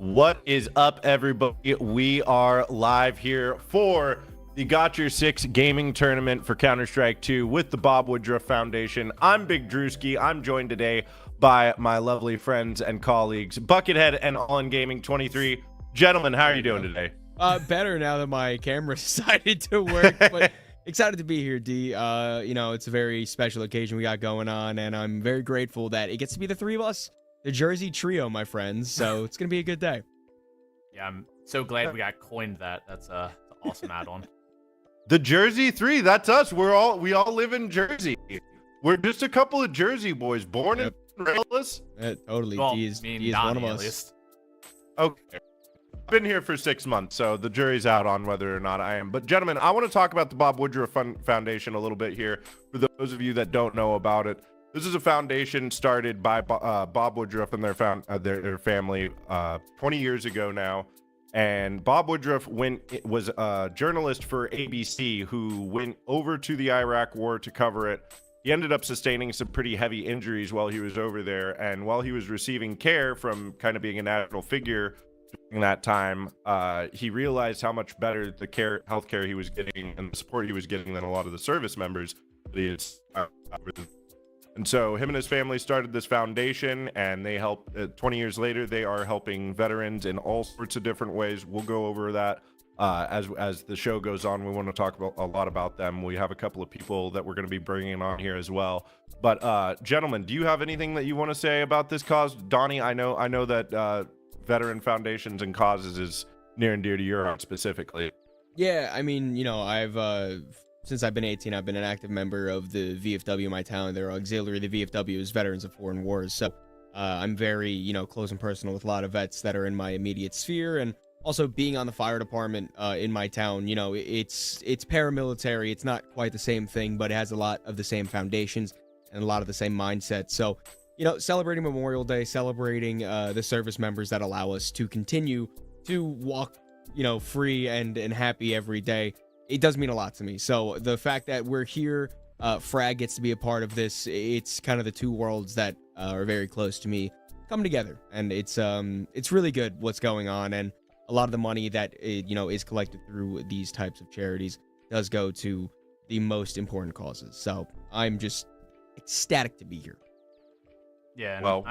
What is up, everybody? We are live here for the Got Your Six gaming tournament for Counter-Strike 2 with the Bob Woodruff Foundation. I'm Big Drewski. I'm joined today by my lovely friends and colleagues, Buckethead and All In Gaming 23. Gentlemen, how are you doing today? Better now that my camera decided to work, but excited to be here, D. It's a very special occasion we got going on, and I'm very grateful that it gets to be the three of us, the Jersey Trio, my friends, so it's going to be a good day. Yeah, I'm so glad we got coined that. That's an awesome add-on. The Jersey 3, that's us. We all live in Jersey. We're just a couple of Jersey boys, born in Railus. Totally, Well, D is me and one of Donnie, at us. least. Okay. I've been here for 6 months, so the jury's out on whether or not I am. But gentlemen, I want to talk about the Bob Woodruff Foundation a little bit here. For those of you that don't know about it, this is a foundation started by Bob Woodruff and their family 20 years ago now. And Bob Woodruff was a journalist for ABC who went over to the Iraq War to cover it. He ended up sustaining some pretty heavy injuries while he was over there. And while he was receiving care from kind of being a national figure during that time, he realized how much better the healthcare he was getting and the support he was getting than a lot of the service members that he had. And so him and his family started this foundation, and they help. 20 years later, they are helping veterans in all sorts of different ways. We'll go over that as the show goes on. We want to talk a lot about them. We have a couple of people that we're going to be bringing on here as well. But gentlemen, do you have anything that you want to say about this cause? Donnie, I know that veteran foundations and causes is near and dear to your heart specifically. Yeah, I mean, I've since I've been 18, I've been an active member of the VFW in my town. Their auxiliary, the VFW, is Veterans of Foreign Wars. So I'm very, close and personal with a lot of vets that are in my immediate sphere. And also being on the fire department in my town, it's paramilitary. It's not quite the same thing, but it has a lot of the same foundations and a lot of the same mindset. So, celebrating Memorial Day, celebrating the service members that allow us to continue to walk, free and happy every day. It does mean a lot to me. So the fact that we're here, Frag gets to be a part of this. It's kind of the two worlds that are very close to me come together, and it's really good what's going on. And a lot of the money that is collected through these types of charities does go to the most important causes. So I'm just ecstatic to be here. Yeah. Well,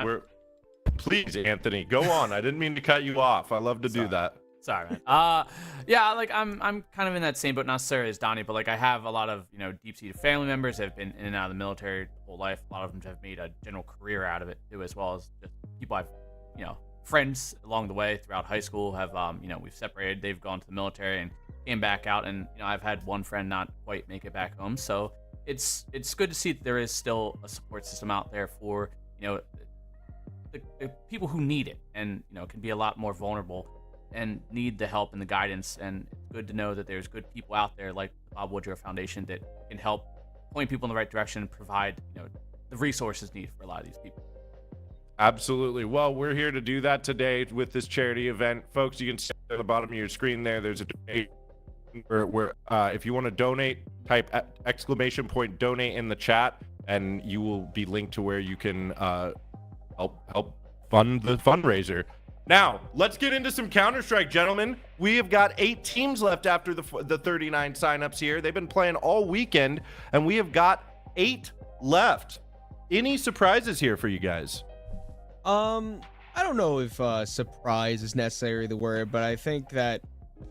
please, Anthony, go on. I didn't mean to cut you off. I love to do that. Sorry, man. Yeah, I'm kind of in that same boat, not necessarily as Donnie, but I have a lot of deep-seated family members that have been in and out of the military their whole life. A lot of them have made a general career out of it too, as well as just people I've friends along the way throughout high school have we've separated. They've gone to the military and came back out, and I've had one friend not quite make it back home. So it's good to see that there is still a support system out there for the people who need it, and can be a lot more vulnerable and need the help and the guidance. And it's good to know that there's good people out there like the Bob Woodruff Foundation that can help point people in the right direction and provide the resources needed for a lot of these people. Absolutely. Well, we're here to do that today with this charity event. Folks, you can see at the bottom of your screen there's a donate where if you want to donate, type !donate in the chat, and you will be linked to where you can help fund the fundraiser. Now, let's get into some Counter-Strike, gentlemen. We have got 8 teams left after the 39 signups here. They've been playing all weekend, and we have got 8 left. Any surprises here for you guys? I don't know if surprise is necessarily the word, but I think that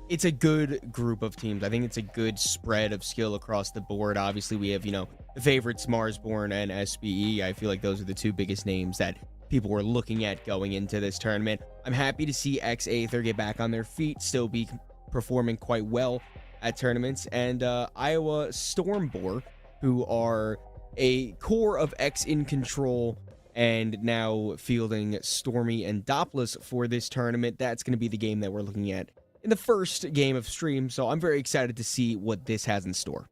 it's a good group of teams. I think it's a good spread of skill across the board. Obviously, we have, the favorites, Marsborn and SBE. I feel like those are the two biggest names that people were looking at going into this tournament. I'm happy to see X-Aether get back on their feet, still be performing quite well at tournaments, and Iowa Stormbore, who are a core of X in control and now fielding Stormy and Doppler for this tournament. That's going to be the game that we're looking at in the first game of stream, so I'm very excited to see what this has in store.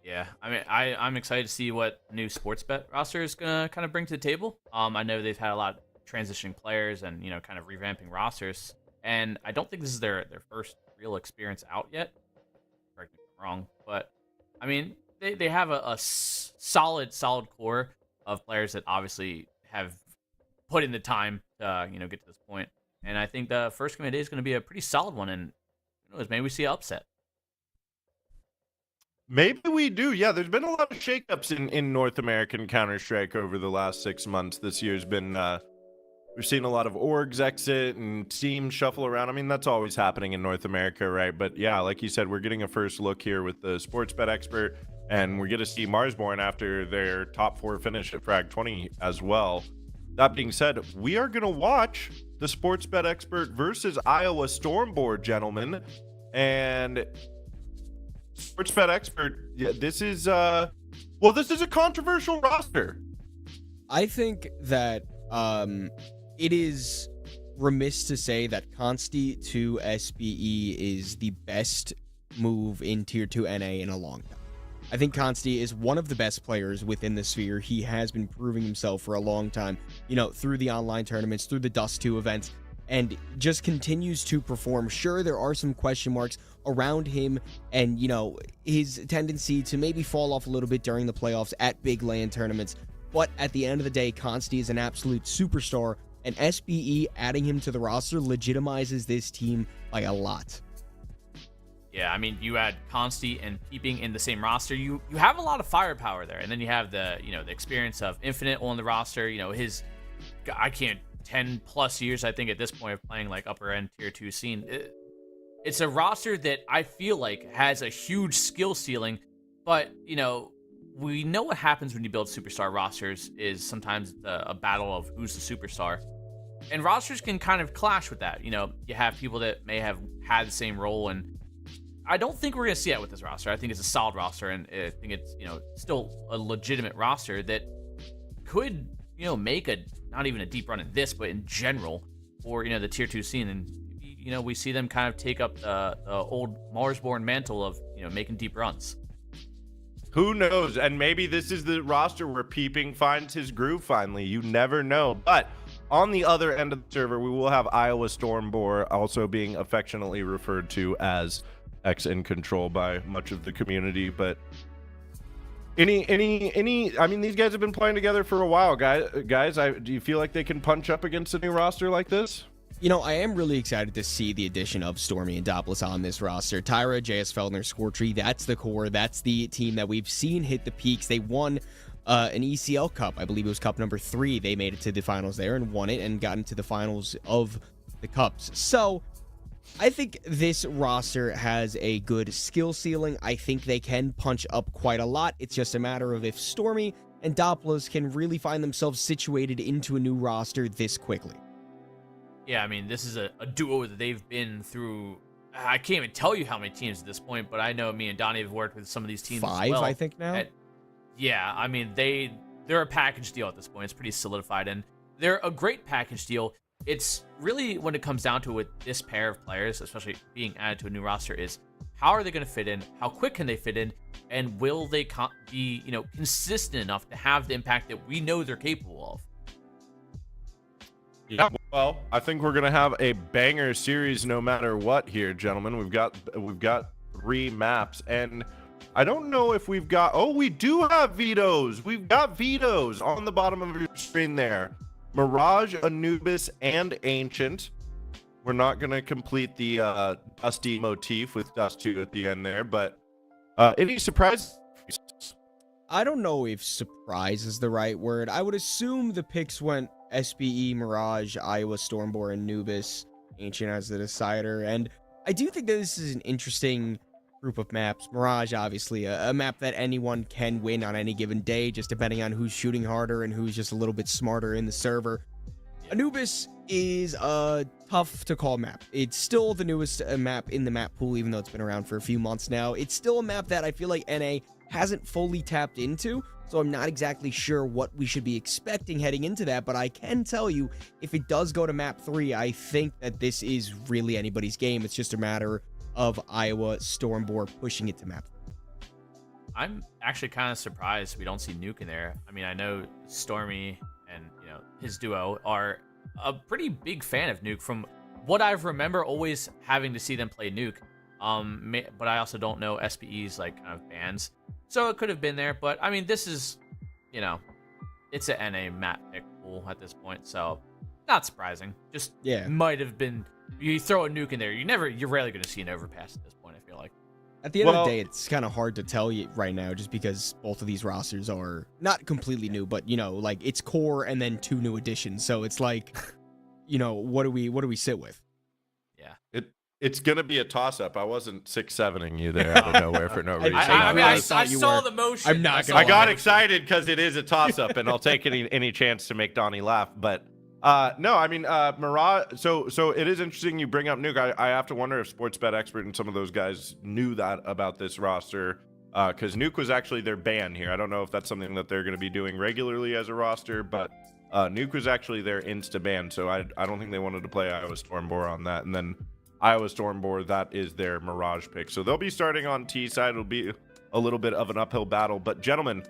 Yeah, I mean, I'm excited to see what new sports bet roster is gonna kind of bring to the table. I know they've had a lot of transitioning players and kind of revamping rosters, and I don't think this is their first real experience out yet. Correct me if I'm wrong, but I mean, they have a solid core of players that obviously have put in the time to get to this point. And I think the first commit day is going to be a pretty solid one, and who knows, maybe we see an upset. Maybe we do. Yeah, there's been a lot of shakeups in North American Counter-Strike over the last 6 months. This year's been, we've seen a lot of orgs exit and teams shuffle around. I mean, that's always happening in North America, right? But yeah, like you said, we're getting a first look here with the sports bet expert, and we're going to see Marsborn after their top 4 finish at Frag 20 as well. That being said, we are going to watch the sports bet expert versus Iowa Stormboard, gentlemen. And sports bet expert, yeah, this is this is a controversial roster. I think that it is remiss to say that Consti to SBE is the best move in Tier 2 NA in a long time. I think Consti is one of the best players within the sphere. He has been proving himself for a long time, through the online tournaments, through the Dust 2 events, and just continues to perform. Sure, there are some question marks around him and, his tendency to maybe fall off a little bit during the playoffs at big LAN tournaments. But at the end of the day, Consti is an absolute superstar, and SBE adding him to the roster legitimizes this team by a lot. Yeah, I mean, you add Consti and Peeping in the same roster, you have a lot of firepower there, and then you have the the experience of Infinite on the roster. His 10 plus years, I think, at this point of playing like upper end Tier 2 scene. It's a roster that I feel like has a huge skill ceiling, but we know what happens when you build superstar rosters is sometimes a battle of who's the superstar. And rosters can kind of clash with that. You have people that may have had the same role, and I don't think we're going to see that with this roster. I think it's a solid roster, and I think it's, still a legitimate roster that could, make not even a deep run at this, but in general for, the Tier 2 scene. And, we see them kind of take up the old Marsborn mantle of, making deep runs. Who knows? And maybe this is the roster where Peeping finds his groove finally. You never know. But on the other end of the server, we will have Iowa Stormboar, also being affectionately referred to as X in Control by much of the community. But I mean, these guys have been playing together for a while, guys. Do you feel like they can punch up against a new roster like this? I am really excited to see the addition of Stormy and Doppelus on this roster. Tyra, JS Feldner, Scortree, that's the core. That's the team that we've seen hit the peaks. They won an ECL Cup. I believe it was Cup number 3. They made it to the finals there and won it and got into the finals of the Cups. So I think this roster has a good skill ceiling. I think they can punch up quite a lot. It's just a matter of if Stormy and Doppelus can really find themselves situated into a new roster this quickly. Yeah, I mean, this is a duo that they've been through. I can't even tell you how many teams at this point, but I know me and Donnie have worked with some of these teams 5, as well. I think now. Yeah, I mean, they're a package deal at this point. It's pretty solidified, and they're a great package deal. It's really, when it comes down to it, with this pair of players, especially being added to a new roster, is how are they going to fit in? How quick can they fit in? And will they be, consistent enough to have the impact that we know they're capable of? Yeah, well, I think we're gonna have a banger series no matter what here, gentlemen. We've got 3 maps, and I don't know if we've got. Oh, we do have vetoes. We've got vetoes on the bottom of your screen there. Mirage, Anubis, and Ancient. We're not gonna complete the Dusty motif with Dust 2 at the end there, but any surprises? I don't know if surprise is the right word. I would assume the picks went SBE, Mirage, Iowa Stormboar, and Anubis, Ancient as the decider. And I do think that this is an interesting group of maps. Mirage, obviously, a map that anyone can win on any given day, just depending on who's shooting harder and who's just a little bit smarter in the server. Anubis is a tough to call map. It's still the newest map in the map pool, even though it's been around for a few months now. It's still a map that I feel like NA hasn't fully tapped into, so I'm not exactly sure what we should be expecting heading into that, but I can tell you, if it does go to map 3, I think that this is really anybody's game. It's just a matter of Iowa Stormboar pushing it to map 3. I'm actually kind of surprised we don't see Nuke in there. I mean, I know Stormy and his duo are a pretty big fan of Nuke from what I remember always having to see them play Nuke. But I also don't know SBE's like kind of bands, so it could have been there. But I mean, this is, it's a NA map pick pool at this point, so not surprising. Just Yeah. might have been. You throw a nuke in there, you're rarely going to see an overpass at this point, I feel like. At the end of Well- the day, it's kind of hard to tell you right now, just because both of these rosters are not completely new, but like it's core and then 2 new additions. So it's like, what do we sit with? Yeah. It's gonna be a toss-up. I wasn't 6-7ing you there out of nowhere for no reason. I thought you saw were. the motion. I'm not saw gonna I got it. excited because it is a toss-up, and I'll take any chance to make Donnie laugh. But no, I mean, Mirage. So it is interesting you bring up Nuke. I have to wonder if Sportsbet Expert and some of those guys knew that about this roster, because Nuke was actually their ban here. I don't know if that's something that they're going to be doing regularly as a roster, but Nuke was actually their insta ban. So I don't think they wanted to play Iowa Stormbore on that, and then Iowa Stormbore, that is their Mirage pick. So they'll be starting on T side. It'll be a little bit of an uphill battle, but gentlemen,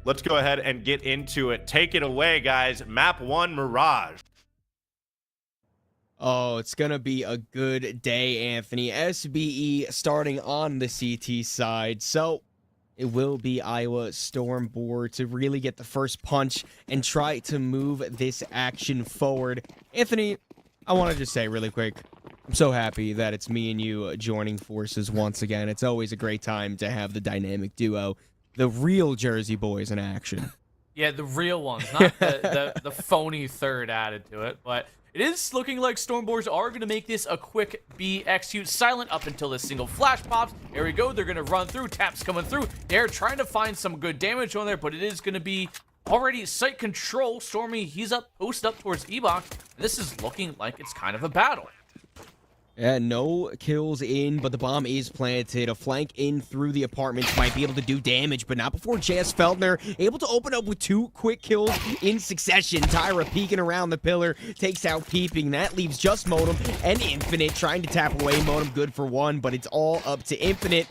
let's go ahead and get into it. Take it away, guys. Map 1, Mirage. Oh, it's going to be a good day, Anthony. SBE starting on the CT side. So it will be Iowa Stormbore to really get the first punch and try to move this action forward. Anthony, I want to just say really quick, I'm so happy that it's me and you joining forces once again. It's always a great time to have the dynamic duo, the real Jersey boys in action. Yeah, the real ones, not the phony third added to it. But it is looking like Stormboars are going to make this a quick B execute silent up until this single flash pops. There we go. They're going to run through. Taps coming through. They're trying to find some good damage on there, but it is going to be already site control. Stormy, he's up, post up towards Ebok. This is looking like it's kind of a battle. Yeah, no kills in, but the bomb is planted. A flank in through the apartments might be able to do damage, but not before JS Feldner able to open up with 2 quick kills in succession. Tyra peeking around the pillar, takes out Peeping. That leaves just Modem and Infinite trying to tap away. Modem good for 1, but it's all up to Infinite.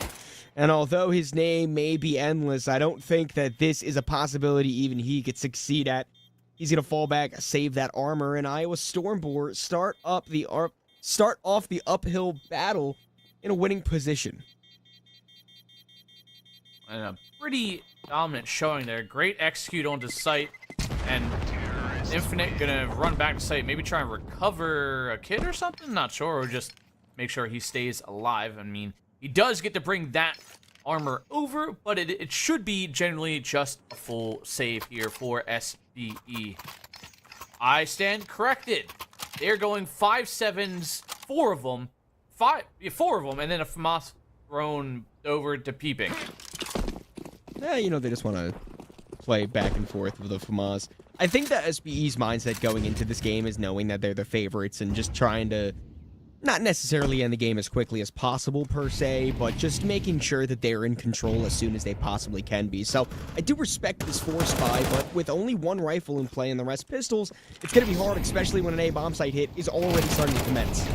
And although his name may be endless, I don't think that this is a possibility even he could succeed at. He's going to fall back, save that armor, and Iowa Stormbore start off the uphill battle in a winning position. And a pretty dominant showing there. Great execute onto site. And Infinite gonna run back to site. Maybe try and recover a kid or something? Not sure. Or just make sure he stays alive. I mean, he does get to bring that armor over, but it should be generally just a full save here for SBE. I stand corrected. They're going 5-7s, 4 of them, 4 of them, and then a FAMAS thrown over to Peeping. Yeah, they just want to play back and forth with the FAMAS. I think that SBE's mindset going into this game is knowing that they're the favorites and just trying to not necessarily end the game as quickly as possible per se, but just making sure that they're in control as soon as they possibly can be. So I do respect this force buy, but with only 1 rifle in play and the rest pistols, it's going to be hard, especially when an A bomb site hit is already starting to commence.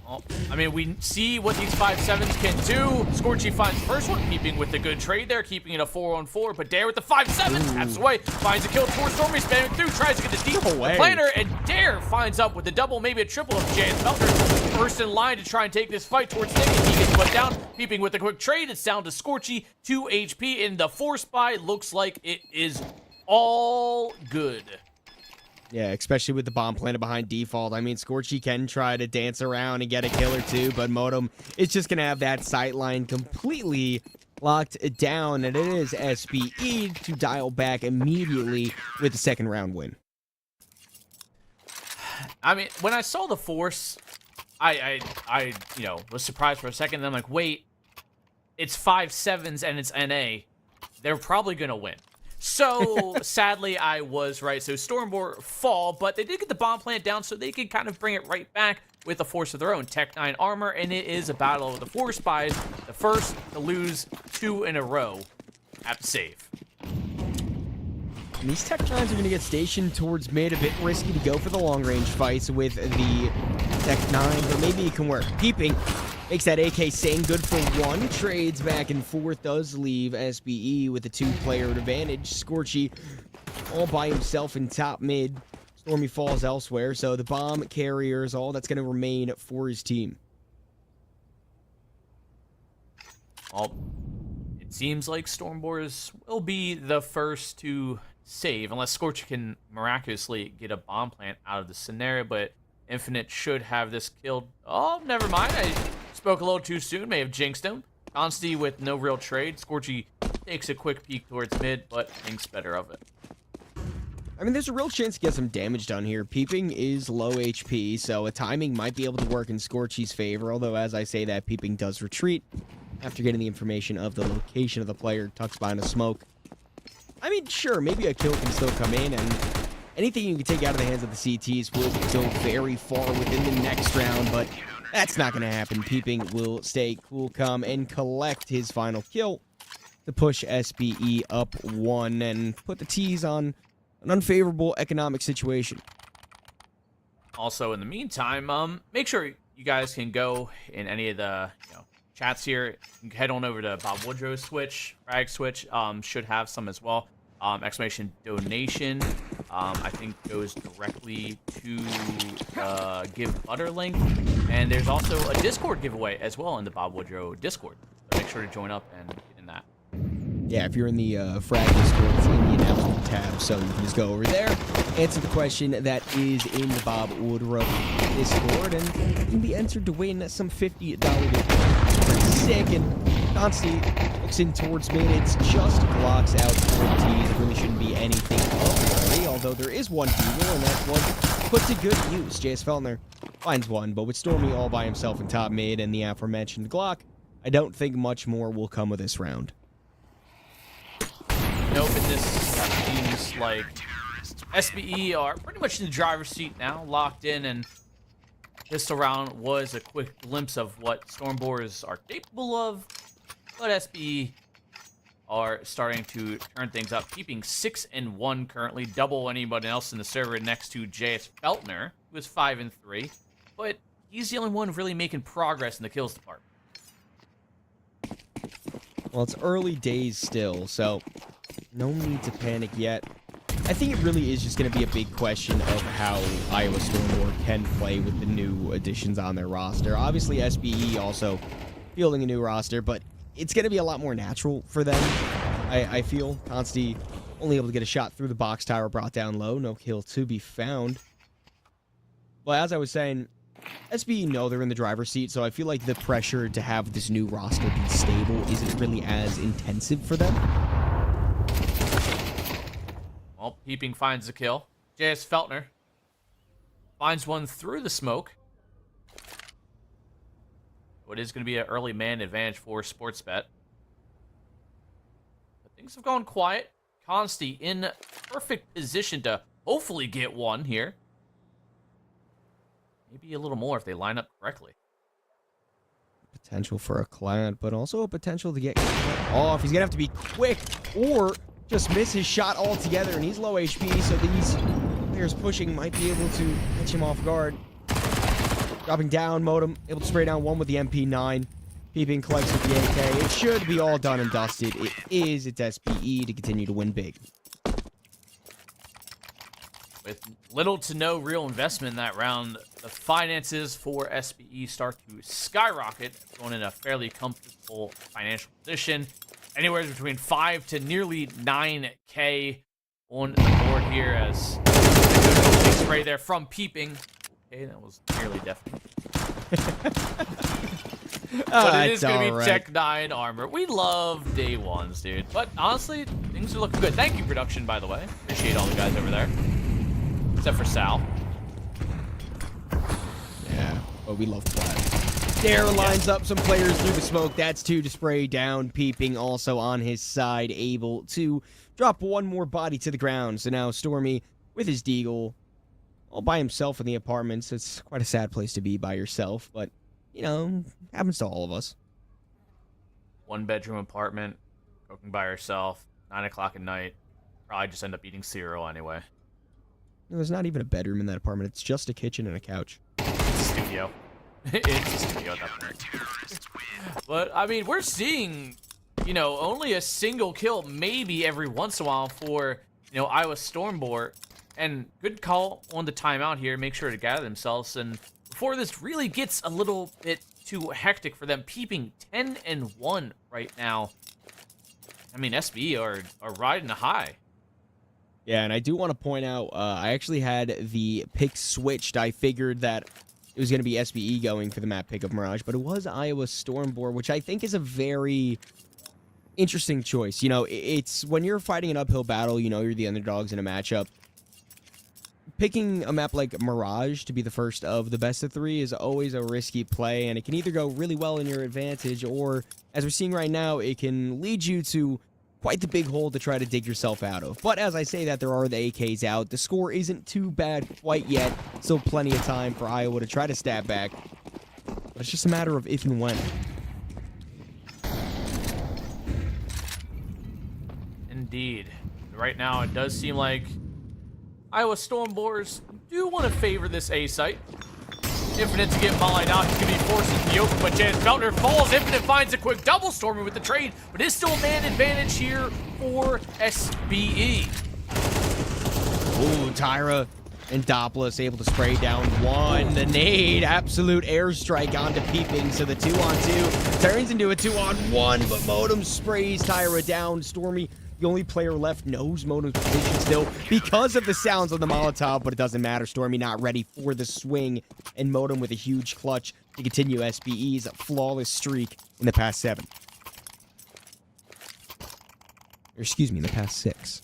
Well, I mean, we see what these 5-7s can do. Scorchy finds the first one, Peeping with the good trade there, keeping it a 4-on-4, but Dare with the 5-7, taps away, finds a kill towards Stormy, spamming through, tries to get the deep planner, and Dare finds up with the double, maybe a triple of JS Felter. First in line to try and take this fight towards Nick, and he gets put down. Peeping with the quick trade, it's down to Scorchy, 2 HP, and the force buy looks like it is all good. Yeah, especially with the bomb planted behind default. I mean, Scorchy can try to dance around and get a kill or 2, but Modem is just going to have that sight line completely locked down, and it is SBE to dial back immediately with the second round win. I mean, when I saw the force, I was surprised for a second. Then I'm like, wait, it's 5-7s and it's NA. They're probably going to win. So, sadly, I was right. So, Stormbore fall, but they did get the bomb plant down, so they could kind of bring it right back with a force of their own. Tech 9 armor, and it is a battle of the force buys. The first to lose 2 in a row at the save. And these Tech 9s are going to get stationed towards mid. A bit risky to go for the long-range fights with the Tech 9, but maybe it can work. Peeping makes that AK Sing good for 1. Trades back and forth, does leave SBE with a 2-player advantage. Scorchy all by himself in top mid. Stormy falls elsewhere, so the bomb carrier is all that's going to remain for his team. Well, it Seems like Stormboars will be the first to save, unless Scorcher can miraculously get a bomb plant out of the scenario, but Infinite should have this killed. Oh, never mind. I spoke a little too soon. May have jinxed him. Consti with no real trade. Scorchy takes a quick peek towards mid, but thinks better of it. I mean, there's a real chance to get some damage done here. Peeping is low HP, so a timing might be able to work in Scorchy's favor, although as I say that, Peeping does retreat after getting the information of the location of the player tucked behind a smoke. I mean, sure, maybe a kill can still come in, and anything you can take out of the hands of the CTs will go very far within the next round, but that's not going to happen. Peeping will stay cool, calm, and collect his final kill to push SBE up 1 and put the T's on an unfavorable economic situation. Also, in the meantime, make sure you guys can go in any of the chats here. You can head on over to Bob Woodruff's Switch, Frag Switch. Should have some as well. Exclamation donation, I think goes directly to Give Butter link. And there's also a Discord giveaway as well in the Bob Woodruff Discord. So make sure to join up and get in that. Yeah, if you're in the Frag Discord, it's in the announcement tab, so you can just go over there, answer the question that is in the Bob Woodruff Discord, and you can be entered to win some $50 It's pretty sick, and Consti looks in towards mid. It's just blocks out for the T's. It really shouldn't be anything of worry, although there is one Beagle, and that one put to good use. JS Feltner finds one, but with Stormy all by himself in top mid and the aforementioned Glock, I don't think much more will come of this round. Nope, and this seems like SBE are pretty much in the driver's seat now, locked in, and this round was a quick glimpse of what Stormboars are capable of, but SBE are starting to turn things up, keeping 6-1 currently, double anybody else in the server next to JS Feltner, who is 5-3, but he's the only one really making progress in the kills department. Well, it's early days still, so no need to panic yet. I think it really is just going to be a big question of how Iowa Stormboard can play with the new additions on their roster. Obviously, SBE also fielding a new roster, but it's going to be a lot more natural for them, I feel. Consti only able to get a shot through the box tower, brought down low. No kill to be found. Well, as I was saying, SBE know they're in the driver's seat, so I feel like the pressure to have this new roster be stable isn't really as intensive for them. Well, Peeping finds the kill. JS Feltner finds one through the smoke. What is going to be an early man advantage for Sportsbet. But things have gone quiet. Consti in perfect position to hopefully get one here. Maybe a little more if they line up correctly. Potential for a clad, but also a potential to get off. He's going to have to be quick or just miss his shot altogether, and he's low HP, so these players pushing might be able to catch him off guard. Dropping down, Modem, able to spray down one with the MP9. Peeping collects with the AK. It should be all done and dusted. It is. It's SPE to continue to win big. With little to no real investment in that round, the finances for SBE start to skyrocket, going in a fairly comfortable financial position. Anywhere between 5 to nearly 9K on the board here as big spray there from Peeping. Okay, that was nearly definite. But it is going to be Tech 9 armor. We love day ones, dude. But honestly, things are looking good. Thank you, production, by the way. Appreciate all the guys over there. Except for Sal. Yeah, but we love Plaid. Dare lines up some players through the smoke. That's two to spray down. Peeping also on his side, able to drop one more body to the ground. So now Stormy with his deagle all by himself in the apartments. It's quite a sad place to be by yourself, but, you know, happens to all of us. 1-bedroom apartment, cooking by herself, 9 o'clock at night. Probably just end up eating cereal anyway. There's not even a bedroom in that apartment. It's just a kitchen and a couch. It's a studio. It's a studio at that point. But, I mean, we're seeing, you know, only a single kill maybe every once in a while for, you know, Iowa Stormboard. And good call on the timeout here. Make sure to gather themselves. And before this really gets a little bit too hectic for them, Peeping 10-1 right now. I mean, SB are riding a high. Yeah, and I do want to point out, I actually had the pick switched. I figured that it was going to be SBE going for the map pick of Mirage, but it was Iowa Stormbore, which I think is a very interesting choice. You know, it's when you're fighting an uphill battle, you know, you're the underdogs in a matchup. Picking a map like Mirage to be the first of the best of 3 is always a risky play, and it can either go really well in your advantage, or, as we're seeing right now, it can lead you to quite the big hole to try to dig yourself out of. But as I say that, there are the AKs out. The score isn't too bad quite yet. Still plenty of time for Iowa to try to stab back. But it's just a matter of if and when. Indeed. Right now, it does seem like Iowa Stormboars do want to favor this A site. Infinite to get mollied out. He's going to be forced into the open, but Jans Feltner falls. Infinite finds a quick double storming with the trade, but it's still a man advantage here for SBE. Ooh, Tyra and Doppler able to spray down one. The nade, absolute airstrike onto Peeping, so the 2-on-2 turns into a 2-on-1, but Modem sprays Tyra down. Stormy, the only player left, knows Modem's position still because of the sounds of the Molotov, but it doesn't matter. Stormy not ready for the swing, and Modem with a huge clutch to continue SBE's flawless streak in the past 7. Or excuse me, in the past 6.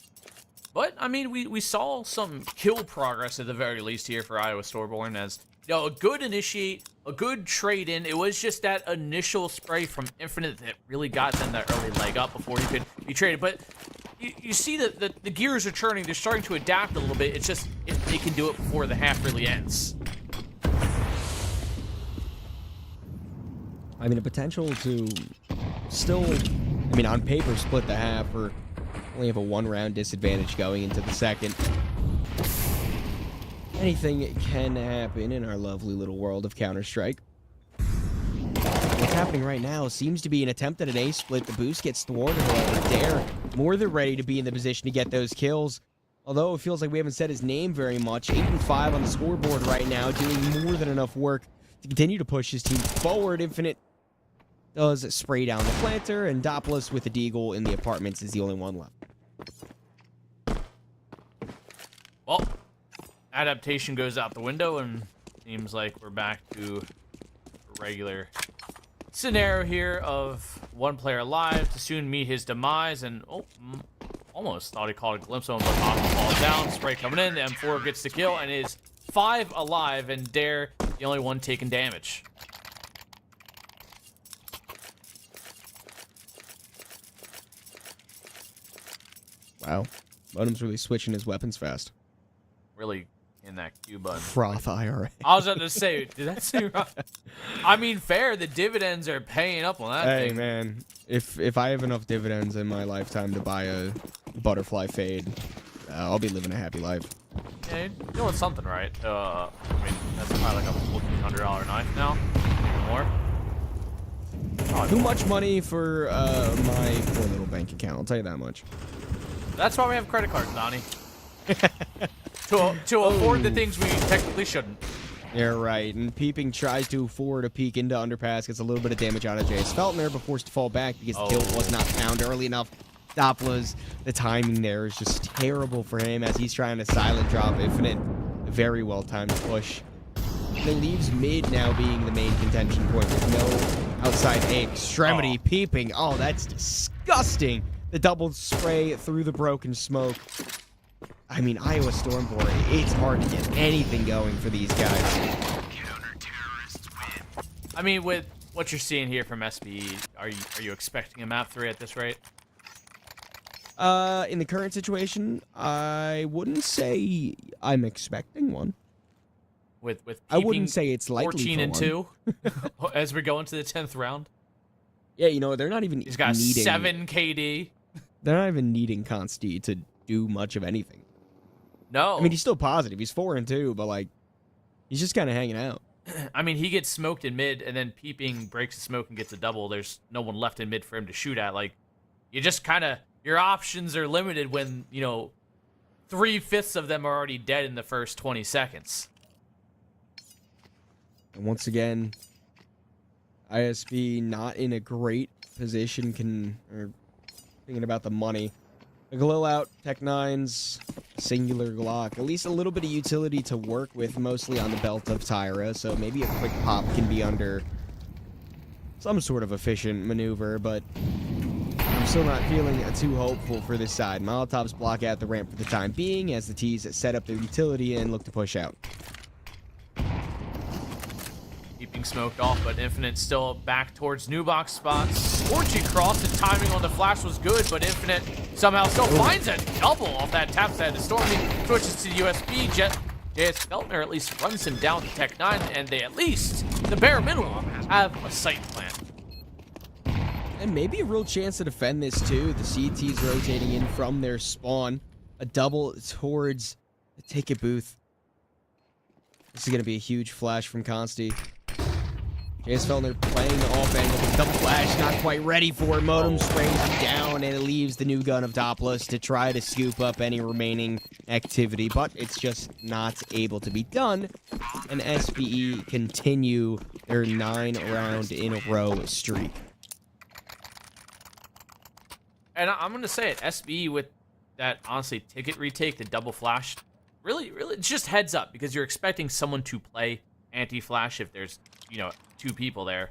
But, I mean, we saw some kill progress at the very least here for Iowa Stormborn as, you know, a good initiate, a good trade-in. It was just that initial spray from Infinite that really got them that early leg up before he could be traded. But you see that the gears are turning. They're starting to adapt a little bit. It's just if they can do it before the half really ends. I mean, a potential to still, I mean, on paper, split the half, or only have a 1-round disadvantage going into the second. Anything can happen in our lovely little world of Counter-Strike. What's happening right now seems to be an attempt at an A split. The boost gets thwarted, however. Dare more than ready to be in the position to get those kills. Although it feels like we haven't said his name very much. 8-5 on the scoreboard right now, doing more than enough work to continue to push his team forward. Infinite does spray down the planter, and Doppler with the deagle in the apartments is the only one left. Well, adaptation goes out the window, and seems like we're back to a regular scenario here of one player alive to soon meet his demise, and almost thought he caught a glimpse of him, but Aqua falls down. Spray coming in, the M4 gets the kill, and is 5 alive, and Dare the only one taking damage. Wow. Modem's really switching his weapons fast. Really in that Q button. Froth IRA. I was about to say, did that seem right? I mean, fair. The dividends are paying up on that Hey, thing. man. If I have enough dividends in my lifetime to buy a butterfly fade, I'll be living a happy life. Yeah, you're doing something right. I mean, that's probably like a $1,400 knife now. Even more. Too much money for my poor little bank account, I'll tell you that much. That's why we have credit cards, Donnie. to afford the things we technically shouldn't. You're right, and Peeping tries to forward a peek into underpass, gets a little bit of damage on Jace Feltner, but forced to fall back because the kill was not found early enough. Doppler's, the timing there is just terrible for him as he's trying to silent drop Infinite. Very well timed push. And it leaves mid now being the main contention point with no outside extremity. Peeping, oh, that's disgusting. The double spray through the broken smoke. I mean, Iowa Stormbore, it's hard to get anything going for these guys. I mean, with what you're seeing here from SBE, are you expecting a map 3 at this rate? In the current situation, I wouldn't say I'm expecting one. With I wouldn't say it's likely 14 and for 2 as we go into the 10th round. Yeah, you know, they're not even He's got needing 7 KD. They're not even needing Consti to do much of anything. No. I mean, he's still positive. He's 4 and 2, but like, he's just kind of hanging out. I mean, he gets smoked in mid, and then Peeping breaks the smoke and gets a double. There's no one left in mid for him to shoot at. Like, you just kind of, your options are limited when, you know, 3/5 of them are already dead in the first 20 seconds. And once again, ISB not in a great position, thinking about the money. A glow out, Tech 9's singular Glock. At least a little bit of utility to work with, mostly on the belt of Tyra. So maybe a quick pop can be under some sort of efficient maneuver, but I'm still not feeling too hopeful for this side. Molotovs block out the ramp for the time being as the T's set up their utility and look to push out. Keeping smoked off, but Infinite still back towards new box spots. Scorchy cross, the timing on the flash was good, but Infinite somehow still finds a double off that tap side. The Stormy switches to USB. JS Feltner at least runs him down to Tech 9, and they at least, the bare minimum, have a site plan. And maybe a real chance to defend this too. The CT's rotating in from their spawn. A double towards the ticket booth. This is going to be a huge flash from Consti. JS Feltner playing the off angle, but double flash not quite ready for it. Modem sprays him down, and it leaves the new gun of Doppler to try to scoop up any remaining activity, but it's just not able to be done. And SPE continue their 9-round-in-a-row streak. And I'm going to say it, SBE with that, honestly, ticket retake, the double flash, really, it's just heads up, because you're expecting someone to play anti-flash if there's, you know, 2 people there.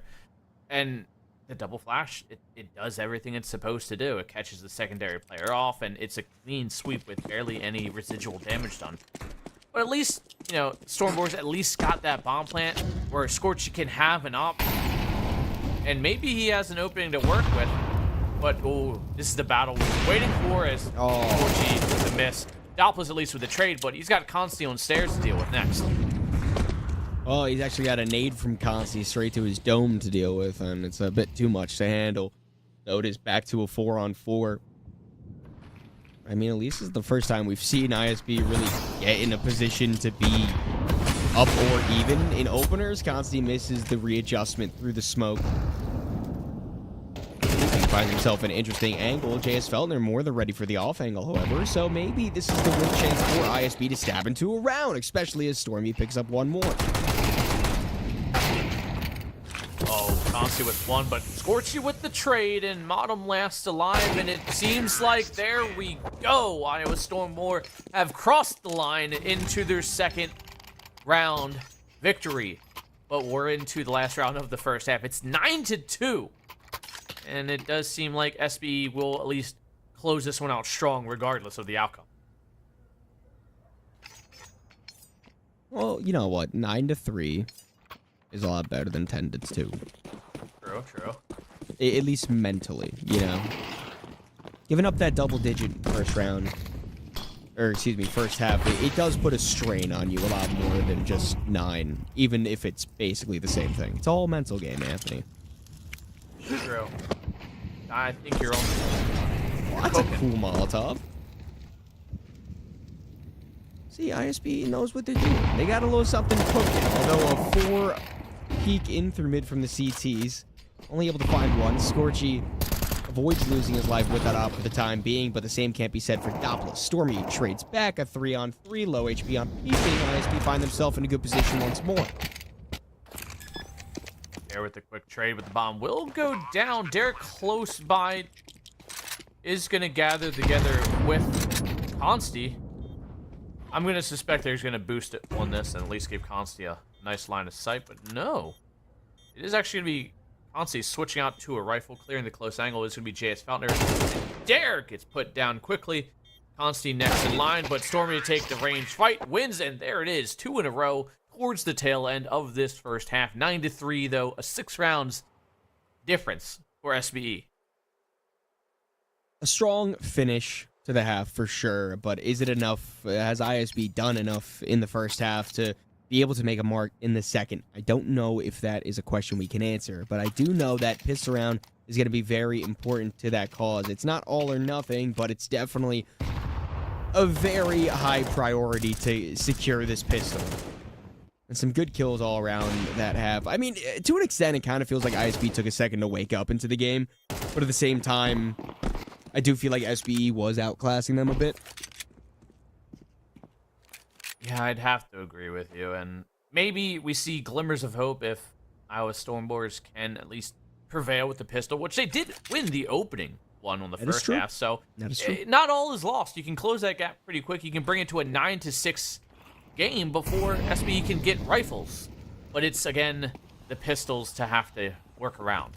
And the double flash, it does everything it's supposed to do. It catches the secondary player off, and it's a clean sweep with barely any residual damage done. But at least, you know, Stormboard's at least got that bomb plant where Scorchy can have an op. And maybe he has an opening to work with. But, oh, this is the battle we're waiting for as Scorchy with a miss. Doppler's at least with the trade, but he's got Consti on stairs to deal with next. Oh, he's actually got a nade from Consti straight to his dome to deal with, and it's a bit too much to handle. So it is back to a 4-on-4. I mean, at least it's the first time we've seen ISB really get in a position to be up or even. In openers, Consti misses the readjustment through the smoke. He finds himself an interesting angle. JS Feltner more than ready for the off angle, however, so maybe this is the real chance for ISB to stab into a round, especially as Stormy picks up one more. Consti with one, but Scorchy with the trade, and Modem lasts alive, and it seems like there we go. Iowa Stormboard have crossed the line into their second round victory, but we're into the last round of the first half. It's 9-2, and it does seem like SBE will at least close this one out strong regardless of the outcome. Well, you know what? 9-3 is a lot better than 10-2. True. At least mentally, you know. Giving up that double-digit first round, or excuse me, first half, it does put a strain on you a lot more than just 9, even if it's basically the same thing. It's all a mental game, Anthony. True. I think you're on. Well, that's a cool Molotov. See, ISB knows what they're doing. They got a little something cooking. Although a 4 peek in through mid from the CTs. Only able to find one. Scorchy avoids losing his life with that op for the time being, but the same can't be said for Doppler. Stormy trades back, a 3-on-3, low HP on peeping. ISB find themselves in a good position once more. There with the quick trade, but the bomb will go down. Derek close by is going to gather together with Consti. I'm going to suspect they're going to boost it on this and at least give Consti a nice line of sight, but no. It is actually going to be Consti switching out to a rifle, clearing the close angle. It's going to be JS Feltner. Derek gets put down quickly. Consti next in line, but Stormy to take the range fight, wins, and there it is. 2 in a row towards the tail end of this first half. 9-3, though, a 6 rounds difference for SBE. A strong finish to the half for sure, but is it enough? Has ISB done enough in the first half to be able to make a mark in the second? I don't know if that is a question we can answer, but I do know that pistol round is going to be very important to that cause. It's not all or nothing, but it's definitely a very high priority to secure this pistol. And some good kills all around that have. I mean, to an extent, it kind of feels like ISB took a second to wake up into the game, but at the same time, I do feel like SBE was outclassing them a bit. Yeah, I'd have to agree with you, and maybe we see glimmers of hope if Iowa Stormboarders can at least prevail with the pistol, which they did win the opening one on the That is first true. half. So That is true. not all is lost. You can close that gap pretty quick. You can bring it to a 9-6 game before SBE can get rifles. But it's, again, the pistols to have to work around.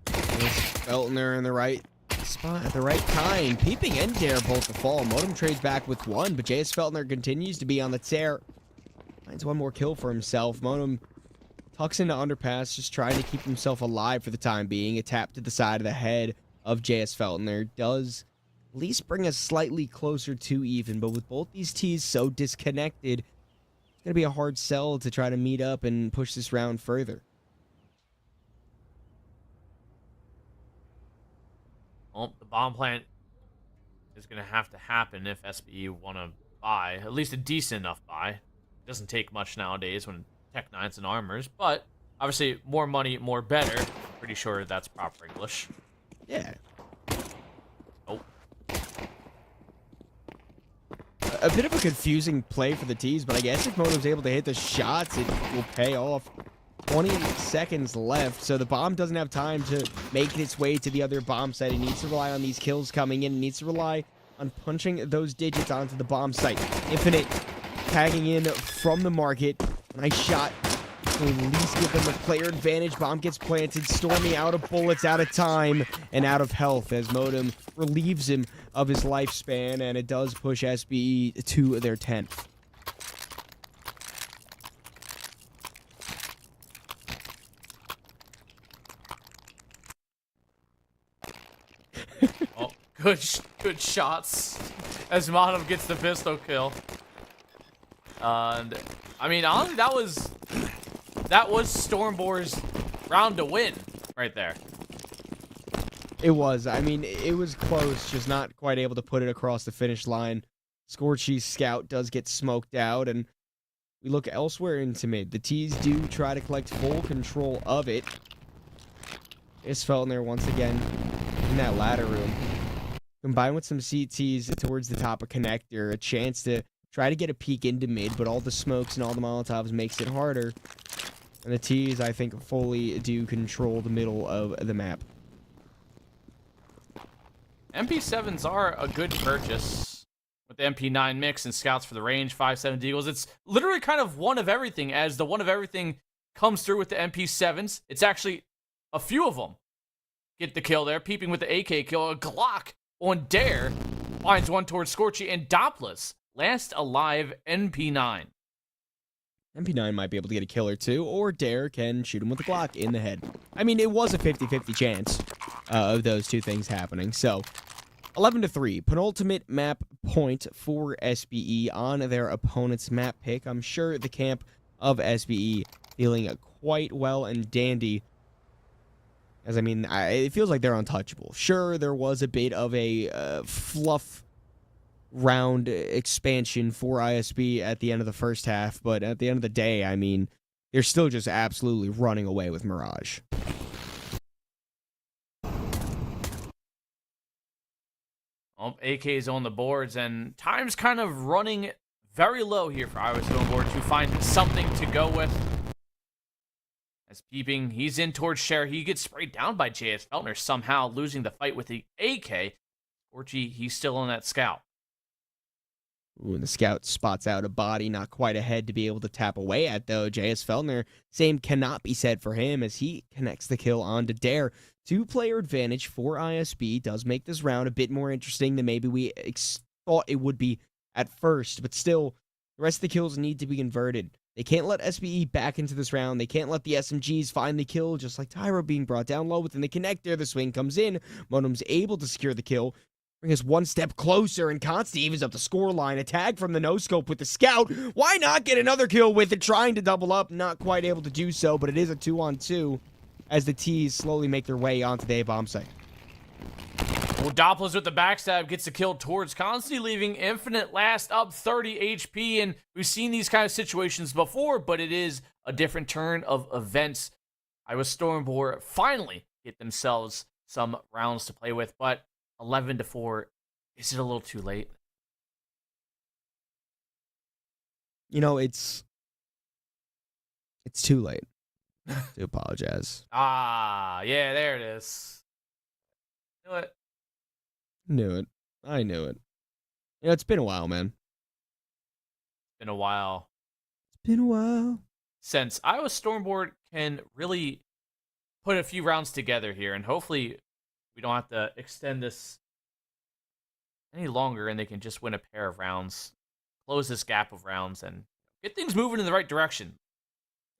Feltner in the right spot at the right time. Peeping and Dare both to fall. Modem trades back with one, but JS Feltner continues to be on the tear. Finds one more kill for himself. Modem tucks into underpass, just trying to keep himself alive for the time being. A tap to the side of the head of JS Feltner does at least bring us slightly closer to even, but with both these teams so disconnected, it's going to be a hard sell to try to meet up and push this round further. Well, the bomb plant is going to have to happen if SBE want to buy, at least a decent enough buy. It doesn't take much nowadays when Tech 9s and armors, but obviously more money, more better. I'm pretty sure that's proper English. Yeah. Oh. A bit of a confusing play for the T's, but I guess if Moto's able to hit the shots, it will pay off. 20 seconds left, so the bomb doesn't have time to make its way to the other bomb site. It needs to rely on these kills coming in. It needs to rely on punching those digits onto the bomb site. Infinite tagging in from the market. Nice shot to at least give them a player advantage. Bomb gets planted. Stormy out of bullets, out of time, and out of health as Modem relieves him of his lifespan, and it does push SBE to their 10th. Oh, good shots as Modem gets the pistol kill. And I mean, honestly, that was Stormbore's round to win right there. It was. I mean, it was close, just not quite able to put it across the finish line. Scorchy's scout does get smoked out, and we look elsewhere into mid. The T's do try to collect full control of it. It's Feltner once again in that ladder room. Combined with some CTs towards the top of connector, a chance to try to get a peek into mid, but all the smokes and all the Molotovs makes it harder. And the T's, I think, fully do control the middle of the map. MP7s are a good purchase with the MP9 mix and scouts for the range, 5.7 deagles. It's literally kind of one of everything, as the one of everything comes through with the MP7s. It's actually a few of them get the kill there. Peeping with the AK kill. A Glock on Dare finds one towards Scorchy, and Doppler's last alive MP9. MP9 might be able to get a kill or two, or Dare can shoot him with a Glock in the head. I mean, it was a 50-50 chance of those two things happening. So, 11-3, penultimate map point for SBE on their opponent's map pick. I'm sure the camp of SBE feeling quite well and dandy. As I mean, it feels like they're untouchable. Sure, there was a bit of a fluff round expansion for ISB at the end of the first half, but at the end of the day, I mean, they're still just absolutely running away with Mirage. Well, AK's on the boards, and time's kind of running very low here for ISB on board to find something to go with. As Peeping, he's in towards Cher. He gets sprayed down by JS Feltner, somehow losing the fight with the AK. Orchie, he's still on that scout. Ooh, and the scout spots out a body, not quite ahead to be able to tap away at, though. JS Feltner, same cannot be said for him as he connects the kill onto Dare. Two-player advantage for ISB does make this round a bit more interesting than maybe we thought it would be at first, but still, the rest of the kills need to be converted. They can't let SBE back into this round. They can't let the SMGs find the kill, just like Tyro being brought down low within the connector. The swing comes in. Modem's able to secure the kill. Bring us one step closer, and Consti evens up the scoreline. A tag from the no-scope with the scout. Why not get another kill with it? Trying to double up, not quite able to do so, but it is a 2-on-2 as the T's slowly make their way onto the A-bomb site. Well, Doppler's with the backstab gets a kill towards Consti, leaving Infinite last up 30 HP, and we've seen these kind of situations before, but it is a different turn of events. Stormbore finally get themselves some rounds to play with, but 11-4, is it a little too late? You know, it's too late to apologize. Ah, yeah, there it is. You know what? Knew it. I knew it. Yeah, it's been a while, man. Been a while It's been a while. since Iowa Stormboard can really put a few rounds together here, and hopefully we don't have to extend this any longer, and they can just win a pair of rounds, close this gap of rounds, and get things moving in the right direction.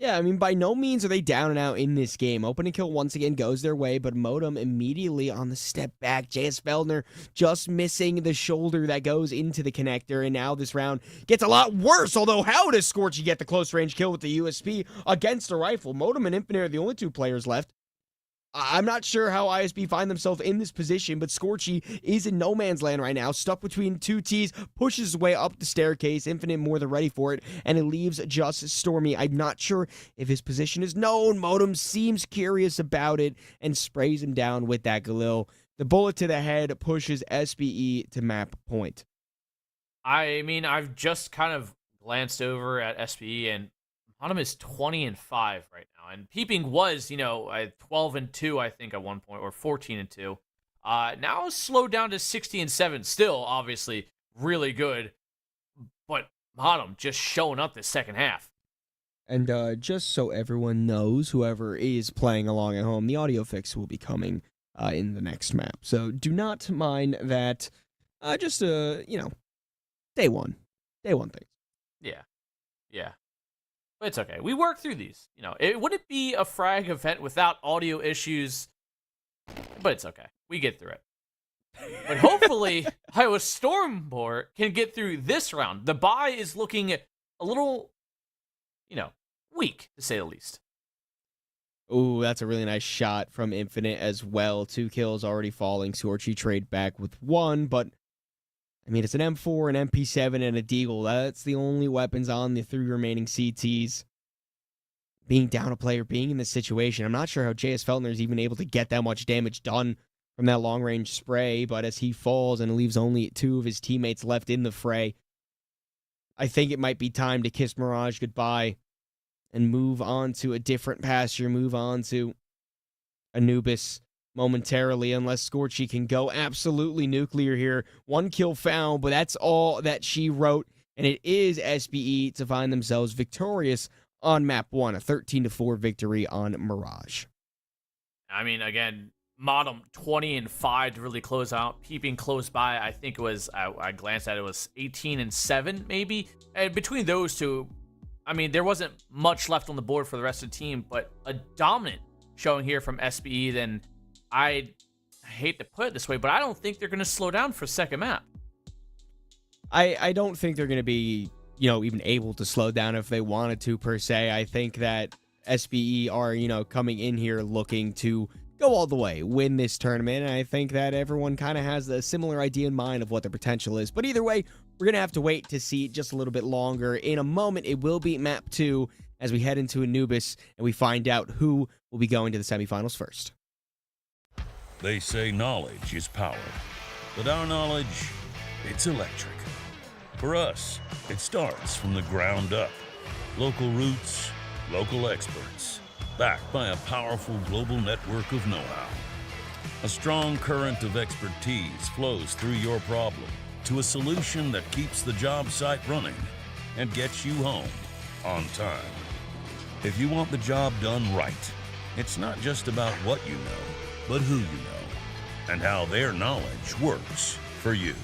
Yeah, I mean, by no means are they down and out in this game. Opening kill once again goes their way, but Modem immediately on the step back. JS Feldner just missing the shoulder that goes into the connector, and now this round gets a lot worse. Although, how does Scorchy get the close range kill with the USP against a rifle? Modem and Infinite are the only two players left. I'm not sure how ISB find themselves in this position, but Scorchy is in no man's land right now, stuck between two T's, pushes his way up the staircase, Infinite more than ready for it, and it leaves just Stormy. I'm not sure if his position is known. Modem seems curious about it and sprays him down with that Galil. The bullet to the head pushes SBE to map point. I mean, I've just kind of glanced over at SPE, and Monum is 20-5 right now, and Peeping was, 12-2, I think, at one point, or 14-2. Now it's slowed down to 60-7. Still, obviously, really good, but Monum just showing up this second half. And just so everyone knows, whoever is playing along at home, the audio fix will be coming in the next map. So do not mind that. Just day one things. Yeah. But it's okay. We work through these. It wouldn't be a frag event without audio issues, but it's okay. We get through it. But hopefully, Iowa Stormboard can get through this round. The bye is looking a little, weak, to say the least. Ooh, that's a really nice shot from Infinite as well. 2 kills already falling. Scorchy trade back with 1, but I mean, it's an M4, an MP7, and a Deagle. That's the only weapons on the 3 remaining CTs. Being down a player, being in this situation, I'm not sure how JS Feltner is even able to get that much damage done from that long-range spray, but as he falls and leaves only 2 of his teammates left in the fray, I think it might be time to kiss Mirage goodbye and move on to a different pasture, move on to Anubis momentarily, unless Scorchy can go absolutely nuclear here. 1 kill found, but that's all that she wrote, and it is SBE to find themselves victorious on map 1, a 13-4 victory on Mirage. I mean, again, Modem 20-5 to really close out. Peeping close by, I think it was, I glanced at it, was 18-7 maybe. And between those two, I mean, there wasn't much left on the board for the rest of the team, but a dominant showing here from SBE. Then I hate to put it this way, but I don't think they're going to slow down for second map. I don't think they're going to be, even able to slow down if they wanted to, per se. I think that SBE are, coming in here looking to go all the way, win this tournament, and I think that everyone kind of has a similar idea in mind of what the potential is. But either way, we're going to have to wait to see just a little bit longer. In a moment, it will be map 2 as we head into Anubis, and we find out who will be going to the semifinals first. They say knowledge is power, but our knowledge, it's electric. For us, it starts from the ground up. Local roots, local experts, backed by a powerful global network of know-how. A strong current of expertise flows through your problem to a solution that keeps the job site running and gets you home on time. If you want the job done right, it's not just about what you know, but who you know, and how their knowledge works for you.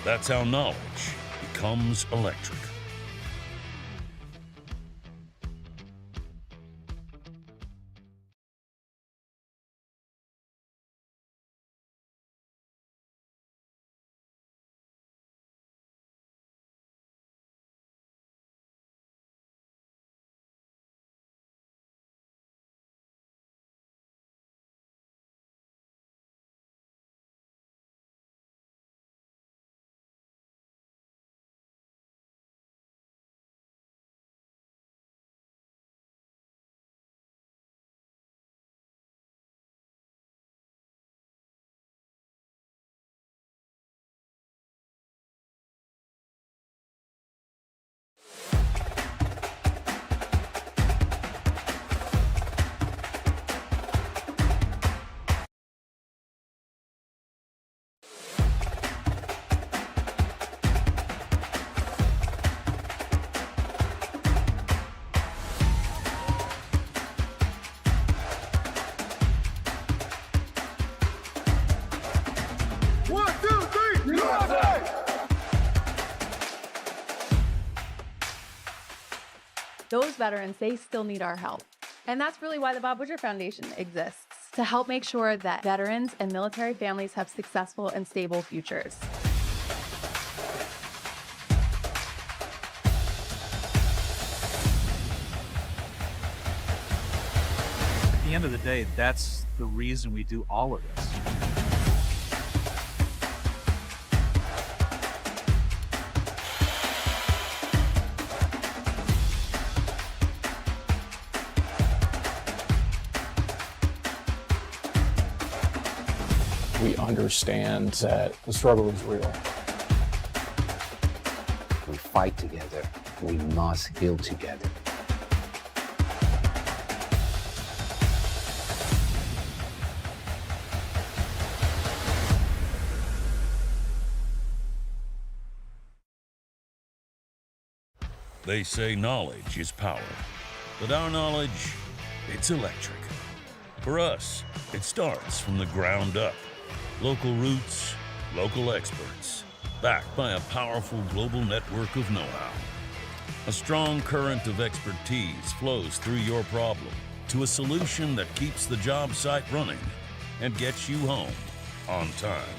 That's how knowledge becomes electric. those veterans, they still need our help. And that's really why the Bob Woodruff Foundation exists, to help make sure that veterans and military families have successful and stable futures. At the end of the day, that's the reason we do all of this. We understand that the struggle is real. We fight together. We must heal together. They say knowledge is power, but our knowledge, it's electric. For us, it starts from the ground up. Local roots, local experts, backed by a powerful global network of know-how. A strong current of expertise flows through your problem to a solution that keeps the job site running and gets you home on time.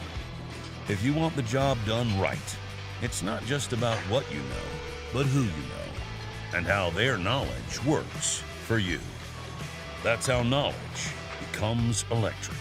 If you want the job done right, it's not just about what you know, but who you know, and how their knowledge works for you. That's how knowledge becomes electric.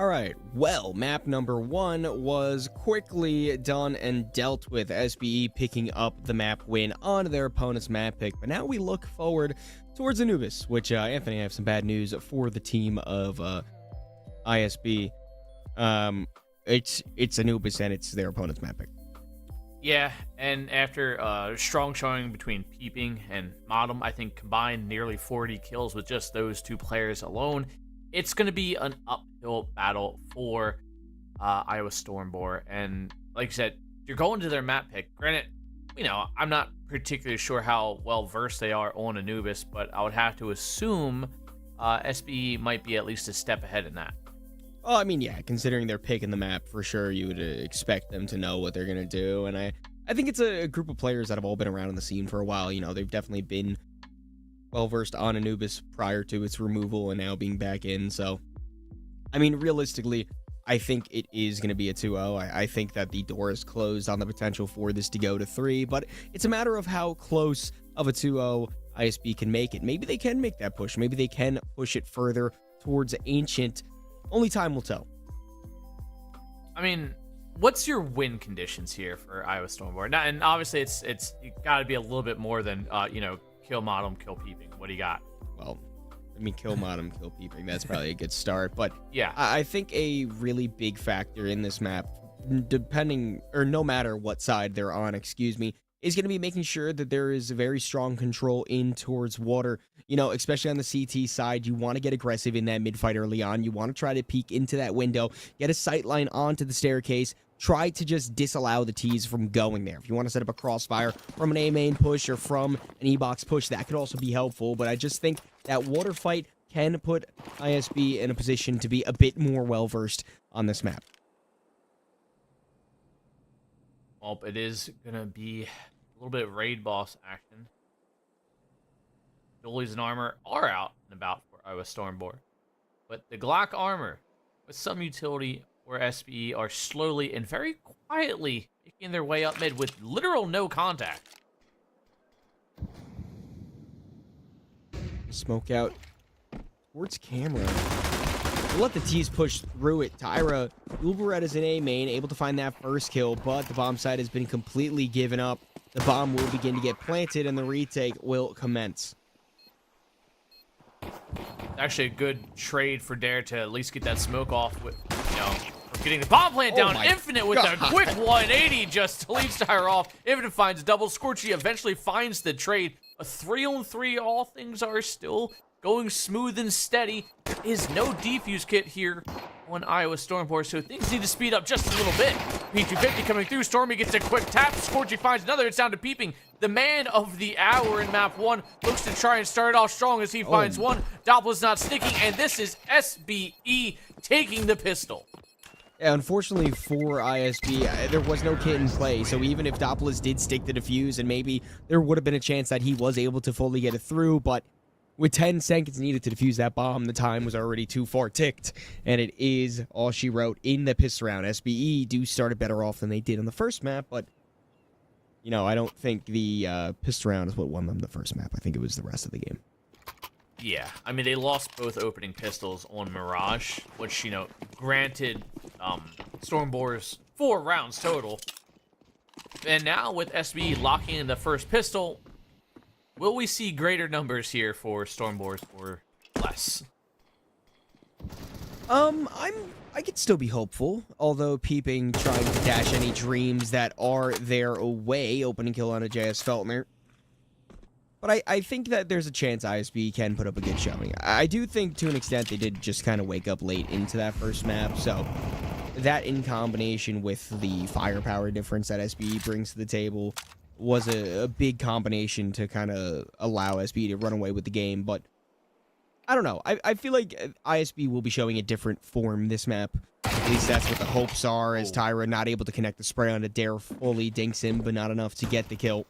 All right, well, map number 1 was quickly done and dealt with, SBE picking up the map win on their opponent's map pick. But now we look forward towards Anubis, which, Anthony, I have some bad news for the team of ISB. It's Anubis and it's their opponent's map pick. Yeah, and after a strong showing between Peeping and Modem, I think combined nearly 40 kills with just those 2 players alone, it's going to be an uphill battle for Iowa Stormbore. And like I said, you're going to their map pick. Granted, I'm not particularly sure how well-versed they are on Anubis, but I would have to assume SBE might be at least a step ahead in that. Well, I mean, yeah, considering they're picking the map, for sure you would expect them to know what they're going to do. And I think it's a group of players that have all been around in the scene for a while. They've definitely been well-versed on Anubis prior to its removal and now being back in. So, I mean, realistically, I think it is going to be a 2-0. I think that the door is closed on the potential for this to go to 3, but it's a matter of how close of a 2-0 ISB can make it. Maybe they can make that push. Maybe they can push it further towards Ancient. Only time will tell. I mean, what's your win conditions here for Iowa Stormbore? Now, and obviously, it's got to be a little bit more than kill Modem, kill Peeping. What do you got? Well, I mean, kill Modem, kill Peeping. That's probably a good start. But yeah, I think a really big factor in this map, no matter what side they're on, is going to be making sure that there is a very strong control in towards water. Especially on the CT side, you want to get aggressive in that mid-fight early on. You want to try to peek into that window, get a sight line onto the staircase, try to just disallow the T's from going there. If you want to set up a crossfire from an A main push or from an E-box push, that could also be helpful. But I just think that water fight can put ISB in a position to be a bit more well-versed on this map. Well, it is going to be a little bit of raid boss action. Dualies and armor are out and about for Iowa Stormbore. But the Glock armor, with some utility or SBE, are slowly and very quietly making their way up mid with literal no contact. Smoke out towards camera. We'll let the T's push through it. Tyra, Uberetta's in A main, able to find that first kill, but the bomb site has been completely given up. The bomb will begin to get planted, and the retake will commence. Actually, a good trade for Dare to at least get that smoke off with, for getting the bomb plant down. Infinite with a quick 180 just leaves Tyra off. Infinite finds double. Scorchy eventually finds the trade. A 3-on-3, all things are still going smooth and steady. There is no defuse kit here on Iowa Stormbore, so things need to speed up just a little bit. P250 coming through. Stormy gets a quick tap. Scorchy finds another. It's down to Peeping. The man of the hour in map 1 looks to try and start it off strong as he finds one. Doppler's not sticking, and this is SBE taking the pistol. Yeah, unfortunately for ISB, there was no kit in play, so even if Doppler did stick the defuse, and maybe there would have been a chance that he was able to fully get it through, but with 10 seconds needed to defuse that bomb, the time was already too far ticked, and it is all she wrote in the pistol round. SBE do start better off than they did on the first map, but, I don't think the pistol round is what won them the first map. I think it was the rest of the game. Yeah, I mean, they lost both opening pistols on Mirage, which, granted Stormbore's 4 rounds total. And now with SBE locking in the first pistol, will we see greater numbers here for Stormbore's or less? I could still be hopeful, although Peeping trying to dash any dreams that are their way, opening kill on a JS Feltner. But I think that there's a chance ISB can put up a good showing. I do think, to an extent, they did just kind of wake up late into that first map, so that in combination with the firepower difference that SBE brings to the table was a big combination to kind of allow SBE to run away with the game, but I don't know. I feel like ISB will be showing a different form this map. At least that's what the hopes are, as Tyra not able to connect the spray on a Dare, fully dinks him, but not enough to get the kill.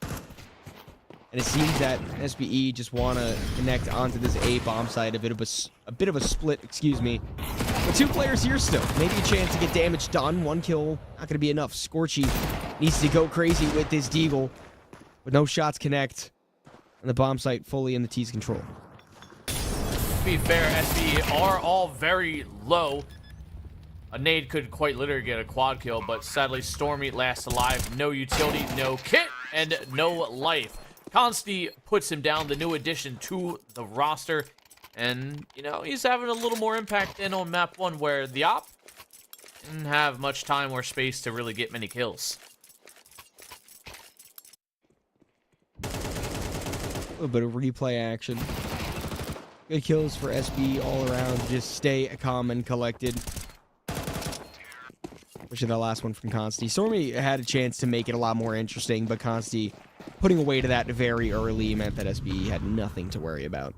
And it seems that SBE just want to connect onto this A bomb site, a bit of a split, But 2 players here still. Maybe a chance to get damage done. 1 kill, not going to be enough. Scorchy needs to go crazy with this Deagle, but no shots connect. And the bomb site fully in the T's control. To be fair, SBE are all very low. A nade could quite literally get a quad kill, but sadly Stormy lasts alive. No utility, no kit, and no life. Consti puts him down, the new addition to the roster. And, you know, he's having a little more impact than on map 1, where the op didn't have much time or space to really get many kills. A little bit of replay action. Good kills for SB all around. Just stay calm and collected. Especially the last one from Consti. Stormy had a chance to make it a lot more interesting, but Consti putting away to that very early meant that SB had nothing to worry about.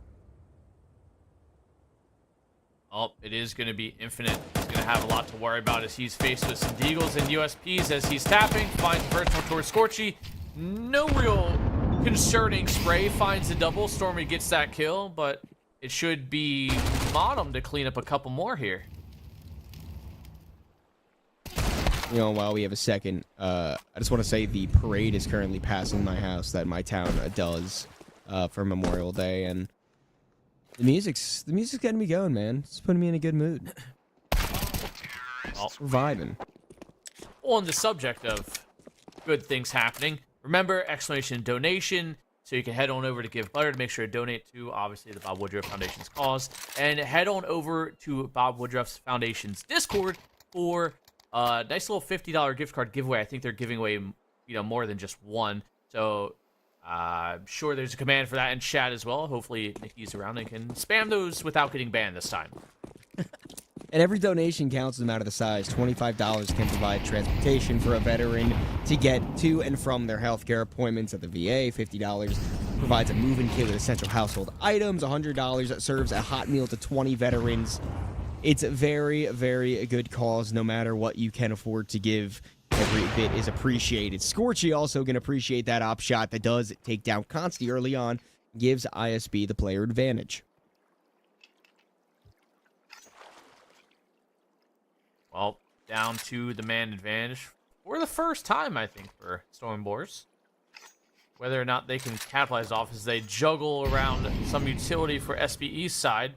Oh, it is going to be Infinite. He's going to have a lot to worry about as he's faced with some Deagles and USPs as he's tapping. Finds virtual towards Scorchy. No real concerning spray. Finds the double. Stormy gets that kill, but it should be Bottom to clean up a couple more here. You know, while we have a second, I just want to say the parade is currently passing my house that my town does for Memorial Day, and the music's getting me going, man. It's putting me in a good mood. Well, we're vibing. On the subject of good things happening, remember exclamation donation, so you can head on over to Give Butter to make sure to donate to obviously the Bob Woodruff Foundation's cause, and head on over to Bob Woodruff's Foundation's Discord for nice little $50 gift card giveaway. I think they're giving away, you know, more than just one. So I'm sure there's a command for that in chat as well. Hopefully Nikki's around and can spam those without getting banned this time. And every donation counts no matter the size. $25 can provide transportation for a veteran to get to and from their healthcare appointments at the VA. $50 provides a move-in kit with essential household items. $100 serves a hot meal to 20 veterans. It's a very, very good cause, no matter what you can afford to give. Every bit is appreciated. Scorchy also can appreciate that op shot that does take down Consti early on, gives ISB the player advantage. Well, down to the man advantage for the first time, I think, for Stormboars. Whether or not they can capitalize off as they juggle around some utility for SBE's side.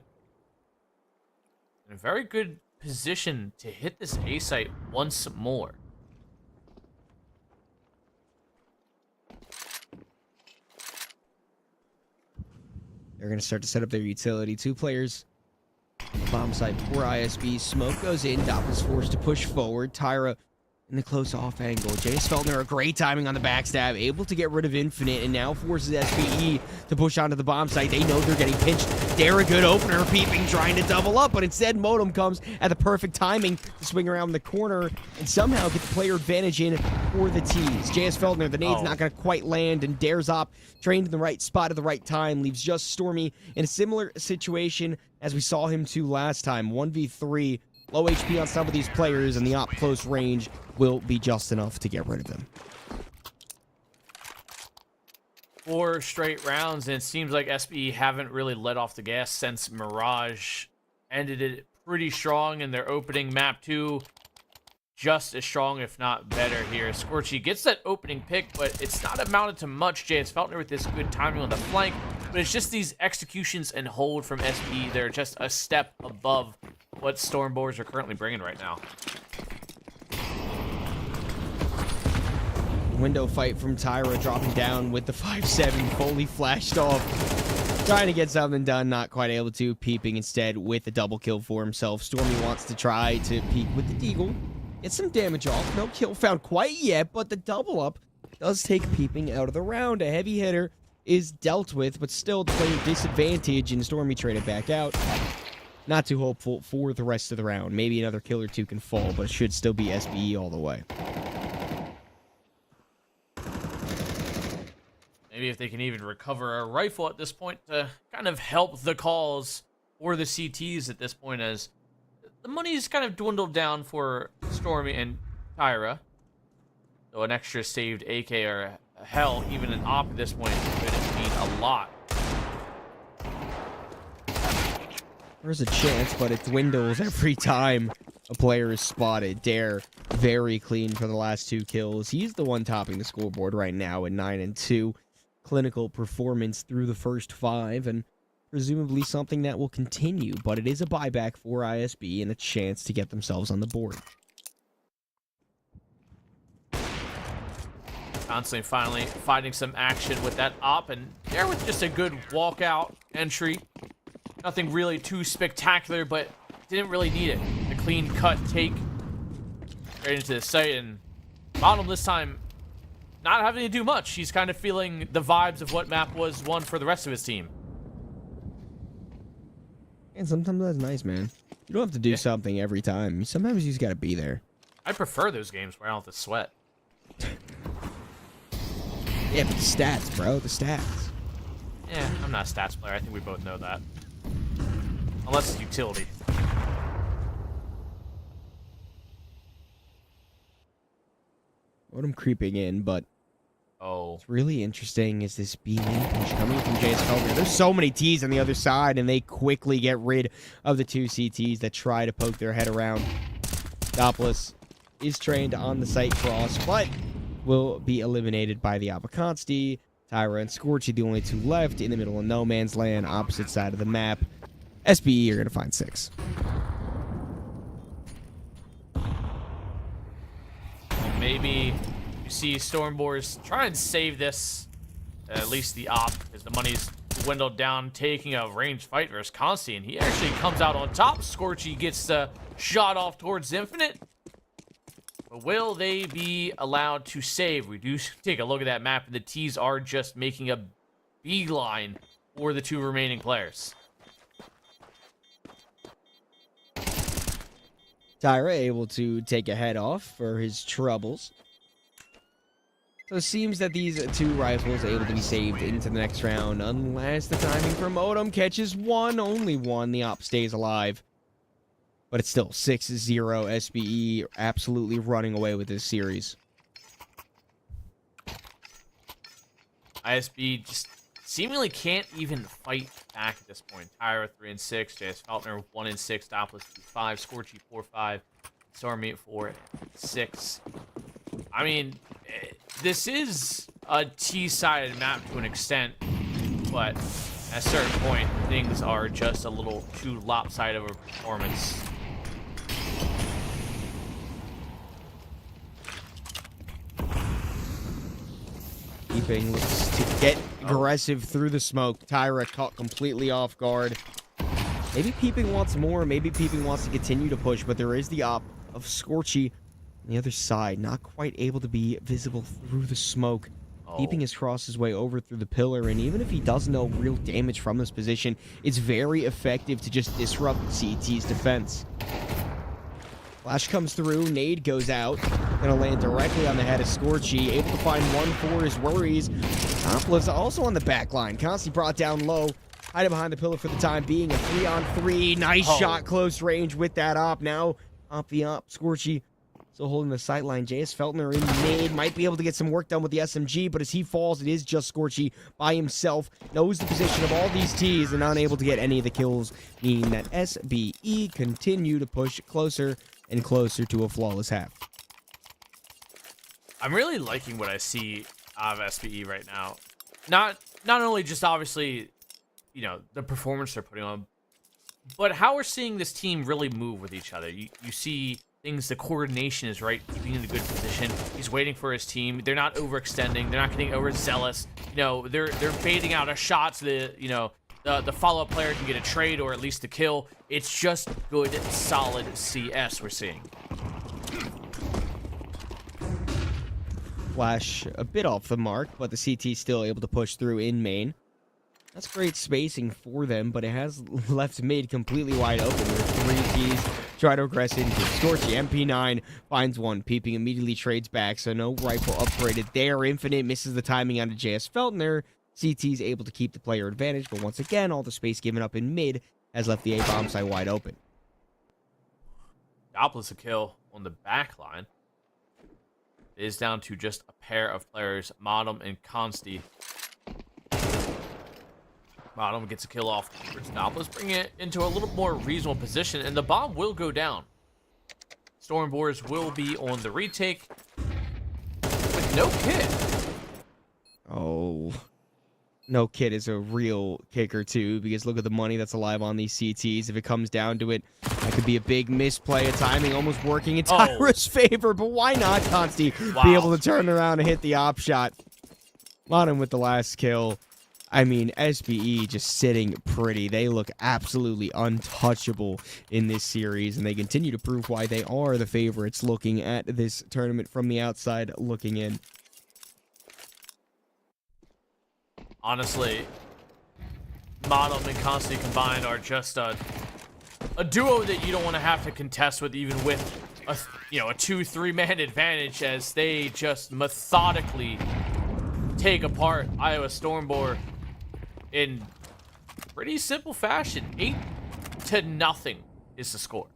In a very good position to hit this A site once more. They're going to start to set up their utility. Two players on the bomb site for ISB. Smoke goes in. Dopp is forced to push forward. Tyra in the close off angle. Jace Feltner, a great timing on the backstab, able to get rid of Infinite, and now forces SPE to push onto the bomb site. They know they're getting pinched. Dare a good opener, Peeping trying to double up, but instead Modem comes at the perfect timing to swing around the corner and somehow get the player advantage in for the tease. JS Feltner, the nade's not going to quite land, and Dare's op trained in the right spot at the right time, leaves just Stormy in a similar situation as we saw him to last time. 1v3. Low HP on some of these players, and the op close range will be just enough to get rid of them. 4 straight rounds, and it seems like SBE haven't really let off the gas since Mirage ended it pretty strong in their opening map 2. Just as strong, if not better here. Scorchy gets that opening pick, but it's not amounted to much. JS Feltner with this good timing on the flank, but it's just these executions and hold from SBE. They're just a step above what Stormboars are currently bringing right now. Window fight from Tyra, dropping down with the 5-7, fully flashed off. Trying to get something done, not quite able to. Peeping instead with a double kill for himself. Stormy wants to try to peek with the Deagle. Get some damage off. No kill found quite yet, but the double up does take Peeping out of the round. A heavy hitter is dealt with, but still the player disadvantage, and Stormy traded back out. Not too hopeful for the rest of the round. Maybe another kill or two can fall, but it should still be SBE all the way. Maybe if they can even recover a rifle at this point to kind of help the calls for the CTs at this point, as the money's kind of dwindled down for Stormy and Tyra. So an extra saved AK or hell, even an op at this point could mean a lot. There's a chance, but it dwindles every time a player is spotted. Dare, very clean for the last 2 kills. He's the one topping the scoreboard right now at 9-2. Clinical performance through the first 5, and presumably something that will continue, but it is a buyback for ISB and a chance to get themselves on the board. Constantly finally finding some action with that op, and there was just a good walkout entry. Nothing really too spectacular, but didn't really need it. A clean cut take right into the site, and Bottom this time not having to do much. He's kind of feeling the vibes of what map was won for the rest of his team. And sometimes that's nice, man. You don't have to do something every time. Sometimes you just gotta be there. I prefer those games where I don't have to sweat. Yeah, but the stats, bro. The stats. Yeah, I'm not a stats player. I think we both know that. Unless it's utility. I'm creeping in, but what's really interesting is this B-lane push coming from JS2. There's so many Ts on the other side, and they quickly get rid of the two CTs that try to poke their head around. Doppler is trained on the site cross, but will be eliminated by the Abaconsti. Tyra and Scorchy, the only two left in the middle of no man's land, opposite side of the map. SBE are going to find 6. Maybe you see Stormboars try and save this, at least the op, because the money's dwindled down, taking a ranged fight versus Consti, and he actually comes out on top. Scorchy gets the shot off towards Infinite. But will they be allowed to save? We do take a look at that map, and the T's are just making a beeline for the two remaining players. Tyra able to take a head off for his troubles. So it seems that these two rifles are able to be saved into the next round, unless the timing for Modem catches one, only one. The op stays alive. But it's still 6-0. SBE absolutely running away with this series. ISB just seemingly can't even fight back at this point. Tyra 3-6, JS Feltner 1-6, Doppler 2-5, Scorchy 4-5, Stormy 4-6. I mean, this is a T-sided map to an extent, but at a certain point, things are just a little too lopsided of a performance. Peeping looks to get aggressive through the smoke. Tyra caught completely off guard. Maybe Peeping wants more. Maybe Peeping wants to continue to push, but there is the op of Scorchy on the other side, not quite able to be visible through the smoke. Peeping has crossed his way over through the pillar, and even if he does no real damage from this position, it's very effective to just disrupt CT's defense. Flash comes through, nade goes out, gonna land directly on the head of Scorchy, able to find one for his worries. Doppler's also on the back line, constantly brought down low, hiding behind the pillar for the time being. A 3-on-3, nice shot, close range with that op. Now, op the op, Scorchy still holding the sight line. JS Feltner in nade, might be able to get some work done with the SMG, but as he falls, it is just Scorchy by himself, knows the position of all these Ts, and unable to get any of the kills, meaning that SBE continue to push closer and closer to a flawless half. I'm really liking what I see out of SBE right now. Not only just obviously, you know, the performance they're putting on, but how we're seeing this team really move with each other. You see things, the coordination is right, keeping in a good position. He's waiting for his team. They're not overextending. They're not getting overzealous. You know, they're baiting out a shot so the follow-up player can get a trade or at least a kill. It's just good, solid CS we're seeing. Flash a bit off the mark, but the CT still able to push through in main. That's great spacing for them, but it has left mid completely wide open with 3 Ts try to aggress into. Scorchy, MP9 finds one. Peeping immediately trades back, so no rifle upgraded there. Infinite misses the timing onto JS Feltner. CT's able to keep the player advantage, but once again, all the space given up in mid has left the A-bomb site wide open. Doppler's a kill on the back line. It is down to just a pair of players, Modem and Consti. Modem gets a kill off towards Doppler, bringing it into a little more reasonable position, and the bomb will go down. Stormboars will be on the retake with no kit. Oh. No Kid is a real kicker, too, because look at the money that's alive on these CTs. If it comes down to it, that could be a big misplay of timing, almost working in Tyra's favor. But why not, Consti, be able to turn around and hit the op shot? Modern with the last kill. I mean, SBE just sitting pretty. They look absolutely untouchable in this series, and they continue to prove why they are the favorites looking at this tournament from the outside looking in. Honestly, Modem and Constantly combined are just a duo that you don't want to have to contest with, even with a 2-3 man advantage, as they just methodically take apart Iowa Stormbore in pretty simple fashion. 8-0 is the score.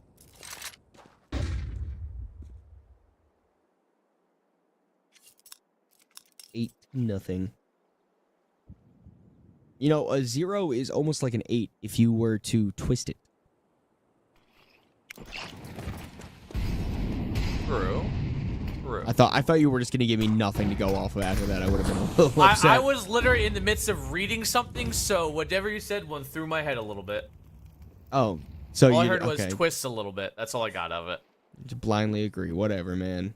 Nothing. You know, a 0 is almost like an 8 if you were to twist it. True. I thought you were just gonna give me nothing to go off of after that. I would have been a little upset. I was literally in the midst of reading something, so whatever you said went through my head a little bit. Oh, so all I heard was twists a little bit. That's all I got of it. Just blindly agree. Whatever, man.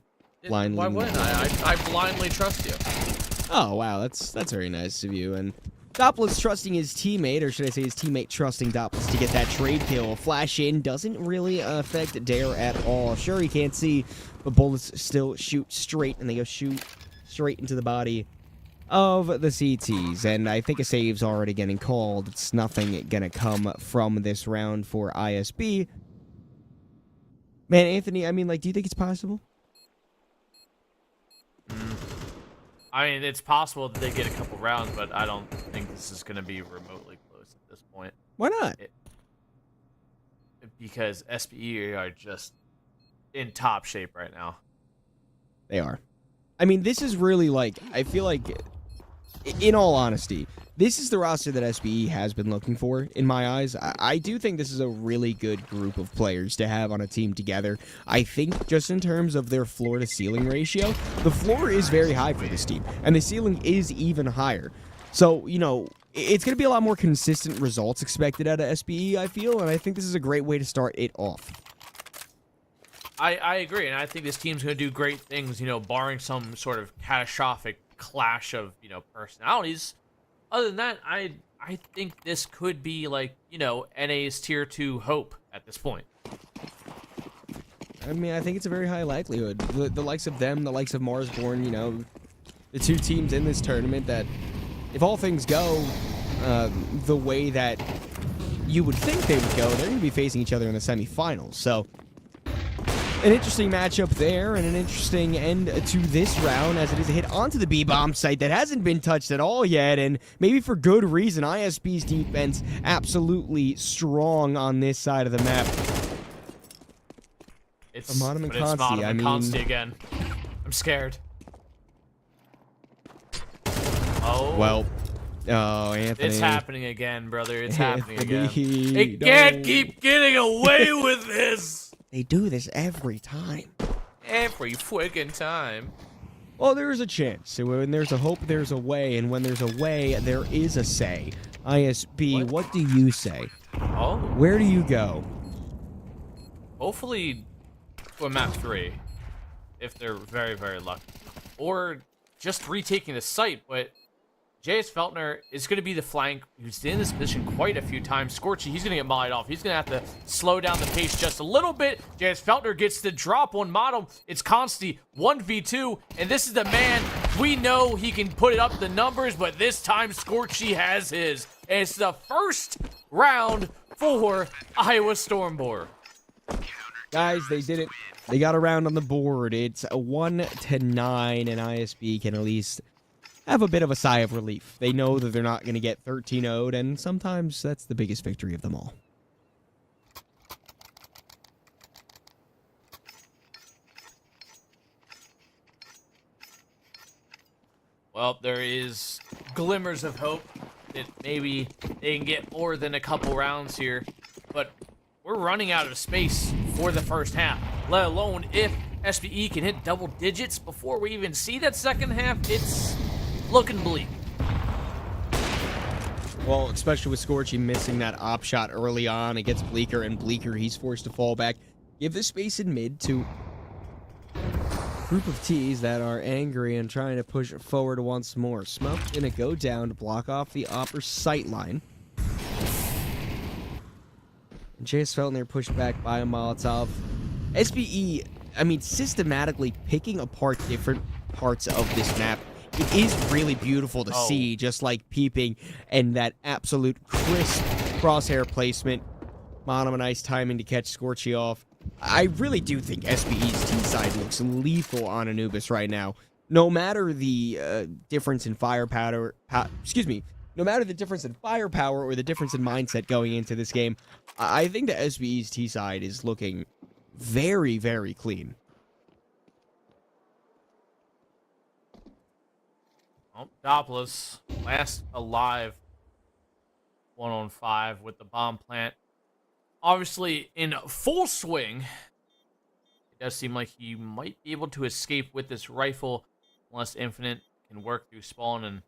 Blindly. Why wouldn't I blindly trust you. Oh wow, that's very nice of you. And Doppler's trusting his teammate, or should I say his teammate trusting Doppler to get that trade kill. Flash in doesn't really affect Dare at all. Sure, he can't see, but bullets still shoot straight, and they go shoot straight into the body of the CTs. And I think a save's already getting called. It's nothing gonna come from this round for ISB. Man, Anthony, I mean, like, do you think it's possible? I mean, it's possible that they get a couple rounds, but I don't think this is going to be remotely close at this point. Why not? Because SBE are just in top shape right now. They are. I mean, this is really, like, I feel like, in all honesty, this is the roster that SBE has been looking for, in my eyes. I do think this is a really good group of players to have on a team together. I think just in terms of their floor-to-ceiling ratio, the floor is very high for this team, and the ceiling is even higher. So, you know, it's going to be a lot more consistent results expected out of SBE, I feel, and I think this is a great way to start it off. I agree, and I think this team's going to do great things, you know, barring some sort of catastrophic clash of, you know, personalities. Other than that, I think this could be, like, you know, NA's tier 2 hope at this point. I mean, I think it's a very high likelihood. The likes of them, the likes of Marsborn, you know, the two teams in this tournament that, if all things go the way that you would think they would go, they're going to be facing each other in the semifinals. So, an interesting matchup there, and an interesting end to this round, as it is a hit onto the B-bomb site that hasn't been touched at all yet, and maybe for good reason. ISB's defense absolutely strong on this side of the map. It's Modem and Consti, Modem and Consti again. I'm scared. Oh. Well, oh, Anthony. It's happening again, brother. It's happening again. Anthony, They can't keep getting away with this. They do this every time. Every freaking time. Well, there is a chance. When there's a hope, there's a way. And when there's a way, there is a say. ISB, what do you say? Oh. Where do you go? Hopefully to a map 3. If they're very, very lucky. Or just retaking the site, but J.S. Feltner is going to be the flank who's in this position quite a few times. Scorchy, he's going to get mollied off. He's going to have to slow down the pace just a little bit. J.S. Feltner gets the drop on Modem. It's Consti, 1v2, and this is the man. We know he can put it up the numbers, but this time Scorchy has his. And it's the first round for Iowa Stormbore. Guys, they did it. They got a round on the board. It's a 1-9, and ISB can at least have a bit of a sigh of relief. They know that they're not going to get 13-0'd, and sometimes that's the biggest victory of them all. Well, there is glimmers of hope that maybe they can get more than a couple rounds here, but we're running out of space for the first half, let alone if SBE can hit double digits before we even see that second half. It's looking bleak. Well, especially with Scorchy missing that op shot early on. It gets Bleaker, and Bleaker, he's forced to fall back. Give the space in mid to group of T's that are angry and trying to push forward once more. Smoke gonna go down to block off the upper sight line. JS Feltner pushed back by a Molotov. SBE, I mean, systematically picking apart different parts of this map. It is really beautiful to see, just like peeping and that absolute crisp crosshair placement. Mono, nice timing to catch Scorchy off. I really do think SBE's T side looks lethal on Anubis right now. No matter the difference in firepower, no matter the difference in firepower or the difference in mindset going into this game, I think the SBE's T side is looking very, very clean. Oh, Doppler, last alive 1-on-5 with the bomb plant. Obviously in full swing. It does seem like he might be able to escape with this rifle unless Infinite can work through spawn and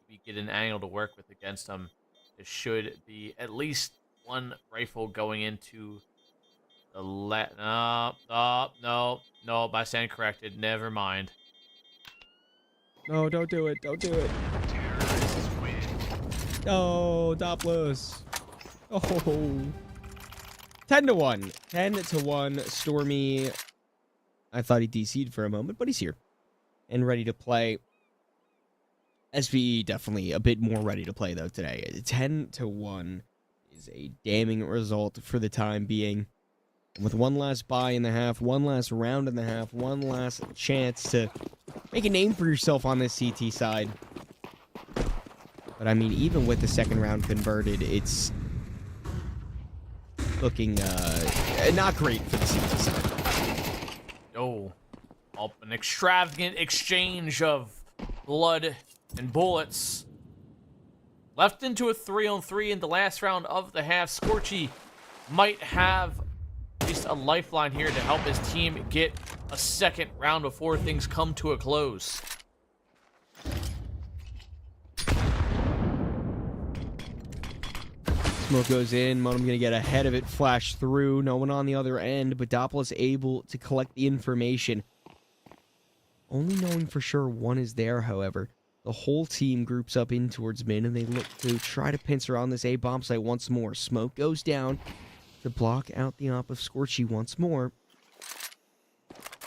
we get an angle to work with against him. There should be at least one rifle going into the no, I stand corrected. Never mind. No, don't do it. Don't do it. Oh, Doppler. Oh. 10-1. 10-1. Stormy. I thought he DC'd for a moment, but he's here and ready to play. SVE definitely a bit more ready to play, though, today. 10-1 is a damning result for the time being. With one last buy in the half, one last round in the half, one last chance to make a name for yourself on this CT side. But, I mean, even with the second round converted, it's looking not great for the CT side. Oh, an extravagant exchange of blood and bullets. Left into a 3-on-3 in the last round of the half. Scorchy might have at least a lifeline here to help his team get a second round before things come to a close. Smoke goes in. Monum gonna get ahead of it, flash through. No one on the other end, but Doppler is able to collect the information. Only knowing for sure one is there, however. The whole team groups up in towards mid, and they look to try to pincer on this A-bomb site once more. Smoke goes down to block out the op of Scorchy once more.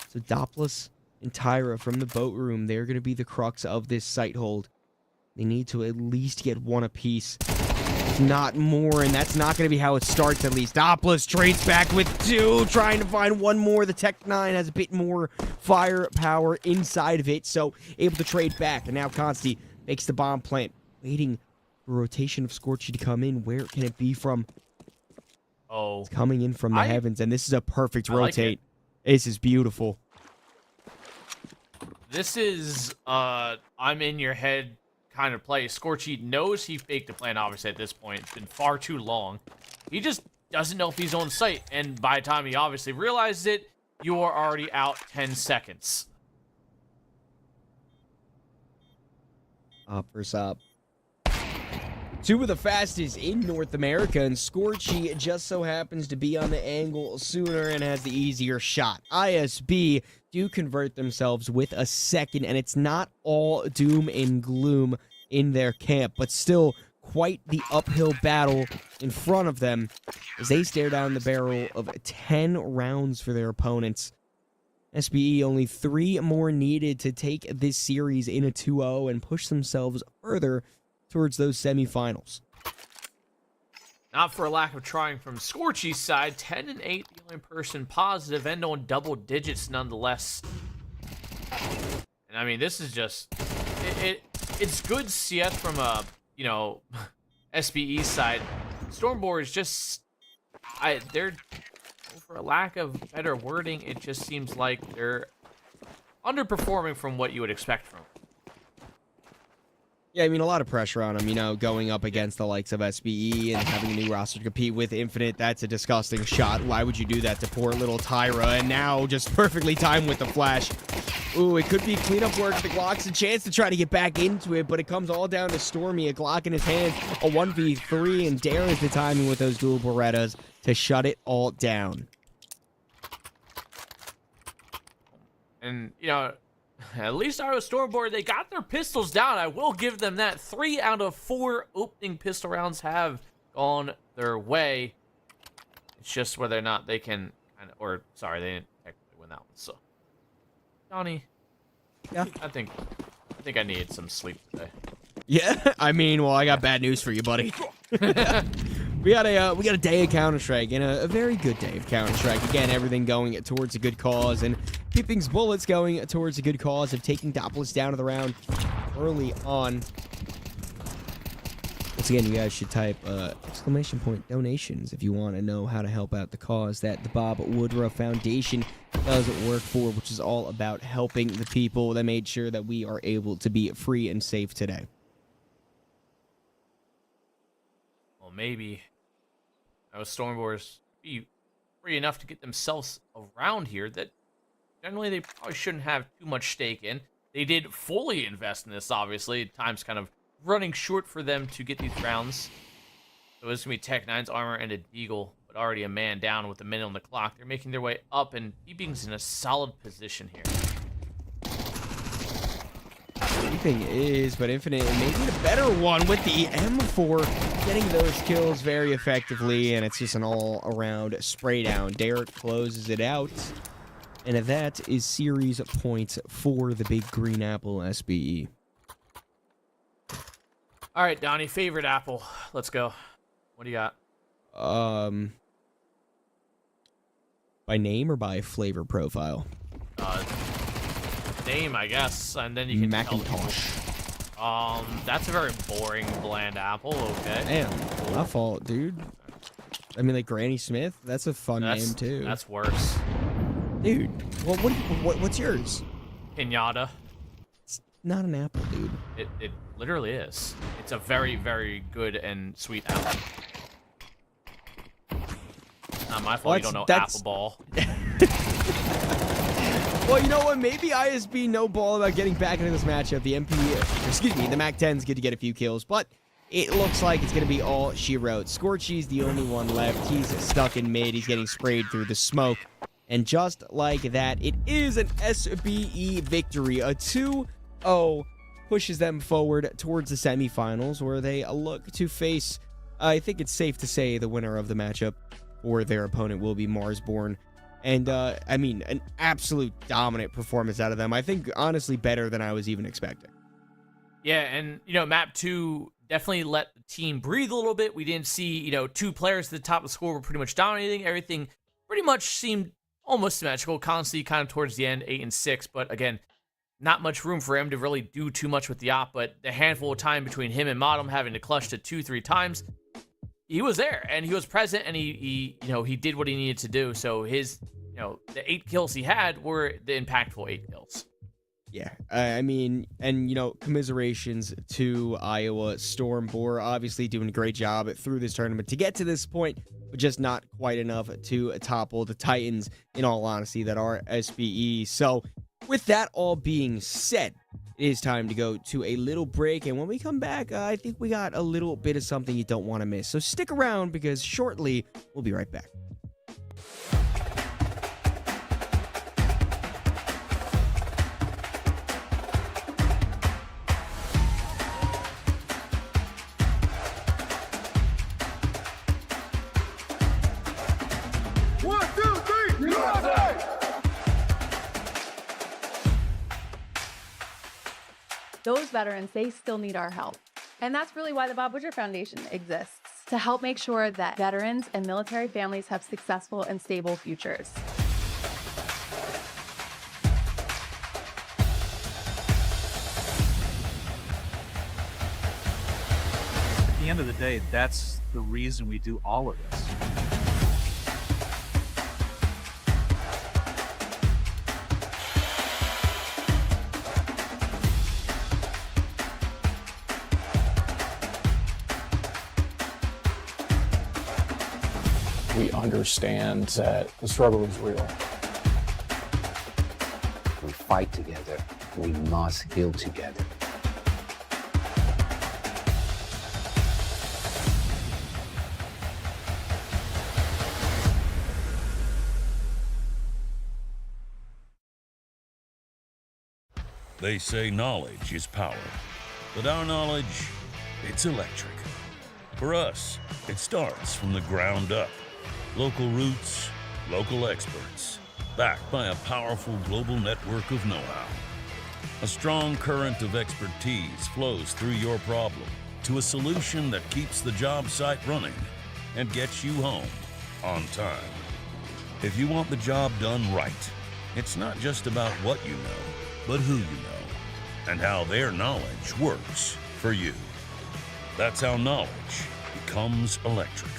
So Doppler and Tyra from the boat room, they're going to be the crux of this site hold. They need to at least get one apiece, if not more, and that's not going to be how it starts at least. Doppler trades back with two, trying to find one more. The Tech 9 has a bit more firepower inside of it, so able to trade back. And now Consti makes the bomb plant, waiting for rotation of Scorchy to come in. Where can it be from? Oh, it's coming in from the heavens, and this is a perfect rotate. Like this is beautiful. This is I'm in your head kind of play. Scorchy knows he faked the plan, obviously, at this point. It's been far too long. He just doesn't know if he's on site, and by the time he obviously realizes it, you are already out 10 seconds. Up versus up. Two of the fastest in North America, and Scorchy just so happens to be on the angle sooner and has the easier shot. ISB do convert themselves with a second, and it's not all doom and gloom in their camp, but still quite the uphill battle in front of them as they stare down the barrel of 10 rounds for their opponents. SBE only 3 more needed to take this series in a 2-0 and push themselves further towards those semifinals. Not for a lack of trying from Scorchy's side. 10-8, the only person positive, and on double digits nonetheless. And I mean, this is just it's good CS from a SBE side. Stormboard is just they're, for a lack of better wording, it just seems like they're underperforming from what you would expect from them. Yeah, I mean, a lot of pressure on him, you know, going up against the likes of SBE and having a new roster to compete with Infinite. That's a disgusting shot. Why would you do that to poor little Tyra? And now just perfectly timed with the flash. Ooh, it could be cleanup work. The Glock's a chance to try to get back into it, but it comes all down to Stormy, a Glock in his hand, a 1v3, and Darren's the timing with those dual Berettas to shut it all down. And, you know, at least our Stormboard, they got their pistols down. I will give them that. 3 out of 4 opening pistol rounds have gone their way. It's just whether or not they can, or sorry, they didn't technically win that one. So, Donnie, Yeah. I think I needed some sleep today. Yeah, I mean, well, I got bad news for you, buddy. We got a day of Counter-Strike, and a very good day of Counter-Strike. Again, everything going towards a good cause, and Peeping's bullets going towards a good cause of taking Doppelus down to the round early on. Once again, you guys should type !donations if you want to know how to help out the cause that the Bob Woodruff Foundation does work for, which is all about helping the people that made sure that we are able to be free and safe today. Well, maybe those Stormboarders be free enough to get themselves around here that generally they probably shouldn't have too much stake in. They did fully invest in this, obviously. Time's kind of running short for them to get these rounds. So it's going to be Tech 9's armor and a Deagle, but already a man down with a minute on the clock. They're making their way up, and Peeping's in a solid position here. Peeping is, but Infinite making a better one with the M4, getting those kills very effectively, and it's just an all-around spray down. Derek closes it out, and that is series points for the Big Green Apple SBE. All right, Donnie, favorite apple. Let's go. What do you got? By name or by flavor profile? Name, I guess, and then you can Macintosh. That's a very boring, bland apple. Okay. Damn, my fault, dude. I mean, like Granny Smith. That's a fun name too. That's worse. Dude. Well, what's yours? Pinata. It's not an apple, dude. It literally is. It's a very, very good and sweet apple. Not my fault you don't know apple ball. Well, you know what? Maybe ISB no ball about getting back into this matchup. The the MAC-10's good to get a few kills, but it looks like it's going to be all she wrote. Scorchy's the only one left. He's stuck in mid. He's getting sprayed through the smoke. And just like that, it is an SBE victory. A 2-0 pushes them forward towards the semifinals, where they look to face, I think it's safe to say, the winner of the matchup, or their opponent will be Marsborn. And, I mean, an absolute dominant performance out of them. I think, honestly, better than I was even expecting. Yeah, and, you know, map 2 definitely let the team breathe a little bit. We didn't see, you know, 2 players at the top of the score were pretty much dominating. Everything pretty much seemed almost symmetrical. Constantly kind of towards the end, 8 and 6. But, again, not much room for him to really do too much with the op. But the handful of time between him and Modem having to clutch to 2-3 times, he was there, and he was present, and he you know, he did what he needed to do. So his, you know, the 8 kills he had were the impactful 8 kills. Yeah, I mean, and, you know, commiserations to Iowa Storm. Boar obviously doing a great job through this tournament to get to this point, but just not quite enough to topple the Titans, in all honesty, that are SBE. So with that all being said, it is time to go to a little break, and when we come back, I think we got a little bit of something you don't want to miss. So stick around, because shortly, we'll be right back. Those veterans, they still need our help. And that's really why the Bob Woodruff Foundation exists, to help make sure that veterans and military families have successful and stable futures. At the end of the day, that's the reason we do all of this. We understand that the struggle is real. We fight together. We must heal together. They say knowledge is power, but our knowledge, it's electric. For us, it starts from the ground up. Local roots, local experts, backed by a powerful global network of know-how. A strong current of expertise flows through your problem to a solution that keeps the job site running and gets you home on time. If you want the job done right, it's not just about what you know, but who you know, and how their knowledge works for you. That's how knowledge becomes electric.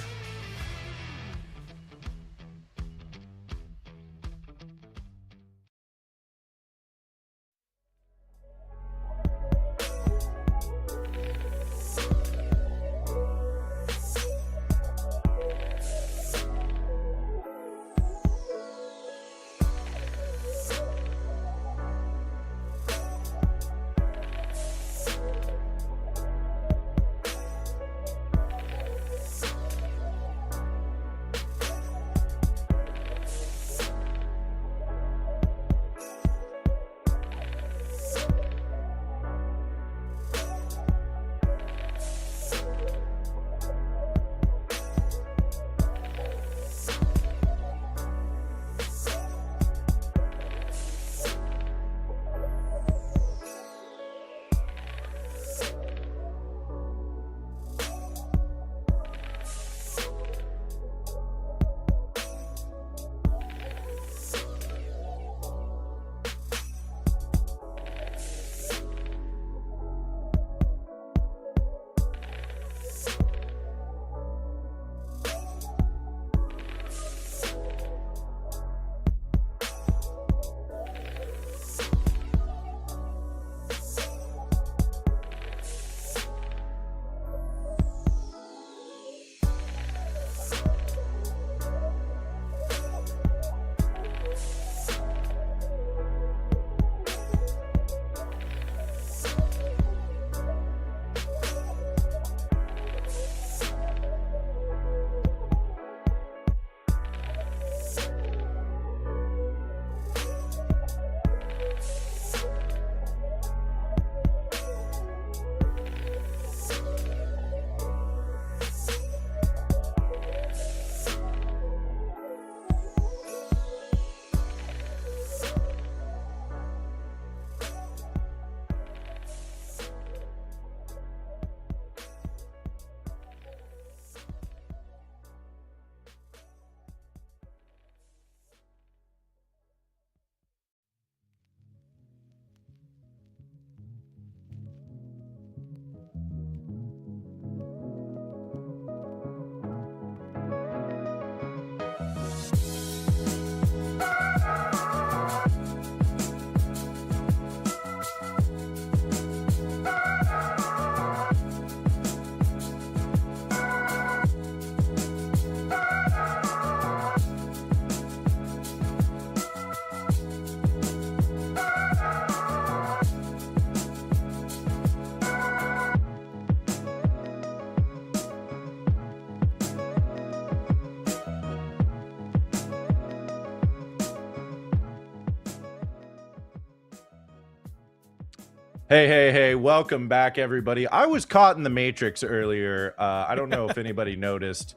Hey, welcome back, everybody. I was caught in the Matrix earlier. I don't know if anybody noticed.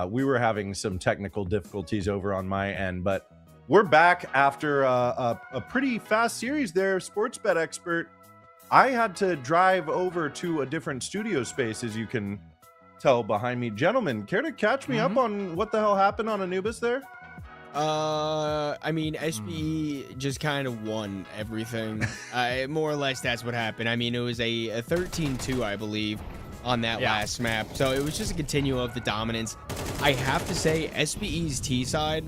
We were having some technical difficulties over on my end, but we're back after a pretty fast series there, Sports Bet Expert. I had to drive over to a different studio space, as you can tell behind me. Gentlemen, care to catch me up on what the hell happened on Anubis there? I mean, SBE just kind of won everything. More or less, that's what happened. I mean, it was a 13-2, I believe, on that last map. So it was just a continuum of the dominance. I have to say, SBE's T side,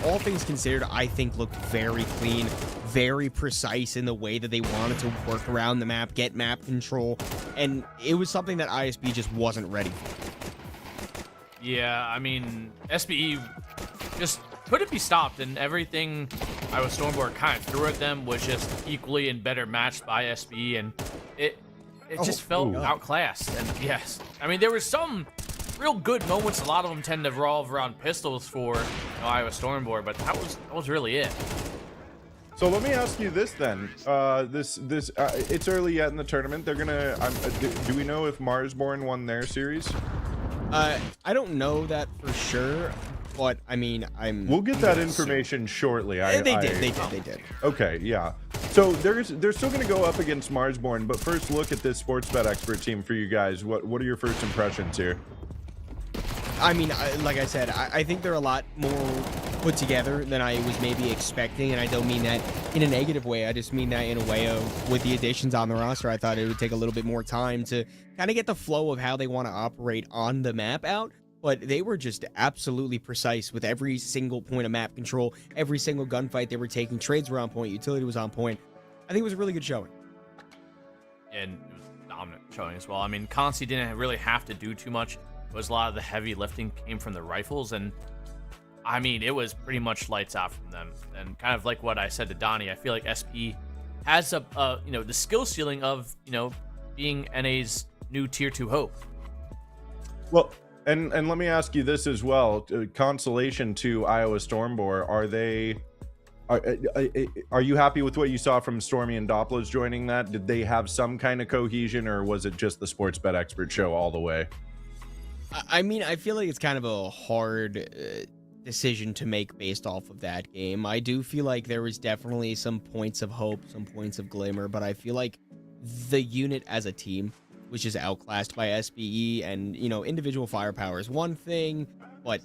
all things considered, I think looked very clean, very precise in the way that they wanted to work around the map, get map control, and it was something that ISB just wasn't ready for. Yeah, I mean, SBE just couldn't be stopped, and everything Iowa Stormboard kind of threw at them was just equally and better matched by SBE, and it just felt outclassed. And yes, I mean, there was some real good moments. A lot of them tend to revolve around pistols for Iowa Stormboard, but that was really it. So let me ask you this then. It's early yet in the tournament. They're gonna. Do we know if Marsborn won their series? I don't know that for sure, but I mean, We'll get that information shortly. They did. Okay, yeah. So they're still gonna go up against Marsborn, but first look at this sports bet expert team for you guys. What are your first impressions here? I mean, like I said, I think they're a lot more put together than I was maybe expecting, and I don't mean that in a negative way. I just mean that in a way of, with the additions on the roster, I thought it would take a little bit more time to kind of get the flow of how they want to operate on the map out, but they were just absolutely precise with every single point of map control, every single gunfight they were taking. Trades were on point, utility was on point. I think it was a really good showing. And it was dominant showing as well. I mean, Consi didn't really have to do too much. It was a lot of the heavy lifting came from the rifles, and I mean, it was pretty much lights out from them. And kind of like what I said to Donnie, I feel like SP has the skill ceiling of, being NA's new tier 2 hope. Well, and let me ask you this as well. Consolation to Iowa Stormboard, are you happy with what you saw from Stormy and Doppler's joining that? Did they have some kind of cohesion, or was it just the sports bet expert show all the way? I mean, I feel like it's kind of a hard decision to make based off of that game. I do feel like there was definitely some points of hope, some points of glimmer, but I feel like the unit as a team was just outclassed by SBE, and, individual firepower is one thing, but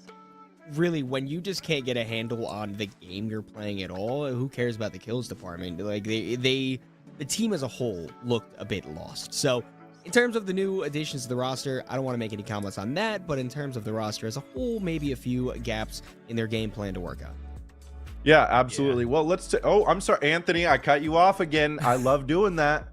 really, when you just can't get a handle on the game you're playing at all, who cares about the kills department? Like, the team as a whole looked a bit lost. So, in terms of the new additions to the roster, I don't want to make any comments on that, but in terms of the roster as a whole, maybe a few gaps in their game plan to work out. Yeah, absolutely. Yeah. Well, I'm sorry, Anthony, I cut you off again. I love doing that.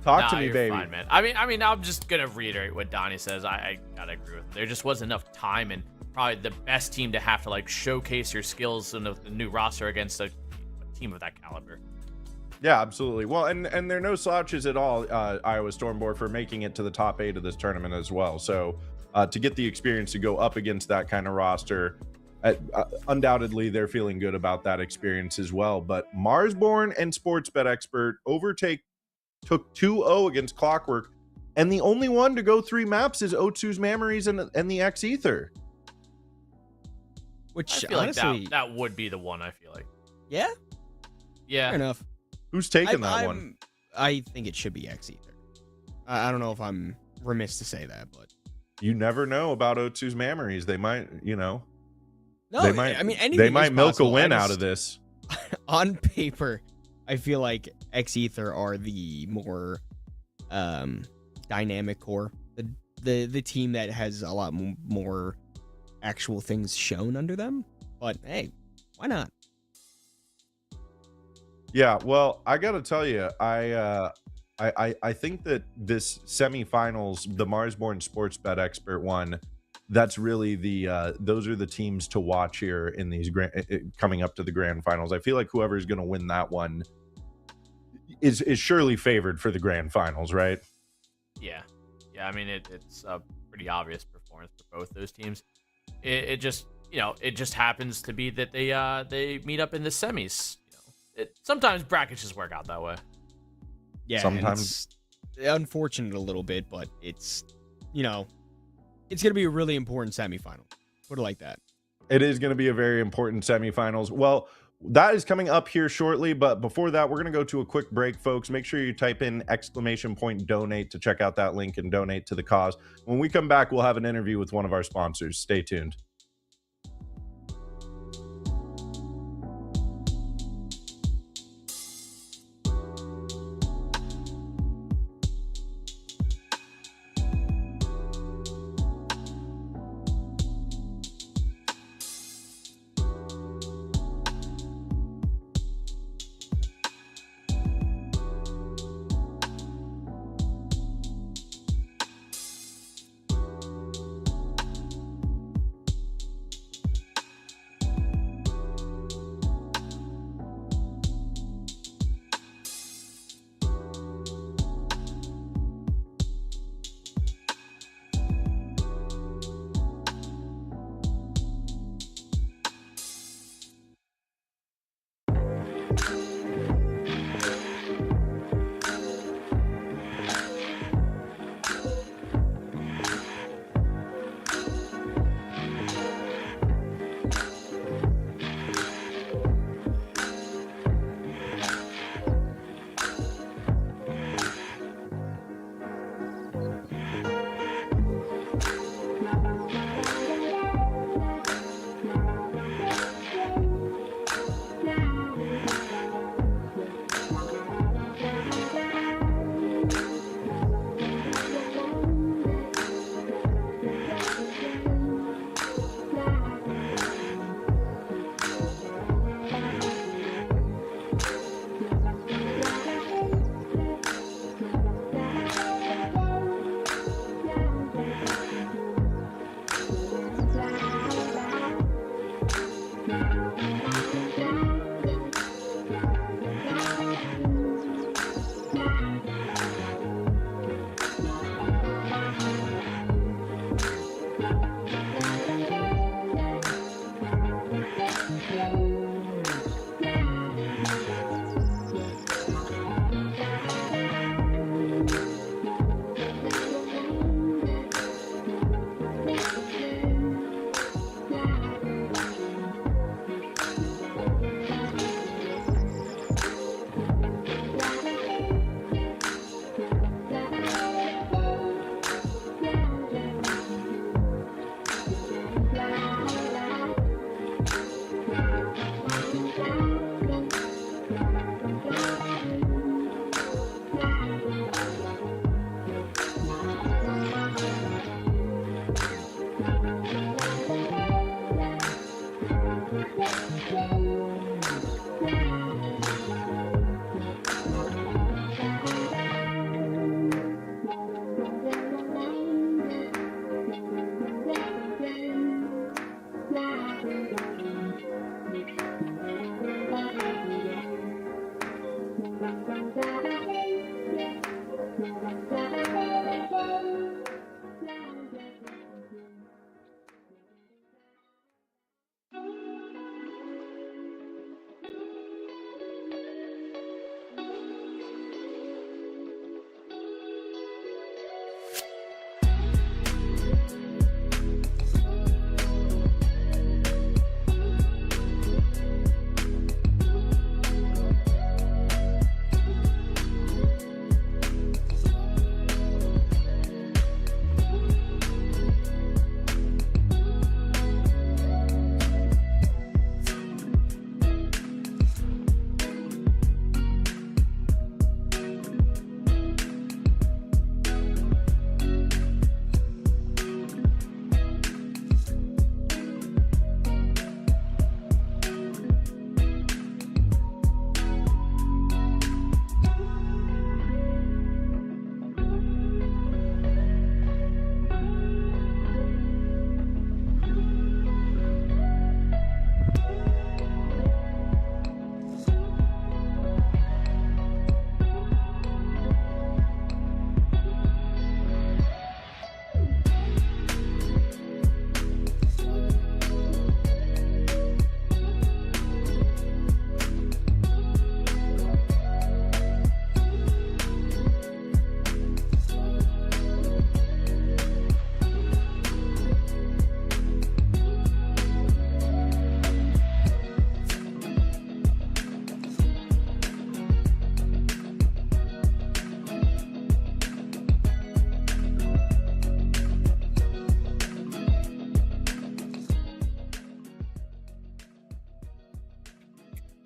Talk to me, you're baby. Fine, man. I mean, I'm just gonna reiterate what Donnie says. I gotta agree with him. There just wasn't enough time, and probably the best team to have to showcase your skills in the new roster against a team of that caliber. Yeah, absolutely. Well, and they're no slouches at all, Iowa Stormboard, for making it to the top 8 of this tournament as well. So to get the experience to go up against that kind of roster, undoubtedly they're feeling good about that experience as well. But Marsborn and Sports Bet Expert took 2-0 against Clockwork, and the only one to go 3 maps is O2's Memories and the X Ether. Which I feel honestly, like that would be the one. I feel like. Yeah. Fair enough. Who's taking that one? I think it should be X Ether. I don't know if I'm remiss to say that, but you never know about O2's Memories. They might, No, they might. I mean, they might milk a win out of this. On paper, I feel like X Ether are the more dynamic core, the team that has a lot more actual things shown under them. But hey, why not? Yeah, well, I gotta tell you, I think that this semifinals, the Marsborn Sports Bet Expert one, that's really those are the teams to watch here in these coming up to the grand finals. I feel like whoever's gonna win that one is surely favored for the grand finals, right? Yeah. I mean, it's a pretty obvious performance for both those teams. It just happens to be that they meet up in the semis. Sometimes brackets just work out that way. Yeah, sometimes it's unfortunate a little bit, but it's it's gonna be a really important semifinal. Put it like that. It is going to be a very important semifinals. Well, that is coming up here shortly, but before that, we're going to go to a quick break, folks. Make sure you type in !donate to check out that link and donate to the cause. When we come back, we'll have an interview with one of our sponsors. Stay tuned.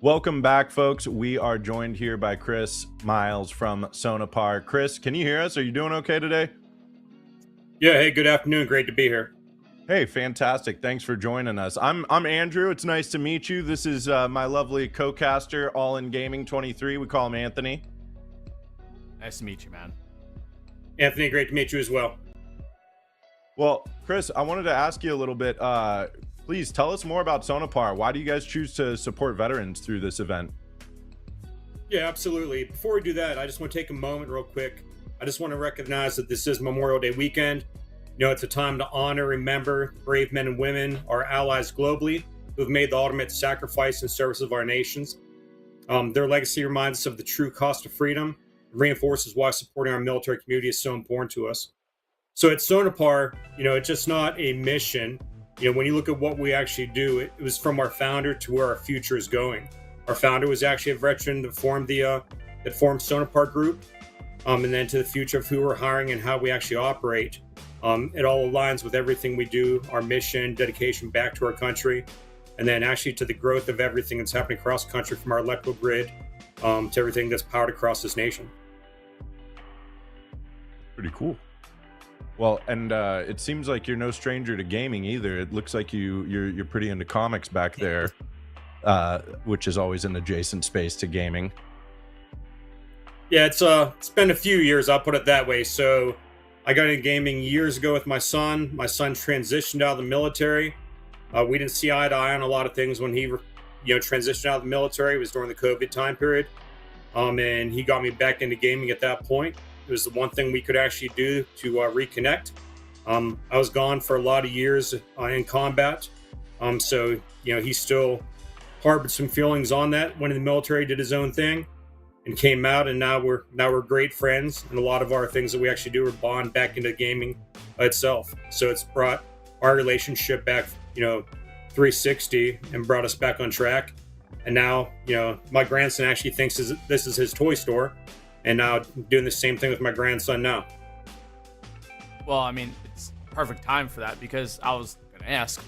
Welcome back, folks. We are joined here by Chris Miles from Sonopar. Chris, can you hear us? Are you doing okay today? Yeah, hey, good afternoon. Great to be here. Hey, fantastic. Thanks for joining us. I'm Andrew. It's nice to meet you. This is my lovely co-caster, All in Gaming 23. We call him Anthony. Nice to meet you, man. Anthony, great to meet you as well. Well, Chris, I wanted to ask you a little bit. Please tell us more about Sonopar. Why do you guys choose to support veterans through this event? Yeah, absolutely. Before we do that, I just want to take a moment real quick. I just want to recognize that this is Memorial Day weekend. You know, it's a time to honor, remember brave men and women, our allies globally, who have made the ultimate sacrifice in service of our nations. Their legacy reminds us of the true cost of freedom, and reinforces why supporting our military community is so important to us. So at Sonopar, you know, it's just not a mission. You know, when you look at what we actually do, it was from our founder to where our future is going. Our founder was actually a veteran that formed Sonopar Group, and then to the future of who we're hiring and how we actually operate. It all aligns with everything we do, our mission, dedication back to our country, and then actually to the growth of everything that's happening across the country, from our electrical grid to everything that's powered across this nation. Pretty cool. Well, and it seems like you're no stranger to gaming either. It looks like you're pretty into comics back there, which is always an adjacent space to gaming. Yeah, it's been a few years, I'll put it that way. So I got into gaming years ago with my son. My son transitioned out of the military. We didn't see eye to eye on a lot of things when he transitioned out of the military. It was during the COVID time period. And he got me back into gaming at that point. It was the one thing we could actually do to reconnect. I was gone for a lot of years in combat. So, he still harbored some feelings on that. Went in the military, did his own thing, and came out. And now we're great friends. And a lot of our things that we actually do are bond back into gaming itself. So it's brought our relationship back, 360 and brought us back on track. And now, my grandson actually thinks this is his toy store. And now doing the same thing with my grandson now. Well, I mean, it's perfect time for that, because I was going to ask,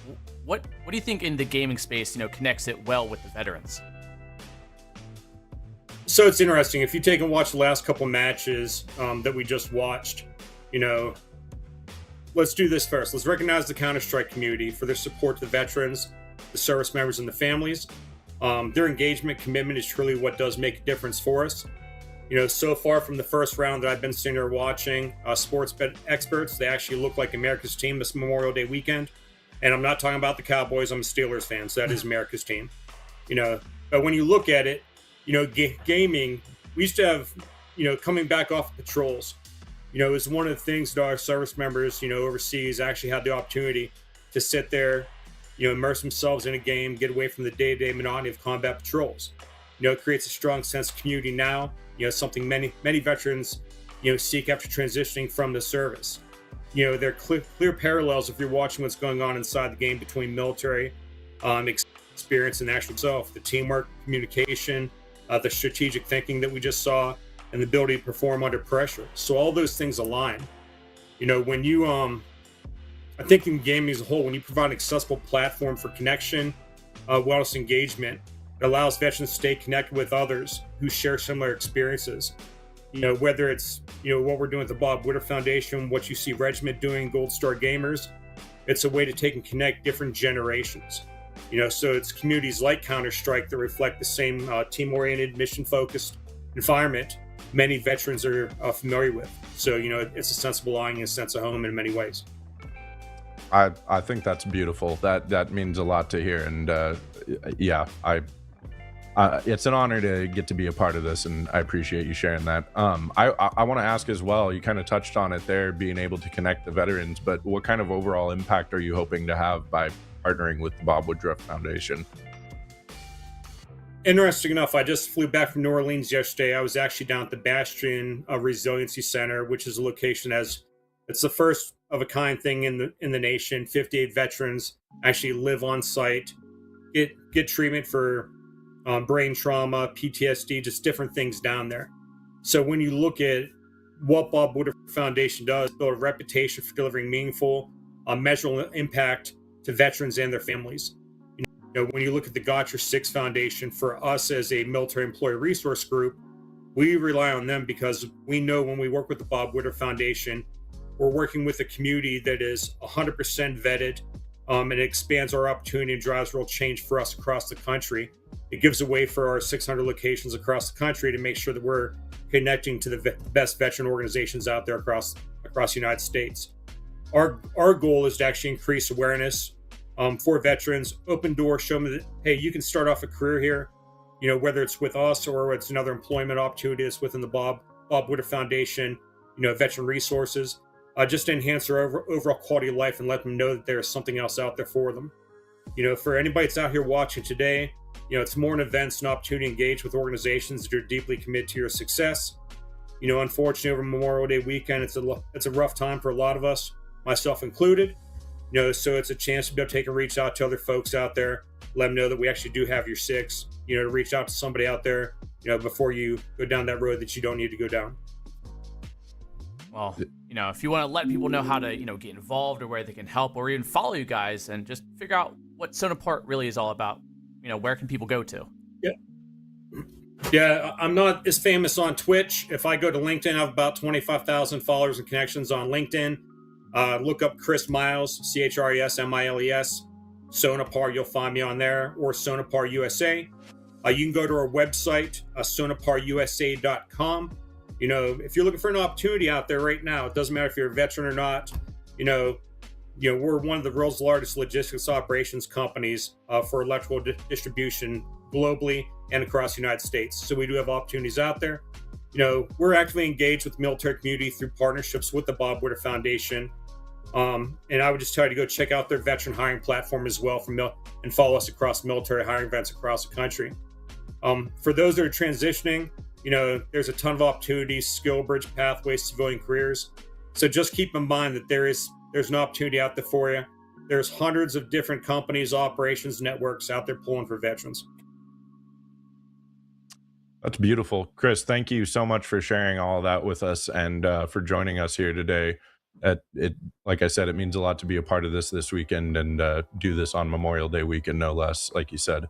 what do you think in the gaming space, connects it well with the veterans? So it's interesting. If you take and watch the last couple matches that we just watched, let's do this first. Let's recognize the Counter-Strike community for their support to the veterans, the service members, and the families. Their engagement, commitment is truly what does make a difference for us. So far from the first round that I've been sitting there watching, sports bet experts, they actually look like America's team this Memorial Day weekend. And I'm not talking about the Cowboys. I'm a Steelers fan, so that is America's team. But when you look at it, gaming, we used to have, coming back off the patrols, it was one of the things that our service members, overseas actually had the opportunity to sit there, immerse themselves in a game, get away from the day-to-day monotony of combat patrols. It creates a strong sense of community now. Something many veterans, seek after transitioning from the service. There are clear parallels if you're watching what's going on inside the game between military experience and actual itself. The teamwork, communication, the strategic thinking that we just saw, and the ability to perform under pressure. So all those things align. When you, I think in gaming as a whole, when you provide an accessible platform for connection, wellness engagement, it allows veterans to stay connected with others who share similar experiences. Whether it's, what we're doing at the Bob Woodruff Foundation, what you see Regiment doing, Gold Star Gamers, it's a way to take and connect different generations. So it's communities like Counter-Strike that reflect the same team-oriented, mission-focused environment many veterans are familiar with. So, it's a sense of belonging, a sense of home in many ways. I think that's beautiful. That means a lot to hear. And it's an honor to get to be a part of this, and I appreciate you sharing that. I want to ask as well, you kind of touched on it there, being able to connect the veterans, but what kind of overall impact are you hoping to have by partnering with the Bob Woodruff Foundation? Interesting enough, I just flew back from New Orleans yesterday. I was actually down at the Bastion Resiliency Center, which is a location it's the first of a kind thing in the nation. 58 veterans actually live on site, get treatment for brain trauma, PTSD, just different things down there. So when you look at what Bob Woodruff Foundation does, build a reputation for delivering meaningful, measurable impact to veterans and their families. When you look at the Gotcha 6 Foundation, for us as a military employee resource group, we rely on them because we know when we work with the Bob Woodruff Foundation, we're working with a community that is 100% vetted, and it expands our opportunity and drives real change for us across the country. It gives a way for our 600 locations across the country to make sure that we're connecting to the best veteran organizations out there across the United States. Our goal is to actually increase awareness for veterans, open doors, show them that, hey, you can start off a career here, whether it's with us or it's another employment opportunity that's within the Bob Woodruff Foundation, veteran resources, just to enhance their overall quality of life and let them know that there's something else out there for them. For anybody that's out here watching today, it's more an events and opportunity to engage with organizations that are deeply committed to your success. Unfortunately, over Memorial Day weekend, it's a rough time for a lot of us, myself included. So it's a chance to be able to take and reach out to other folks out there, let them know that we actually do have your 6, to reach out to somebody out there, before you go down that road that you don't need to go down. Well, if you want to let people know how to, get involved or where they can help or even follow you guys and just figure out what Sewn Apart really is all about, where can people go to? Yeah, I'm not as famous on Twitch. If I go to LinkedIn, I have about 25,000 followers and connections on LinkedIn. Look up Chris Miles, ChrisMiles, Sewn Apart, you'll find me on there, or Sewn Apart USA. You can go to our website, SewnApartUSA.com. If you're looking for an opportunity out there right now, it doesn't matter if you're a veteran or not, we're one of the world's largest logistics operations companies for electrical distribution globally and across the United States. So we do have opportunities out there. We're actively engaged with the military community through partnerships with the Bob Woodruff Foundation. And I would just tell you to go check out their veteran hiring platform as well and follow us across military hiring events across the country. For those that are transitioning, there's a ton of opportunities, skill bridge pathways, civilian careers. So just keep in mind that there's an opportunity out there for you. There's hundreds of different companies, operations, networks out there pulling for veterans. That's beautiful. Chris, thank you so much for sharing all of that with us and for joining us here today. Like I said, it means a lot to be a part of this weekend and do this on Memorial Day weekend, no less, like you said.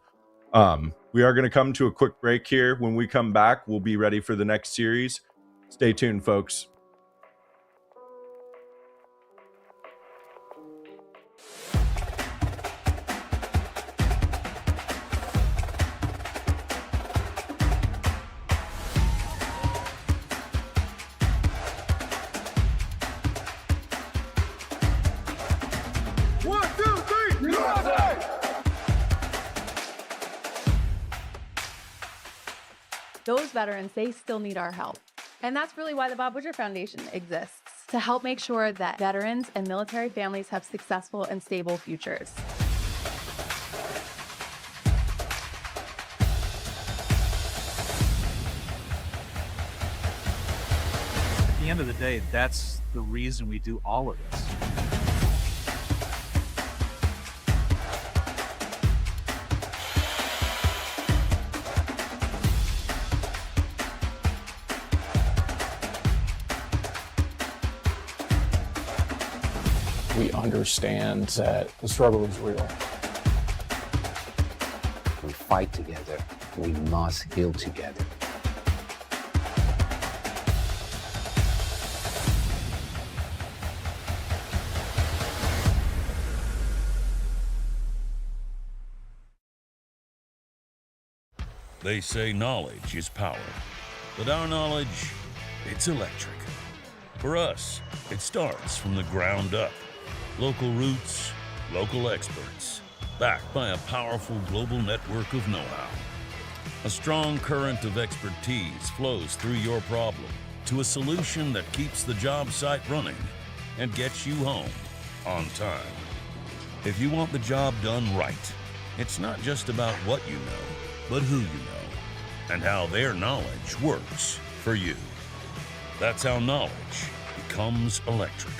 We are going to come to a quick break here. When we come back, we'll be ready for the next series. Stay tuned, folks. Those veterans, they still need our help. And that's really why the Bob Woodruff Foundation exists, to help make sure that veterans and military families have successful and stable futures. At the end of the day, that's the reason we do all of this. We understand that the struggle is real. We fight together. We must heal together. They say knowledge is power, but our knowledge, it's electric. For us, it starts from the ground up. Local roots, local experts, backed by a powerful global network of know-how. A strong current of expertise flows through your problem to a solution that keeps the job site running and gets you home on time. If you want the job done right, it's not just about what you know, but who you know, and how their knowledge works for you. That's how knowledge becomes electric.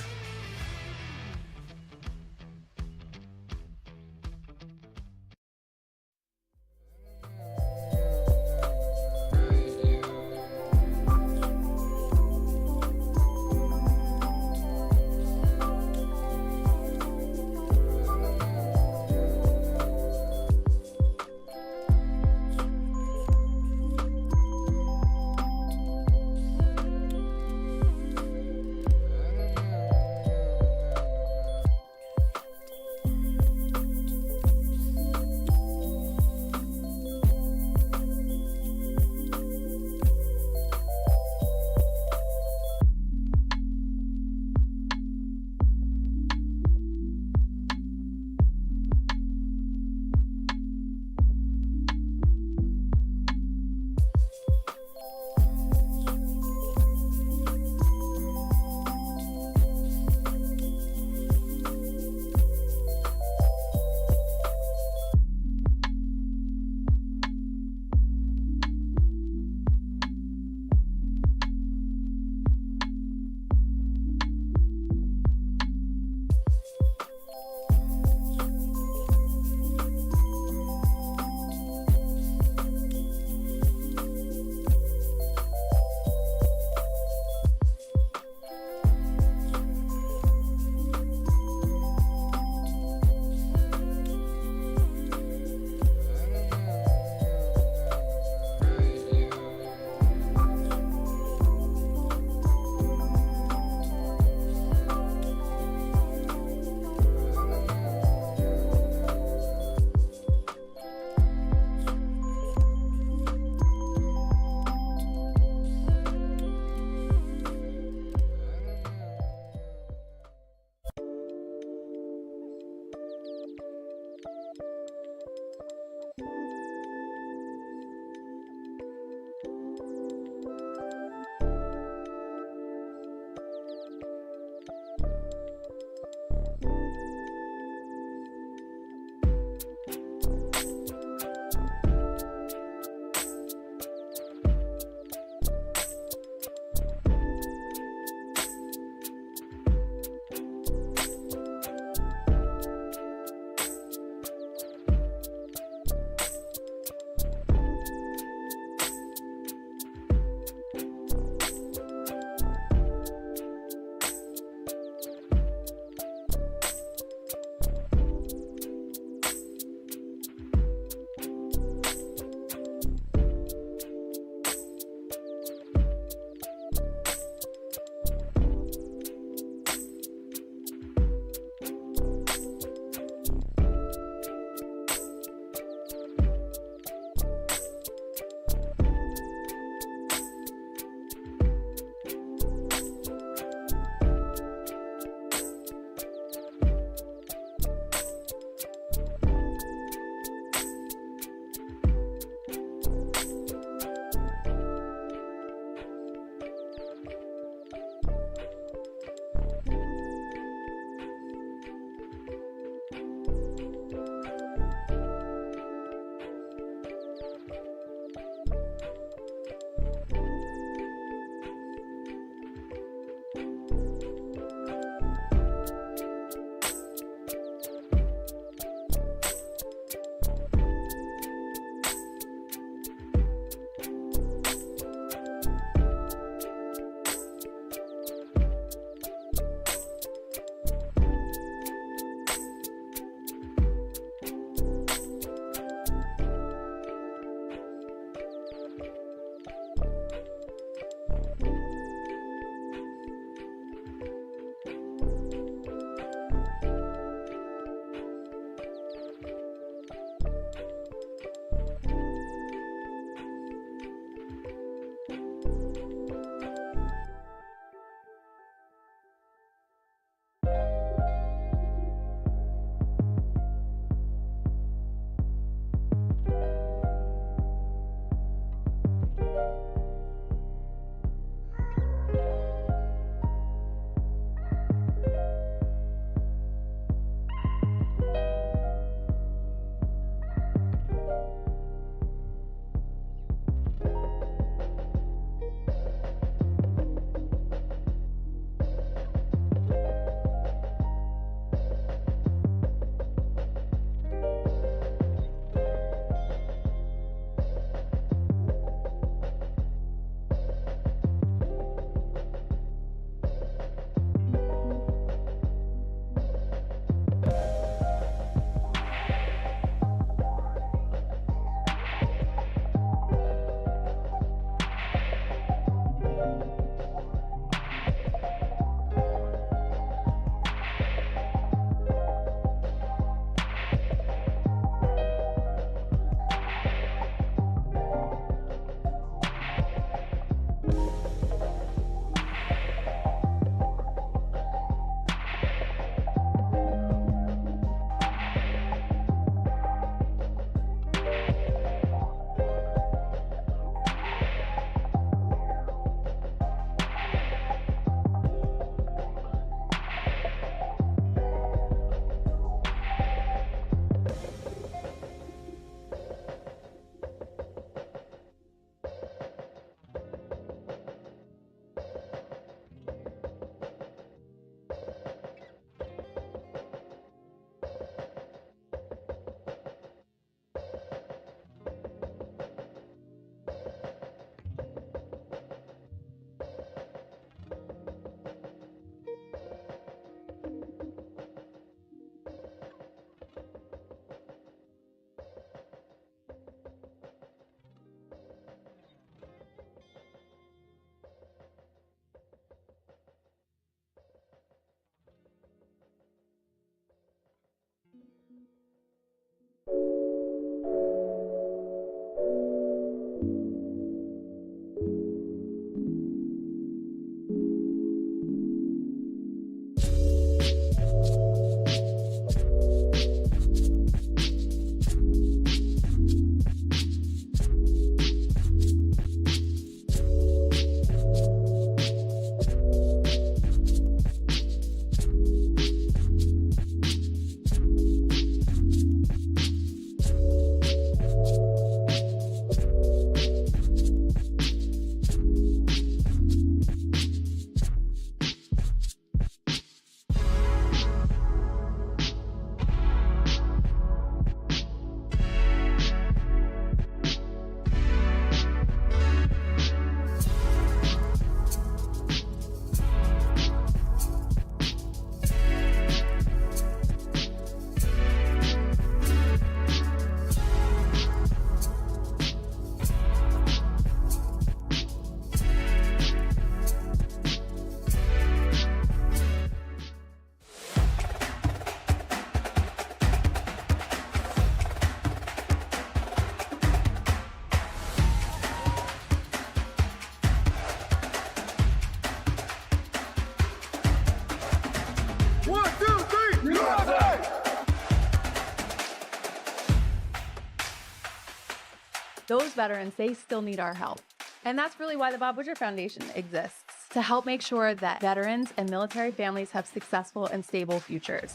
those veterans, they still need our help. And that's really why the Bob Woodruff Foundation exists, to help make sure that veterans and military families have successful and stable futures.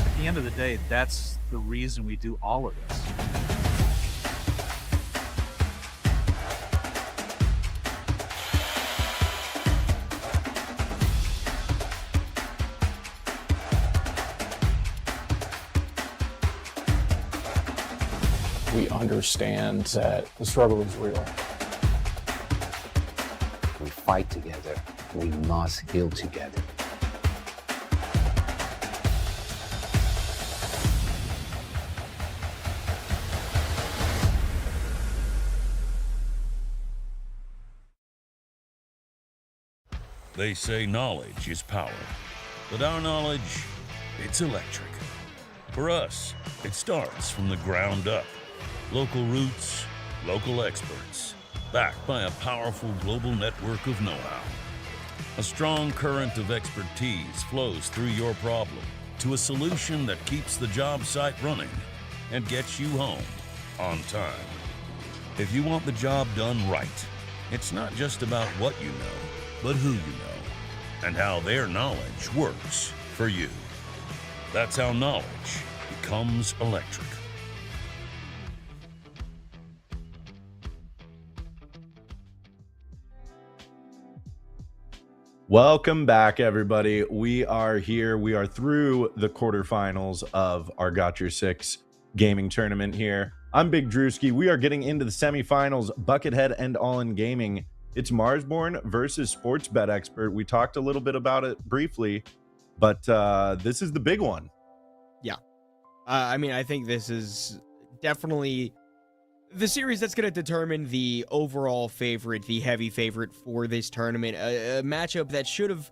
At the end of the day, that's the reason we do all of this. We understand that the struggle is real. We fight together. We must heal together. They say knowledge is power, but our knowledge, it's electric. For us, it starts from the ground up. Local roots, local experts, backed by a powerful global network of know-how. A strong current of expertise flows through your problem to a solution that keeps the job site running and gets you home on time. If you want the job done right, it's not just about what you know, but who you know, and how their knowledge works for you. That's how knowledge becomes electric. Welcome back, everybody. We are here. We are through the quarterfinals of our Got Your Six gaming tournament here. I'm Big Drewski. We are getting into the semifinals, Buckethead and All In Gaming. It's Marsborn versus Sportsbet Expert. We talked a little bit about it briefly, but this is the big one. Yeah. I mean, I think this is definitely the series that's going to determine the overall favorite, the heavy favorite for this tournament. A matchup that should have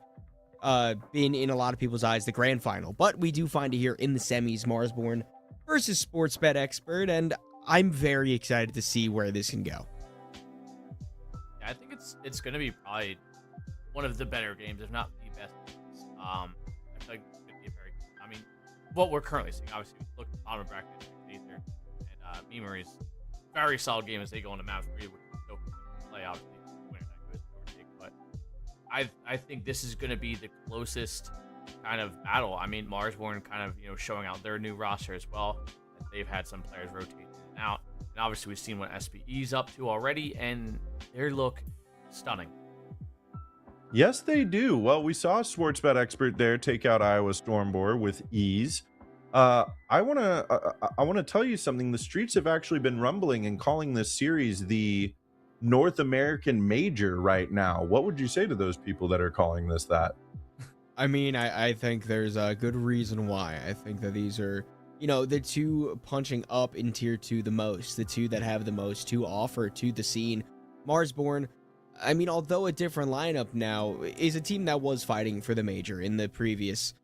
been, in a lot of people's eyes, the grand final. But we do find it here in the semis, Marsborn versus Sportsbet Expert, and I'm very excited to see where this can go. Yeah, I think it's going to be probably one of the better games, if not the best games. I feel like it's going to be a very, I mean, what we're currently seeing, obviously, look at the bottom of the bracket, Aether and Memory's very solid game as they go into map 3, which is no play, obviously, winner that goes to take. But I think this is going to be the closest kind of battle. I mean, Marsborn kind of, showing out their new roster as well. They've had some players rotate in and out. And obviously, we've seen what SPE's up to already, and they look stunning. Yes, they do. Well, we saw Sportsbet Expert there take out Iowa Stormbore with ease. I want to tell you something. The streets have actually been rumbling and calling this series the North American Major right now. What would you say to those people that are calling this that? I mean, I think there's a good reason why. I think that these are, the two punching up in tier 2 the most, the two that have the most to offer to the scene. Marsborn, I mean, although a different lineup now, is a team that was fighting for the major in the previous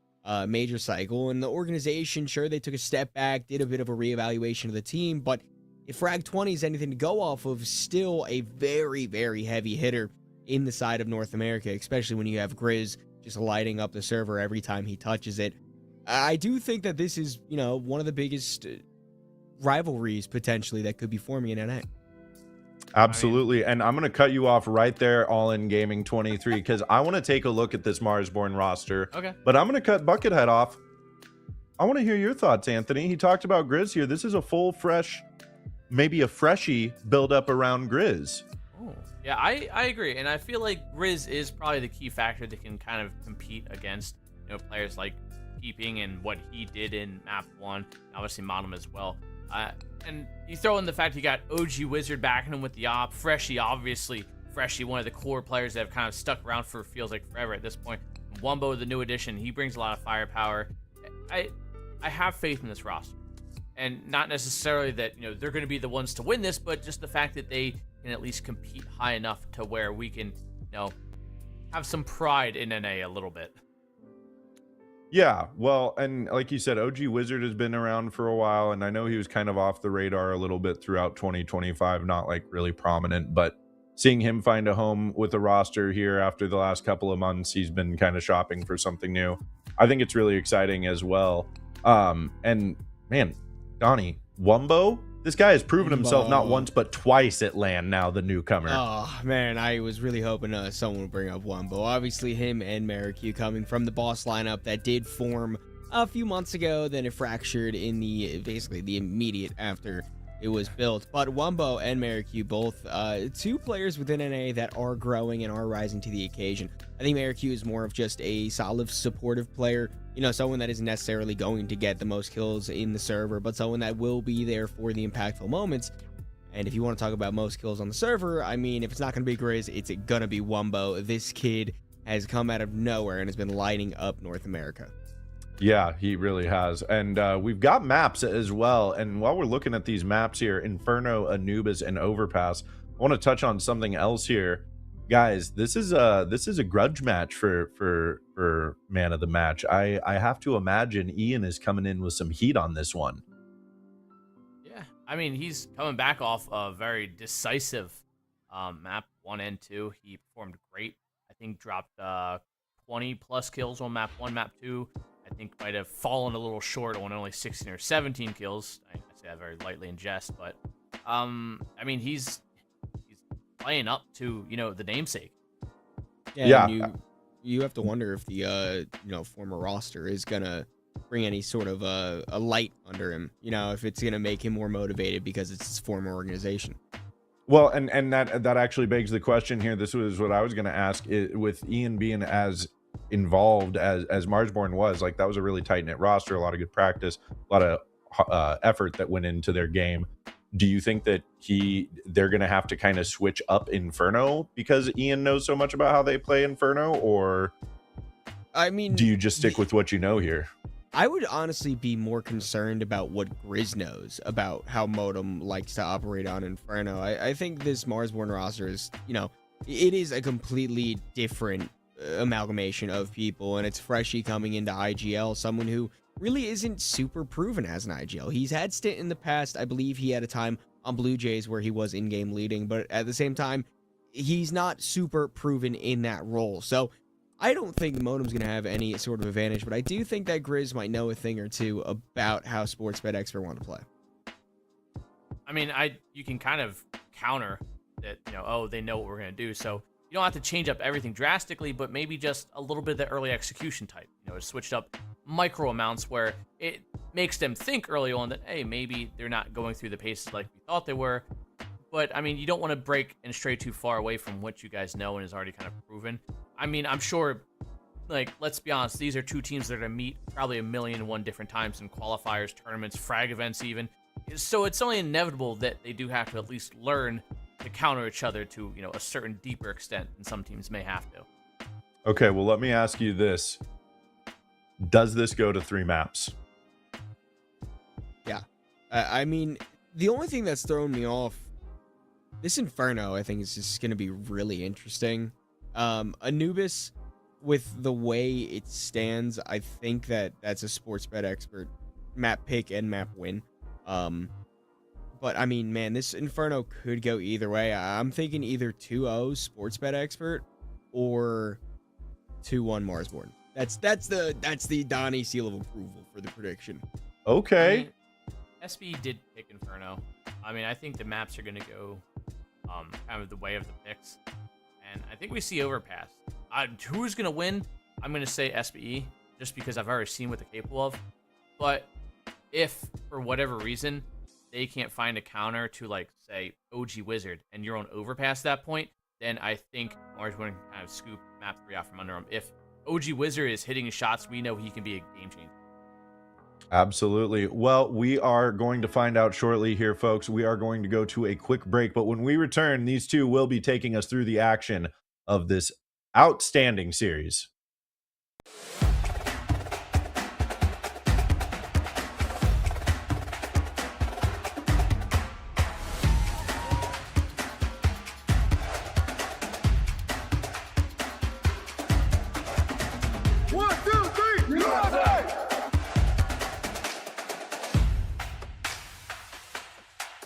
major cycle, and the organization, sure, they took a step back, did a bit of a reevaluation of the team, but if Frag 20 is anything to go off of, still a very, very heavy hitter in the side of North America, especially when you have Grizz just lighting up the server every time he touches it. I do think that this is, one of the biggest rivalries potentially that could be forming in NA. Absolutely. And I'm going to cut you off right there, All In Gaming 23, because I want to take a look at this Marsborn roster. Okay. But I'm going to cut Buckethead off. I want to hear your thoughts, Anthony. He talked about Grizz here. This is a full, fresh, maybe a freshie build up around Grizz. Oh, yeah, I agree. And I feel like Grizz is probably the key factor that can kind of compete against, players like Keeping and what he did in map 1, and obviously Modem as well. And you throw in the fact you got OG Wizard backing him with the op. Freshie, obviously. Freshie, one of the core players that have kind of stuck around for feels like forever at this point. Wumbo, the new addition, he brings a lot of firepower. I have faith in this roster. And not necessarily that, they're going to be the ones to win this, but just the fact that they can at least compete high enough to where we can, have some pride in NA a little bit. Yeah, well, and like you said, OG Wizard has been around for a while, and I know he was kind of off the radar a little bit throughout 2025, not like really prominent, but seeing him find a home with a roster here after the last couple of months. He's been kind of shopping for something new. I think it's really exciting as well. And man, Donnie, Wumbo, this guy has proven himself not once but twice at LAN now, the newcomer. Oh man, I was really hoping someone would bring up Wumbo. Obviously him and Marikyu coming from the boss lineup that did form a few months ago, then it fractured in basically the immediate after it was built. But Wumbo and Marikyu, both two players within NA that are growing and are rising to the occasion. I think Marikyu is more of just a solid supportive player, you know, someone that isn't necessarily going to get the most kills in the server, but someone that will be there for the impactful moments. And if you want to talk about most kills on the server, I mean, if it's not going to be Grizz, it's going to be Wumbo. This kid has come out of nowhere and has been lighting up North America. Yeah, he really has. And we've got maps as well. And while we're looking at these maps here, Inferno, Anubis, and Overpass, I want to touch on something else here. Guys, this is a grudge match for man of the match. I have to imagine Ian is coming in with some heat on this one. Yeah, I mean, he's coming back off a very decisive map 1 and 2. He performed great. I think dropped 20 plus kills on map 1, map 2. I think might have fallen a little short on only 16 or 17 kills. I say that very lightly in jest, but I mean, he's playing up to, you know, the namesake. Yeah. You have to wonder if the former roster is gonna bring any sort of a light under him. You know, if it's gonna make him more motivated because it's his former organization. Well, and that actually begs the question here. This was what I was going to ask. With Ian being as involved as Marsborn was, like, that was a really tight-knit roster, a lot of good practice, a lot of effort that went into their game. Do you think that they're going to have to kind of switch up Inferno because Ian knows so much about how they play Inferno, or I mean, do you just stick with what you know here? I would honestly be more concerned about what Grizz knows about how Modem likes to operate on Inferno. I think this Marsborn roster is, you know, it is a completely different amalgamation of people, and it's Freshy coming into IGL, someone who really isn't super proven as an IGL. He's had stint in the past. I believe he had a time on Blue Jays where he was in-game leading, but at the same time, he's not super proven in that role. So I don't think Modem's going to have any sort of advantage, but I do think that Grizz might know a thing or two about how Sportsbet Expert want to play. I mean, you can kind of counter that, you know, oh, they know what we're going to do, so you don't have to change up everything drastically, but maybe just a little bit of the early execution type. You know, it's switched up micro amounts where it makes them think early on that, hey, maybe they're not going through the paces like we thought they were. But, I mean, you don't want to break and stray too far away from what you guys know and is already kind of proven. I mean, I'm sure, like, let's be honest, these are two teams that are going to meet probably 1,000,001 different times in qualifiers, tournaments, frag events even. So it's only inevitable that they do have to at least learn to counter each other to, you know, a certain deeper extent than some teams may have to. Okay, well, let me ask you this. Does this go to 3 maps? Yeah. I mean, the only thing that's thrown me off, this Inferno, I think, is just going to be really interesting. Anubis, with the way it stands, I think that's a Sportsbet Expert map pick and map win. But, I mean, man, this Inferno could go either way. I'm thinking either 2-0 Sportsbet Expert or 2-1 Marsborn. That's the Donnie seal of approval for the prediction. Okay. I mean, SB did pick Inferno. I mean, I think the maps are going to go kind of the way of the picks. And I think we see Overpass. Who's going to win? I'm going to say SBE, just because I've already seen what they're capable of. But if, for whatever reason, they can't find a counter to, like, say, OG Wizard, and you're on Overpass at that point, then I think Marsborn can kind of scoop map 3 out from under him. If OG Wizard is hitting his shots, we know he can be a game changer. Absolutely. Well, we are going to find out shortly here, folks. We are going to go to a quick break, but when we return, these two will be taking us through the action of this outstanding series.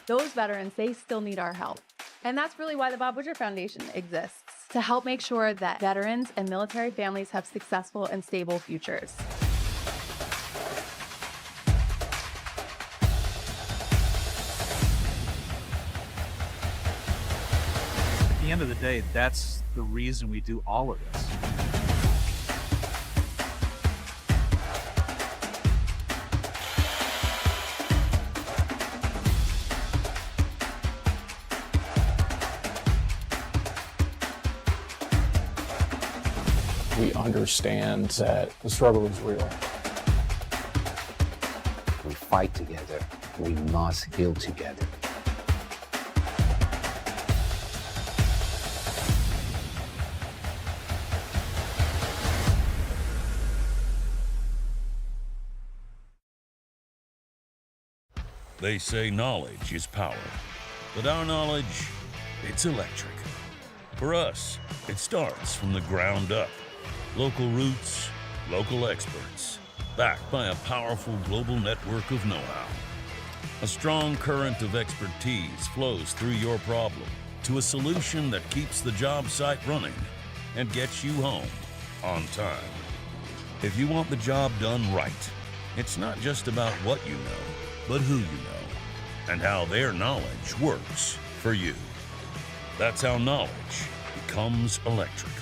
Those veterans, they still need our help. And that's really why the Bob Woodruff Foundation exists, to help make sure that veterans and military families have successful and stable futures. At the end of the day, that's the reason we do all of this. We understand that the struggle is real. We fight together. We must heal together. They say knowledge is power, but our knowledge, it's electric. For us, it starts from the ground up. Local roots, local experts, backed by a powerful global network of know-how. A strong current of expertise flows through your problem to a solution that keeps the job site running and gets you home on time. If you want the job done right, it's not just about what you know, but who you know, and how their knowledge works for you. That's how knowledge becomes electric.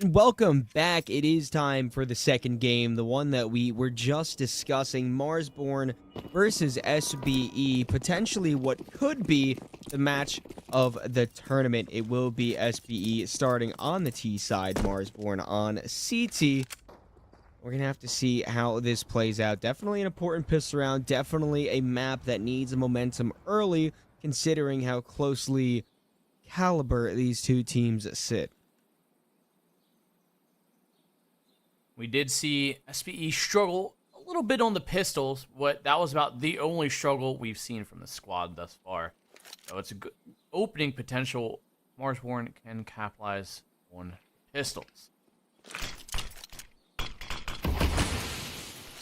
Welcome back. It is time for the second game, the one that we were just discussing, Marsborn versus SBE, potentially what could be the match of the tournament. It will be SBE starting on the T side, Marsborn on CT. We're going to have to see how this plays out. Definitely an important pistol round, definitely a map that needs a momentum early, considering how closely caliber these two teams sit. We did see SBE struggle a little bit on the pistols. That was about the only struggle we've seen from the squad thus far. So it's a good opening potential. Marsborn can capitalize on pistols.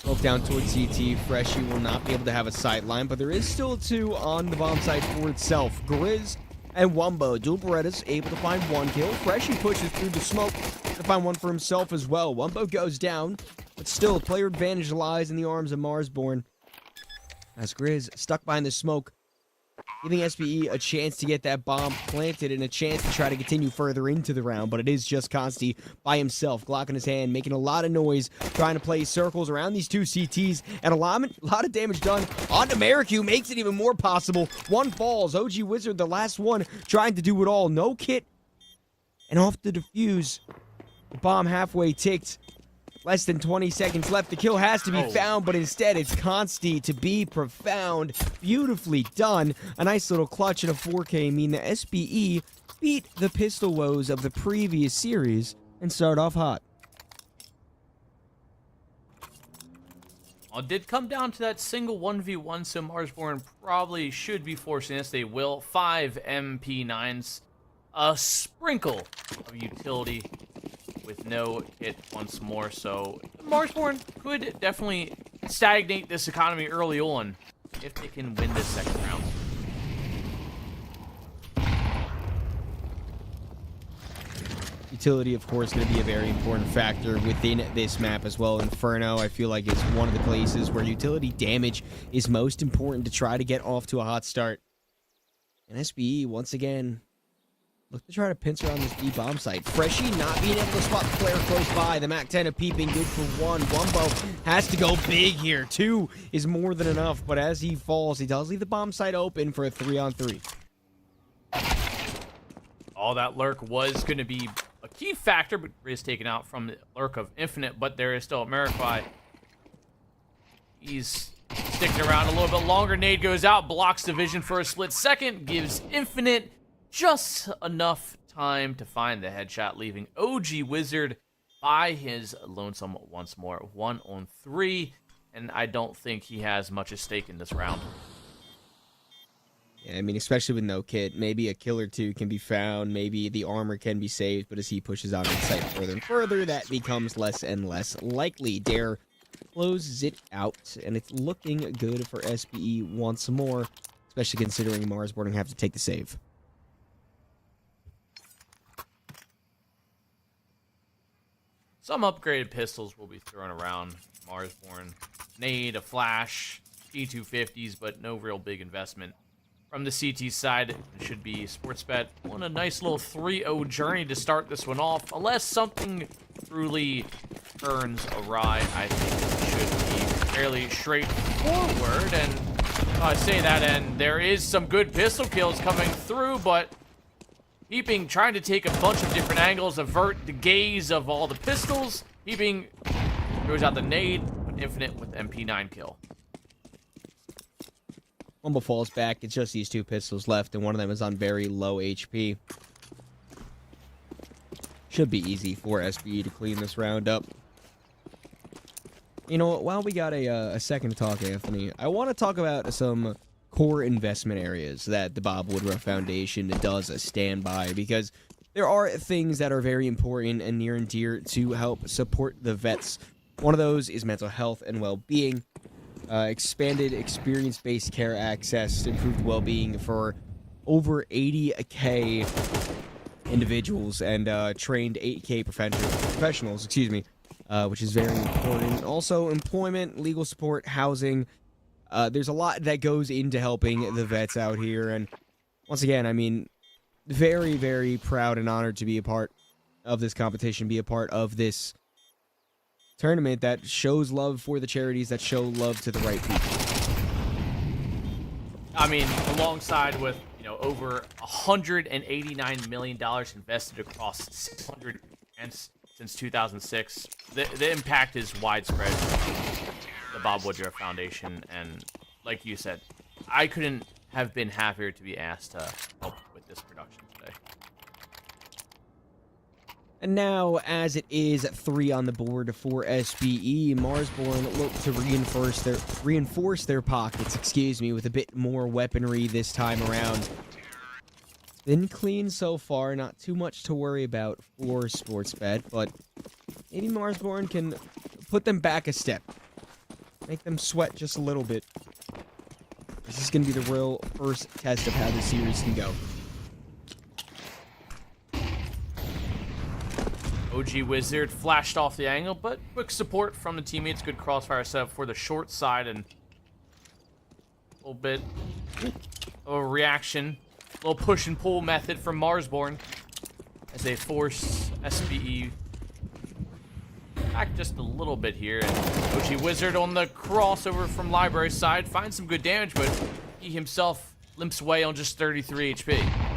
Smoke down towards CT. Freshie will not be able to have a sight line, but there is still two on the bomb site for itself. Grizz and Wumbo. Dual Berettas able to find one kill. Freshie pushes through the smoke to find one for himself as well. Wumbo goes down, but still player advantage lies in the arms of Marsborn. As Grizz stuck behind the smoke, giving SBE a chance to get that bomb planted and a chance to try to continue further into the round, but it is just Consti by himself, Glock in his hand, making a lot of noise, trying to play circles around these two CTs, and a lot of damage done onto Merrick, who makes it even more possible. One falls. OG Wizard, the last one, trying to do it all. No kit, and off the defuse. The bomb halfway ticked. Less than 20 seconds left. The kill has to be found, but instead it's Consti to be profound. Beautifully done. A nice little clutch and a 4K mean the SBE beat the pistol woes of the previous series and start off hot. Well, it did come down to that single 1v1, so Marsborn probably should be forcing this. They will. 5 MP9s. A sprinkle of utility with no hit once more, so Marsborn could definitely stagnate this economy early on if they can win this second round. Utility, of course, going to be a very important factor within this map as well. Inferno, I feel like, is one of the places where utility damage is most important to try to get off to a hot start. And SBE, once again, look to try to pincer on this B bomb site. Freshie not being able to spot the flare close by. The MAC-10 of peeping, good for one. Wumbo has to go big here. 2 is more than enough, but as he falls, he does leave the bomb site open for a 3-on-3. All that lurk was going to be a key factor, but is taken out from the lurk of Infinite, but there is still Amerify. He's sticking around a little bit longer. Nade goes out, blocks the vision for a split second, gives Infinite just enough time to find the headshot, leaving OG Wizard by his lonesome once more. 1-on-3, and I don't think he has much at stake in this round. Yeah, I mean, especially with no kit, maybe a kill or two can be found, maybe the armor can be saved, but as he pushes out in sight further and further, that becomes less and less likely. Dare closes it out, and it's looking good for SBE once more, especially considering Marsborn will have to take the save. Some upgraded pistols will be thrown around. Marsborn, nade, a flash, T250s, but no real big investment. From the CT side, it should be Sportsbet on a nice little 3-0 journey to start this one off. Unless something truly turns awry, I think it should be fairly straightforward. And I say that, and there is some good pistol kills coming through, but Peeping trying to take a bunch of different angles, avert the gaze of all the pistols. Peeping throws out the nade, but Infinite with MP9 kill. Wumbo falls back. It's just these two pistols left, and one of them is on very low HP. Should be easy for SBE to clean this round up. You know, while we got a second to talk, Anthony, I want to talk about some core investment areas that the Bob Woodruff Foundation does stand by, because there are things that are very important and near and dear to help support the vets. One of those is mental health and well-being, expanded experience-based care access, improved well-being for over 80K individuals and trained 8K professionals, which is very important. Also, employment, legal support, housing. There's a lot that goes into helping the vets out here, and once again, I mean, very, very proud and honored to be a part of this competition, be a part of this tournament that shows love for the charities, that show love to the right people. I mean, alongside with, you know, over $189 million invested across 600 events since 2006, the impact is widespread. The Bob Woodruff Foundation, and like you said, I couldn't have been happier to be asked to help with this production today. And now, as it is 3 on the board for SBE, Marsborn look to reinforce their pockets, with a bit more weaponry this time around. Been clean so far, not too much to worry about for Sportsbet, but maybe Marsborn can put them back a step. Make them sweat just a little bit. This is going to be the real first test of how the series can go. OG Wizard flashed off the angle, but quick support from the teammates. Good crossfire setup for the short side, and a little bit of a reaction. A little push and pull method from Marsborn as they force SBE back just a little bit here. And OG Wizard on the crossover from Library's side finds some good damage, but he himself limps away on just 33 HP.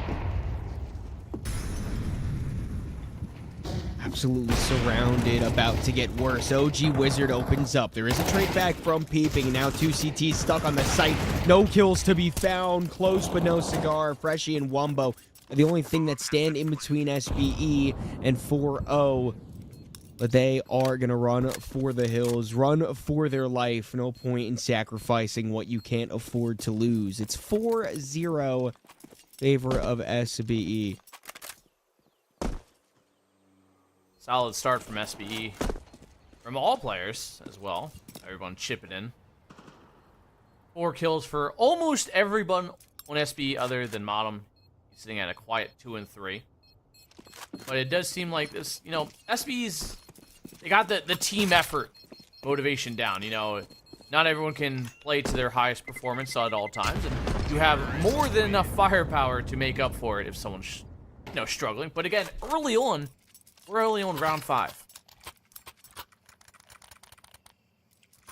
Absolutely surrounded, about to get worse. OG Wizard opens up. There is a trade back from Peeping, and now 2 CTs stuck on the site. No kills to be found. Close but no cigar. Freshie and Wumbo are the only thing that stand in between SBE and 4-0. But they are going to run for the hills, run for their life. No point in sacrificing what you can't afford to lose. It's 4-0 favor of SBE. Solid start from SBE. From all players as well. Everyone chipping in. 4 kills for almost everyone on SBE other than Modem. He's sitting at a quiet 2-3. But it does seem like this, you know, SBE's, they got the team effort motivation down. You know, not everyone can play to their highest performance at all times. And you have more than enough firepower to make up for it if someone's, you know, struggling. But again, early on, we're only on round 5.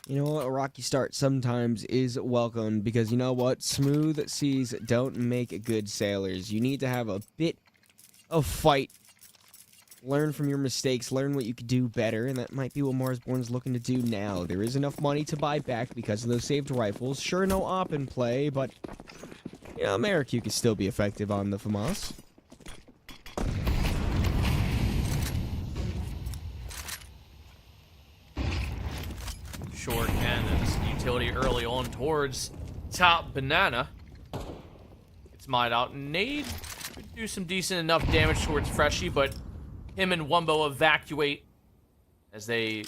You know what? A rocky start sometimes is welcome because you know what? Smooth seas don't make good sailors. You need to have a bit of fight. Learn from your mistakes. Learn what you could do better, and that might be what Marsborn's looking to do now. There is enough money to buy back because of those saved rifles. Sure, no op in play, but you know, Marikyu can still be effective on the FAMAS. Short cannons utility early on towards top banana. It's might out. Nade could do some decent enough damage towards Freshie, but him and Wumbo evacuate as they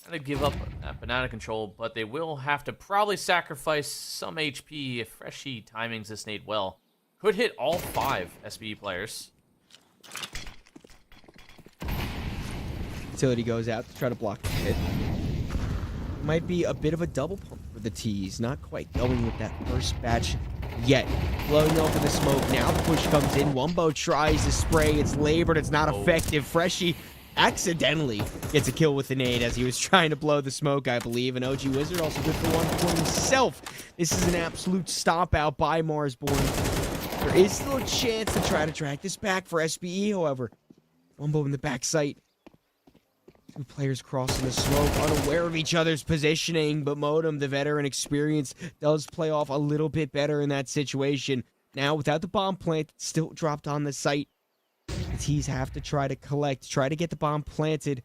kind of give up that banana control, but they will have to probably sacrifice some HP if Freshie timings this nade well. Could hit all 5 SBE players. Utility goes out to try to block the hit. Might be a bit of a double pump for the T's. Not quite going with that first batch yet. Blowing over the smoke. Now the push comes in. Wumbo tries to spray. It's labored. It's not effective. Freshie accidentally gets a kill with the nade as he was trying to blow the smoke, I believe. And OG Wizard also good for 1 for himself. This is an absolute stomp out by Marsborn. There is still a chance to try to track this back for SBE, however. Wumbo in the back sight. 2 players crossing the smoke, unaware of each other's positioning, but Modem, the veteran experience, does play off a little bit better in that situation. Now, without the bomb plant, it's still dropped on the site. The T's have to try to collect, try to get the bomb planted.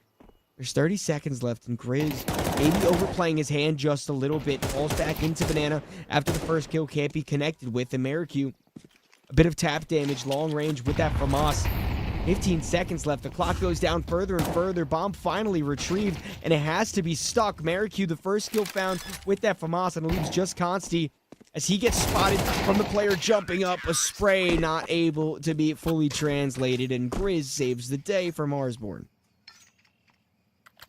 There's 30 seconds left, and Grizz maybe overplaying his hand just a little bit. Falls back into Banana after the first kill can't be connected with. And Marikyu, a bit of tap damage, long range with that FAMAS. 15 seconds left. The clock goes down further and further. Bomb finally retrieved, and it has to be stuck. Marikyu, the first kill found with that FAMAS, and it leaves just Consti as he gets spotted from the player jumping up. A spray not able to be fully translated, and Grizz saves the day for Marsborn.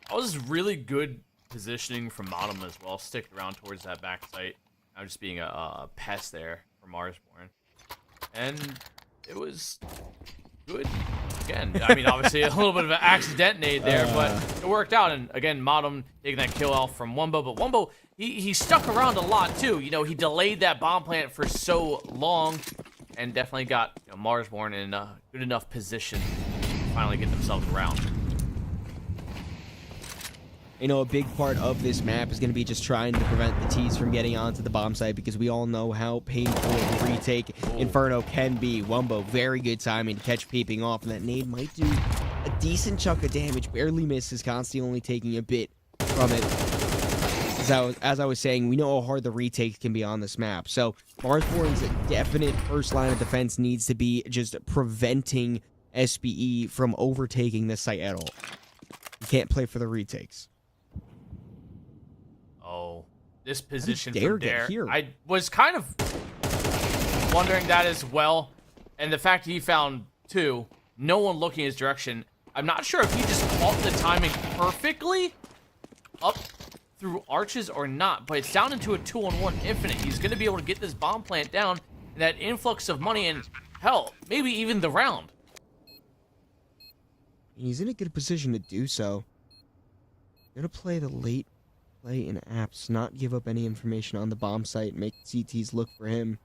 That was really good positioning from Modem as well. Sticking around towards that back site. Now just being a pest there for Marsborn. And it was good. Again, again. I mean, obviously a little bit of an accident nade there, but it worked out. And again, Modem taking that kill off from Wumbo, but Wumbo, he stuck around a lot too. You know, he delayed that bomb plant for so long, and definitely got Marsborn in a good enough position to finally get themselves around. You know, a big part of this map is going to be just trying to prevent the T's from getting onto the bomb site, because we all know how painful the retake Inferno can be. Wumbo, very good timing to catch peeping off, and that nade might do a decent chunk of damage. Barely misses, constantly only taking a bit from it. As I was saying, we know how hard the retakes can be on this map. So Marsborn's definite first line of defense needs to be just preventing SBE from overtaking this site at all. You can't play for the retakes. Oh, this position Dare from get Dare. here? I was kind of wondering that as well. And the fact that he found 2, no one looking his direction. I'm not sure if he just caught the timing perfectly up through arches or not, but it's down into a 2-on-1 infinite. He's going to be able to get this bomb plant down, and that influx of money, and hell, maybe even the round. He's in a good position to do so. Gonna play the late play in apps, not give up any information on the bomb site, make CTs look for him.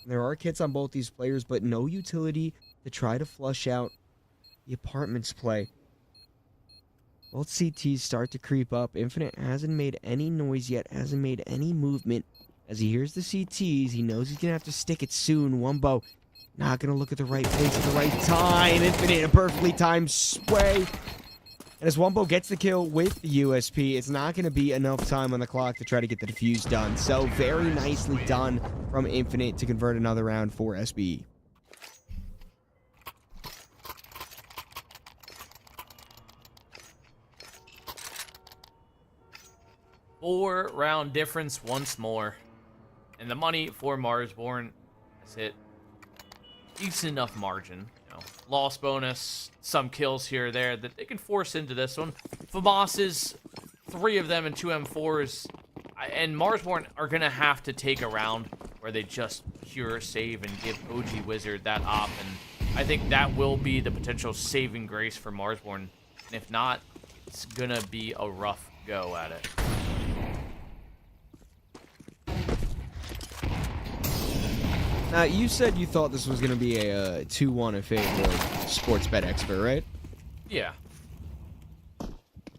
There are kits on both these players, but no utility to try to flush out the apartments play. Both CTs start to creep up. Infinite hasn't made any noise yet, hasn't made any movement. As he hears the CTs, he knows he's gonna have to stick it soon. Wumbo not gonna look at the right place at the right time. Infinite, a perfectly timed spray. And as Wumbo gets the kill with the USP, it's not going to be enough time on the clock to try to get the defuse done. So very nicely done from Infinite to convert another round for SBE. Four-round difference once more. And the money for Marsborn has hit decent enough margin. Loss bonus, some kills here or there that they can force into this one. Famas's 3 of them and 2 M4s, and Marsborn are going to have to take a round where they just pure save and give OG Wizard that op, and I think that will be the potential saving grace for Marsborn, and if not, it's going to be a rough go at it. Now, you said you thought this was going to be a 2-1 in favor of Sportsbet Expert, right? Yeah.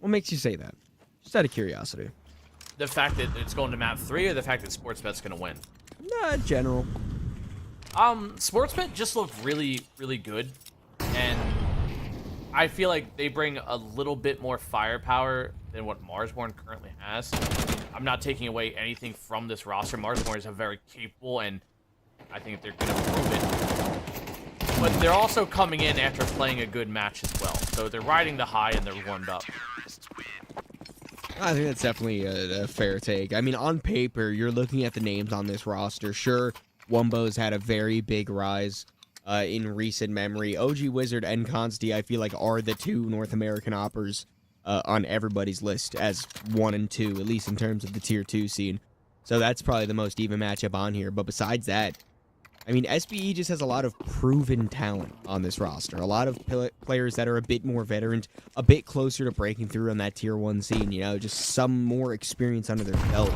What makes you say that? Just out of curiosity. The fact that it's going to map 3 or the fact that Sportsbet's going to win? Nah, general. Sportsbet just looked really, really good. And I feel like they bring a little bit more firepower than what Marsborn currently has. I'm not taking away anything from this roster. Marsborn is a very capable, and I think they're going to prove it. But they're also coming in after playing a good match as well. So they're riding the high and they're warmed up. I think that's definitely a fair take. I mean, on paper, you're looking at the names on this roster. Sure, Wumbo's had a very big rise in recent memory. OG Wizard and Consti, I feel like, are the 2 North American oppers on everybody's list as 1 and 2, at least in terms of the tier 2 scene. So that's probably the most even matchup on here. But besides that, I mean, SBE just has a lot of proven talent on this roster. A lot of players that are a bit more veteran, a bit closer to breaking through on that tier 1 scene, you know, just some more experience under their belt.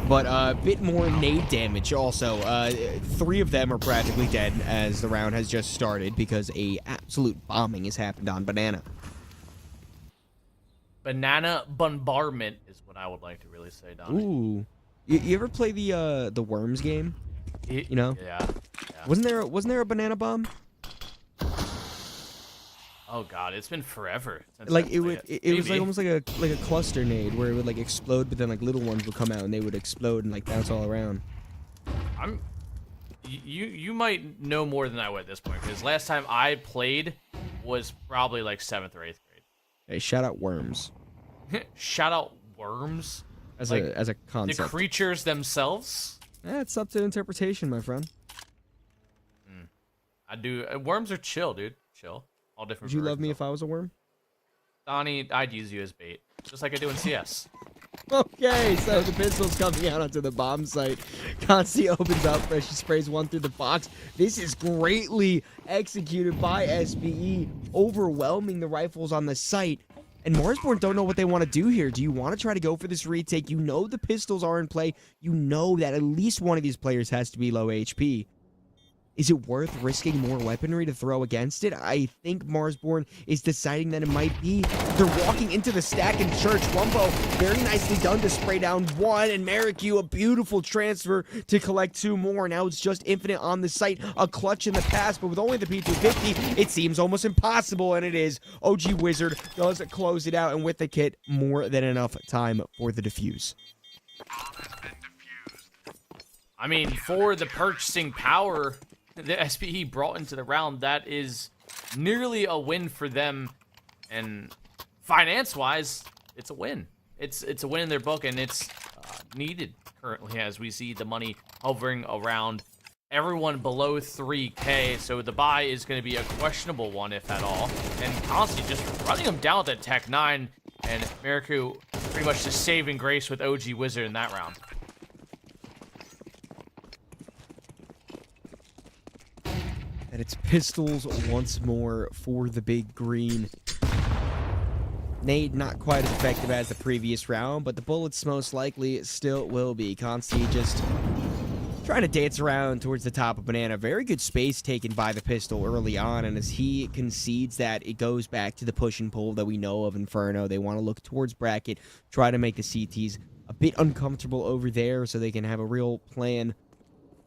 But a bit more nade damage also. 3 of them are practically dead as the round has just started because a absolute bombing has happened on Banana. Banana bombardment is what I would like to really say, Donnie. Ooh. You ever play the Worms game? You know? Yeah. Wasn't there a banana bomb? Oh god, it's been forever since Like I it played would it was like Maybe. almost like a cluster nade where it would like explode, but then like little ones would come out and they would explode and like bounce all around. You might know more than I would at this point, because last time I played was probably like 7th or 8th grade. Hey, shout out Worms Shout out Worms. as Like, a The concept. creatures themselves. It's up to interpretation, my friend. I do. Worms are chill, dude. Chill. All different. Would you love versions me of if I was a worm? Donnie, I'd use you as bait, just like I do in CS. Okay, so the pistol's coming out onto the bomb site. Consti opens up, she sprays one through the box. This is greatly executed by SBE, overwhelming the rifles on the site. And Marsborn don't know what they want to do here. Do you want to try to go for this retake? You know the pistols are in play. You know that at least one of these players has to be low HP. Is it worth risking more weaponry to throw against it? I think Marsborn is deciding that it might be. They're walking into the stack in Church. Wumbo, very nicely done to spray down one, and Maricu, a beautiful transfer to collect two more. Now it's just Infinite on the site, a clutch in the pass, but with only the P250, it seems almost impossible, and it is. OG Wizard does close it out, and with the kit, more than enough time for the defuse. I mean, for the purchasing power that SPE brought into the round, that is nearly a win for them, and finance-wise, it's a win. It's a win in their book, and it's needed currently as we see the money hovering around everyone below 3K, so the buy is going to be a questionable one, if at all, and Consti just running them down with that Tech 9, and Maricu pretty much just saving grace with OG Wizard in that round. And it's pistols once more for the big green. Nade not quite as effective as the previous round, but the bullets most likely still will be. Consti just trying to dance around towards the top of Banana. Very good space taken by the pistol early on, and as he concedes that, it goes back to the push and pull that we know of Inferno. They want to look towards bracket, try to make the CTs a bit uncomfortable over there so they can have a real plan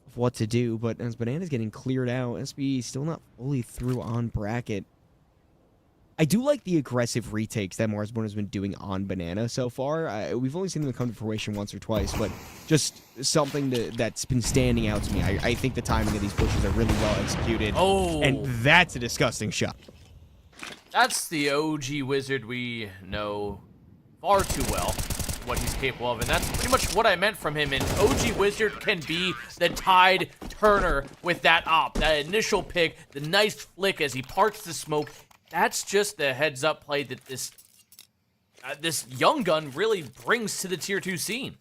of what to do. But as Banana's getting cleared out, SB still not fully through on bracket. I do like the aggressive retakes that Marsborn has been doing on Banana so far. We've only seen them come to fruition once or twice, but just something that's been standing out to me. I think the timing of these pushes are really well executed. Oh, and that's a disgusting shot. That's the OG Wizard we know far too well what he's capable of, and that's pretty much what I meant from him. And OG Wizard can be the tide turner with that op, that initial pick, the nice flick as he parks the smoke. That's just the heads-up play that this young gun really brings to the Tier 2 scene.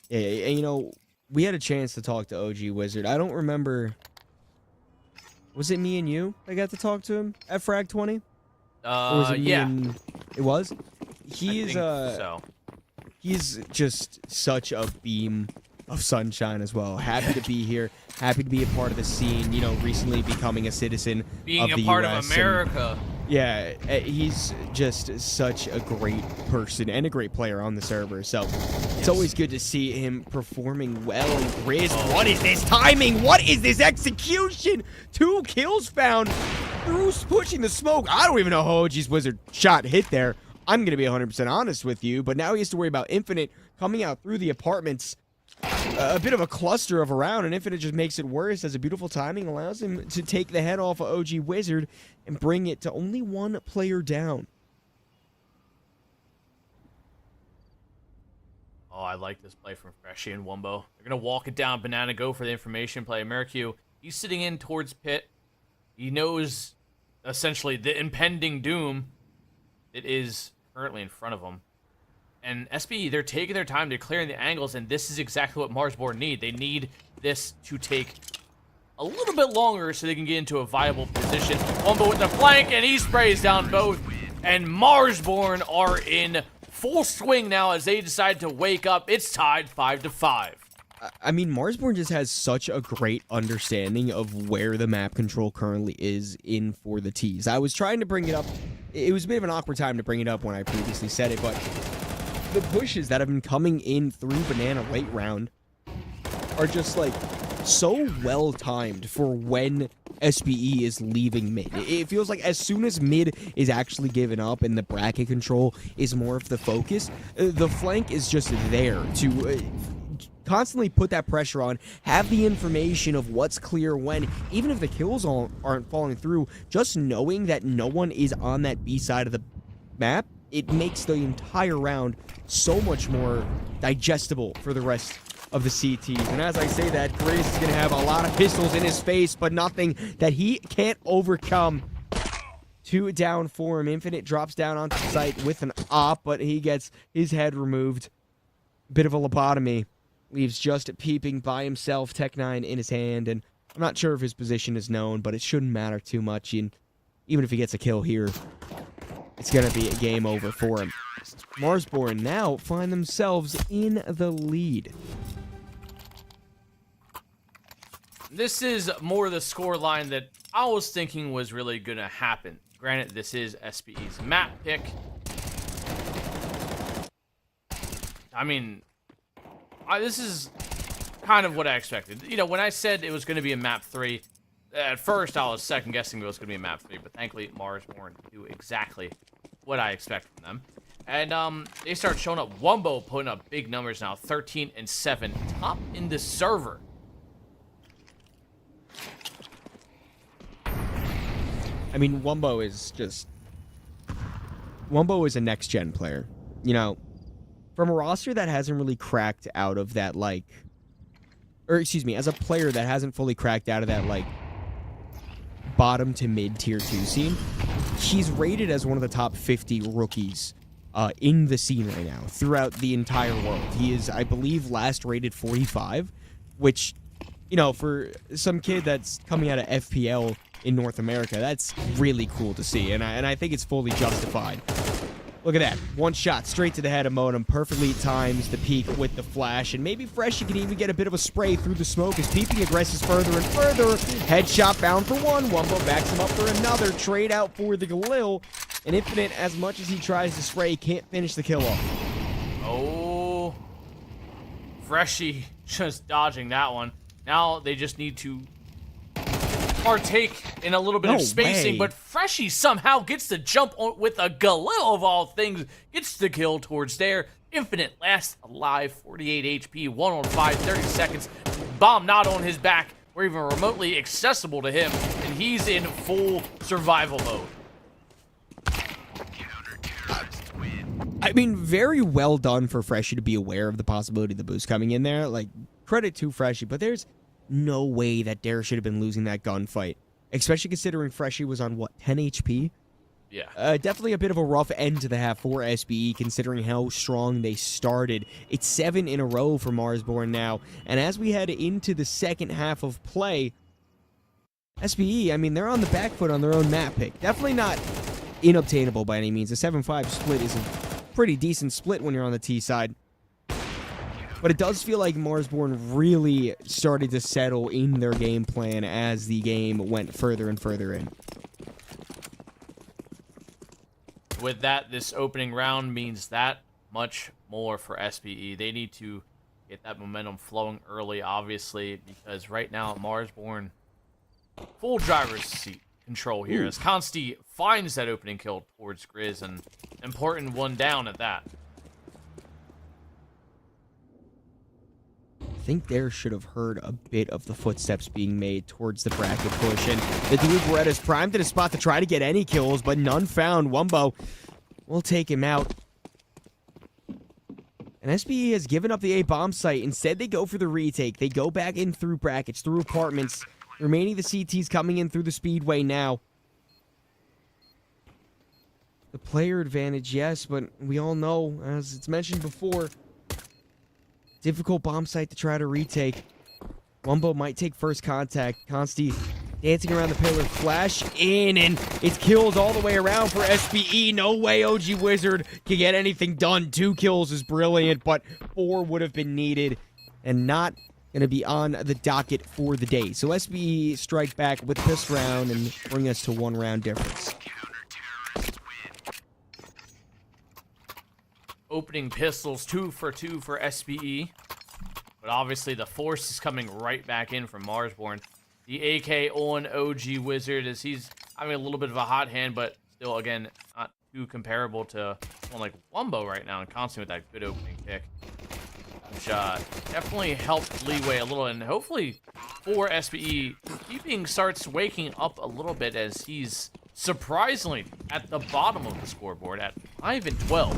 Yeah, and you know, we had a chance to talk to OG Wizard. I don't remember. Was it me and you that got to talk to him at Frag 20? Or was it me yeah. It was? He's just such a beam of sunshine as well. Happy to be here. Happy to be a part of the scene. You know, recently becoming a citizen being of the a part US of America. Yeah, he's just such a great person and a great player on the server. So it's always good to see him performing well. Grizz, what is this timing? What is this execution? 2 kills found through pushing the smoke. I don't even know how OG's Wizard shot hit there. I'm going to be 100% honest with you, but now he has to worry about Infinite coming out through the apartments. A bit of a cluster of a round, and Infinite just makes it worse as a beautiful timing allows him to take the head off of OG Wizard and bring it to only 1 player down. Oh, I like this play from Freshie and Wumbo. They're going to walk it down. Banana go for the information play. Maricu, he's sitting in towards Pit. He knows, essentially, the impending doom that is currently in front of him. And SBE, they're taking their time, they're clearing the angles, and this is exactly what Marsborn need. They need this to take a little bit longer so they can get into a viable position. Wumbo with the flank, and he sprays down both. And Marsborn are in full swing now as they decide to wake up. It's tied 5-5. I mean, Marsborn just has such a great understanding of where the map control currently is in for the T's. I was trying to bring it up. It was a bit of an awkward time to bring it up when I previously said it, but the pushes that have been coming in through Banana late round are just like so well timed for when SBE is leaving mid. It feels like as soon as mid is actually given up and the bracket control is more of the focus, the flank is just there to constantly put that pressure on, have the information of what's clear when, even if the kills aren't falling through, just knowing that no one is on that B side of the map, it makes the entire round so much more digestible for the rest of the CTs. And as I say that, Grizz is going to have a lot of pistols in his face, but nothing that he can't overcome. 2 down for him. Infinite drops down onto the site with an op, but he gets his head removed. Bit of a lobotomy. Leaves just peeping by himself, Tech9 in his hand, and I'm not sure if his position is known, but it shouldn't matter too much. And even if he gets a kill here, it's going to be a game over for him. Marsborn now find themselves in the lead. This is more the score line that I was thinking was really going to happen. Granted, this is SBE's map pick. I mean, this is kind of what I expected. You know, when I said it was going to be a map 3, at first I was second guessing it was going to be a map 3, but thankfully Marsborn do exactly what I expect from them. And they start showing up. Wumbo putting up big numbers now, 13 and 7, top in the server. I mean, Wumbo is a next-gen player. You know, from a roster that hasn't really cracked out of that, like... Or, excuse me, as a player that hasn't fully cracked out of that, like, bottom to mid tier 2 scene, he's rated as one of the top 50 rookies in the scene right now, throughout the entire world. He is, I believe, last rated 45, which, you know, for some kid that's coming out of FPL in North America, that's really cool to see, and I think it's fully justified. Look at that. One shot straight to the head of Modem. Perfectly times the peek with the flash. And maybe Freshy can even get a bit of a spray through the smoke as Peeping aggresses further and further. Headshot bound for one. Wumbo backs him up for another. Trade out for the Galil. And Infinite, as much as he tries to spray, can't finish the kill off. Oh. Freshy just dodging that one. Now they just need to partake in a little bit of spacing, but Freshy somehow gets the jump on with a Galil of all things, gets the kill towards there. Infinite last alive, 48 HP, 1 on 5, 30 seconds. Bomb not on his back or even remotely accessible to him, and he's in full survival mode. I mean, very well done for Freshy to be aware of the possibility of the boost coming in there. Like, credit to Freshy, but there's no way that Dare should have been losing that gunfight, especially considering Freshy was on, what, 10 HP? Yeah. Definitely a bit of a rough end to the half for SBE, considering how strong they started. It's 7 in a row for Marsborn now, and as we head into the second half of play, SBE, I mean, they're on the back foot on their own map pick. Definitely not inobtainable by any means. A 7-5 split is a pretty decent split when you're on the T side. But it does feel like Marsborn really started to settle in their game plan as the game went further and further in. With that, this opening round means that much more for SBE. They need to get that momentum flowing early, obviously, because right now Marsborn, full driver's seat control here. As Consti finds that opening kill towards Grizz, and important one down at that. I think Dare should have heard a bit of the footsteps being made towards the bracket push, and the dude Beretta's primed in a spot to try to get any kills, but none found. Wumbo will take him out. And SBE has given up the A bomb site. Instead, they go for the retake. They go back in through brackets, through apartments. Remaining the CTs coming in through the speedway now. The player advantage, yes, but we all know, as it's mentioned before, difficult bomb site to try to retake. Wumbo might take first contact. Consti dancing around the pillar. Flash in, and it's killed all the way around for SBE. No way OG Wizard can get anything done. 2 kills is brilliant, but 4 would have been needed and not going to be on the docket for the day. So SBE strike back with this round and bring us to 1 round difference. Opening pistols, 2 for 2 for SBE. But obviously the force is coming right back in from Marsborn. The AK on OG Wizard as he's having a little bit of a hot hand, but still, again, not too comparable to someone like Wumbo right now, and constantly with that good opening kick. Which definitely helped leeway a little, and hopefully for SBE, Keeping starts waking up a little bit as he's surprisingly at the bottom of the scoreboard at 5 and 12.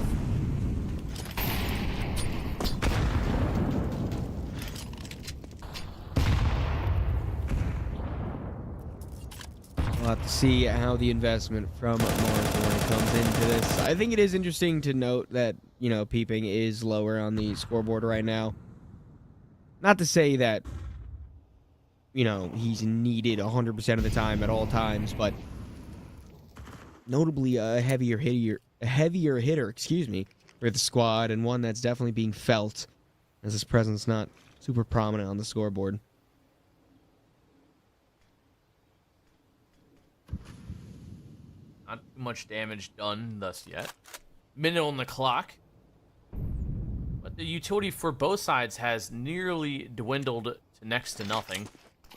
We'll have to see how the investment from Marsborn comes into this. I think it is interesting to note that, you know, Peeping is lower on the scoreboard right now. Not to say that, you know, he's needed 100% of the time at all times, but notably a heavier hitter, excuse me, for the squad, and one that's definitely being felt as his presence not super prominent on the scoreboard. Not too much damage done thus yet. Minute on the clock. But the utility for both sides has nearly dwindled to next to nothing.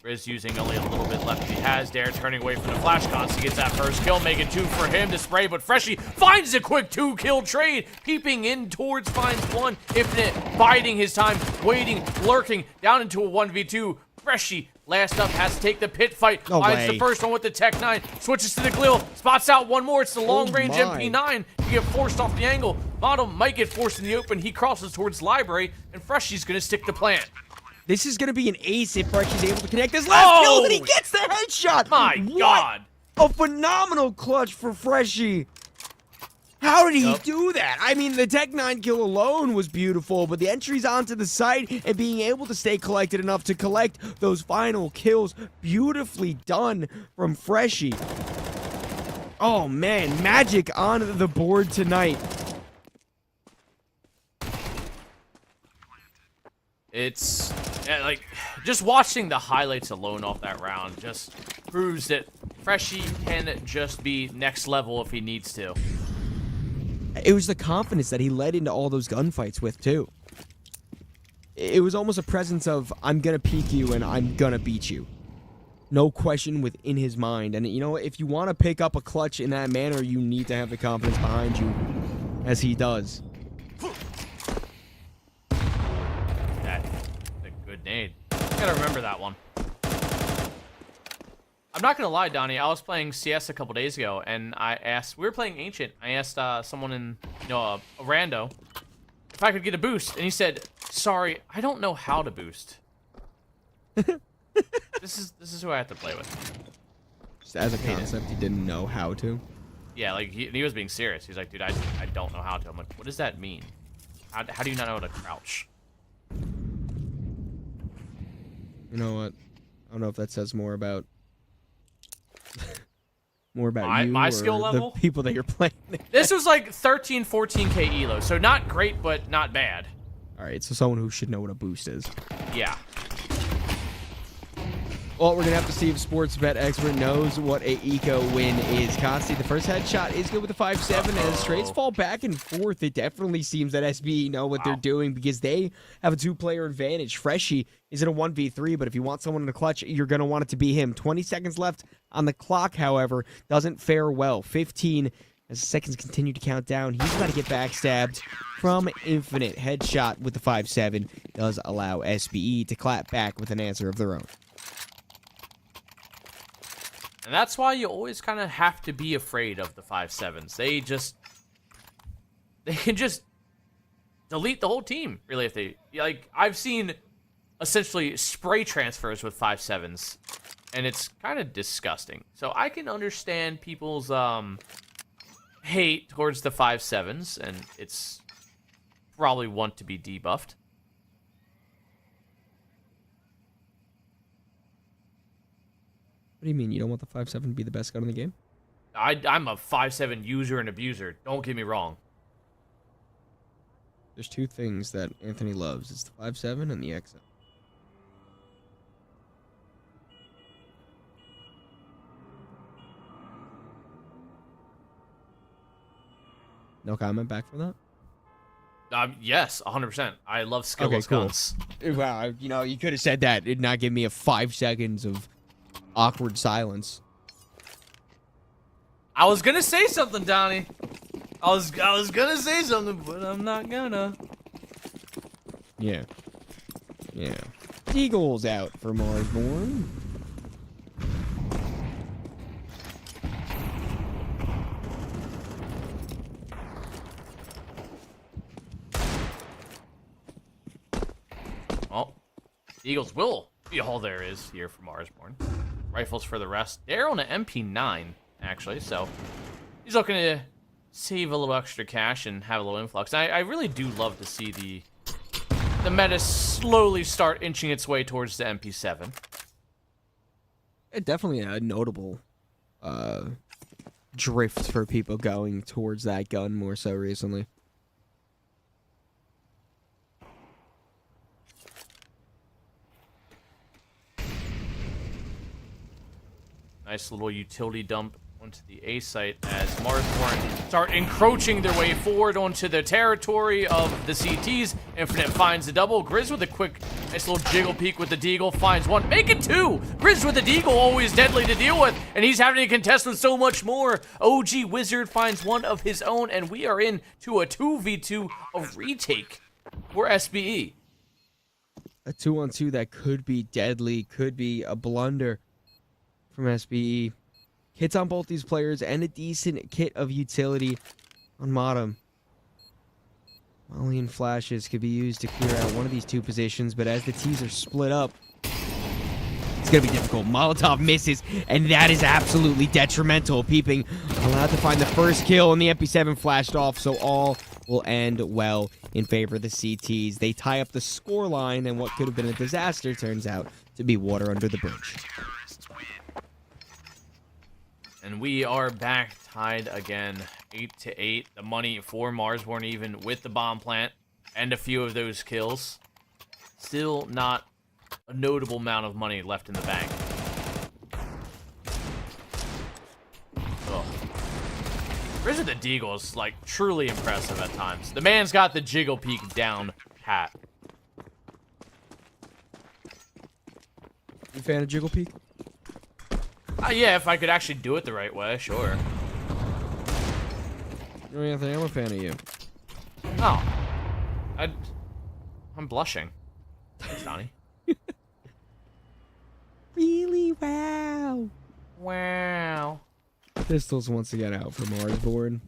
Riz using only a little bit left he has. Dare turning away from the flash cons. He gets that first kill, making 2 for him to spray, but Freshie finds a quick 2-kill trade. Peeping in towards finds 1. Infinite biding his time, waiting, lurking, down into a 1v2. Freshie, last up, has to take the pit fight. No Finds way. the first one with the Tech 9. Switches to the Glil. Spots out one more. It's the long-range MP9. You get forced off the angle. Bottom might get forced in the open. He crosses towards library, and Freshie's going to stick the plant. This is going to be an ace if Freshy's able to connect this last kill, and he gets the headshot! My God! A phenomenal clutch for Freshie! How did he do that? I mean, the Tech 9 kill alone was beautiful, but the entries onto the site and being able to stay collected enough to collect those final kills, beautifully done from Freshie. Oh man, magic on the board tonight. It's like just watching the highlights alone off that round just proves that Freshie can just be next level if he needs to. It was the confidence that he led into all those gunfights with, too. It was almost a presence of, I'm going to peek you and I'm going to beat you. No question within his mind. And, you know, if you want to pick up a clutch in that manner, you need to have the confidence behind you, as he does. That's a good nade. I gotta remember that one. I'm not gonna lie, Donnie. I was playing CS a couple days ago, and I asked. We were playing Ancient. I asked someone in, you know, a rando, if I could get a boost, and he said, "Sorry, I don't know how to boost." This is who I have to play with. Just as a concept, he didn't know how to. Yeah, like he was being serious. He's like, "Dude, I don't know how to." I'm like, "What does that mean? How do you not know how to crouch?" You know what? I don't know if that says more about you my or skill level? the people that you're playing. This was like 13, 14k elo, so not great, but not bad. All right, so someone who should know what a boost is. Yeah. Well, we're gonna have to see if Sports Bet Expert knows what a eco win is. Consti, the first headshot is good with the 5-7. As trades fall back and forth, it definitely seems that SBE know what they're doing because they have a 2-player advantage. Freshie is in a 1v3, but if you want someone in the clutch, you're gonna want it to be him. 20 seconds left on the clock, however, doesn't fare well. 15 as the seconds continue to count down. He's about to get backstabbed from Infinite. Headshot with the 5-7 does allow SBE to clap back with an answer of their own. And that's why you always kind of have to be afraid of the 5-7s. They can just delete the whole team, really, if they, like, I've seen essentially spray transfers with 5-7s, and it's kind of disgusting. So I can understand people's hate towards the 5-7s, and it's probably want to be debuffed. What do you mean? You don't want the 5-7 to be the best gun in the game? I'm a 5-7 user and abuser. Don't get me wrong. There's two things that Anthony loves. It's the 5-7 and the XM. No comment back for that? Yes, 100%. I love skillless guns. Wow, you know, you could have said that. It'd not give me a 5 seconds of awkward silence. I was gonna say something, Donnie. I was gonna say something, but I'm not gonna. Yeah. Yeah. Eagles out for Marsborn. Well, the Eagles will be all there is here for Marsborn. rifles for the rest. They're on an MP9, actually, so he's looking to save a little extra cash and have a little influx. I really do love to see the meta slowly start inching its way towards the MP7. Definitely a notable drift for people going towards that gun more so recently. Nice little utility dump onto the A site as Marsborn start encroaching their way forward onto the territory of the CTs. Infinite finds the double. Grizz with a quick, nice little jiggle peek with the deagle. Finds one. Make it two! Grizz with the deagle, always deadly to deal with. And he's having to contest with so much more. OG Wizard finds one of his own. And we are into a 2v2 of retake for SBE. A 2-on-2 that could be deadly, could be a blunder from SBE. Hits on both these players and a decent kit of utility on Modem. Molly and flashes could be used to clear out one of these two positions, but as the T's are split up, it's going to be difficult. Molotov misses, and that is absolutely detrimental. Peeping allowed to find the first kill, and the MP7 flashed off, so all will end well in favor of the CTs. They tie up the score line, and what could have been a disaster turns out to be water under the bridge. And we are back tied again, 8-8. The money for Marsborn, even with the bomb plant and a few of those kills. Still not a notable amount of money left in the bank. Ugh. Rizzo the Deagle is, like, truly impressive at times. The man's got the jiggle peek down pat. You fan of jiggle peek? Yeah, if I could actually do it the right way, sure. Anthony, I'm a fan of you. Oh. I'm blushing. Thanks, Donnie. Really? Wow. Wow. Pistols once again out for Marsborn.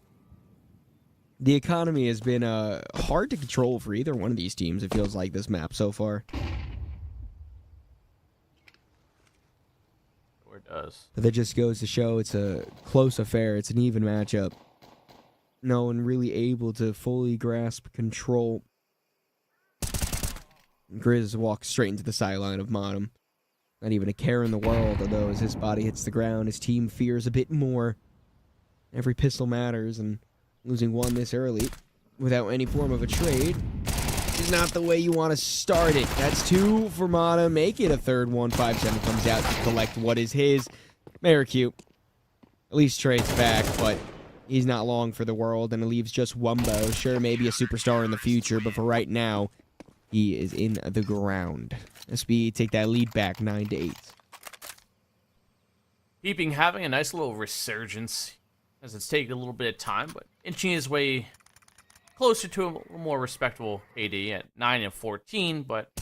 The economy has been hard to control for either one of these teams, it feels like, this map so far. Does. But that just goes to show it's a close affair. It's an even matchup. No one really able to fully grasp control. Grizz walks straight into the sideline of Modem. Not even a care in the world, although as his body hits the ground, his team fears a bit more. Every pistol matters, and losing one this early without any form of a trade is not the way you want to start it. That's two for Mata. Make it a third one. 5-7 comes out to collect what is his. Maricute at least trades back, but he's not long for the world, and it leaves just Wumbo. Sure, maybe a superstar in the future, but for right now, he is in the ground. SB take that lead back 9-8. Peeping having a nice little resurgence as it's taken a little bit of time, but inching his way closer to a more respectable KD at 9-14, but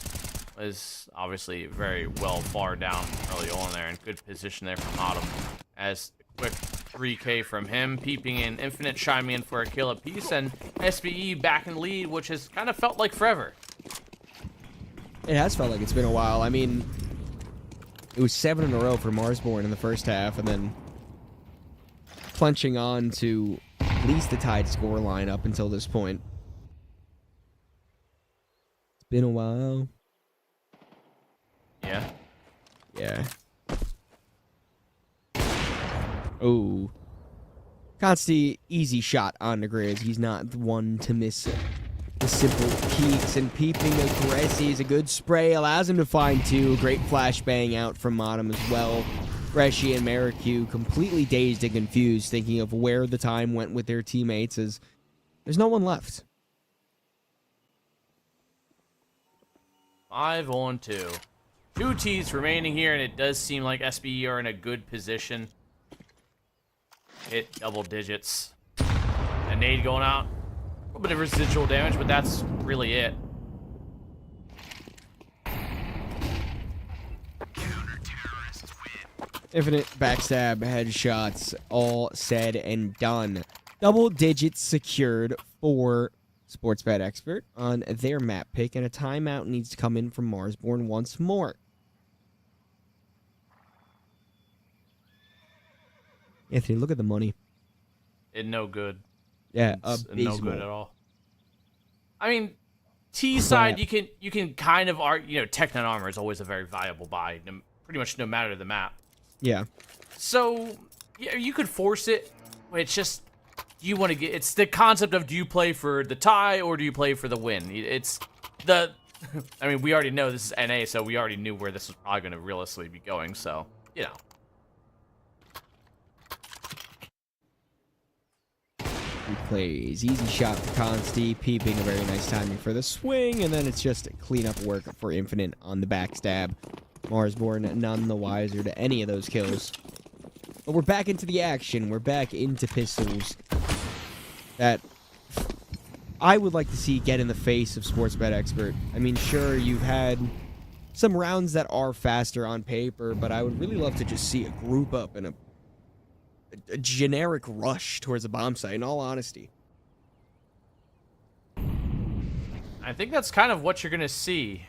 was obviously very well far down early on there, in good position there from Autumn. As the quick 3K from him, Peeping in Infinite chiming in for a kill apiece, and SBE back in the lead, which has kind of felt like forever. It has felt like it's been a while. I mean, it was 7 in a row for Marsborn in the first half, and then clenching on to at least the tied score line up until this point. It's been a while. Yeah. Yeah. Oh. Consti, easy shot on the Grizz. He's not the one to miss the simple peeks, and Peeping aggressive is a good spray. Allows him to find two. Great flashbang out from Modem as well. Reshi and Maricue completely dazed and confused, thinking of where the time went with their teammates, as there's no one left. 5-2. 2 T's remaining here, and it does seem like SBE are in a good position. Hit double digits. A nade going out. A little bit of residual damage, but that's really it. Infinite backstab headshots, all said and done. Double digits secured for Sportsbet Expert on their map pick, and a timeout needs to come in from Marsborn once more. Anthony, look at the money. It no good. Yeah, It's no abysmal. good at all. I mean, T side, you can kind of argue, Tech9 armor is always a very viable buy, pretty much no matter the map. Yeah. So, yeah, you could force it, but it's just, it's the concept of, do you play for the tie or do you play for the win? It's the, I mean, we already know this is NA, so we already knew where this was probably going to realistically be going, so, He plays easy shot for Consti, peeping a very nice timing for the swing, and then it's just cleanup work for Infinite on the backstab. Marsborn none the wiser to any of those kills. But we're back into the action. We're back into pistols that I would like to see get in the face of Sportsbet Expert. I mean, sure, you've had some rounds that are faster on paper, but I would really love to just see a group up and a generic rush towards a bomb site, in all honesty. I think that's kind of what you're going to see.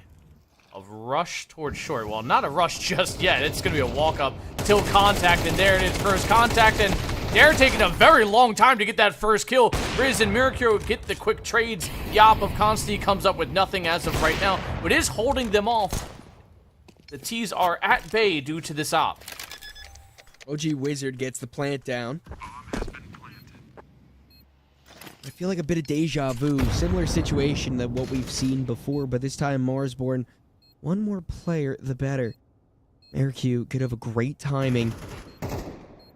A rush towards short. Well, not a rush just yet. It's going to be a walk-up till contact, and there it is, first contact, and they're taking a very long time to get that first kill. Riz and Miracure get the quick trades. Yop of Consti comes up with nothing as of right now, but is holding them off. The T's are at bay due to this op. OG Wizard gets the plant down. I feel like a bit of deja vu. Similar situation than what we've seen before, but this time Marsborn, one more player, the better. Merq could have a great timing.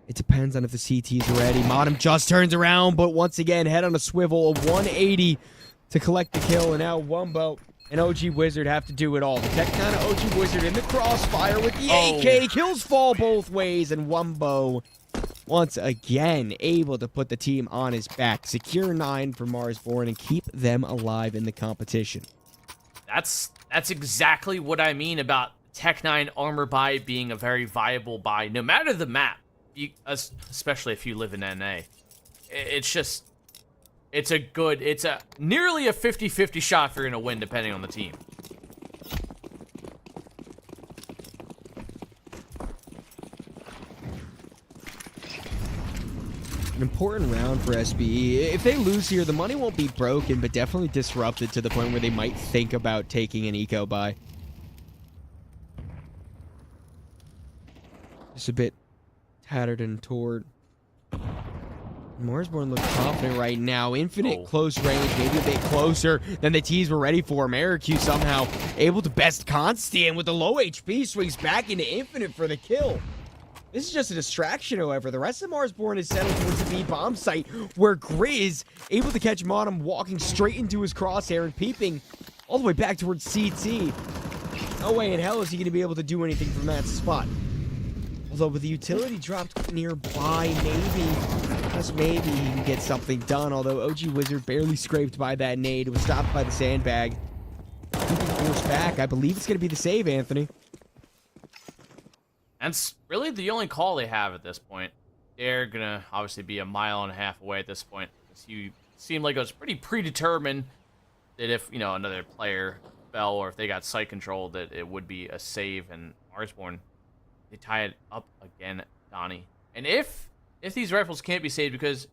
It depends on if the CT's ready. Modem just turns around, but once again, head on a swivel, a 180 to collect the kill, and now Wumbo and OG Wizard have to do it all. The Tech9 OG Wizard in the crossfire with the AK. Kills fall both ways, and Wumbo once again able to put the team on his back. Secure 9 for Marsborn and keep them alive in the competition. That's exactly what I mean about Tech9 armor buy being a very viable buy, no matter the map, especially if you live in NA. It's a nearly a 50-50 shot if you're going to win, depending on the team. An important round for SBE. If they lose here, the money won't be broken, but definitely disrupted to the point where they might think about taking an eco buy. Just a bit tattered and torn. Marsborn looks confident right now. Infinite close range, maybe a bit closer than the T's were ready for. Merq somehow able to best Consti, and with the low HP swings back into Infinite for the kill. This is just a distraction, however. The rest of Marsborn is settled towards the B bomb site, where Grizz able to catch Modem walking straight into his crosshair and peeping all the way back towards CT. No way in hell is he going to be able to do anything from that spot. Although with the utility dropped nearby, just maybe he can get something done. Although OG Wizard barely scraped by that nade, was stopped by the sandbag. Keeping force back, I believe it's going to be the save, Anthony. That's really the only call they have at this point. They're going to obviously be a mile and a half away at this point. You seem like it was pretty predetermined that if, another player fell or if they got site control, that it would be a save. And Marsborn, they tie it up again, Donnie. And if these rifles can't be saved, because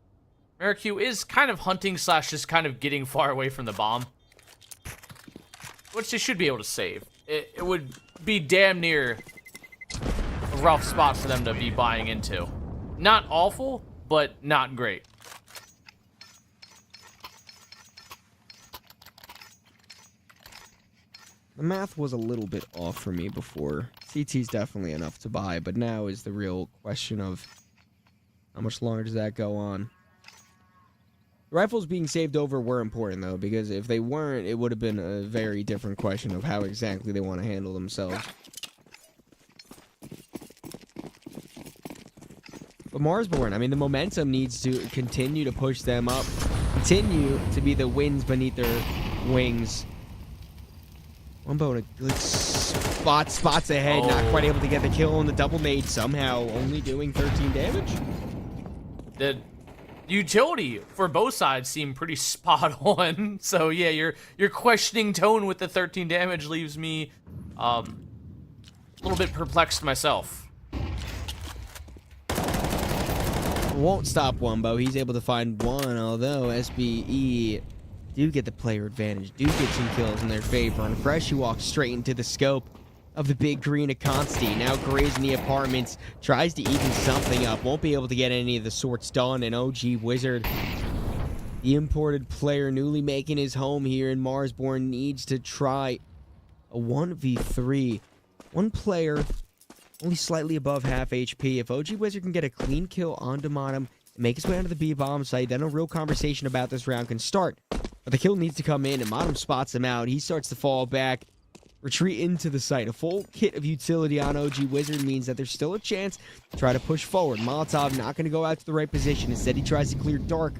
Merq is kind of hunting / just kind of getting far away from the bomb, which they should be able to save. It would be damn near a rough spot for them to be buying into. Not awful, but not great. The math was a little bit off for me before. CT's definitely enough to buy, but now is the real question of how much longer does that go on? The rifles being saved over were important, though, because if they weren't, it would have been a very different question of how exactly they want to handle themselves. But Marsborn, I mean, the momentum needs to continue to push them up, continue to be the winds beneath their wings. Wumbo in a good spot, spots ahead, not quite able to get the kill on the double nade, somehow only doing 13 damage. The utility for both sides seemed pretty spot on. So yeah, your questioning tone with the 13 damage leaves me a little bit perplexed myself. won't stop Wumbo. He's able to find one, although SBE do get the player advantage, do get some kills in their favor. And Fresh, walks straight into the scope of the big green of Consti. Now grazing the apartments, tries to even something up. Won't be able to get any of the sorts done. And OG Wizard, the imported player newly making his home here in Marsborn, needs to try a 1v3. One player only slightly above half HP. If OG Wizard can get a clean kill on Demotum and make his way onto the B-bomb site, then a real conversation about this round can start. But the kill needs to come in, and Modem spots him out. He starts to fall back, retreat into the site. A full kit of utility on OG Wizard means that there's still a chance to try to push forward. Molotov not going to go out to the right position. Instead, he tries to clear dark.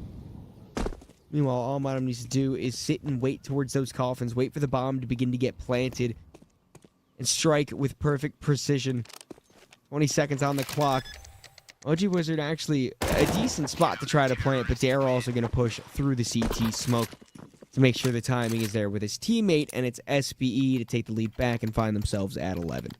Meanwhile, all Modem needs to do is sit and wait towards those coffins, wait for the bomb to begin to get planted, and strike with perfect precision. 20 seconds on the clock. OG Wizard actually a decent spot to try to plant, but they're also going to push through the CT smoke to make sure the timing is there with his teammate, and it's SBE to take the lead back and find themselves at 11.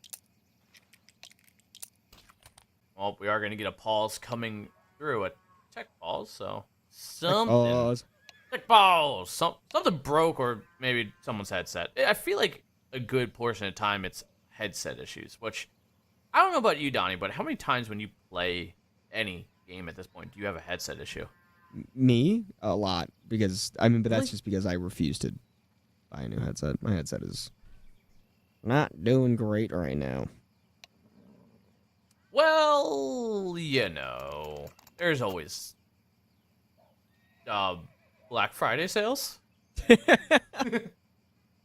Well, we are going to get a pause coming through, a tech pause, so something. Tech pause. Something broke, or maybe someone's headset. I feel like a good portion of the time it's headset issues, which I don't know about you, Donnie, but how many times when you play any game at this point do you have a headset issue? Me? A lot. Because, I mean, but that's just because I refuse to buy a new headset. My headset is not doing great right now. Well, you know, there's always Black Friday sales.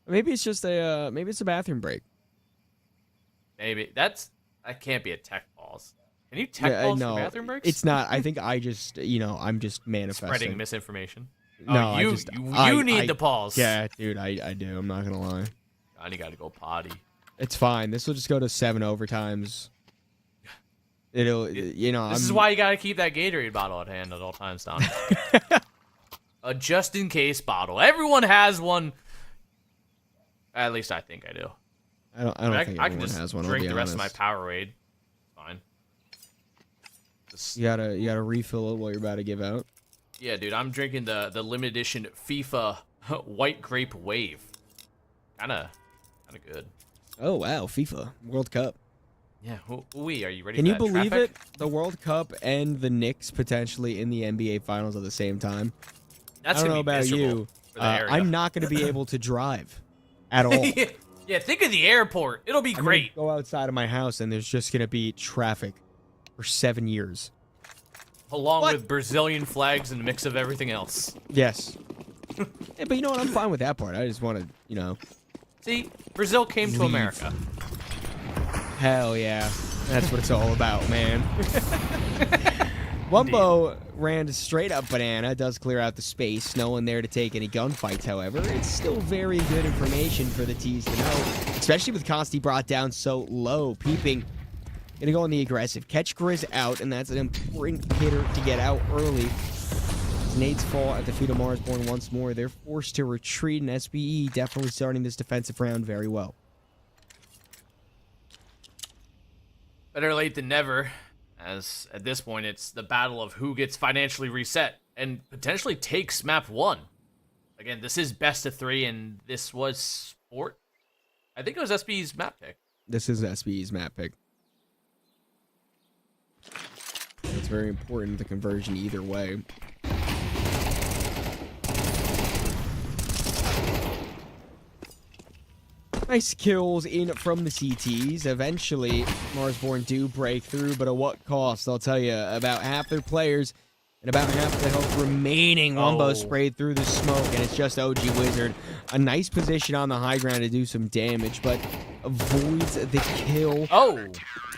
Maybe it's just a bathroom break. Maybe that can't be a tech pause. Can you tech pause for bathroom breaks? It's not. I think I just, I'm just manifesting. Spreading misinformation. No, you need the pause. Yeah, dude, I do. I'm not gonna lie. Johnny got to go potty. It's fine. This will just go to 7 overtimes. It'll, This is why you got to keep that Gatorade bottle at hand at all times, Donnie. A just in case bottle. Everyone has one. At least I think I do. I don't think everyone has one. Drink I'll be the rest of my honest. Powerade. Fine. You gotta refill it while you're about to give out. Yeah, dude, I'm drinking the limited edition FIFA White Grape Wave. Kinda good. Oh wow, FIFA World Cup. Yeah, are you ready? Can for you that believe traffic? it? The World Cup and the Knicks potentially in the NBA Finals at the same time. That's I don't gonna know be about miserable you. for the area. I'm not gonna be able to drive at all. Yeah, think of the airport. It'll be I'm great. gonna go outside of my house and there's just gonna be traffic for 7 years. Along with Brazilian flags and a mix of everything else. Yes. Yeah, but you know what? I'm fine with that part. I just want to, See, Brazil came to leave. America. Hell yeah. That's what it's all about, man. Wumbo ran straight up banana, does clear out the space. No one there to take any gunfights, however. It's still very good information for the T's to know, especially with Consti brought down so low. Peeping, gonna go on the aggressive. Catch Grizz out, and that's an important hitter to get out early. As nades fall at the feet of Marsborn once more. They're forced to retreat, and SBE definitely starting this defensive round very well. Better late than never, as at this point it's the battle of who gets financially reset and potentially takes map 1. Again, this is best of 3, and this was Sport. I think it was SB's map pick. This is SBE's map pick. It's very important, the conversion either way. Nice kills in from the CTs. Eventually, Marsborn do break through, but at what cost? I'll tell you, about half their players and about half the health remaining. Wumbo sprayed through the smoke, and it's just OG Wizard. A nice position on the high ground to do some damage, but avoids the kill. Oh!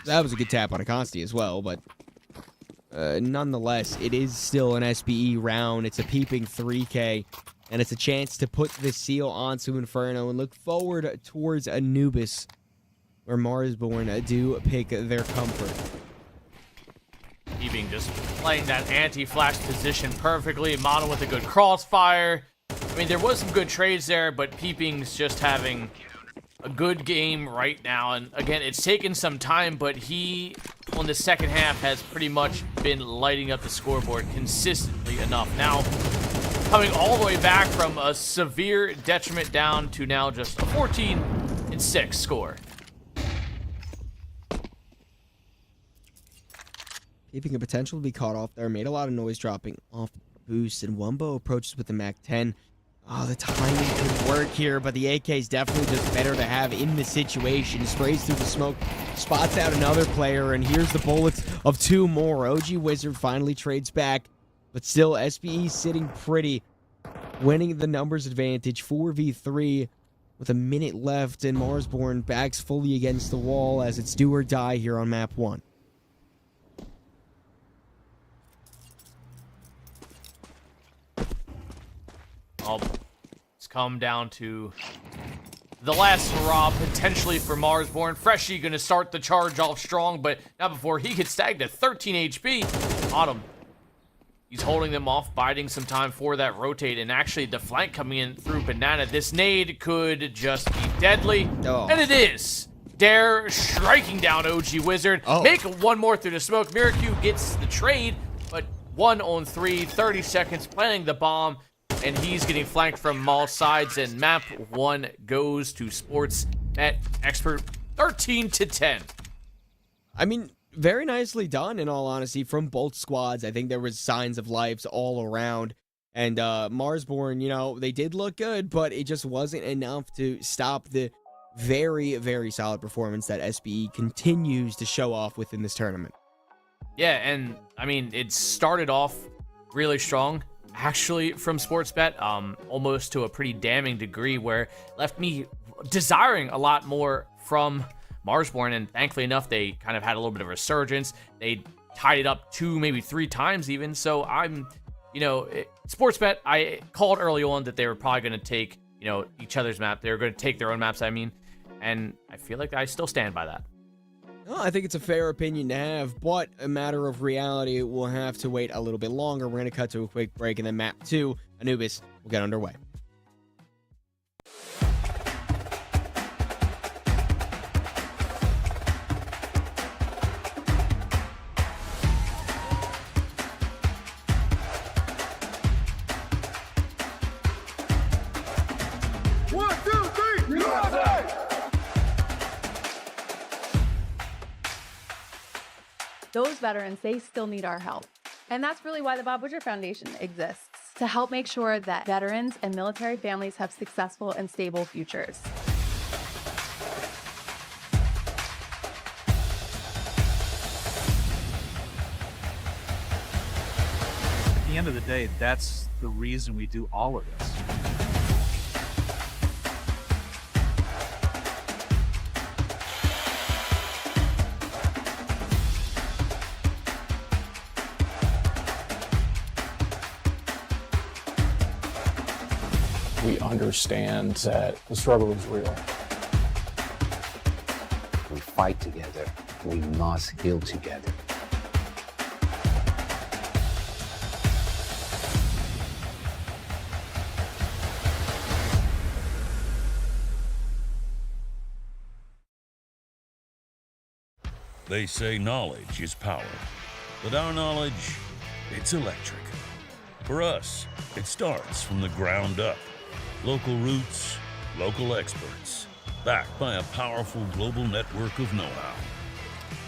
That was a good tap on a Consti as well, but nonetheless, it is still an SBE round. It's a peeping 3K. And it's a chance to put the seal onto Inferno and look forward towards Anubis, where Marsborn do pick their comfort. Peeping just playing that anti-flash position perfectly. Mono with a good crossfire. I mean, there was some good trades there, but Peeping's just having a good game right now. And again, it's taken some time, but he in the second half has pretty much been lighting up the scoreboard consistently enough. Now, coming all the way back from a severe detriment down to now just a 14-6 score. Keeping a potential to be caught off there. Made a lot of noise dropping off the boost, and Wumbo approaches with the MAC-10. Oh, the timing could work here, but the AK is definitely just better to have in the situation. Sprays through the smoke, spots out another player, and here's the bullets of 2 more. OG Wizard finally trades back, but still SBE sitting pretty, winning the numbers advantage 4v3 with a minute left, and Marsborn backs fully against the wall as it's do or die here on map 1. It's come down to the last hurrah potentially for Marsborn. Freshie gonna start the charge off strong, but not before he gets tagged at 13 HP. Autumn, he's holding them off, biding some time for that rotate, and actually the flank coming in through Banana. This nade could just be deadly, and it is. Dare striking down OG Wizard. Make one more through the smoke. Miracu gets the trade, but 1 on 3, 30 seconds, planting the bomb. And he's getting flanked from all sides, and map 1 goes to Sportsnet Expert 13-10. I mean, very nicely done, in all honesty, from both squads. I think there was signs of lives all around. And Marsborn, you know, they did look good, but it just wasn't enough to stop the very, very solid performance that SBE continues to show off within this tournament. Yeah, and, I mean, it started off really strong. Actually, from Sportsbet, almost to a pretty damning degree, where left me desiring a lot more from Marsborn, and thankfully enough, they kind of had a little bit of a resurgence. They tied it up 2, maybe 3 times even, so I'm, you know, Sportsbet, I called early on that they were probably going to take, you know, each other's map. They were going to take their own maps, I mean, and I feel like I still stand by that. Well, I think it's a fair opinion to have, but a matter of reality, we'll have to wait a little bit longer. We're going to cut to a quick break, and then map 2, Anubis, will get underway. Those veterans, they still need our help. And that's really why the Bob Woodruff Foundation exists, to help make sure that veterans and military families have successful and stable futures. At the end of the day, that's the reason we do all of this. We understand that the struggle is real. We fight together. We must heal together. They say knowledge is power, but our knowledge, it's electric. For us, it starts from the ground up. Local roots, local experts, backed by a powerful global network of know-how.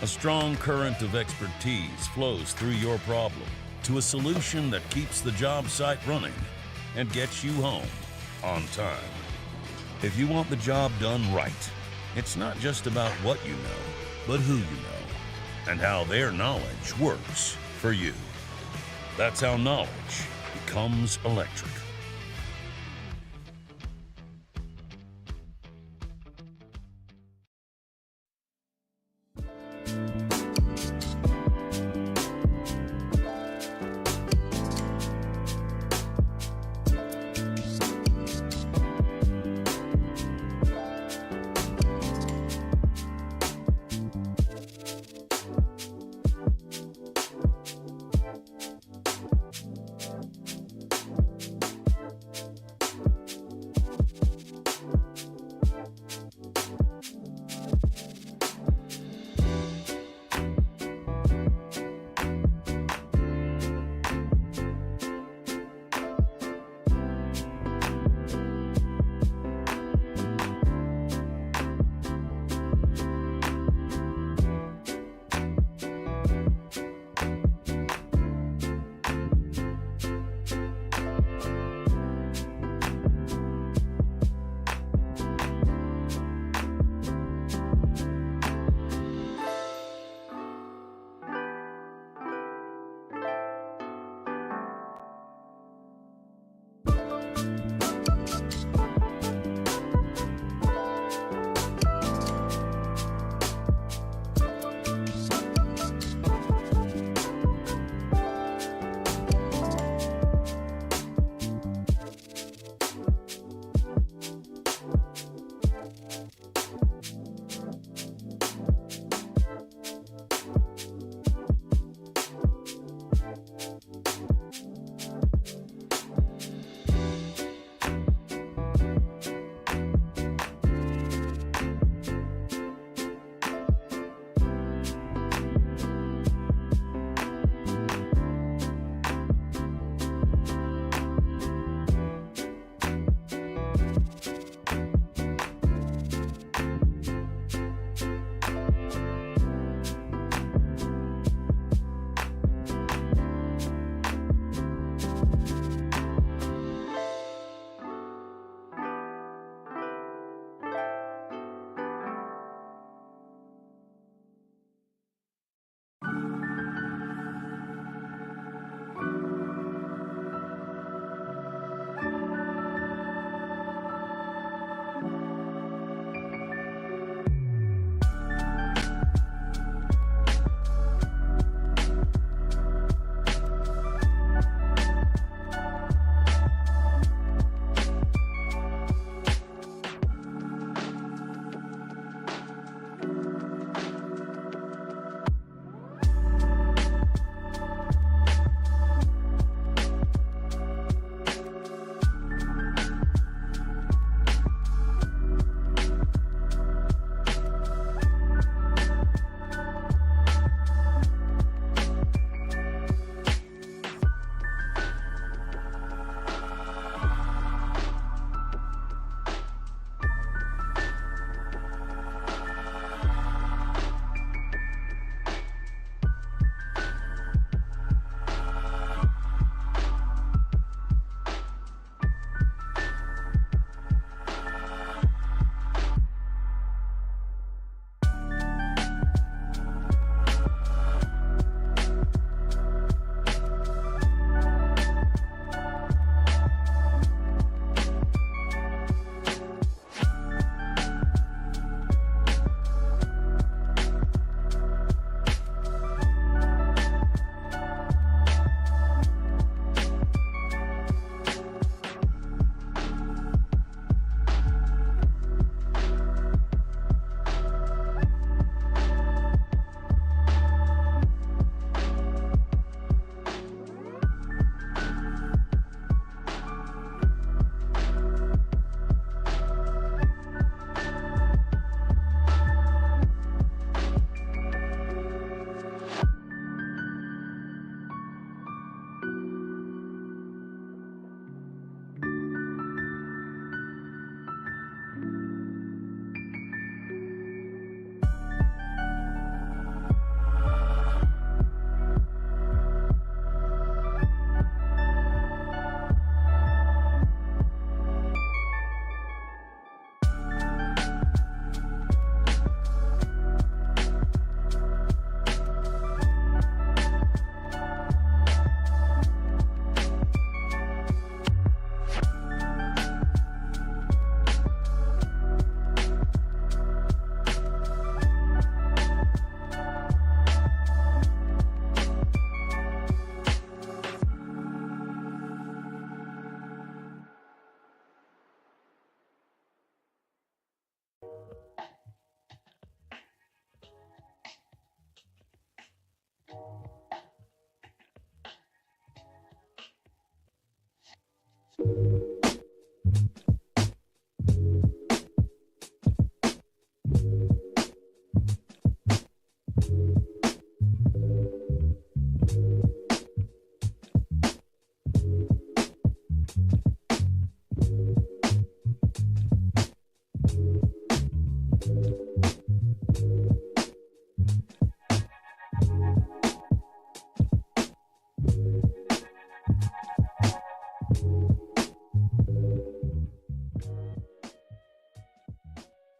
A strong current of expertise flows through your problem to a solution that keeps the job site running and gets you home on time. If you want the job done right, it's not just about what you know, but who you know, and how their knowledge works for you. That's how knowledge becomes electric.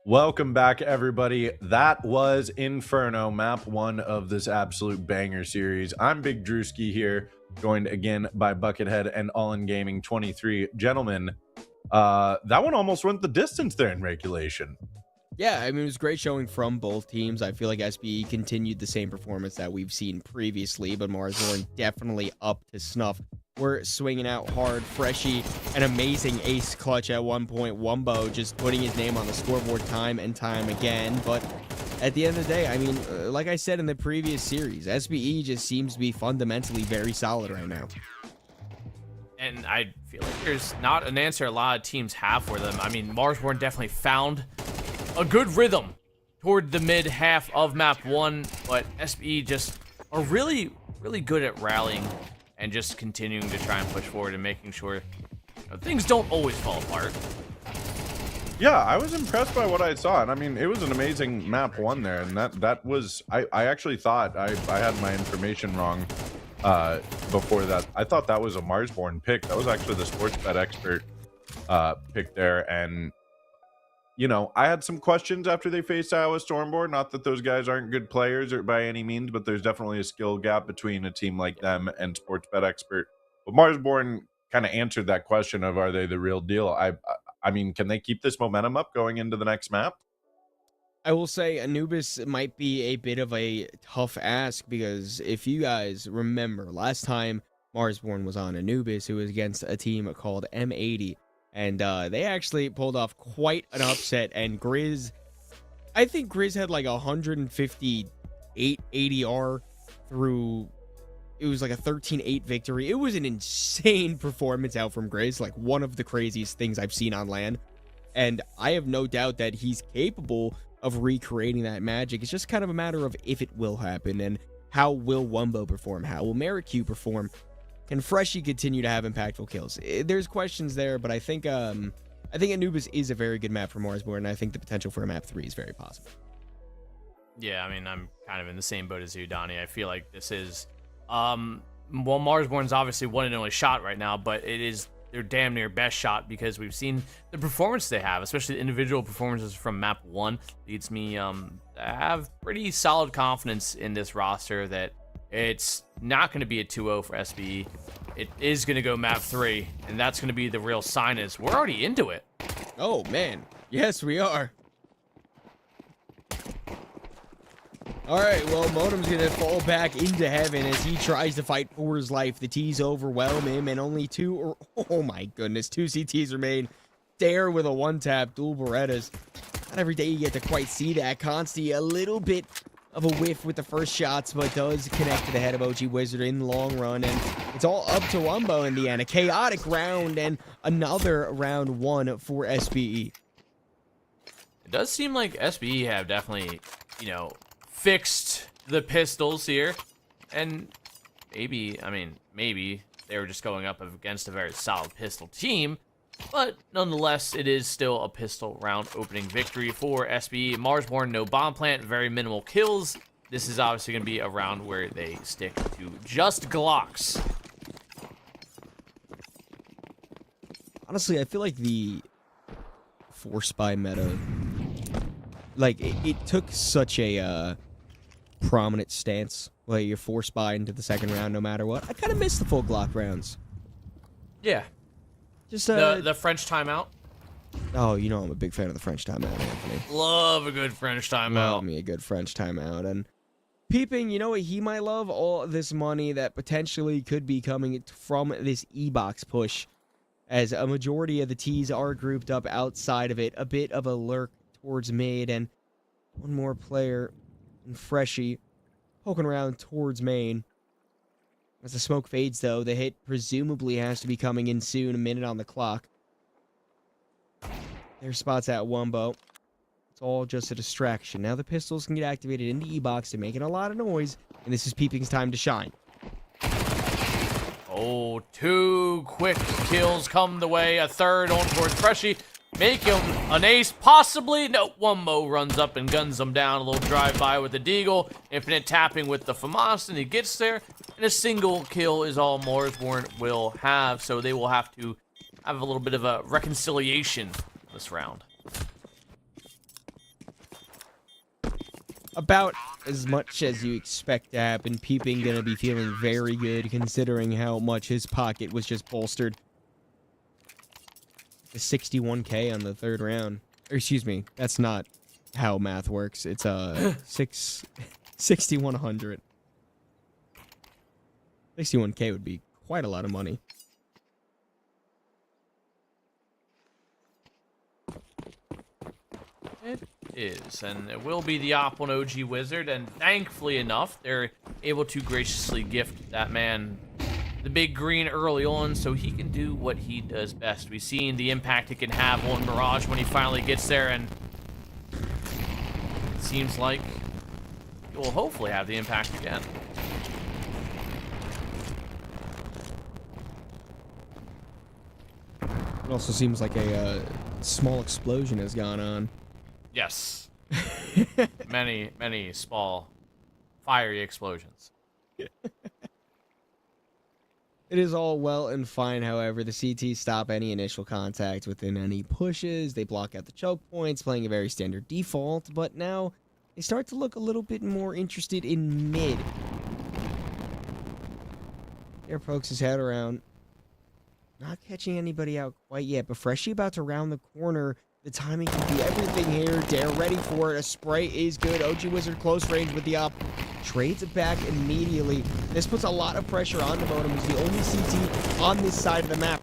Welcome back, everybody. That was Inferno, map 1 of this absolute banger series. I'm Big Drewski here, joined again by Buckethead and All In Gaming 23. Gentlemen, that one almost went the distance there in regulation. Yeah, I mean, it was great showing from both teams. I feel like SBE continued the same performance that we've seen previously, but Marsborn definitely up to snuff. We're swinging out hard. Freshie, an amazing ace clutch at one point. Wumbo just putting his name on the scoreboard time and time again. But at the end of the day, I mean, like I said in the previous series, SBE just seems to be fundamentally very solid right now. And I feel like there's not an answer a lot of teams have for them. I mean, Marsborn definitely found a good rhythm toward the mid half of map 1, but SBE just are really good at rallying and just continuing to try and push forward and making sure things don't always fall apart. Yeah, I was impressed by what I saw, and I mean, it was an amazing map 1 there, and that was, I actually thought I had my information wrong before that. I thought that was a Marsborn pick. That was actually the sports bet expert pick there, and you know, I had some questions after they faced Iowa Stormboard. Not that those guys aren't good players or by any means, but there's definitely a skill gap between a team like them and Sports Bet Expert. But Marsborn kind of answered that question of, are they the real deal? I mean, can they keep this momentum up going into the next map? I will say Anubis might be a bit of a tough ask, because if you guys remember, last time Marsborn was on Anubis, it was against a team called M80. And they actually pulled off quite an upset. And Grizz, I think Grizz had like 158 ADR through, it was like a 13-8 victory. It was an insane performance out from Grizz, like one of the craziest things I've seen on LAN. And I have no doubt that he's capable of recreating that magic. It's just kind of a matter of if it will happen, and how will Wumbo perform? How will Marikyu perform? Can Freshie continue to have impactful kills? There's questions there, but I think Anubis is a very good map for Marsborn, and I think the potential for a map 3 is very possible. Yeah, I mean, I'm kind of in the same boat as you, Donnie. I feel like this is, well, Marsborn's obviously one and only shot right now, but it is their damn near best shot, because we've seen the performance they have, especially the individual performances from map 1, leads me to have pretty solid confidence in this roster that it's not going to be a 2-0 for SBE. It is going to go map 3, and that's going to be the real sign, is we're already into it. Oh, man. Yes, we are. All right, well, Modem's going to fall back into heaven as he tries to fight for his life. The T's overwhelm him, and only two CTs remain. Dare with a one-tap, dual Berettas. Not every day you get to quite see that. Consti a little bit of a whiff with the first shots, but does connect to the head of OG Wizard in the long run, and it's all up to Wumbo in the end. A chaotic round and another round 1 for SBE. It does seem like SBE have definitely, fixed the pistols here, and maybe they were just going up against a very solid pistol team, but nonetheless, it is still a pistol round opening victory for SBE. Marsborn, no bomb plant, very minimal kills. This is obviously going to be a round where they stick to just Glocks. Honestly, I feel like the force buy meta, like, it took such a prominent stance, like you're force buy into the second round no matter what. I kind of miss the full Glock rounds. Yeah. Just the French timeout. Oh, you know I'm a big fan of the French timeout, Anthony. Love a good French timeout. Love me a good French timeout. And Peeping, you know what he might love? All this money that potentially could be coming from this E-Box push, as a majority of the T's are grouped up outside of it. A bit of a lurk towards mid, and one more player, and Freshie, poking around towards main. As the smoke fades, though, the hit presumably has to be coming in soon, a minute on the clock. Their spots at Wumbo. It's all just a distraction. Now the pistols can get activated in the E-Box. They're making a lot of noise, and this is Peeping's time to shine. Oh, 2 quick kills come the way. A third on towards Freshie. Make him an ace, possibly. No, Wumbo runs up and guns him down. A little drive-by with the Deagle. Infinite tapping with the FAMAS, and he gets there. And a single kill is all Marsborn will have, so they will have to have a little bit of a reconciliation this round. About as much as you expect to happen. Peeping gonna be feeling very good considering how much his pocket was just bolstered. The 61K on the third round. Or excuse me, that's not how math works. It's 6,100. 61K would be quite a lot of money. It is, and it will be the Op 1 OG Wizard, and thankfully enough, they're able to graciously gift that man the big green early on so he can do what he does best. We've seen the impact it can have on Mirage when he finally gets there, and it seems like he will hopefully have the impact again. It also seems like a small explosion has gone on. Yes. many small fiery explosions. It is all well and fine, however. The CT stop any initial contact within any pushes. They block out the choke points, playing a very standard default, but now they start to look a little bit more interested in mid. There pokes his head around. Not catching anybody out quite yet, but Freshie about to round the corner. The timing can be everything here. They're ready for it. A spray is good. OG Wizard close range with the op. Trades it back immediately. This puts a lot of pressure on the Modem. He's the only CT on this side of the map.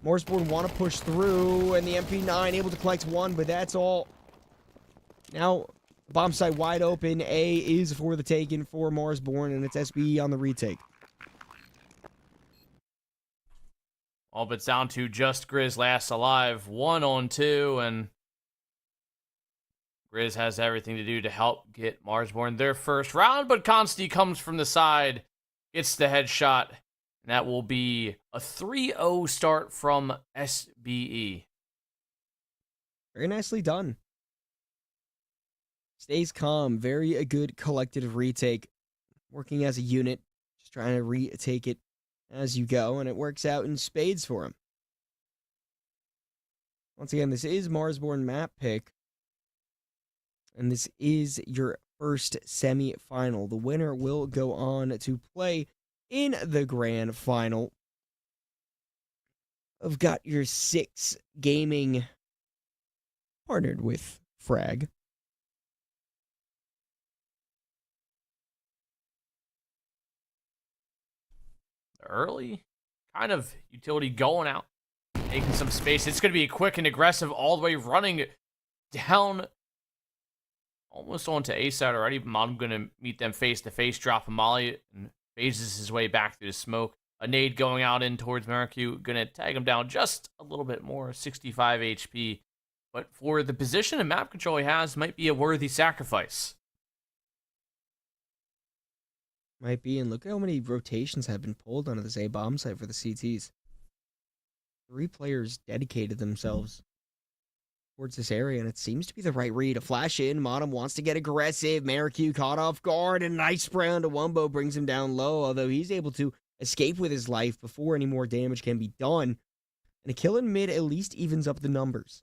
Morseborn want to push through, and the MP9 able to collect one, but that's all. Now, bomb site wide open. A is for the taken for Morseborn, and it's SBE on the retake. All but down to just Grizz last alive. 1-on-2, and Grizz has everything to do to help get Marsborn their first round, but Consti comes from the side, gets the headshot, and that will be a 3-0 start from SBE. Very nicely done. Stays calm. Very a good collective retake. Working as a unit. Just trying to retake it as you go, and it works out in spades for him. Once again, this is Marsborn map pick. And this is your first semi-final. The winner will go on to play in the grand final. I've got your 6 gaming partnered with Frag. Early kind of utility going out, making some space. It's going to be quick and aggressive all the way running down almost onto A side already. Modem going to meet them face to face, drop a molly, and phases his way back through the smoke. A nade going out in towards Marikyu, going to tag him down just a little bit more, 65 HP. But for the position and map control he has, might be a worthy sacrifice. Might be, and look at how many rotations have been pulled onto this A bomb site for the CTs. 3 players dedicated themselves towards this area, and it seems to be the right read. A flash in, Modem wants to get aggressive. Marikyu caught off guard, and a nice spray onto Wumbo brings him down low, although he's able to escape with his life before any more damage can be done. And a kill in mid at least evens up the numbers.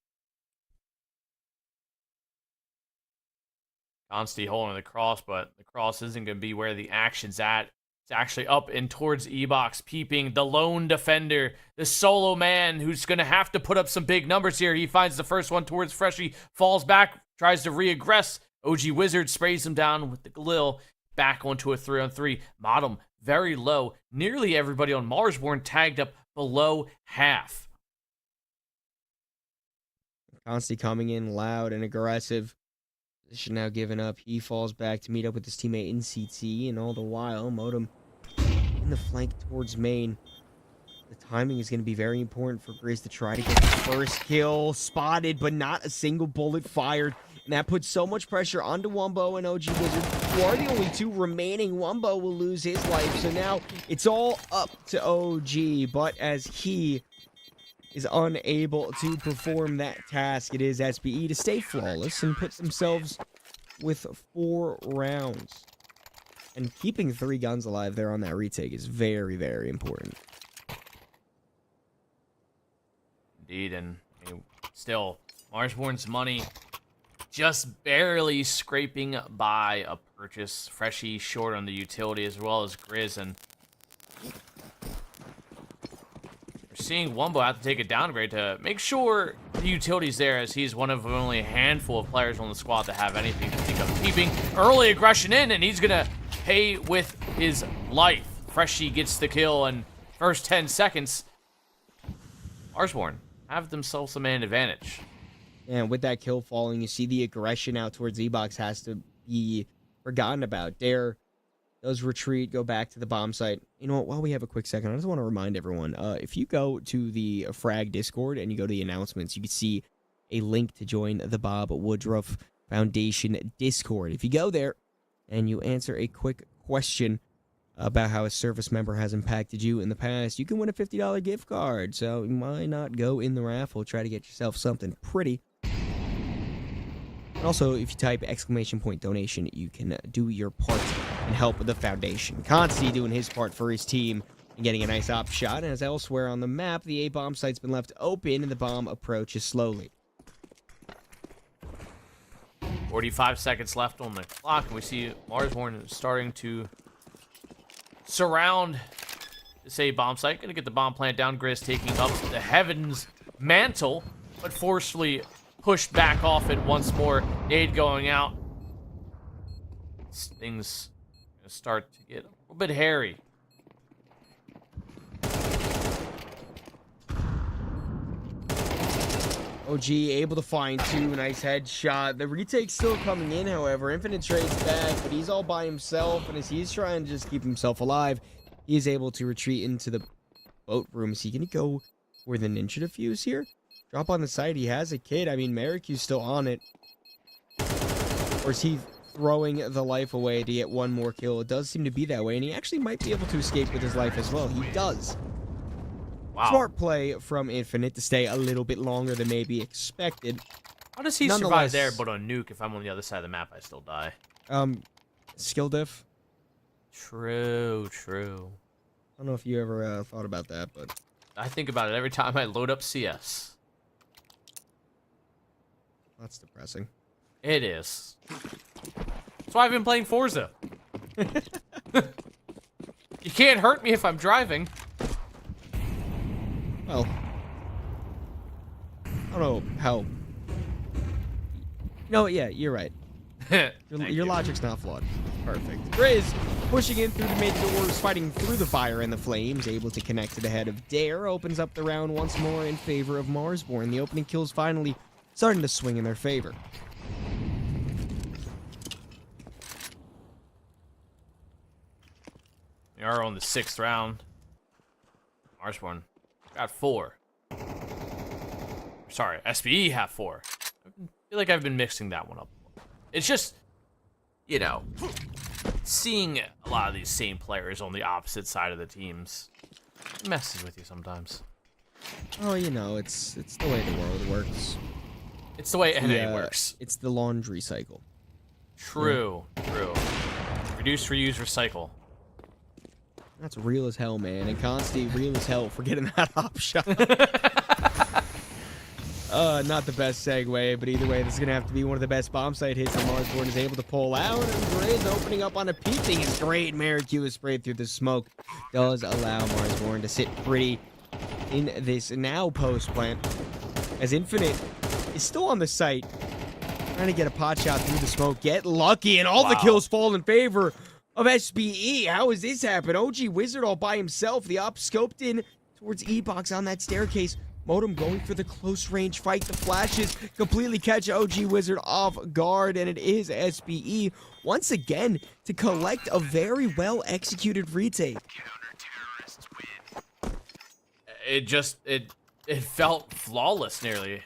Consti holding the cross, but the cross isn't going to be where the action's at. It's actually up and towards E-Box, peeping the lone defender, the solo man who's going to have to put up some big numbers here. He finds the first one towards Freshie, falls back, tries to re-aggress. OG Wizard sprays him down with the Galil, back onto a 3-on-3. Modem very low. Nearly everybody on Marsborn tagged up below half. Consti coming in loud and aggressive. Position now given up. He falls back to meet up with his teammate in CT, and all the while, Modem in the flank towards main. The timing is going to be very important for Grizz to try to get the first kill. Spotted, but not a single bullet fired. And that puts so much pressure onto Wumbo and OG Wizard, who are the only 2 remaining. Wumbo will lose his life, so now it's all up to OG. But as he is unable to perform that task, it is SBE to stay flawless and put themselves with 4 rounds. And keeping 3 guns alive there on that retake is very, very important. Indeed, and still, Marsborn's money just barely scraping by a purchase. Freshie short on the utility as well as Grizz, and we're seeing Wumbo have to take a downgrade to make sure the utility's there, as he's one of only a handful of players on the squad to have anything to think of keeping. Early aggression in, and he's gonna pay with his life. Freshie gets the kill, and first 10 seconds, Marsborn have themselves a man advantage. And with that kill falling, you see the aggression out towards E-Box has to be forgotten about. Dare does retreat, go back to the bomb site. You know what, while we have a quick second, I just want to remind everyone, if you go to the Frag Discord and you go to the announcements, you can see a link to join the Bob Woodruff Foundation Discord. If you go there and you answer a quick question about how a service member has impacted you in the past, you can win a $50 gift card. So why not go in the raffle, try to get yourself something pretty. And also, if you type !donation, you can do your part and help the foundation. Consti doing his part for his team and getting a nice op shot. And as elsewhere on the map, the A bomb site's been left open and the bomb approaches slowly. 45 seconds left on the clock, and we see Marsborn starting to surround this A bomb site. Gonna get the bomb plant down. Grizz taking up the Heaven's mantle, but forcefully pushed back off it once more. Nade going out. Things gonna start to get a little bit hairy. OG able to find two. Nice headshot. The retake's still coming in, however. Infinite trades back, but he's all by himself, and as he's trying to just keep himself alive, he is able to retreat into the boat room. Is he gonna go for the ninja defuse here? Drop on the side. He has a kid. I mean, Merrick's still on it. Or is he throwing the life away to get one more kill? It does seem to be that way, and he actually might be able to escape with his life as well. He does. Wow. Smart play from Infinite to stay a little bit longer than maybe expected. How does he survive there, but on nuke, if I'm on the other side of the map, I still die? Skill diff. True. I don't know if you ever thought about that, but I think about it every time I load up CS. that's depressing. It is. That's why I've been playing Forza. You can't hurt me if I'm driving. Well, I don't know how. No, yeah, you're right. Your logic's not flawed. Perfect. Grizz pushing in through the mid doors, fighting through the fire and the flames, able to connect to the head of Dare, opens up the round once more in favor of Marsborn. The opening kills finally starting to swing in their favor. We are on the 6th round. Marsborn got 4. Sorry, SBE have 4. I feel like I've been mixing that one up. It's just, you know, seeing a lot of these same players on the opposite side of the teams messes with you sometimes. Oh, you know, it's the way the world works. It's the way NA works. It's the laundry cycle. True. Reduce, reuse, recycle. That's real as hell, man. And Consti, real as hell for getting that op shot. Not the best segue, but either way, this is going to have to be one of the best bomb site hits that Marsborn is able to pull out. And Grizz opening up on a peak thing is great. Merrick is sprayed through the smoke. Does allow Marsborn to sit pretty in this now post plant. As Infinite is still on the site, trying to get a pot shot through the smoke. Get lucky, and all the kills fall in favor of SBE. How has this happened? OG Wizard all by himself. The op scoped in towards E-Box on that staircase. Modem going for the close range fight. The flashes completely catch OG Wizard off guard, and it is SBE once again to collect a very well executed retake. It felt flawless nearly.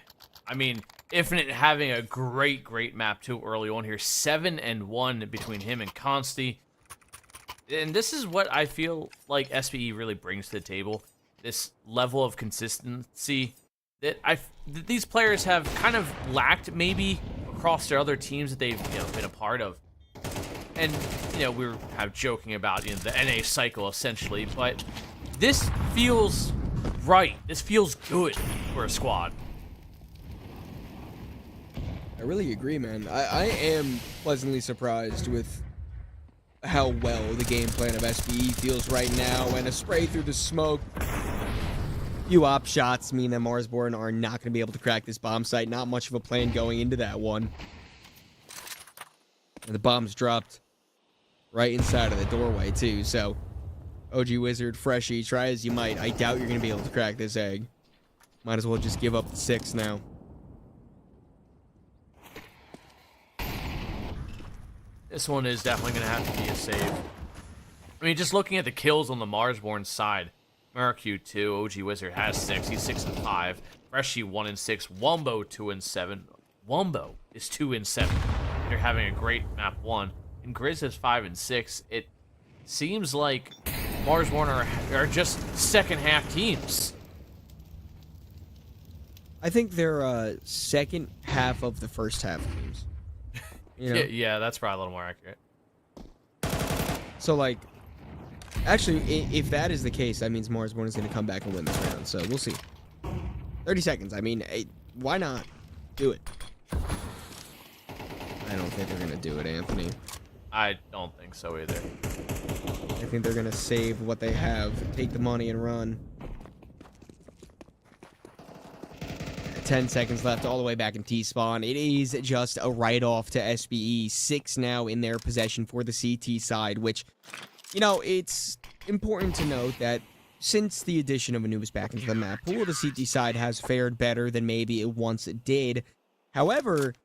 I mean, Infinite having a great map too early on here. 7-1 between him and Consti. And this is what I feel like SBE really brings to the table. This level of consistency that these players have kind of lacked maybe across their other teams that they've been a part of. And we were kind of joking about the NA cycle essentially, but this feels right. This feels good for a squad. I really agree, man. I am pleasantly surprised with how well the game plan of SBE feels right now, and a spray through the smoke. Few op shots mean that Marsborn are not going to be able to crack this bomb site. Not much of a plan going into that one. And the bomb's dropped right inside of the doorway, too. So, OG Wizard, Freshie, try as you might. I doubt you're going to be able to crack this egg. Might as well just give up the 6 now. This one is definitely going to have to be a save. I mean, just looking at the kills on the Marsborn side, Miracu 2, OG Wizard has 6, he's 6 and 5. Freshie 1 and 6, Wumbo 2 and 7. Wumbo is 2 and 7. They're having a great map 1. And Grizz is 5 and 6. It seems like Marsborn are just second half teams. I think they're second half of the first half teams. You know? Yeah, that's probably a little more accurate. So, like, actually, if that is the case, that means Marsborn is going to come back and win this round. So, we'll see. 30 seconds. I mean, why not do it? I don't think they're going to do it, Anthony. I don't think so either. I think they're going to save what they have, take the money, and run. 10 seconds left, all the way back in T-spawn. It is just a write-off to SBE. 6 now in their possession for the CT side, which, you know, it's important to note that since the addition of Anubis back into the map pool, the CT side has fared better than maybe it once did. However,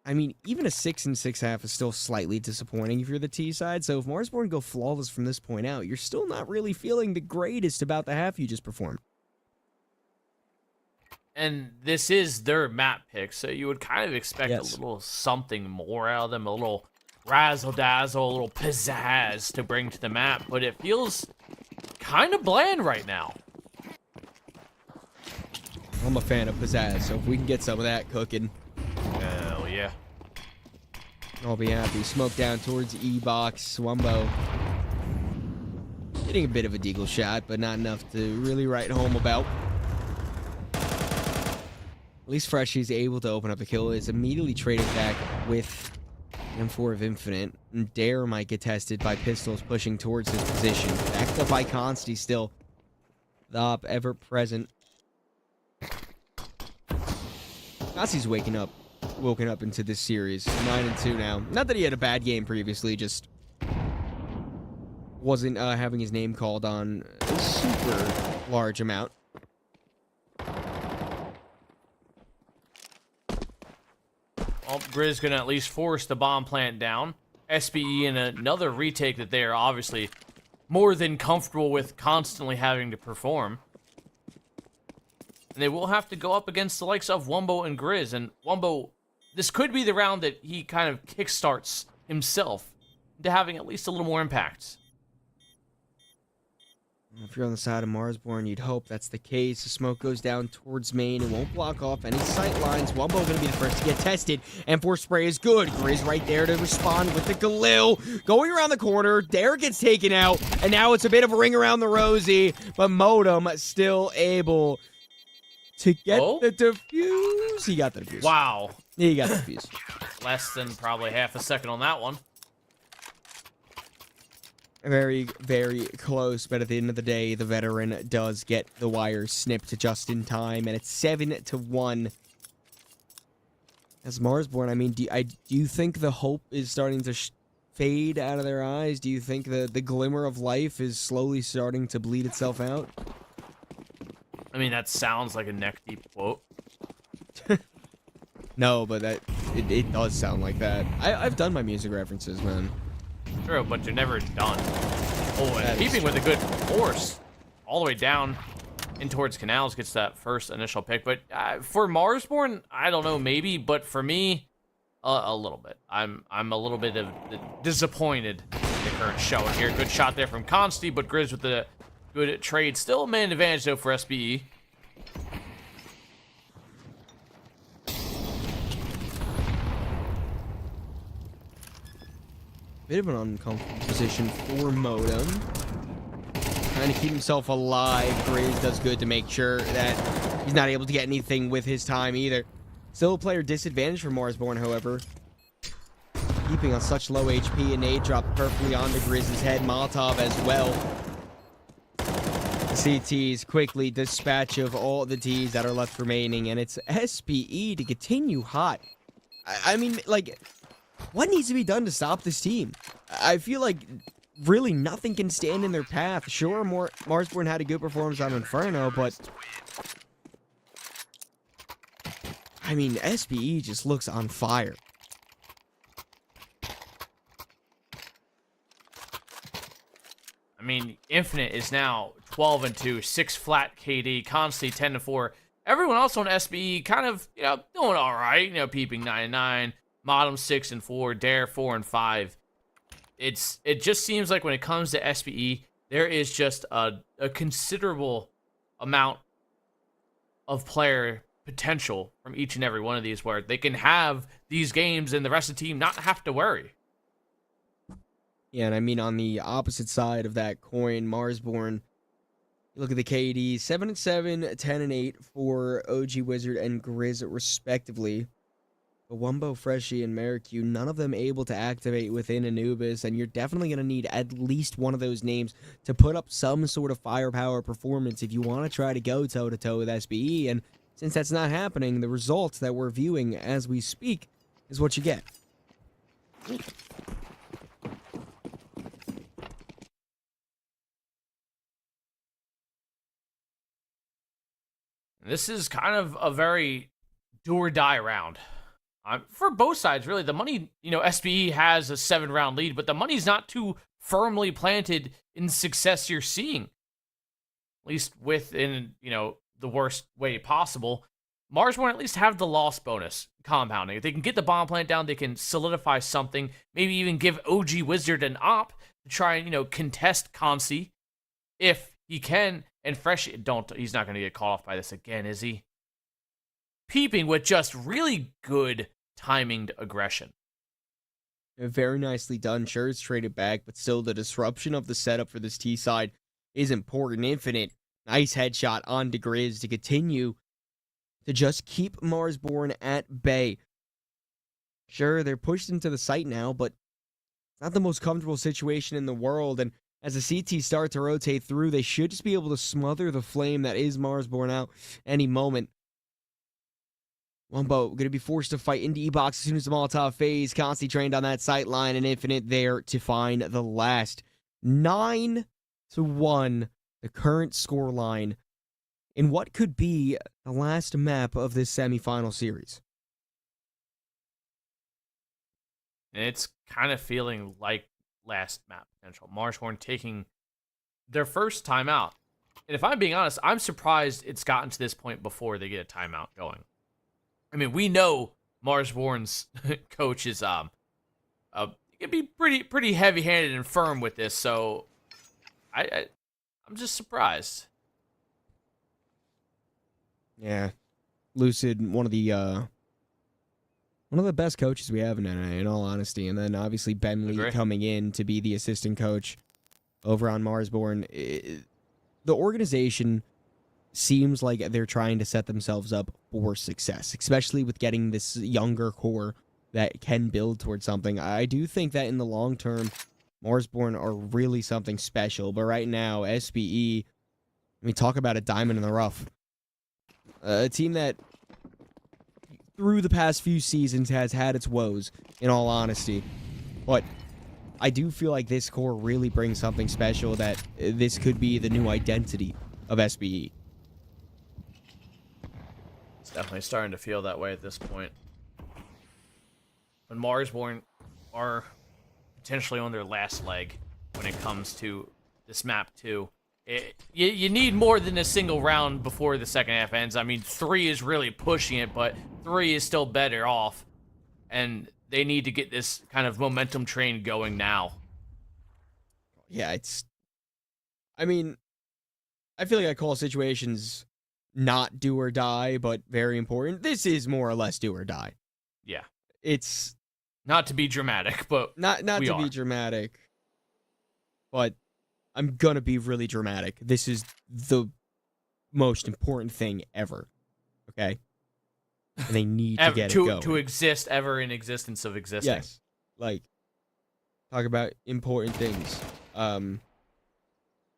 I mean, even a 6 and 6.5 is still slightly disappointing if you're the T side. So if Marsborn go flawless from this point out, you're still not really feeling the greatest about the half you just performed. And this is their map pick, so you would kind of expect Yes. a little something more out of them, a little razzle-dazzle, a little pizzazz to bring to the map, but it feels kind of bland right now. I'm a fan of pizzazz, so if we can get some of that cooking, Hell yeah. I'll be happy. Smoke down towards E-Box. Wumbo hitting a bit of a deagle shot, but not enough to really write home about. At least Freshie's able to open up a kill. Is immediately traded back with M4 of Infinite. And Dare might get tested by pistols pushing towards his position. Backed up by Consti still. The op ever present. Consti's woken up into this series. 9 and 2 now. Not that he had a bad game previously, just wasn't having his name called on a super large amount. Well, Grizz gonna at least force the bomb plant down. SBE in another retake that they are obviously more than comfortable with constantly having to perform. And they will have to go up against the likes of Wumbo and Grizz. And Wumbo, this could be the round that he kind of kickstarts himself into having at least a little more impact. If you're on the side of Marsborn, you'd hope that's the case. The smoke goes down towards main. It won't block off any sight lines. Wumbo going to be the first to get tested. M4 spray is good. Grizz right there to respond with the Galil. Going around the corner. Dare gets taken out. And now it's a bit of a ring around the rosy. But Modem still able to get the defuse. He got the defuse. Wow. He got the defuse. Less than probably half a second on that one. Very, very close, but at the end of the day, the veteran does get the wires snipped just in time, and it's 7-1. As Marsborn, I mean, do you think the hope is starting to fade out of their eyes? Do you think the glimmer of life is slowly starting to bleed itself out? I mean, that sounds like a neck-deep quote. No, but it does sound like that. I've done my music references, man. True, but you're never done. Oh, and That is keeping with a good force. All the way down in towards Canals gets that first initial pick. But for Marsborn, I don't know, maybe. But for me, a little bit. I'm a little bit of disappointed in the current showing here. Good shot there from Consti, but Grizz with the good trade. Still a man advantage, though, for SBE. Bit of an uncomfortable position for Modem. Trying to keep himself alive. Grizz does good to make sure that he's not able to get anything with his time either. Still a player disadvantage for Marsborn, however. Keeping on such low HP, and nade dropped perfectly onto Grizz's head. Molotov as well. The CTs quickly dispatch of all the Ts that are left remaining, and it's SPE to continue hot. I mean, like, what needs to be done to stop this team? I feel like really nothing can stand in their path. Sure, Marsborn had a good performance on Inferno, but I mean, SPE just looks on fire. I mean, Infinite is now 12-2, 6 flat KD, Constantly 10-4. Everyone else on SBE kind of, doing all right. Peeping 9-9, Modem 6-4, Dare 4-5. It just seems like when it comes to SBE, there is just a considerable amount of player potential from each and every one of these where they can have these games and the rest of the team not have to worry. Yeah, and I mean, on the opposite side of that coin, Marsborn, look at the KD, 7-7, 10-8 for OG Wizard and Grizz, respectively. But Wumbo, Freshie, and Merrick, none of them able to activate within Anubis, and you're definitely going to need at least one of those names to put up some sort of firepower performance if you want to try to go toe-to-toe with SBE, and since that's not happening, the results that we're viewing as we speak is what you get. This is kind of a very do-or-die round. For both sides, really. The money, SBE has a 7-round lead, but the money's not too firmly planted in the success you're seeing. At least within, the worst way possible. Marsborn at least have the loss bonus compounding. If they can get the bomb plant down, they can solidify something. Maybe even give OG Wizard an op to try and, contest Consi if he can. And Fresh, he's not going to get caught off by this again, is he? Peeping with just really good timinged aggression. Very nicely done. Sure, it's traded back, but still the disruption of the setup for this T side is important. Infinite, nice headshot on Grizz to continue to just keep Marsborn at bay. Sure, they're pushed into the site now, but it's not the most comfortable situation in the world, and as the CT start to rotate through, they should just be able to smother the flame that is Marsborn out any moment. Wumbo going to be forced to fight into E-Box as soon as the Molotov phase. Constantly trained on that sight line, and Infinite there to find the last. 9-1, the current score line in what could be the last map of this semifinal series. And it's kind of feeling like last map potential. Marsborn taking their first timeout. And if I'm being honest, I'm surprised it's gotten to this point before they get a timeout going. I mean, we know Marsborn's coach is he can be pretty heavy-handed and firm with this, so I'm just surprised. Yeah. Lucid, one of the best coaches we have in NA, in all honesty. And then obviously Bentley coming in to be the assistant coach over on Marsborn. The organization seems like they're trying to set themselves up for success, especially with getting this younger core that can build towards something. I do think that in the long term, Marsborn are really something special. But right now, SBE, talk about a diamond in the rough. A team that through the past few seasons has had its woes, in all honesty. But I do feel like this core really brings something special, that this could be the new identity of SBE. It's definitely starting to feel that way at this point. When Marsborn are potentially on their last leg when it comes to this map too. You need more than a single round before the second half ends. I mean, 3 is really pushing it, but 3 is still better off. And they need to get this kind of momentum train going now. Yeah, I feel like I call situations not do or die, but very important. This is more or less do or die. Yeah. It's not to be dramatic, but not to be dramatic. But I'm gonna be really dramatic. This is the most important thing ever. Okay? and they need to get it going. To exist ever in existence of existing. Yes, like talk about important things.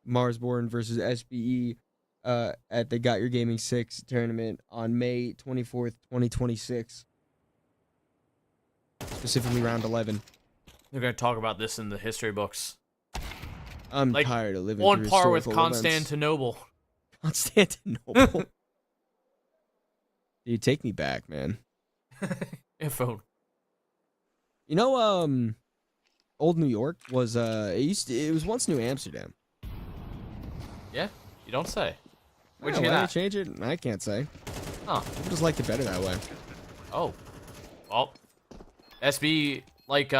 Marsborn versus SBE at the Got Your Gaming 6 tournament on May 24th, 2026. Specifically round 11. They're going to talk about this in the history books. I'm like, tired of living on through par with historical events. Constantinople. Constantinople. Dude, take me back, man. Info. You know, Old New York was it was once New Amsterdam. Yeah, you don't say. Where'd Oh, you hear why that? they change it? I can't say. Huh. I just liked it better that way. Oh. Well, SB like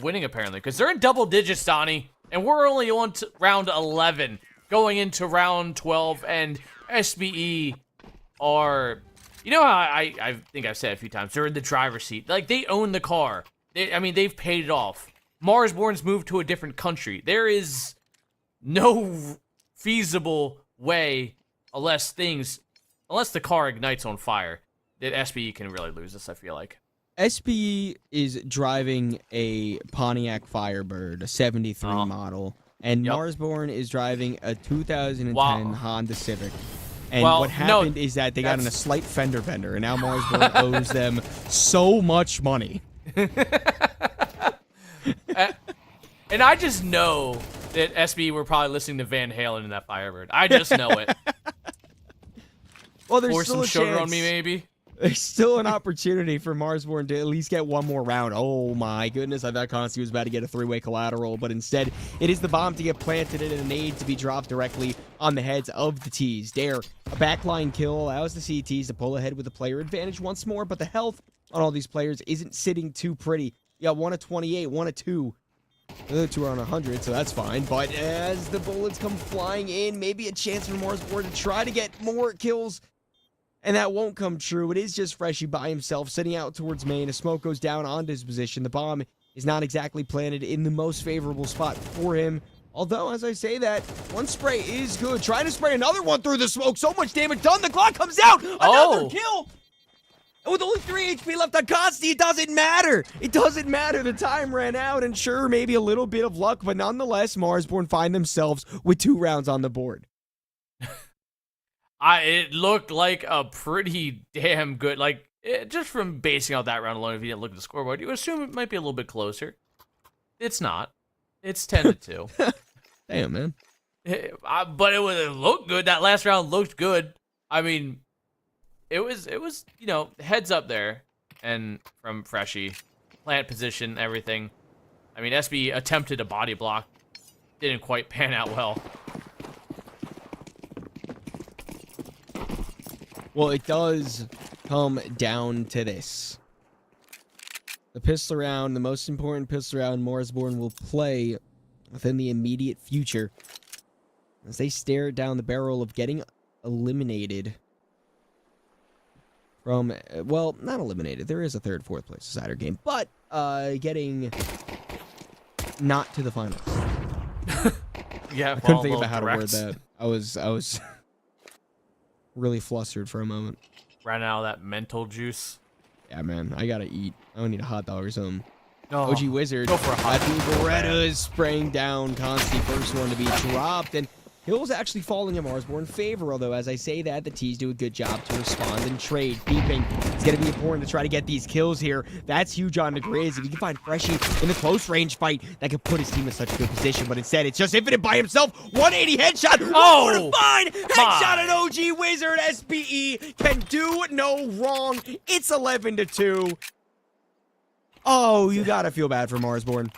winning apparently because they're in double digits, Donnie, and we're only on round 11, going into round 12, and SBE are, you know how I think I've said a few times, they're in the driver's seat. Like, they own the car. They've paid it off. Marsborn's moved to a different country. There is no feasible way, unless the car ignites on fire, that SBE can really lose this, I feel like. SBE is driving a Pontiac Firebird, a 73 model, and Marsborn is driving a 2010 Honda Civic. And what happened is that they got in a slight fender bender, and now Marsborn owes them so much money. And I just know that SBE were probably listening to Van Halen in that Firebird. I just know it. Well, there's Pour still some a sugar chance. on me, maybe. There's still an opportunity for Marsborn to at least get one more round. Oh my goodness, I thought Consti was about to get a three-way collateral, but instead, it is the bomb to get planted and an aid to be dropped directly on the heads of the T's. Dare, a backline kill allows the CTs to pull ahead with a player advantage once more, but the health on all these players isn't sitting too pretty. You got 1 of 28, 1 of 2. The other two are on 100, so that's fine. But as the bullets come flying in, maybe a chance for Marsborn to try to get more kills. And that won't come true. It is just Freshie by himself, sitting out towards main. A smoke goes down onto his position. The bomb is not exactly planted in the most favorable spot for him. Although, as I say that, one spray is good. Trying to spray another one through the smoke. So much damage done. The clock comes out. Another kill. And with only 3 HP left on Consti, it doesn't matter. It doesn't matter. The time ran out. And sure, maybe a little bit of luck. But nonetheless, Marsborn find themselves with 2 rounds on the board. It looked like a pretty damn good, just from basing out that round alone, if you didn't look at the scoreboard, you would assume it might be a little bit closer. It's not. It's 10-2. Damn, man. But it looked good. That last round looked good. I mean, it was heads up there, and from Freshie, plant position, everything. I mean, SB attempted a body block, didn't quite pan out well. Well, it does come down to this. The pistol round, the most important pistol round Marsborn will play within the immediate future as they stare down the barrel of getting eliminated from, well, not eliminated. There is a third, fourth place decider game, but getting not to the finals. Yeah, I couldn't think about how to word that. I was really flustered for a moment. Ran out of that mental juice. Yeah, man, I gotta eat. I don't need a hot dog or something. Oh, OG Wizard. go for a hot I think Beretta is spraying down Consti, first one to be dropped, and Hill's actually falling in Marsborn favor, although as I say that, the T's do a good job to respond and trade. Beeping. It's going to be important to try to get these kills here. That's huge on the Grizz. If you can find Freshie in the close range fight, that could put his team in such a good position, but instead, it's just Infinite by himself. 180 headshot. Oh, fine. Headshot at OG Wizard. SBE can do no wrong. It's 11-2. Oh, you got to feel bad for Marsborn.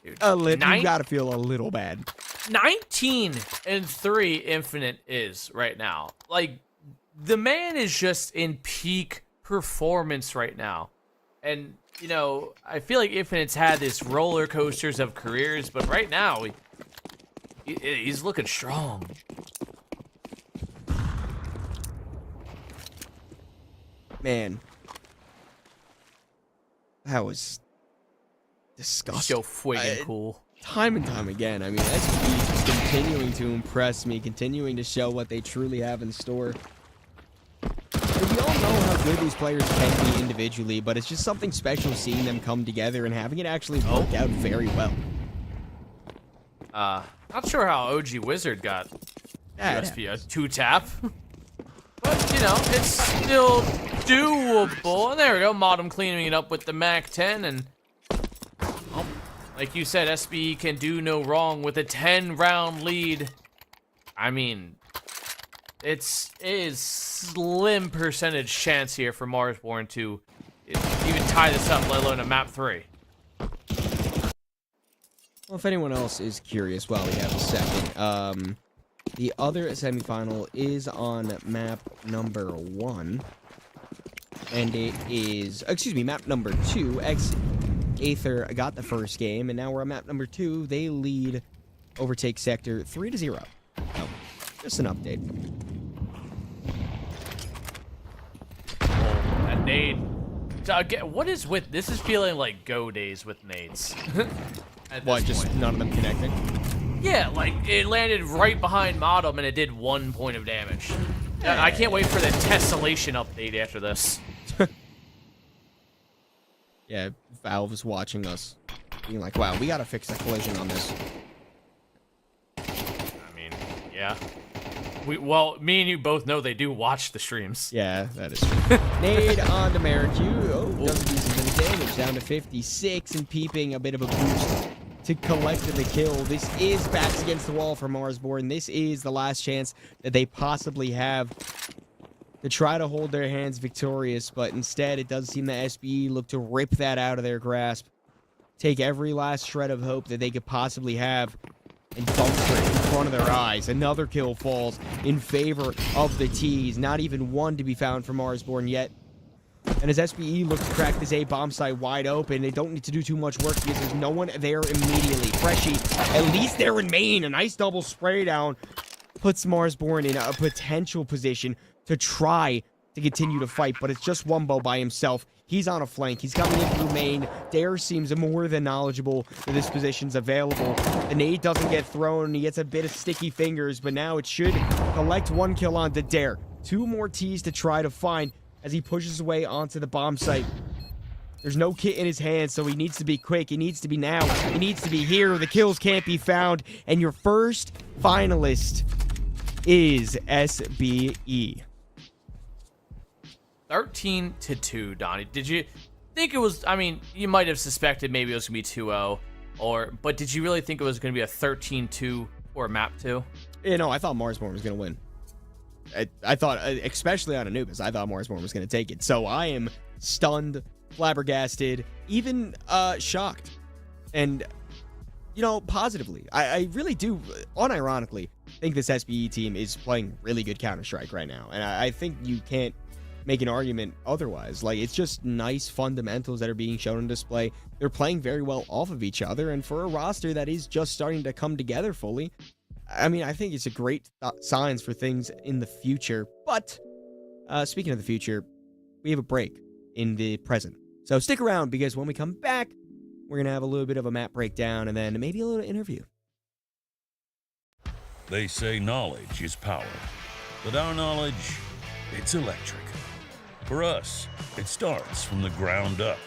Dude, You got to feel a little bad. 19-3 Infinite is right now. Like, the man is just in peak performance right now. And, I feel like Infinite's had this roller coasters of careers, but right now, he's looking strong. Man. That was disgusting. So friggin' cool. Time and time again. I mean, SB just continuing to impress me, continuing to show what they truly have in store. And we all don't know how good these players can be individually, but it's just something special seeing them come together and having it actually work out very well. Not sure how OG Wizard got USB a 2-tap. But, you know, it's still doable. And there we go, Modem cleaning it up with the MAC-10, and well, like you said, SBE can do no wrong with a 10-round lead. I mean, it is slim percentage chance here for Marsborn to even tie this up, let alone a map 3. Well, if anyone else is curious, while we have a second, the other semifinal is on map number 1, and it is, excuse me, map number 2. Aether got the first game, and now we're on map number 2. They lead, overtake sector 3-0. So, just an update. That nade. What is with this? Is feeling like go days with nades. What, just none of them connecting? Yeah, like it landed right behind Modem and it did 1 point of damage. I can't wait for the tessellation update after this. Yeah, Valve's watching us, being like, wow, we gotta fix the collision on this. I mean, yeah. Well, me and you both know they do watch the streams. Yeah, that is true. Nade on to Maricu. Oh, doesn't do some good damage. Down to 56 and peeping a bit of a boost to collect the kill. This is backs against the wall for Marsborn. This is the last chance that they possibly have to try to hold their hands victorious, but instead it does seem that SBE look to rip that out of their grasp, take every last shred of hope that they could possibly have, and dumpster it in front of their eyes. Another kill falls in favor of the T's. Not even one to be found for Marsborn yet. And as SBE looks to crack this A bomb site wide open, they don't need to do too much work because there's no one there immediately. Freshy, at least they're in main. A nice double spray down puts Marsborn in a potential position to try to continue to fight, but it's just Wumbo by himself. He's on a flank. He's coming in through main. Dare seems more than knowledgeable that this position's available. The nade doesn't get thrown. He gets a bit of sticky fingers, but now it should collect 1 kill onto Dare. 2 more T's to try to find as he pushes away onto the bomb site. There's no kit in his hands, so he needs to be quick. He needs to be now. He needs to be here. The kills can't be found. And your first finalist is SBE. 13-2, Donnie. Did you think it was, I mean, you might have suspected maybe it was going to be 2-0, but did you really think it was going to be a 13-2 or map 2? Yeah, no, I thought Marsborn was going to win. I thought, especially on Anubis, I thought Marsborn was going to take it. So I am stunned, flabbergasted, even shocked. And, you know, positively. I really do, unironically, think this SBE team is playing really good Counter-Strike right now. And I think you can't make an argument otherwise. Like, it's just nice fundamentals that are being shown on display. They're playing very well off of each other, and for a roster that is just starting to come together fully, I mean, I think it's a great signs for things in the future. But speaking of the future, we have a break in the present, so stick around, because when we come back, we're gonna have a little bit of a map breakdown and then maybe a little interview. They say knowledge is power, but our knowledge, it's electric. For us, it starts from the ground up.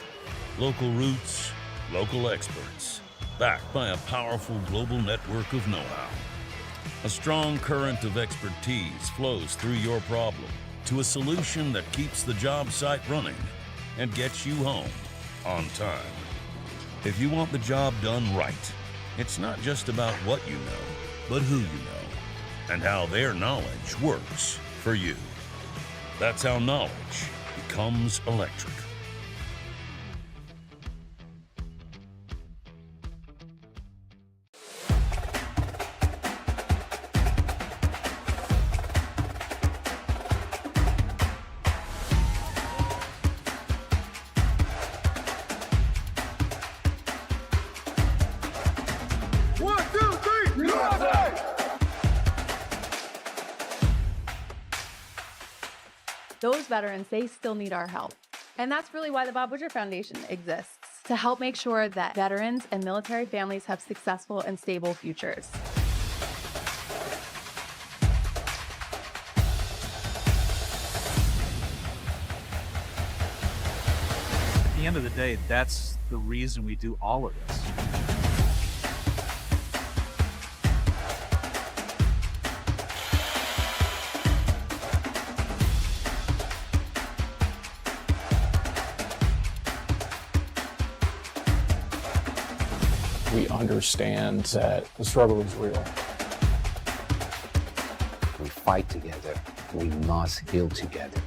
Local roots, local experts, backed by a powerful global network of know-how. A strong current of expertise flows through your problem to a solution that keeps the job site running and gets you home on time. If you want the job done right, it's not just about what you know, but who you know, and how their knowledge works for you. That's how knowledge becomes electric. Those veterans, they still need our help. And that's really why the Bob Woodruff Foundation exists, to help make sure that veterans and military families have successful and stable futures. the end of the day, that's the reason we do all of this. We understand that the struggle is real. We fight together. We must heal together.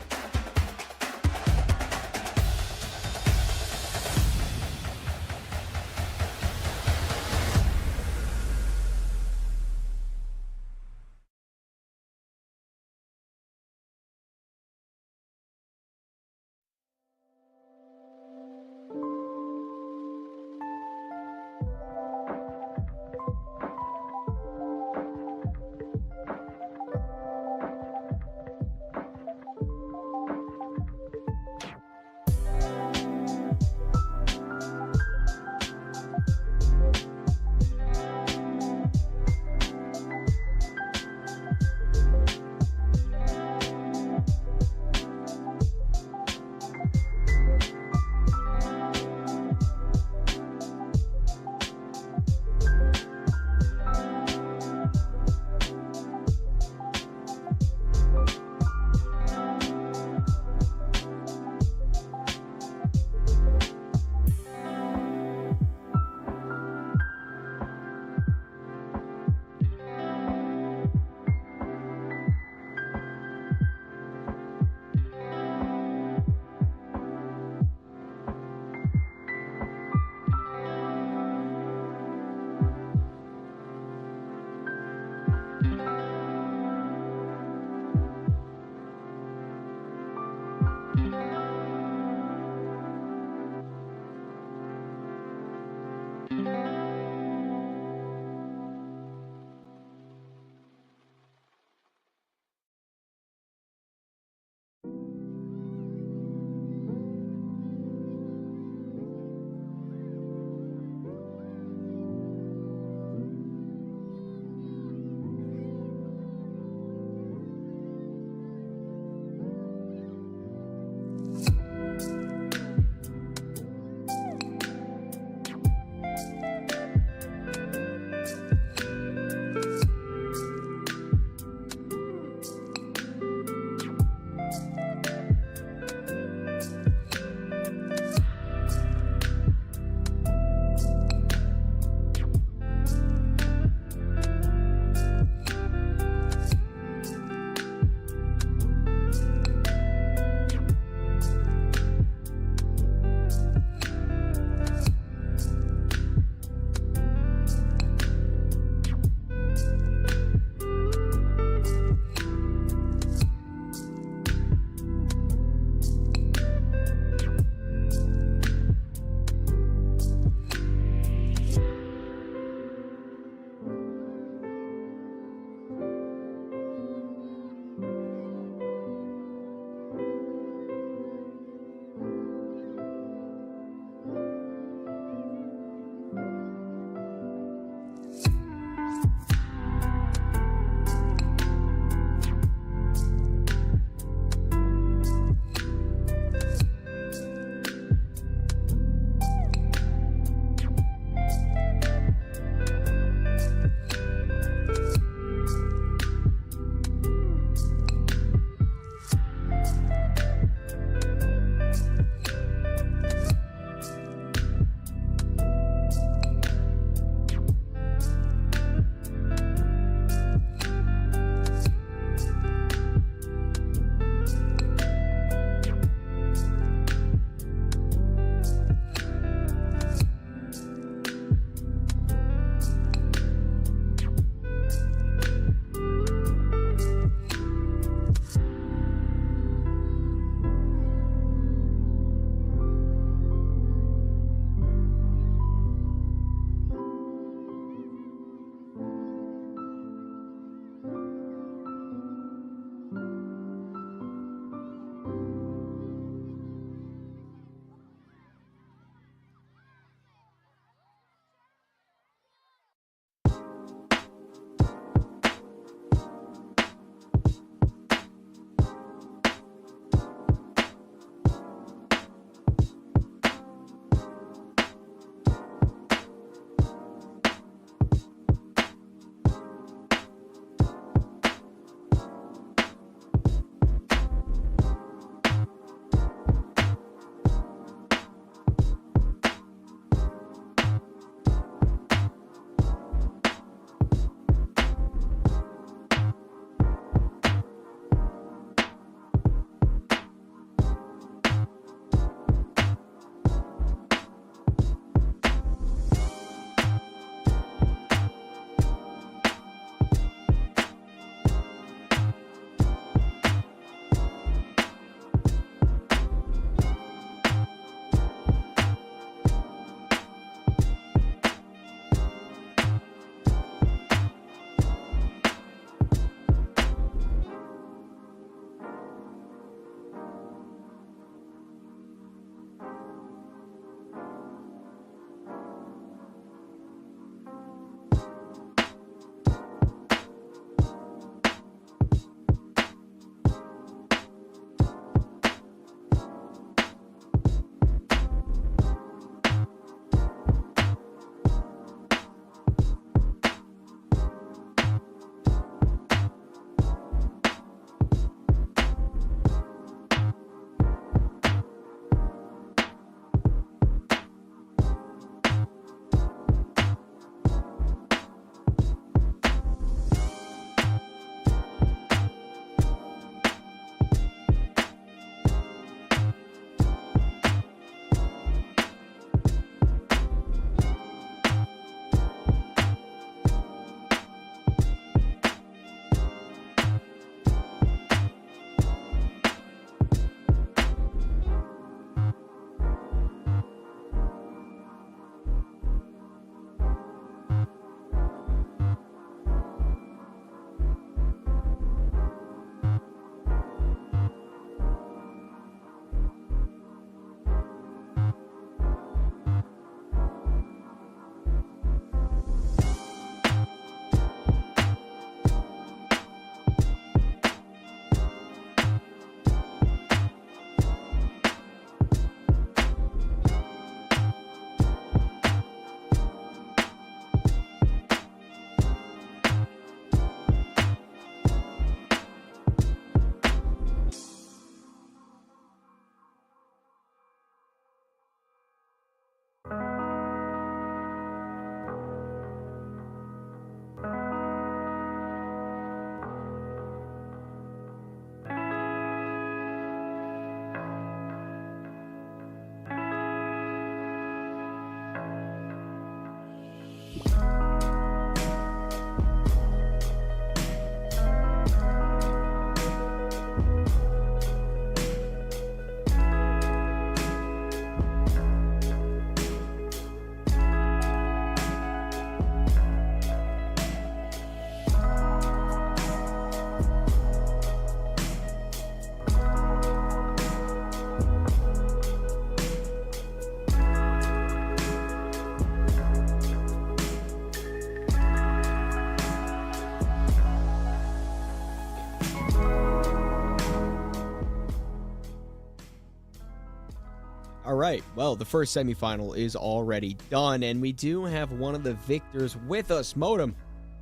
All right, well, the first semifinal is already done, and we do have one of the victors with us, Modem.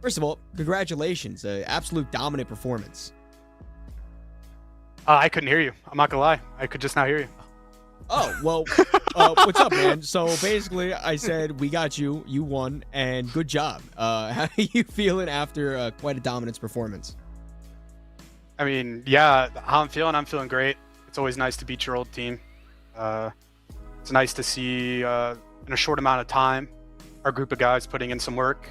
First of all, congratulations, absolute dominant performance. I couldn't hear you. I'm not gonna lie. I could just not hear you. Oh, well, what's up, man? So basically, I said, we got you, you won, and good job. How are you feeling after quite a dominance performance? I mean, yeah, how I'm feeling great. It's always nice to beat your old team. It's nice to see, in a short amount of time, our group of guys putting in some work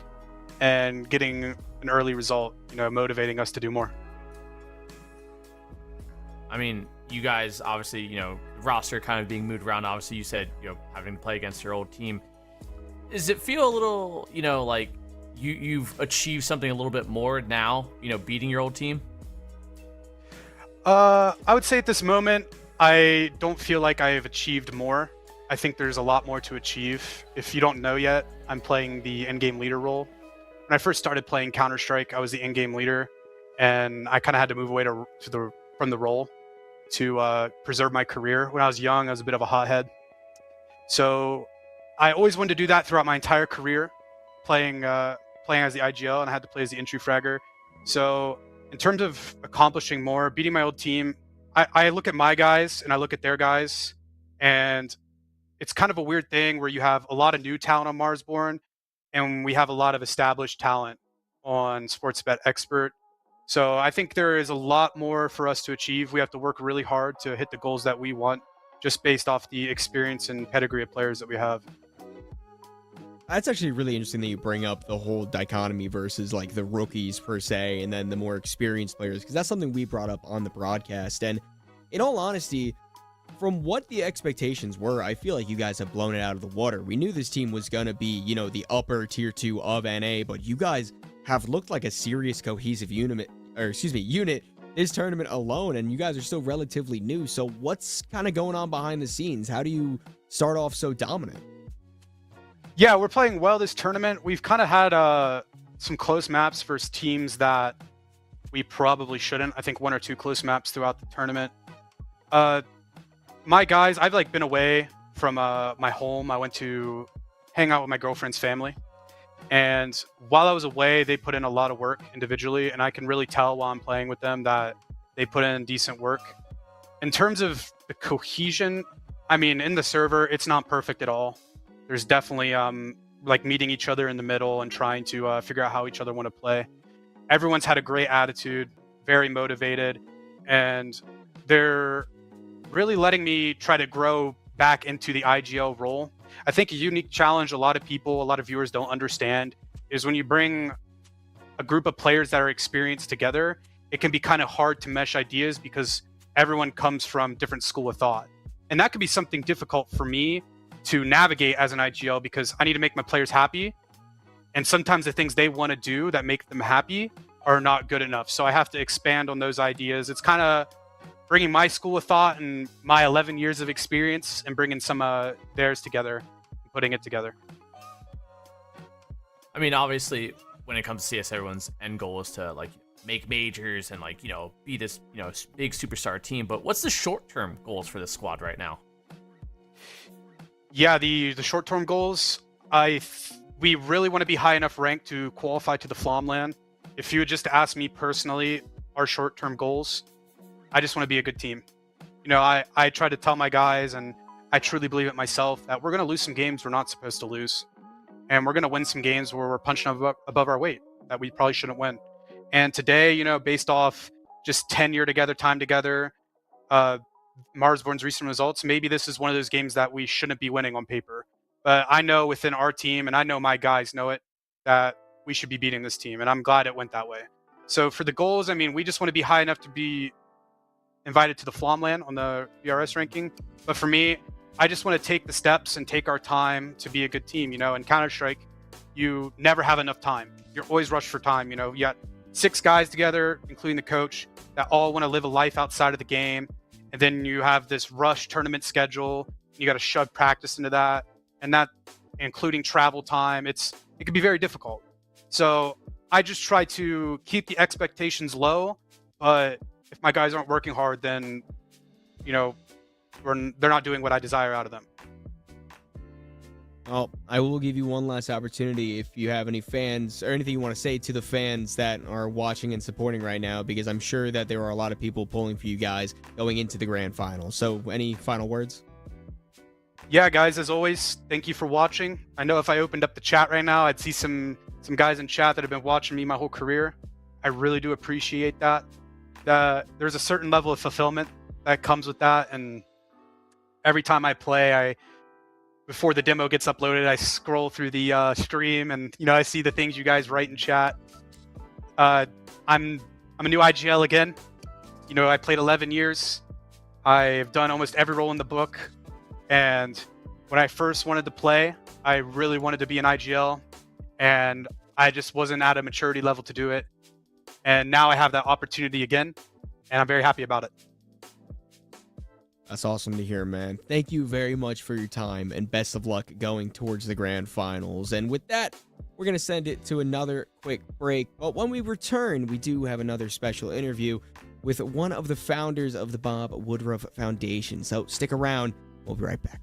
and getting an early result, motivating us to do more. I mean, you guys obviously, the roster kind of being moved around. Obviously, you said, having to play against your old team. Does it feel a little, like you've achieved something a little bit more now, beating your old team? I would say at this moment, I don't feel like I have achieved more. I think there's a lot more to achieve. If you don't know yet, I'm playing the in-game leader role. When I first started playing Counter-Strike, I was the in-game leader, and I kind of had to move away from the role to preserve my career. When I was young, I was a bit of a hothead. So I always wanted to do that throughout my entire career, playing as the IGL, and I had to play as the entry fragger. So in terms of accomplishing more, beating my old team, I look at my guys and I look at their guys, and it's kind of a weird thing where you have a lot of new talent on Marsborn, and we have a lot of established talent on Sportsbet Expert. So I think there is a lot more for us to achieve. We have to work really hard to hit the goals that we want, just based off the experience and pedigree of players that we have. That's actually really interesting that you bring up the whole dichotomy versus like the rookies per se, and then the more experienced players, because that's something we brought up on the broadcast. And in all honesty, from what the expectations were, I feel like you guys have blown it out of the water. We knew this team was going to be, the upper tier 2 of NA, but you guys have looked like a serious cohesive unit this tournament alone, and you guys are still relatively new. So what's kind of going on behind the scenes? How do you start off so dominant? Yeah, we're playing well this tournament. We've kind of had some close maps versus teams that we probably shouldn't. I think 1 or 2 close maps throughout the tournament. My guys, I've been away from my home. I went to hang out with my girlfriend's family. And while I was away, they put in a lot of work individually, and I can really tell while I'm playing with them that they put in decent work. In terms of the cohesion, I mean, in the server, it's not perfect at all. There's definitely meeting each other in the middle and trying to figure out how each other want to play. Everyone's had a great attitude, very motivated, and they're really letting me try to grow back into the IGL role. I think a unique challenge a lot of viewers don't understand is when you bring a group of players that are experienced together, it can be kind of hard to mesh ideas because everyone comes from different school of thought. And that could be something difficult for me to navigate as an IGL because I need to make my players happy. And sometimes the things they want to do that make them happy are not good enough. So I have to expand on those ideas. It's kind of bringing my school of thought and my 11 years of experience and bringing some theirs together and putting it together. I mean, obviously, when it comes to CS, everyone's end goal is to make majors and be this big superstar team. But what's the short-term goals for this squad right now? Yeah, the short-term goals, we really want to be high enough ranked to qualify to the Flomland. If you would just ask me personally, our short-term goals, I just want to be a good team. I try to tell my guys, and I truly believe it myself, that we're going to lose some games we're not supposed to lose. And we're going to win some games where we're punching above our weight that we probably shouldn't win. And today, based off just tenure together, time together, Marsborn's recent results, maybe this is one of those games that we shouldn't be winning on paper. But I know within our team, and I know my guys know it, that we should be beating this team. And I'm glad it went that way. So for the goals, I mean, we just want to be high enough to be invited to the Flomland on the VRS ranking. But for me, I just want to take the steps and take our time to be a good team. In Counter-Strike, you never have enough time. You're always rushed for time. You got 6 guys together, including the coach, that all want to live a life outside of the game. And then you have this rush tournament schedule. You got to shove practice into that. And that, including travel time, it can be very difficult. So I just try to keep the expectations low. But if my guys aren't working hard, then, they're not doing what I desire out of them. Well, I will give you one last opportunity if you have any fans or anything you want to say to the fans that are watching and supporting right now, because I'm sure that there are a lot of people pulling for you guys going into the grand final. So any final words? Yeah, guys, as always, thank you for watching. I know if I opened up the chat right now, I'd see some guys in chat that have been watching me my whole career. I really do appreciate that. There's a certain level of fulfillment that comes with that, and every time I play, before the demo gets uploaded, I scroll through the stream, and I see the things you guys write in chat. I'm a new IGL again. I played 11 years. I've done almost every role in the book, and when I first wanted to play, I really wanted to be an IGL, and I just wasn't at a maturity level to do it. And now I have that opportunity again, and I'm very happy about it. That's awesome to hear, man. Thank you very much for your time, and best of luck going towards the grand finals. And with that, we're going to send it to another quick break. But when we return, we do have another special interview with one of the founders of the Bob Woodruff Foundation. So stick around. We'll be right back.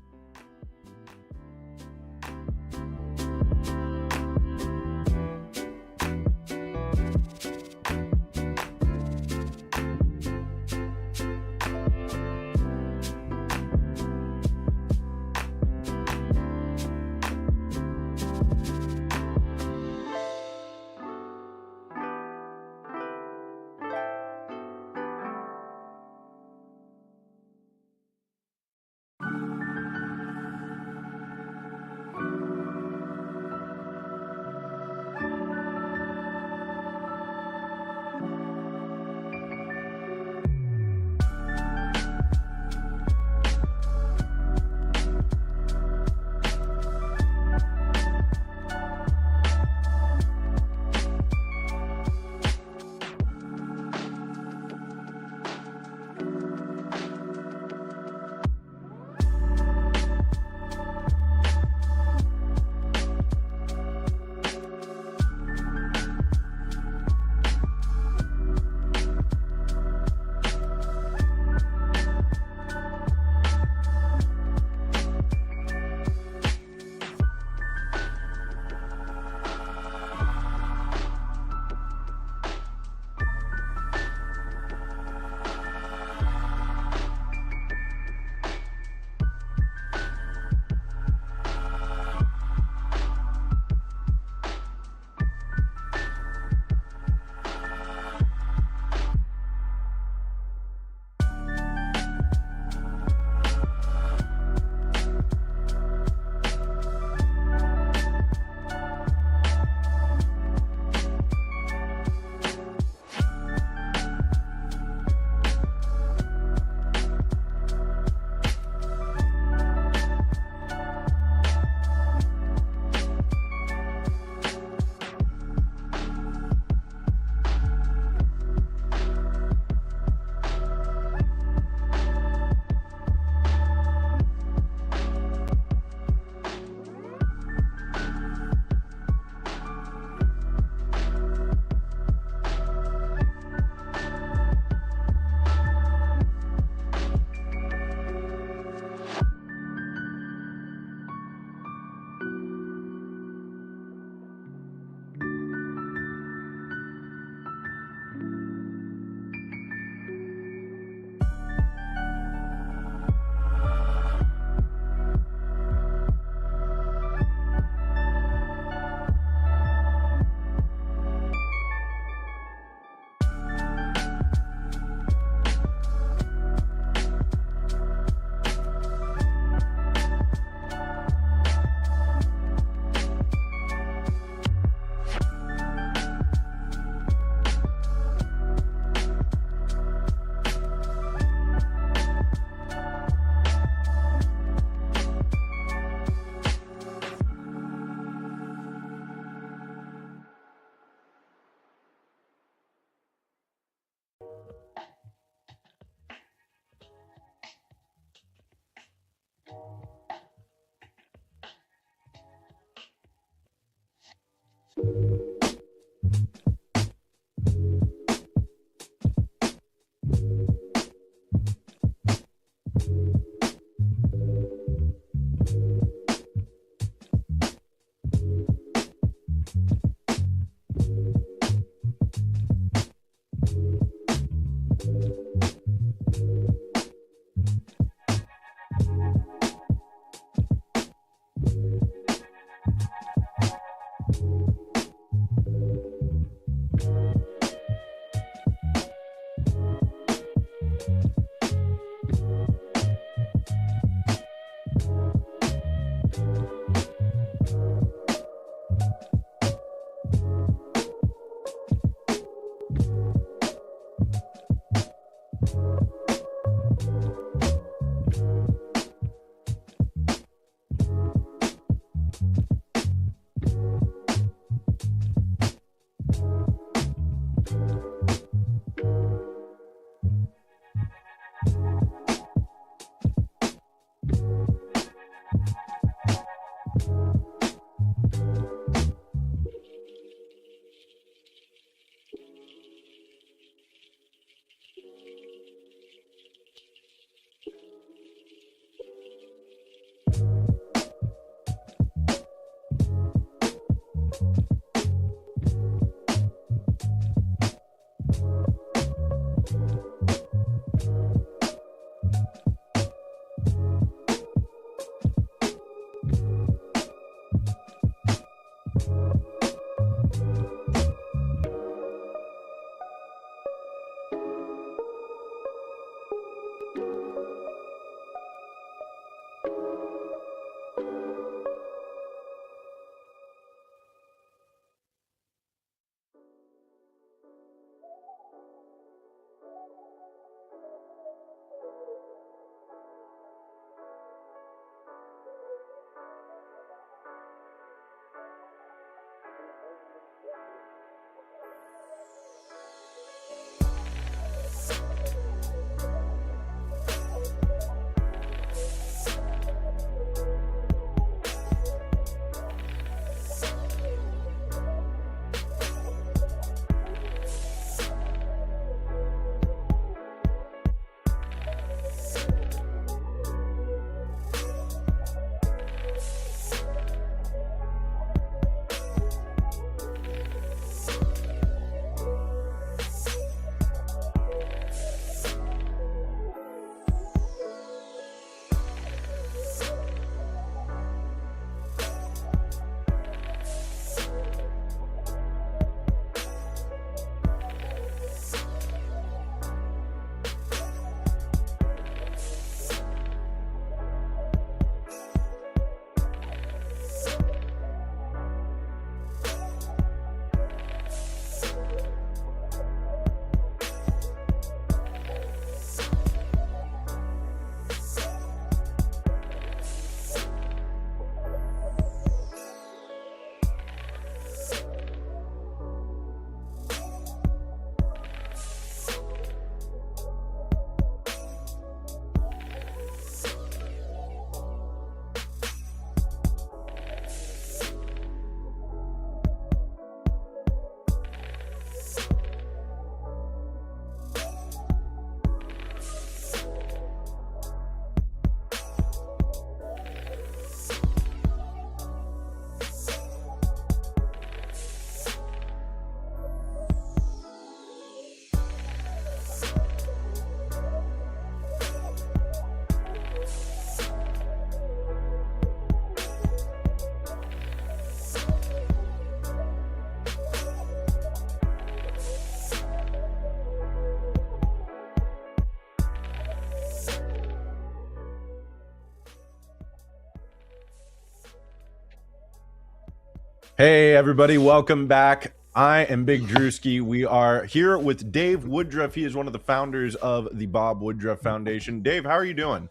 Hey everybody, welcome back. I am Big Drewski. We are here with Dave Woodruff. He is one of the founders of the Bob Woodruff Foundation. Dave, how are you doing?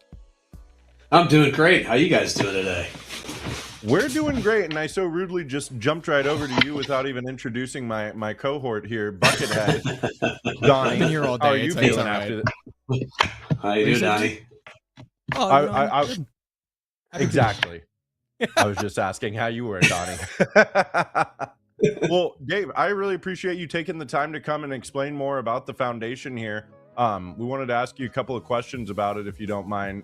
I'm doing great. How you guys doing today? We're doing great, and I so rudely just jumped right over to you without even introducing my cohort here, Buckethead. Donnie, I've been here all day. how are you It's feeling all after right. that? How you doing, Donnie? Oh, Exactly. I was just asking how you were, Donnie. Well, Dave, I really appreciate you taking the time to come and explain more about the foundation here. We wanted to ask you a couple of questions about it, if you don't mind.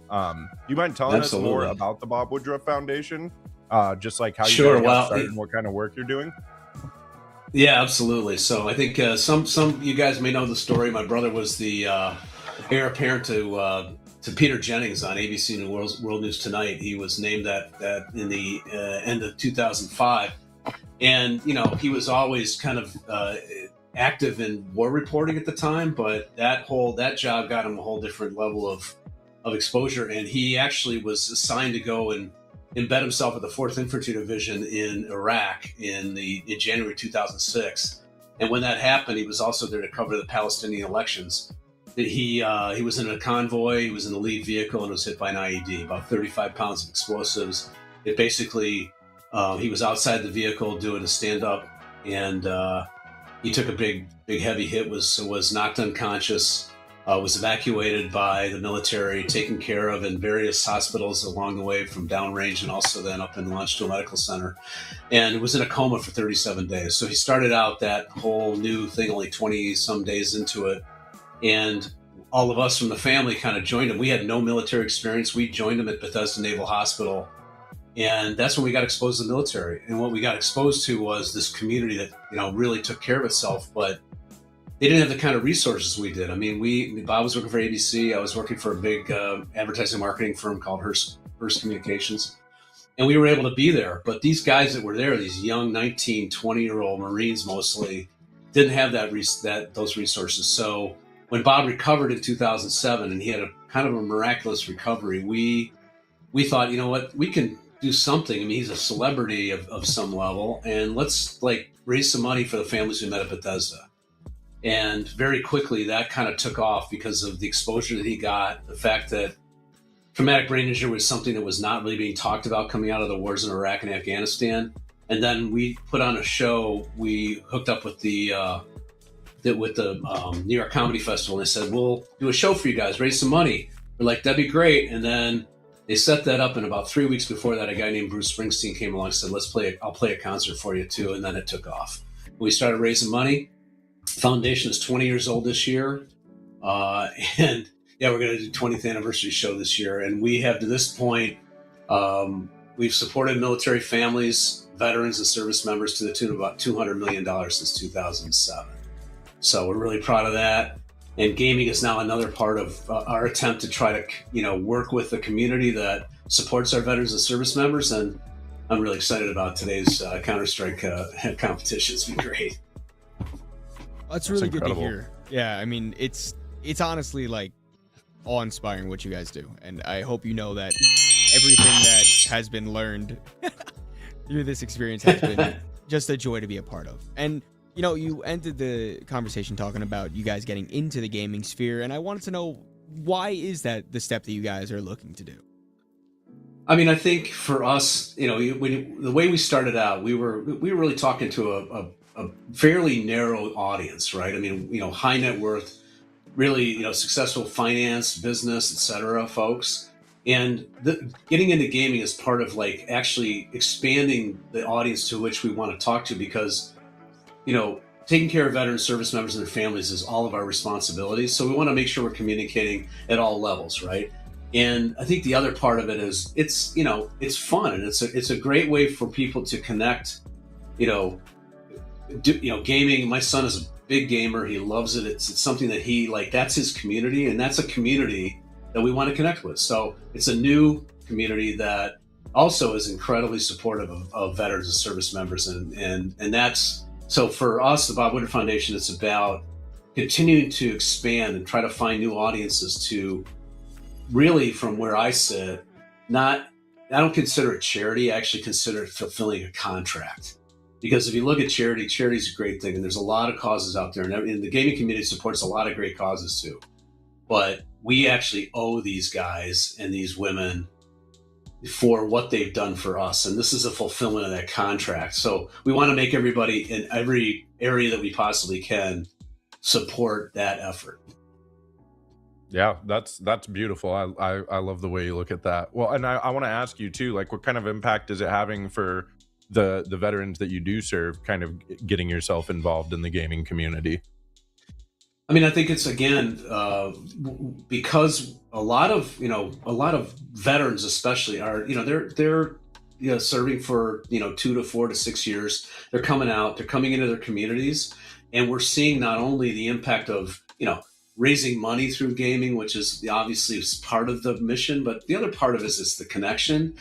You mind telling us more about the Bob Woodruff Foundation? Just like how you got started and what kind of work you're doing? Yeah, absolutely. So I think some you guys may know the story. My brother was the heir apparent to Peter Jennings on ABC World News Tonight. He was named that in the end of 2005, and he was always kind of active in war reporting at the time. But that job got him a whole different level of exposure, and he actually was assigned to go and embed himself at the 4th Infantry Division in Iraq in January 2006. And when that happened, he was also there to cover the Palestinian elections. He was in a convoy, he was in the lead vehicle, and was hit by an IED, about 35 pounds of explosives. It basically, he was outside the vehicle doing a stand-up, and he took a big heavy hit, was knocked unconscious, was evacuated by the military, taken care of in various hospitals along the way from downrange, and also then up and launched to a medical center, and was in a coma for 37 days. So he started out that whole new thing only 20 some days into it, and all of us from the family kind of joined him. We had no military experience. We joined him at Bethesda Naval Hospital, and that's when we got exposed to the military. And what we got exposed to was this community that really took care of itself, but they didn't have the kind of resources we did. I mean, Bob was working for ABC. I was working for a big advertising marketing firm called Hearst Communications. And we were able to be there. But these guys that were there, these young 19, 20-year-old Marines mostly, didn't have those resources. So when Bob recovered in 2007, and he had a kind of a miraculous recovery, we thought, you know what, we can do something. I mean, he's a celebrity of some level, and let's raise some money for the families we met at Bethesda. And very quickly, that kind of took off because of the exposure that he got, the fact that traumatic brain injury was something that was not really being talked about coming out of the wars in Iraq and Afghanistan. And then we put on a show. We hooked up with the New York Comedy Festival, and they said, we'll do a show for you guys, raise some money. We're like, that'd be great. And then they set that up, and about 3 weeks before that, a guy named Bruce Springsteen came along and said, I'll play a concert for you too. And then it took off. We started raising money. Foundation is 20 years old this year, and we're going to do 20th anniversary show this year. And we have, to this point, we've supported military families, veterans, and service members to the tune of about $200 million since 2007. So we're really proud of that. And gaming is now another part of our attempt to try to work with the community that supports our veterans and service members. And I'm really excited about today's Counter-Strike competition. It's been great. That's really good to hear. Yeah, I mean, it's honestly awe-inspiring what you guys do, and I hope you know that everything that has been learned through this experience has been just a joy to be a part of. And you ended the conversation talking about you guys getting into the gaming sphere, and I wanted to know, why is that the step that you guys are looking to do? I mean, I think for us, the way we started out, we were really talking to a fairly narrow audience, right? I mean, high net worth, really, successful finance, business, etc. folks. And getting into gaming is part of actually expanding the audience to which we want to talk to, because, taking care of veteran service members and their families is all of our responsibilities. So we want to make sure we're communicating at all levels, right? And I think the other part of it is it's fun, and it's a great way for people to connect, gaming. My son is a big gamer. He loves it. It's something that that's his community, and that's a community that we want to connect with. So it's a new community that also is incredibly supportive of veterans and service members. And that's, so for us, the Bob Woodruff Foundation, it's about continuing to expand and try to find new audiences to really, from where I sit, I don't consider it charity. I actually consider it fulfilling a contract. Because if you look at charity is a great thing, and there's a lot of causes out there, and the gaming community supports a lot of great causes too. But we actually owe these guys and these women for what they've done for us, and this is a fulfillment of that contract. So we want to make everybody in every area that we possibly can support that effort. Yeah, that's beautiful. I love the way you look at that. Well, and I want to ask you too, what kind of impact is it having for the veterans that you do serve, kind of getting yourself involved in the gaming community? I mean, I think it's, again, because a lot of veterans especially are, they're serving for 2 to 4 to 6 years. They're coming out. They're coming into their communities, and we're seeing not only the impact of raising money through gaming, which is obviously part of the mission, but the other part of it is the connection.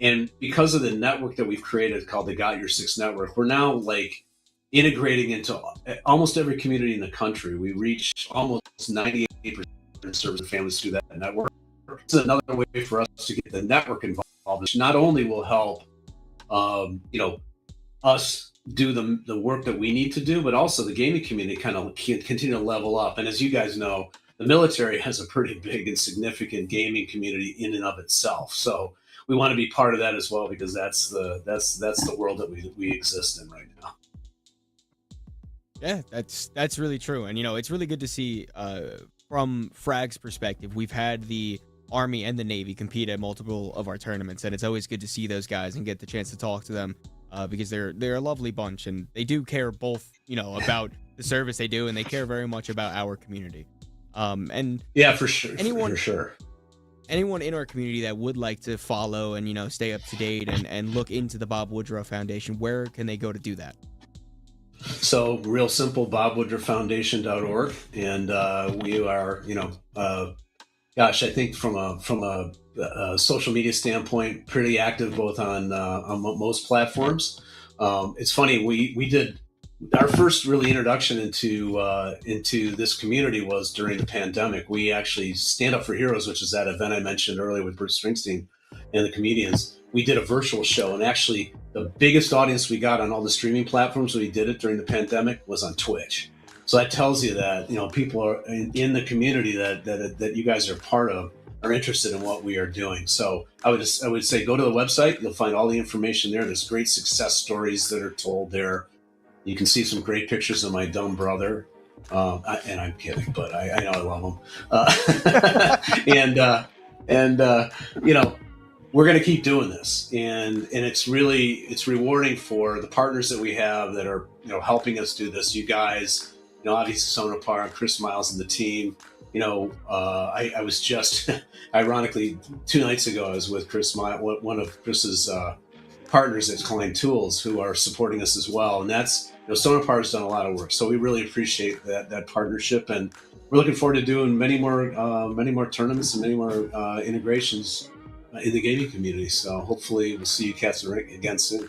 And because of the network that we've created called the Got Your Six Network, we're now like integrating into almost every community in the country. We reach almost 98% of service families through that network. It's another way for us to get the network involved, which not only will help, us do the work that we need to do, but also the gaming community kind of continue to level up. And as you guys know, the military has a pretty big and significant gaming community in and of itself. So we want to be part of that as well, because that's the world that we exist in right now. Yeah, that's really true. And it's really good to see from Frag's perspective. We've had the Army and the Navy compete at multiple of our tournaments, and it's always good to see those guys and get the chance to talk to them because they're a lovely bunch, and they do care both about the service they do, and they care very much about our community. And yeah, for sure, anyone in our community that would like to follow and stay up to date and look into the Bob Woodruff Foundation, where can they go to do that? So real simple, bobwoodrufffoundation.org. And we are, I think from a social media standpoint, pretty active both on most platforms. It's funny, we did our first really introduction into this community was during the pandemic. We actually Stand Up for Heroes, which is that event I mentioned earlier with Bruce Springsteen and the comedians. We did a virtual show, and actually the biggest audience we got on all the streaming platforms when we did it during the pandemic was on Twitch. So that tells you that people are in the community that you guys are part of are interested in what we are doing. So I would say go to the website. You'll find all the information there. There's great success stories that are told there. You can see some great pictures of my dumb brother. And I'm kidding, but I know I love him. We're going to keep doing this, and it's rewarding for the partners that we have that are helping us do this. You guys, obviously Sonapar and Chris Miles and the team. I was just ironically 2 nights ago I was with Chris Miles, one of Chris's partners at Klein Tools, who are supporting us as well, and that's Sonapar has done a lot of work, so we really appreciate that partnership, and we're looking forward to doing many more tournaments and many more integrations in the gaming community. So hopefully we'll see you cats again soon.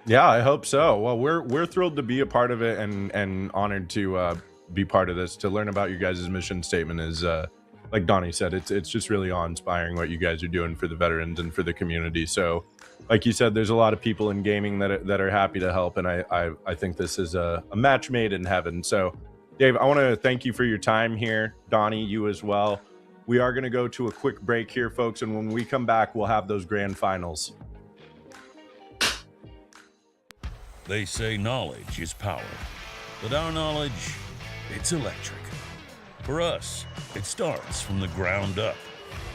Yeah, I hope so. Well, we're thrilled to be a part of it and honored to be part of this. To learn about your guys' mission statement is like Donnie said, it's just really awe-inspiring what you guys are doing for the veterans and for the community. So like you said, there's a lot of people in gaming that are happy to help, and I think this is a match made in heaven. So Dave, I want to thank you for your time here. Donnie, you as well. We are going to go to a quick break here, folks, and when we come back, we'll have those grand finals. They say knowledge is power, but our knowledge, it's electric. For us, it starts from the ground up.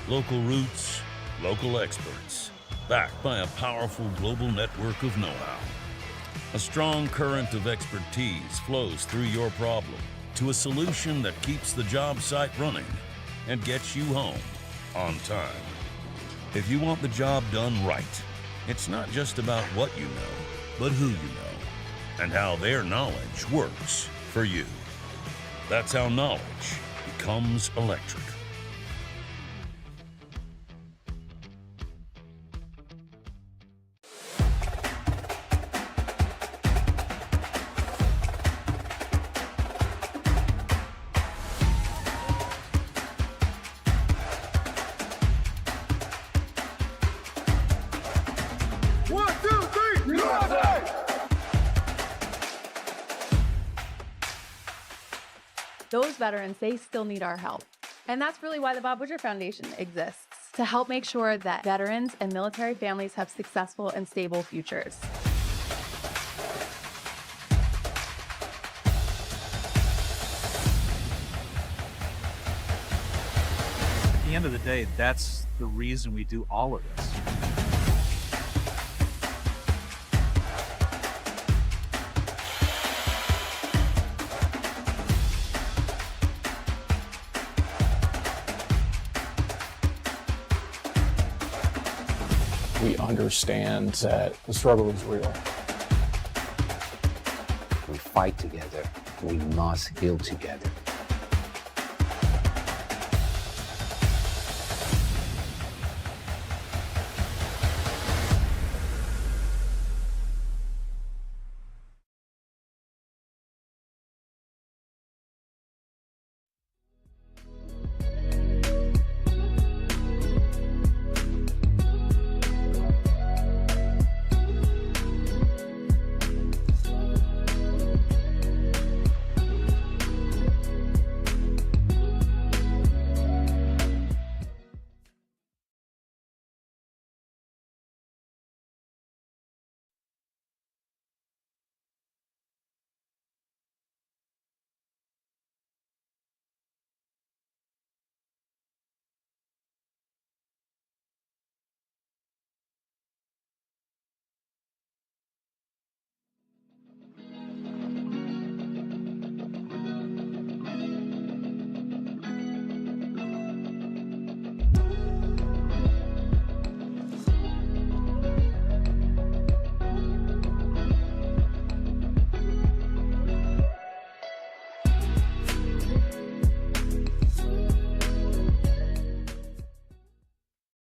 Local roots, local experts, backed by a powerful global network of know-how. A strong current of expertise flows through your problem to a solution that keeps the job site running and gets you home on time. If you want the job done right, it's not just about what you know, but who you know, and how their knowledge works for you. That's how knowledge becomes electric. Those veterans, they still need our help. And that's really why the Bob Woodruff Foundation exists, to help make sure that veterans and military families have successful and stable futures. At the end of the day, that's the reason we do all of this. We understand that the struggle is real. We fight together. We must heal together.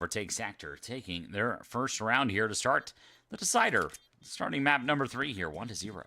Take sector, taking their first round here to start the decider. Starting map number 3 here, 1-0.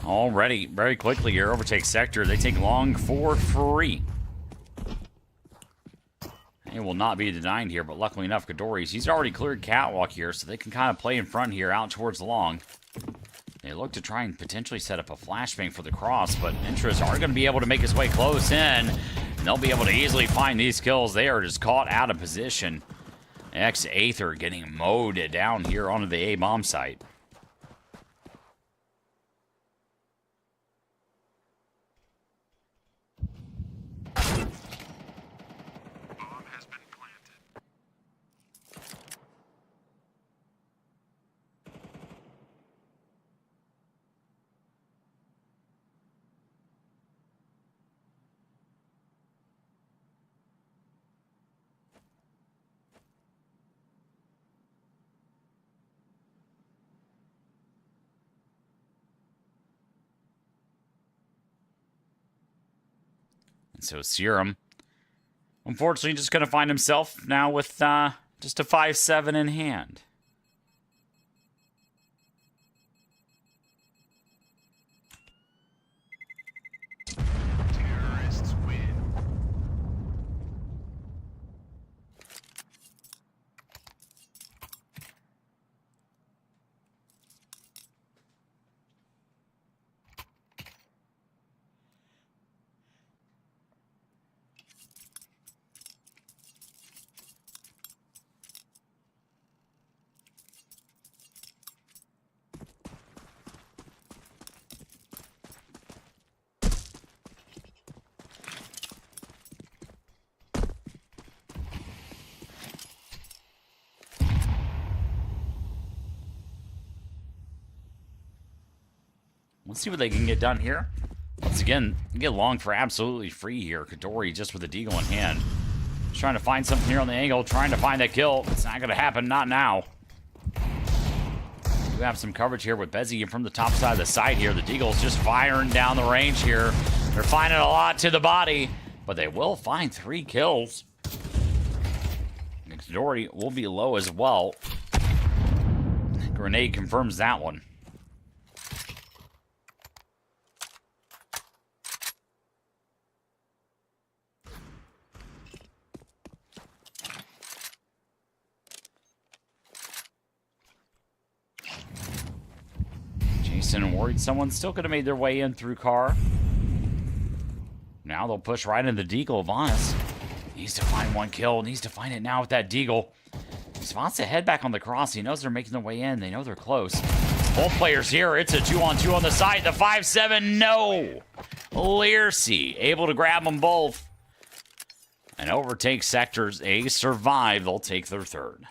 Already, very quickly here, overtake sector. They take long for free. It will not be denied here, but luckily enough, he's already cleared catwalk here, so they can kind of play in front here, out towards the long. They look to try and potentially set up a flashbang for the cross, but Intras are going to be able to make his way close in, and they'll be able to easily find these kills. They are just caught out of position. X-Aether getting mowed down here onto the A-bomb site. So Serum, unfortunately, just going to find himself now with just a 5-7 in hand. Terrorists win. Let's see what they can get done here. Once again, get long for absolutely free here. Kadori just with a deagle in hand. Just trying to find something here on the angle, trying to find that kill. It's not going to happen, not now. We have some coverage here with Bezzy from the top side of the site here. The Deagle's just firing down the range here. They're finding a lot to the body, but they will find 3 kills. Kadori will be low as well. Grenade confirms that one. Austin and worried someone still could have made their way in through car. Now they'll push right into the Deagle of Honest. Needs to find one kill. Needs to find it now with that Deagle. He wants to head back on the cross. He knows they're making their way in. They know they're close. Both players here. It's a 2-on-2 on the side. The 5-7, no. Learcy able to grab them both. And overtake sectors A. Survive. They'll take their third.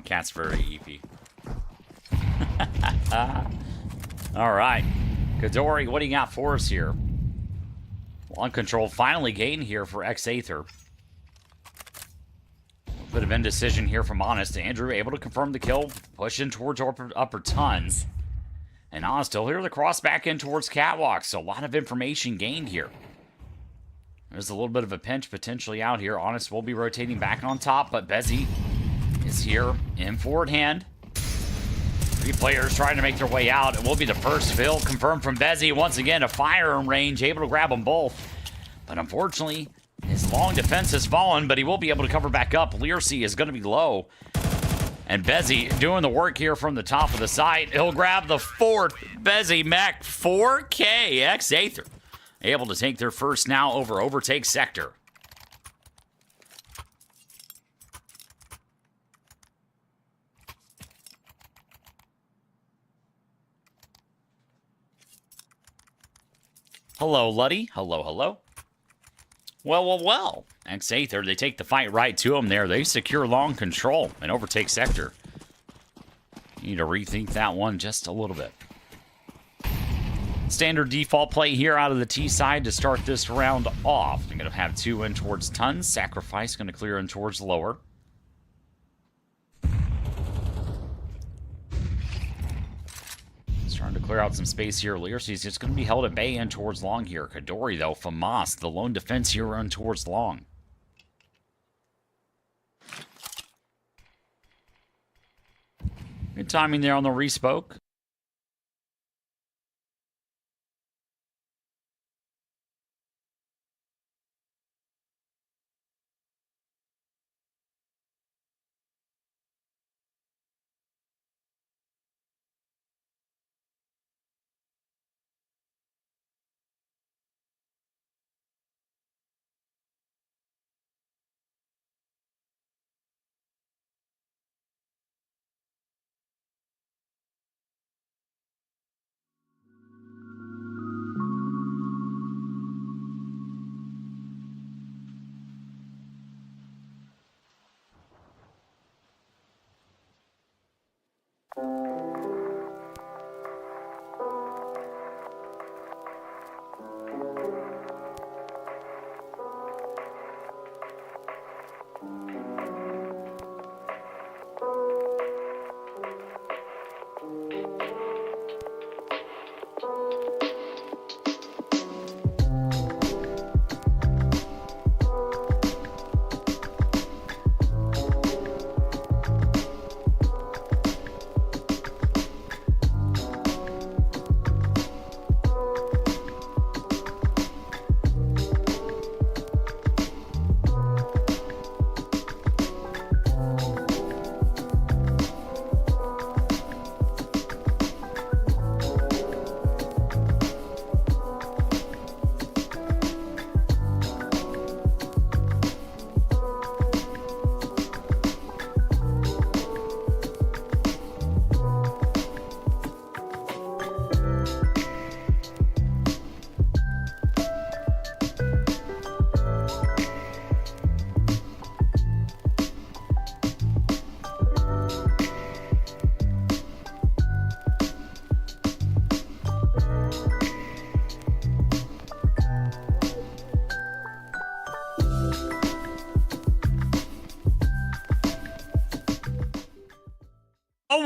Cat's very EP. All right. Kadori, what do you got for us here? Long control finally gained here for X-Aether. A bit of indecision here from Honest. Andrew able to confirm the kill, pushing towards upper tons. And Honest still here, the cross back in towards Catwalk. So a lot of information gained here. There's a little bit of a pinch potentially out here. Honest will be rotating back on top, but Bezzy is here in forward hand. 3 players trying to make their way out. It will be the first fill confirmed from Bezzy. Once again, a firearm range, able to grab them both. But unfortunately, his long defense has fallen, but he will be able to cover back up. Learcy is going to be low. And Bezzy doing the work here from the top of the site. He'll grab the 4th. Bezzy Mech 4K. X-Aether able to take their first now over overtake sector. Hello, Luddy. Hello, hello. Well. X-Aether, they take the fight right to them there. They secure long control and overtake sector. You need to rethink that one just a little bit. Standard default play here out of the T side to start this round off. I'm going to have 2 in towards tons. Sacrifice going to clear in towards lower. Trying to clear out some space here. Learcy's just going to be held at bay in towards long here. Kadori, though, Famas, the lone defense here run towards long. Good timing there on the respoke.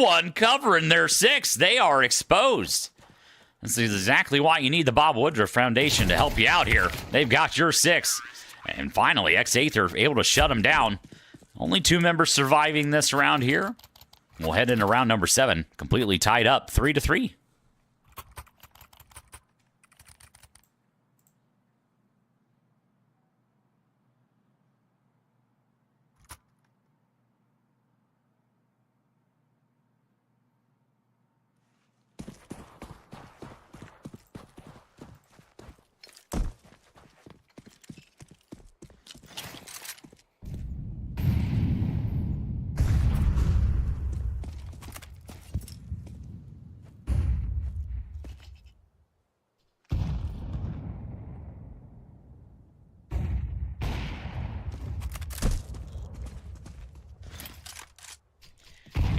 One covering their 6. They are exposed. This is exactly why you need the Bob Woodruff Foundation to help you out here. They've got your 6. And finally, X-Aether able to shut them down. Only 2 members surviving this round here. We'll head into round number 7, completely tied up, 3-3.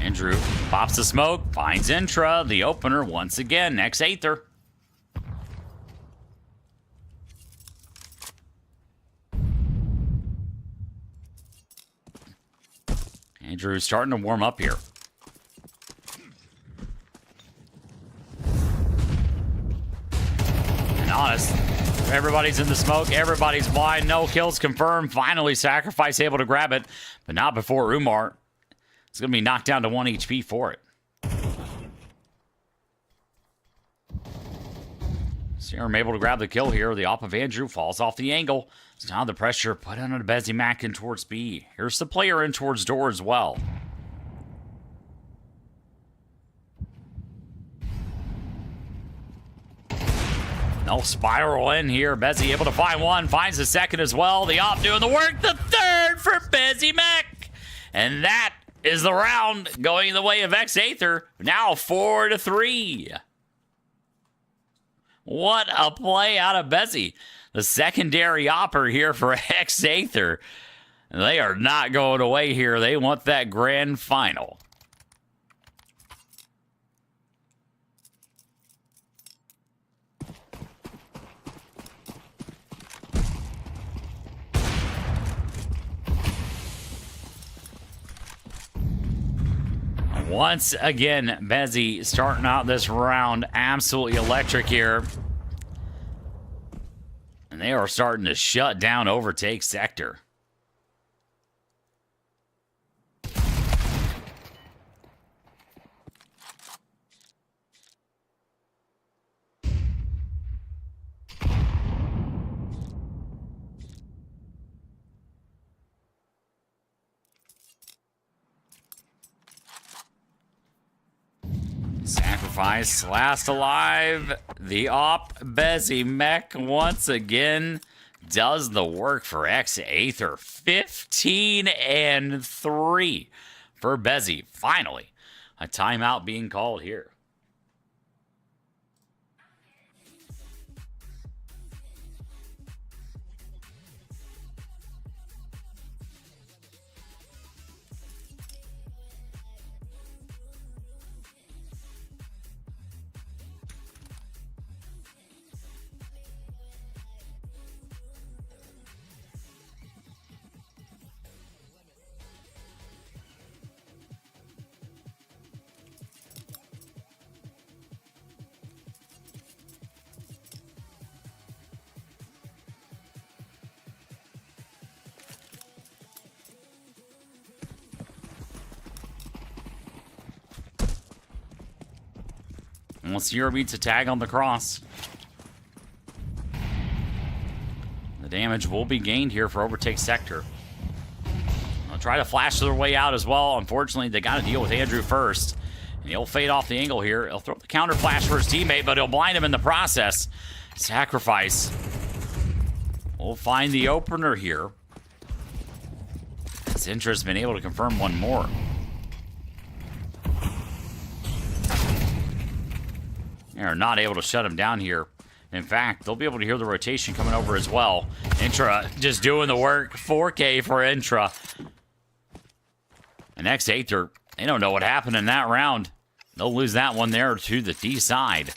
Andrew pops the smoke, finds Intra, the opener once again, next Aether. Andrew's starting to warm up here. And honest, everybody's in the smoke, everybody's blind, no kills confirmed. Finally, Sacrifice able to grab it, but not before Umar. It's going to be knocked down to 1 HP for it. Serum able to grab the kill here. The op of Andrew falls off the angle. So now the pressure put on Bezimac in towards B. Here's the player in towards door as well. No spiral in here. Bezzy able to find one. Finds the second as well. The op doing the work. The third for Bezimac. And that is the round going the way of X-Aether. Now 4-3. What a play out of Bezzy. The secondary opper here for X-Aether. They are not going away here. They want that grand final. Once again, Bezzy starting out this round absolutely electric here. And they are starting to shut down Overtake Sector. Sacrifice, last alive. The op, Bezimac, once again does the work for X-Aether. 15-3 for Bezzy. Finally, a timeout being called here. Once Zero beats a tag on the cross, the damage will be gained here for Overtake Sector. They'll try to flash their way out as well. Unfortunately, they got to deal with Andrew first. And he'll fade off the angle here. He'll throw the counter flash for his teammate, but he'll blind him in the process. Sacrifice will find the opener here. Sintra's been able to confirm one more. They're not able to shut him down here. In fact, they'll be able to hear the rotation coming over as well. Intra just doing the work. 4K for Intra. And X-Aether, they don't know what happened in that round. They'll lose that one there to the D side.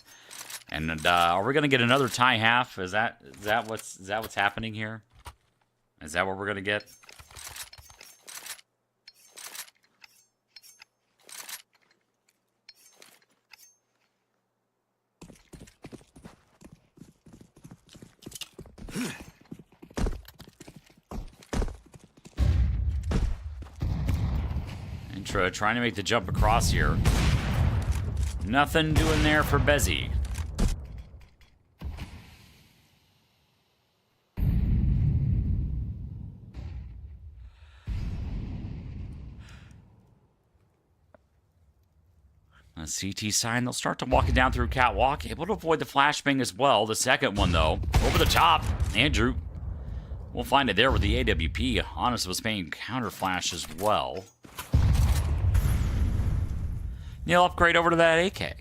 And are we going to get another tie half? Is that what's happening here? Is that what we're going to get? Intra trying to make the jump across here. Nothing doing there for Bezzy. A CT sign, they'll start to walk it down through catwalk, able to avoid the flashbang as well. The second one, though, over the top. Andrew, we'll find it there with the AWP. Honest was paying counter flash as well. He'll upgrade over to that AK.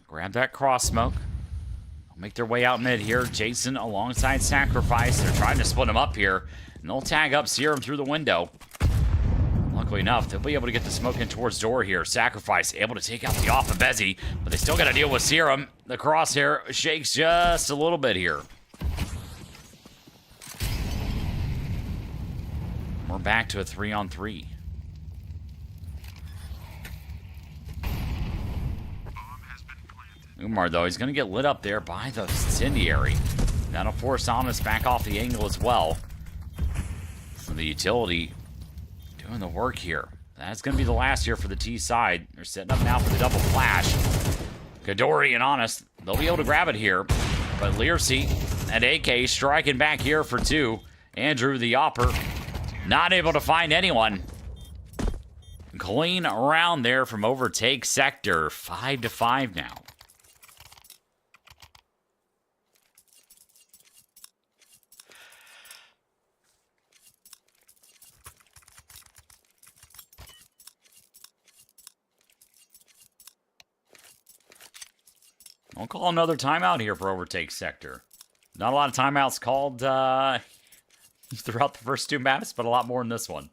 Grab that cross smoke. They'll make their way out mid here. Jason alongside Sacrifice. They're trying to split him up here. And they'll tag up Serum through the window. Luckily enough, they'll be able to get the smoke in towards door here. Sacrifice able to take out the off of Bezzy, but they still got to deal with Serum. The crosshair shakes just a little bit here. We're back to a 3-on-3. Umar, though, he's going to get lit up there by the incendiary. That'll force Honest back off the angle as well. So the utility doing the work here. That's going to be the last here for the T side. They're setting up now for the double flash. Kadori and Honest, they'll be able to grab it here. But Learcy and AK striking back here for 2. Andrew, the opper, not able to find anyone. Clean around there from overtake sector. 5-5 now. I'll call another timeout here for overtake sector. Not a lot of timeouts called throughout the first 2 maps, but a lot more in this one.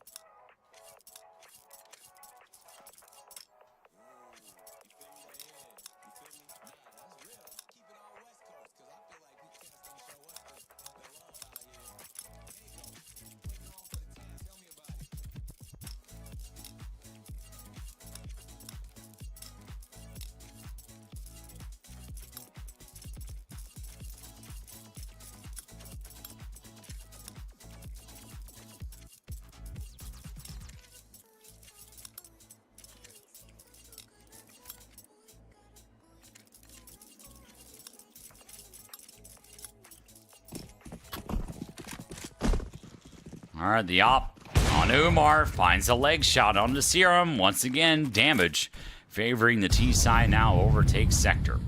All right, the op on Umar finds a leg shot on the Serum. Once again, damage favoring the T side now overtakes sector.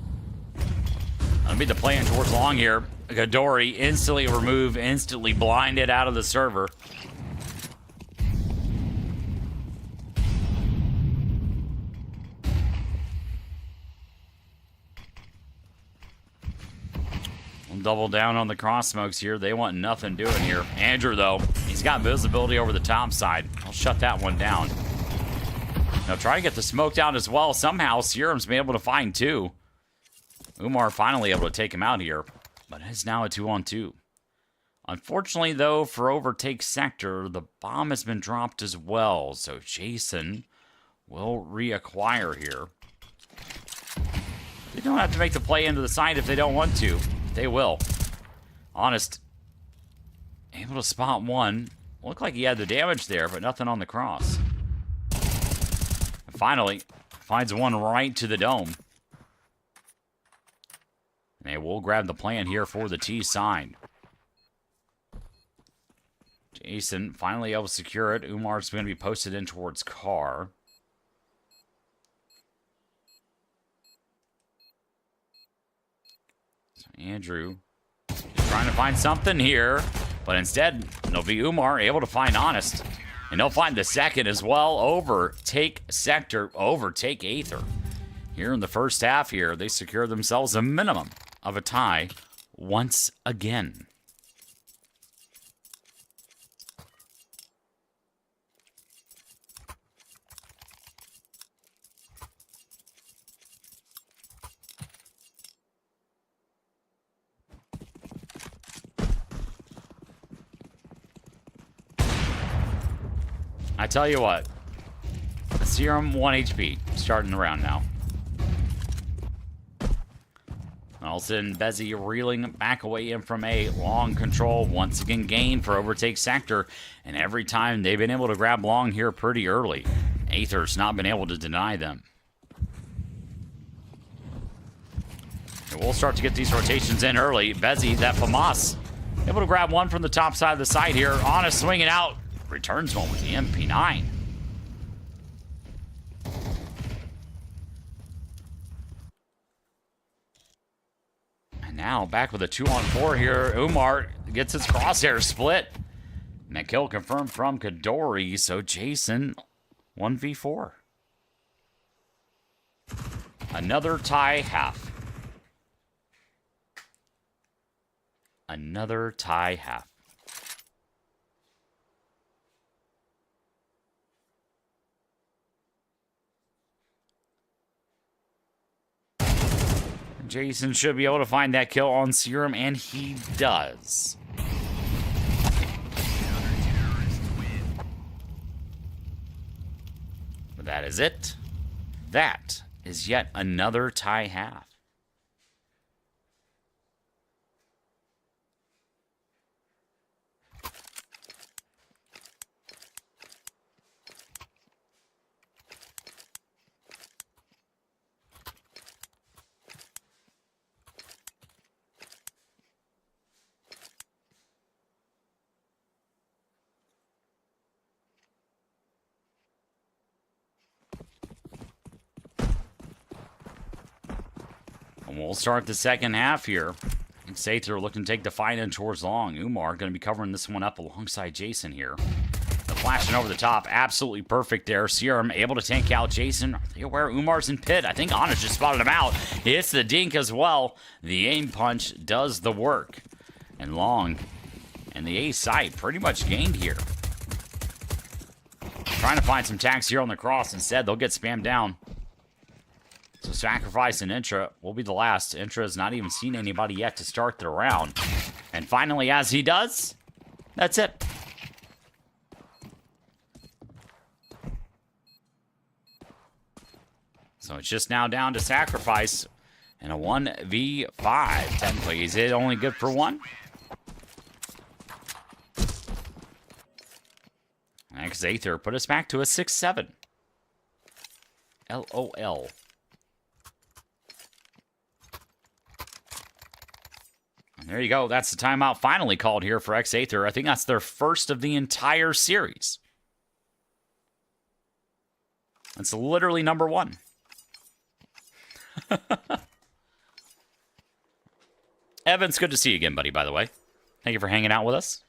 That'll be the play in towards long here. Gadori instantly removed, instantly blinded out of the server. Double down on the cross smokes here. They want nothing doing here. Andrew, though, he's got visibility over the top side. I'll shut that one down. Now try to get the smoke down as well. Somehow, Serum's been able to find 2. Umar finally able to take him out here, but it's now a 2-on-2. Unfortunately, though, for overtake sector, the bomb has been dropped as well, so Jason will reacquire here. They don't have to make the play into the side if they don't want to. They will. Honest, able to spot 1. Looked like he had the damage there, but nothing on the cross. And finally, finds one right to the dome. And they will grab the plan here for the T sign. Jason finally able to secure it. Umar's going to be posted in towards car. Andrew trying to find something here, but instead it'll be Umar able to find Honest, and he'll find the second as well. Overtake sector, overtake Aether. Here in the first half here, they secure themselves a minimum of a tie once again. I tell you what, Serum 1 HP. Starting the round now. All of a sudden, Bezzy reeling back away in from A. Long control once again gained for overtake sector. And every time they've been able to grab long here pretty early. Aether's not been able to deny them. And we'll start to get these rotations in early. Bezzy, that FAMAS, able to grab one from the top side of the site here. Honest swinging out. Returns one with the MP9. And now back with a 2-on-4 here. Umar gets his crosshair split. And a kill confirmed from Kadori. So Jason, 1v4. Another tie half. Another tie half. Jason should be able to find that kill on Serum, and he does. But that is it. That is yet another tie half. And we'll start the second half here. Sater looking to take the fight in towards long. Umar going to be covering this one up alongside Jason here. The flashing over the top, absolutely perfect there. Serum able to tank out Jason. Are they aware Umar's in pit? I think Honest just spotted him out. It's the dink as well. The aim punch does the work. And long and the A site pretty much gained here. Trying to find some tags here on the cross. Instead, they'll get spammed down. So Sacrifice and Intra will be the last. Intra has not even seen anybody yet to start the round. And finally, as he does, that's it. So it's just now down to Sacrifice and a 1v5. 10 plays it, only good for one. Next Aether put us back to a 6-7. LOL. And there you go. That's the timeout finally called here for X-Aether. I think that's their first of the entire series. That's literally number one. Evans, good to see you again, buddy, by the way. Thank you for hanging out with us.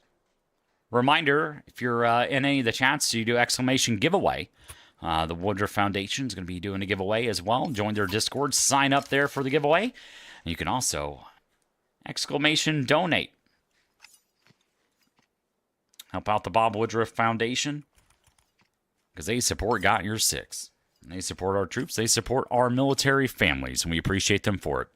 Reminder, if you're in any of the chats, you do exclamation giveaway. The Woodruff Foundation is going to be doing a giveaway as well. Join their Discord. Sign up there for the giveaway. And you can also exclamation donate. Help out the Bob Woodruff Foundation. Because they support Got Your Six. And they support our troops. They support our military families. And we appreciate them for it.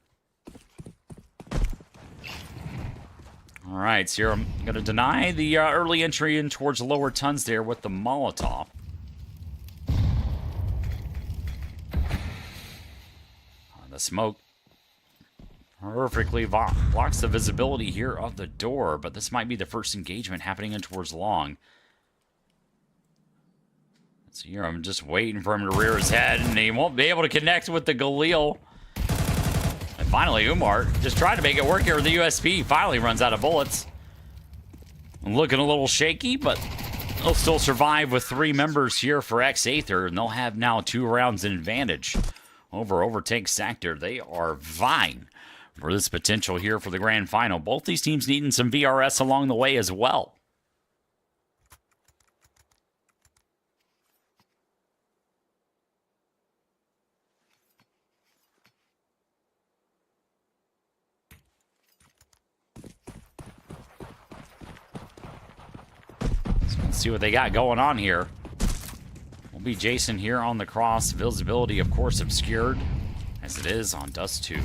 All right, Serum going to deny the early entry in towards the lower tons there with the Molotov. The smoke perfectly blocks the visibility here of the door, but this might be the first engagement happening in towards long. So here I'm just waiting for him to rear his head, and he won't be able to connect with the Galil. And finally, Umar just tried to make it work here with the USP. Finally runs out of bullets. Looking a little shaky, but they'll still survive with 3 members here for X-Aether, and they'll have now 2 rounds in advantage over Overtake Sector. They are vying for this potential here for the grand final. Both these teams needing some VRS along the way as well. So let's see what they got going on here. Will be Jason here on the cross. Visibility, of course, obscured as it is on Dust 2.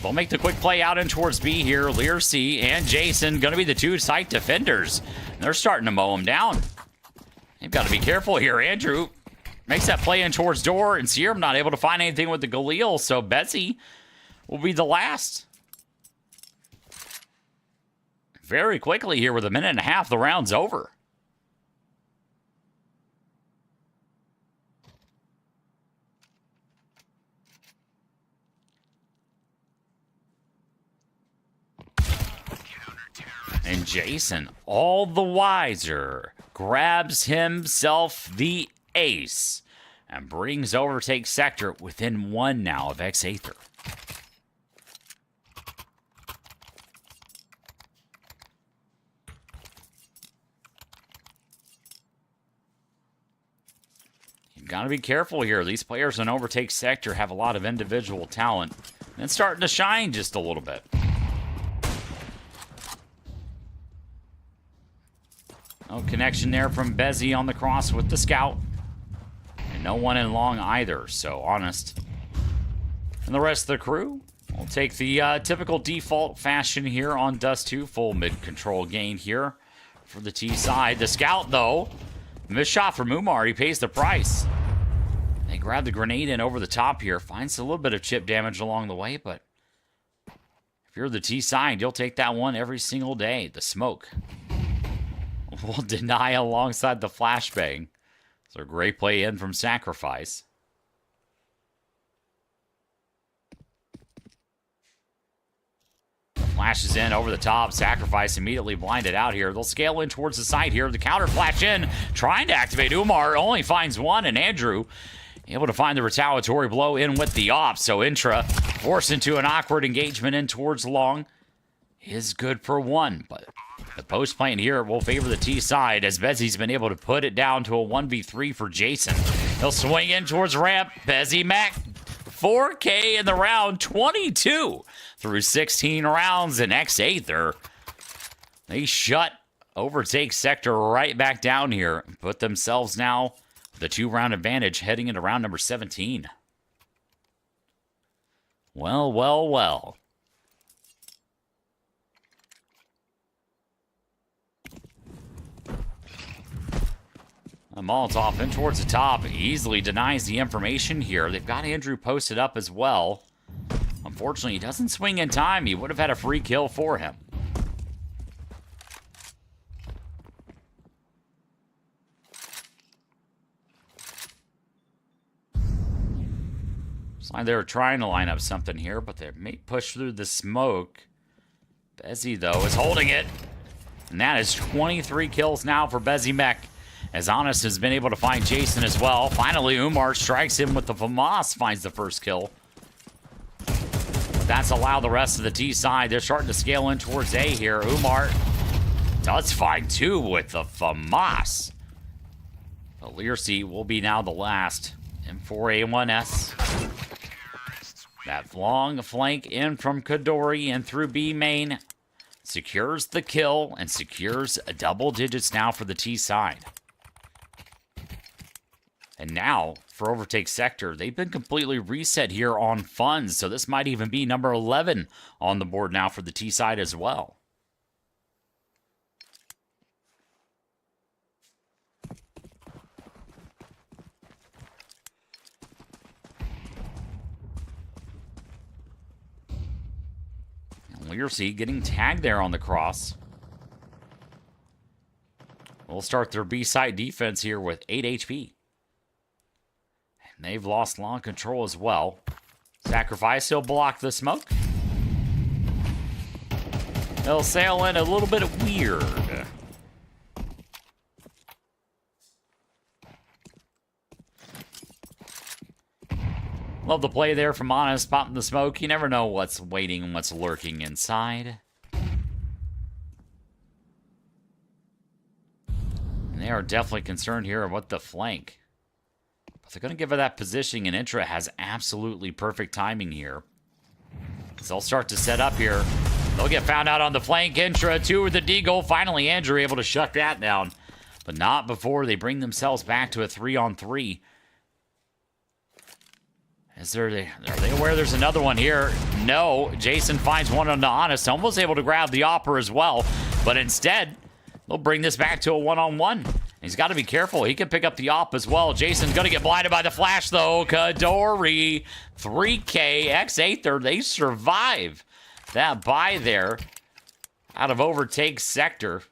They'll make the quick play out in towards B here. Lear C and Jason going to be the 2 site defenders. They're starting to mow him down. They've got to be careful here. Andrew Makes that play in towards door, and Serum not able to find anything with the Galil, so Betsy will be the last. Very quickly here with a minute and a half, the round's over. And Jason, all the wiser, grabs himself the ace and brings Overtake Sector within 1 now of X-Aether. You've got to be careful here. These players in Overtake Sector have a lot of individual talent, and it's starting to shine just a little bit. No connection there from Bezzy on the cross with the scout. And no one in long either, so Honest. And the rest of the crew will take the typical default fashion here on Dust 2. Full mid-control gain here for the T side. The scout, though, missed shot from Umar. He pays the price. They grab the grenade in over the top here. Finds a little bit of chip damage along the way, but if you're the T side, you'll take that one every single day. The smoke will deny alongside the flashbang. So a great play in from Sacrifice. Flashes in over the top. Sacrifice immediately blinded out here. They'll scale in towards the side here. The counter flash in. Trying to activate Umar. Only finds one. And Andrew able to find the retaliatory blow in with the off. So Intra forced into an awkward engagement in towards long. Is good for 1. But the post plant here will favor the T side as Bezzy's been able to put it down to a 1v3 for Jason. He'll swing in towards ramp. Bezzy Mac, 4K in the round, 22 through 16 rounds. And X-Aether, they shut Overtake Sector right back down here. Put themselves now with a 2-round advantage heading into round number 17. Well, well, well. A Molotov in towards the top easily denies the information here. They've got Andrew posted up as well. Unfortunately, he doesn't swing in time. He would have had a free kill for him. Looks like they're trying to line up something here, but they may push through the smoke. Bezzy, though, is holding it. And that is 23 kills now for Bezzy Mech, as Honest has been able to find Jason as well. Finally, Umar strikes him with the FAMAS, finds the first kill. That's allowed the rest of the T side. They're starting to scale in towards A here. Umar does find 2 with the FAMAS. But Learcy will be now the last. M4A1S. That long flank in from Kadori and through B main secures the kill and secures double digits now for the T side. And now, for Overtake Sector, they've been completely reset here on funds, so this might even be number 11 on the board now for the T side as well. And Learcy getting tagged there on the cross. We'll start their B-side defense here with 8 HP. They've lost long control as well. Sacrifice, he'll block the smoke. They'll sail in a little bit weird. Love the play there from Honest, popping the smoke. You never know what's waiting and what's lurking inside. And they are definitely concerned here about the flank. They're going to give her that positioning, and Intra has absolutely perfect timing here. So they'll start to set up here. They'll get found out on the flank. Intra, 2 with the deagle. Finally, Andrew able to shut that down. But not before they bring themselves back to a 3-on-3. Are they aware there's another one here? No. Jason finds one on the Honest. Almost able to grab the Opera as well. But instead, they'll bring this back to a 1-on-1. He's got to be careful. He can pick up the op as well. Jason's going to get blinded by the flash, though. Kadori, 3K, X-Aether, they survive that buy there out of overtake sector.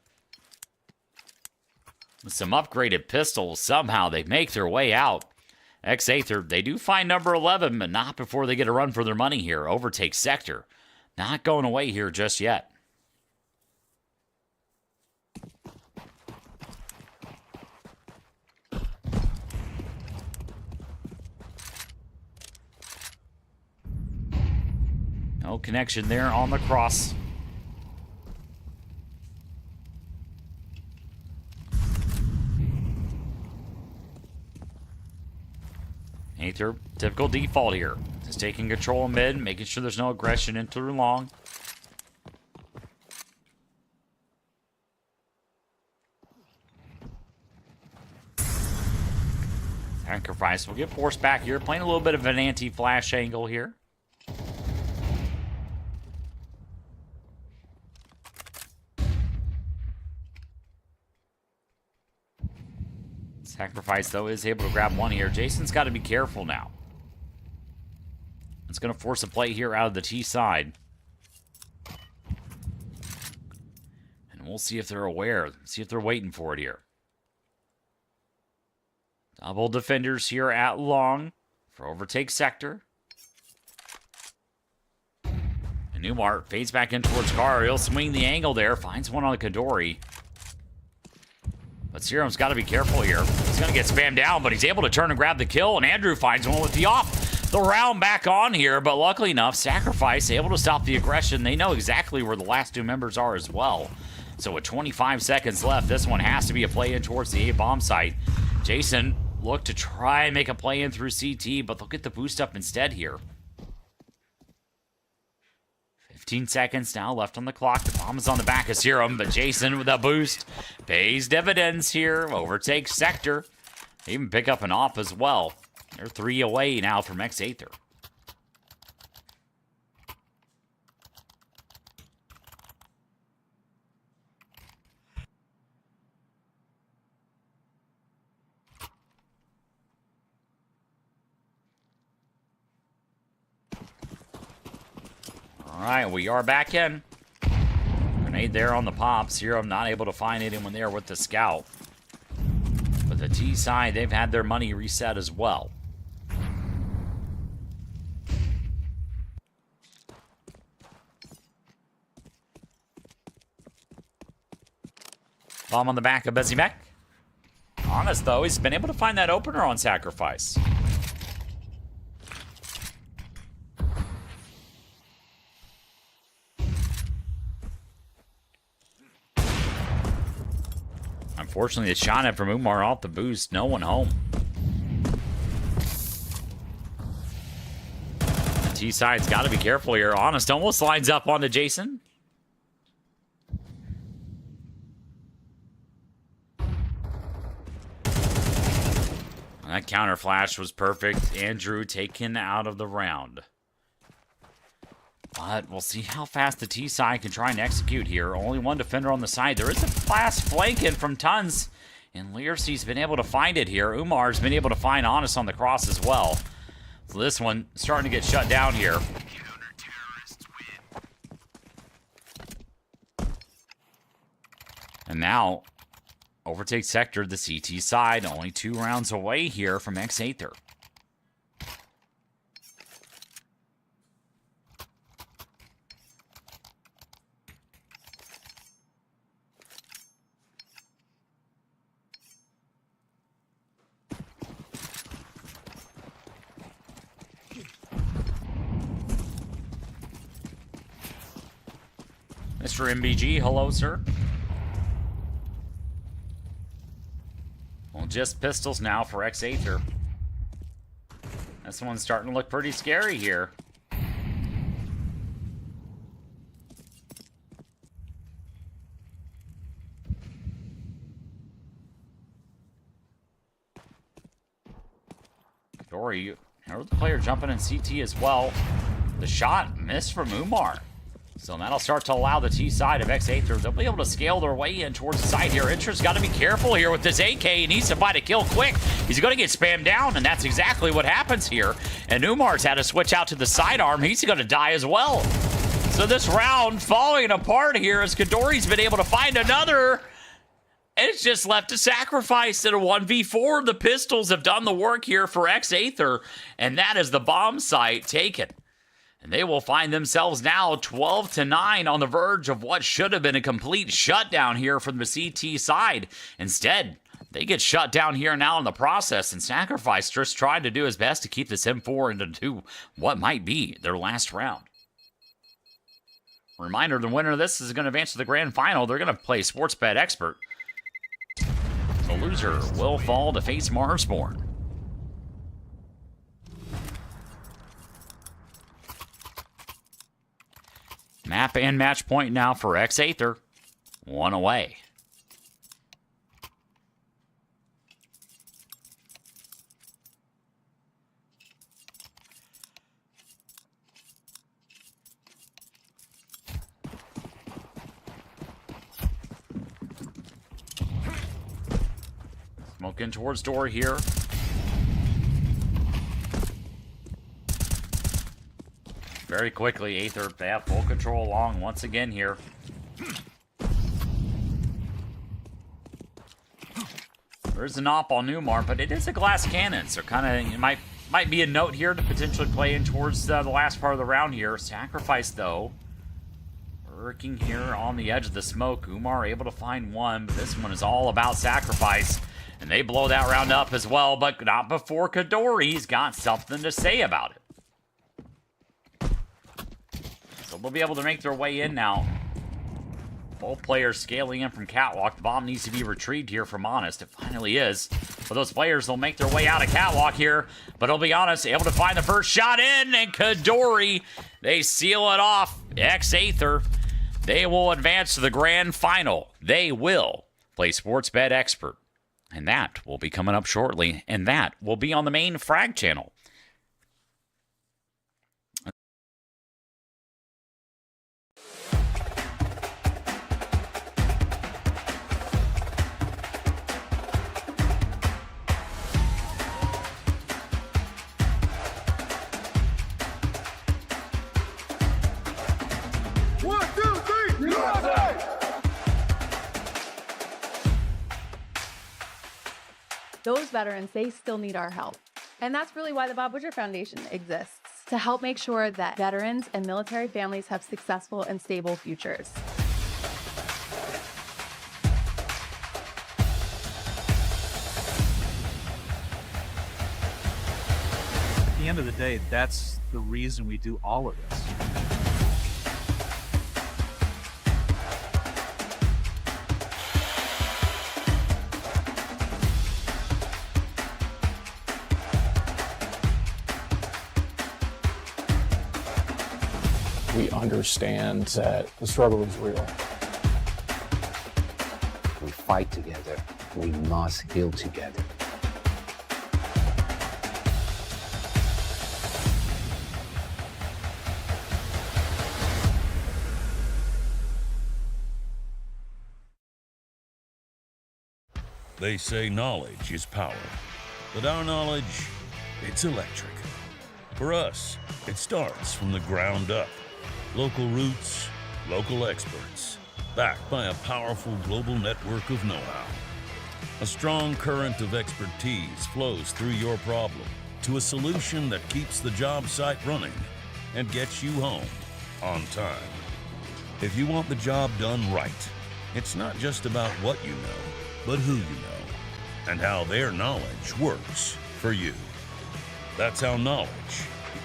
With some upgraded pistols, somehow they make their way out. X-Aether, they do find number 11, but not before they get a run for their money here. Overtake sector. Not going away here just yet. No connection there on the cross. Aether, typical default here. Just taking control of mid, making sure there's no aggression into long. Sacrifice will get forced back here, playing a little bit of an anti-flash angle here. Sacrifice, though, is able to grab one here. Jason's got to be careful now. It's going to force a play here out of the T side. And we'll see if they're aware. See if they're waiting for it here. Double defenders here at long for overtake sector. And Newmart fades back in towards Carr. He'll swing the angle there. Finds one on Kadori. But Serum's got to be careful here. He's going to get spammed down, but he's able to turn and grab the kill, and Andrew finds one with the op. The round back on here, but luckily enough, Sacrifice able to stop the aggression. They know exactly where the last two members are as well. So with 25 seconds left, this one has to be a play in towards the A-bomb site. Jason looked to try and make a play in through CT, but they'll get the boost up instead here. 15 seconds now left on the clock. The bomb is on the back of Serum, but Jason with a boost pays dividends here. Overtakes sector. They even pick up an op as well. They're 3 away now from X-Aether. All right, we are back in. Grenade there on the pop. Serum not able to find anyone there with the scout. But the T side, they've had their money reset as well. Bomb on the back of Bezimek. Honest, though, he's been able to find that opener on Sacrifice. Unfortunately, the shot in from Umar off the boost. No one home. The T side's got to be careful here. Honest almost lines up onto Jason. That counter flash was perfect. Andrew taken out of the round. But we'll see how fast the T side can try and execute here. Only one defender on the side. There is a fast flanking from Tons. And Learcy's been able to find it here. Umar's been able to find Honest on the cross as well. So this one starting to get shut down here. And now, overtake sector, the CT side. Only 2 rounds away here from X-Aether. Mr. MBG, hello, sir. Well, just pistols now for X-Aether. This one's starting to look pretty scary here. Dory, another player jumping in CT as well. The shot missed from Umar. So that'll start to allow the T side of X8. They'll be able to scale their way in towards the side here. Intra's got to be careful here with this AK. He needs to find a kill quick. He's going to get spammed down, and that's exactly what happens here. And Umar's had to switch out to the sidearm. He's going to die as well. So this round falling apart here as Kadori's been able to find another. And it's just left to sacrifice in a 1v4. The pistols have done the work here for X8, and that is the bomb site taken. And they will find themselves now 12-9 on the verge of what should have been a complete shutdown here from the CT side. Instead, they get shut down here now in the process, and Sacrifice just trying to do his best to keep this M4 into what might be their last round. Reminder, the winner of this is going to advance to the grand final. They're going to play Sportsbet Expert. The loser will fall to face Marsborn. Map and match point now for X8. One away. Smoking towards door here. Very quickly, Aether, they have full control along once again here. There's an op on Newmar, but it is a glass cannon, so kind of it might be a note here to potentially play in towards the last part of the round here. Sacrifice, though, lurking here on the edge of the smoke. Umar able to find one, but this one is all about Sacrifice. And they blow that round up as well, but not before Kadori's got something to say about it. So they'll be able to make their way in now. Both players scaling in from Catwalk. The bomb needs to be retrieved here from Honest. It finally is. But those players, they'll make their way out of Catwalk here. But it'll be Honest, able to find the first shot in. And Kadori, they seal it off. X8, they will advance to the grand final. They will play Sportsbet Expert. And that will be coming up shortly. And that will be on the main Frag channel. Those veterans, they still need our help. And that's really why the Bob Woodruff Foundation exists, to help make sure that veterans and military families have successful and stable futures. At the end of the day, that's the reason we do all of this. We understand that the struggle is real. We fight together. We must heal together. They say knowledge is power, but our knowledge, it's electric. For us, it starts from the ground up. Local roots, local experts, backed by a powerful global network of know-how. A strong current of expertise flows through your problem to a solution that keeps the job site running and gets you home on time. If you want the job done right, it's not just about what you know, but who you know, and how their knowledge works for you. That's how knowledge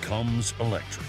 becomes electric.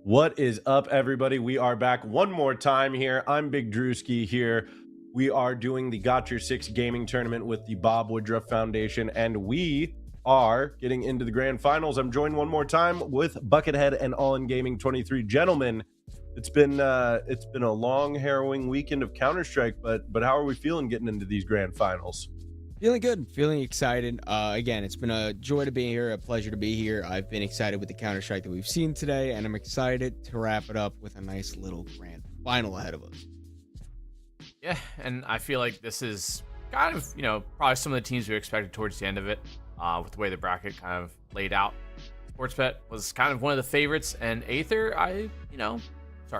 What is up, everybody? We are back one more time here. I'm Big Drewski here. We are doing the Got Your Six gaming tournament with the Bob Woodruff Foundation, and we are getting into the grand finals. I'm joined one more time with Buckethead and All In Gaming 23. Gentlemen, it's been a long, harrowing weekend of Counter-Strike, but how are we feeling getting into these grand finals? Feeling good, feeling excited. Again, it's been a joy to be here, a pleasure to be here. I've been excited with the Counter-Strike that we've seen today, and I'm excited to wrap it up with a nice little grand final ahead of us. Yeah, and I feel like this is kind of, probably some of the teams we expected towards the end of it, with the way the bracket kind of laid out. Sportsbet was kind of one of the favorites, and Aether,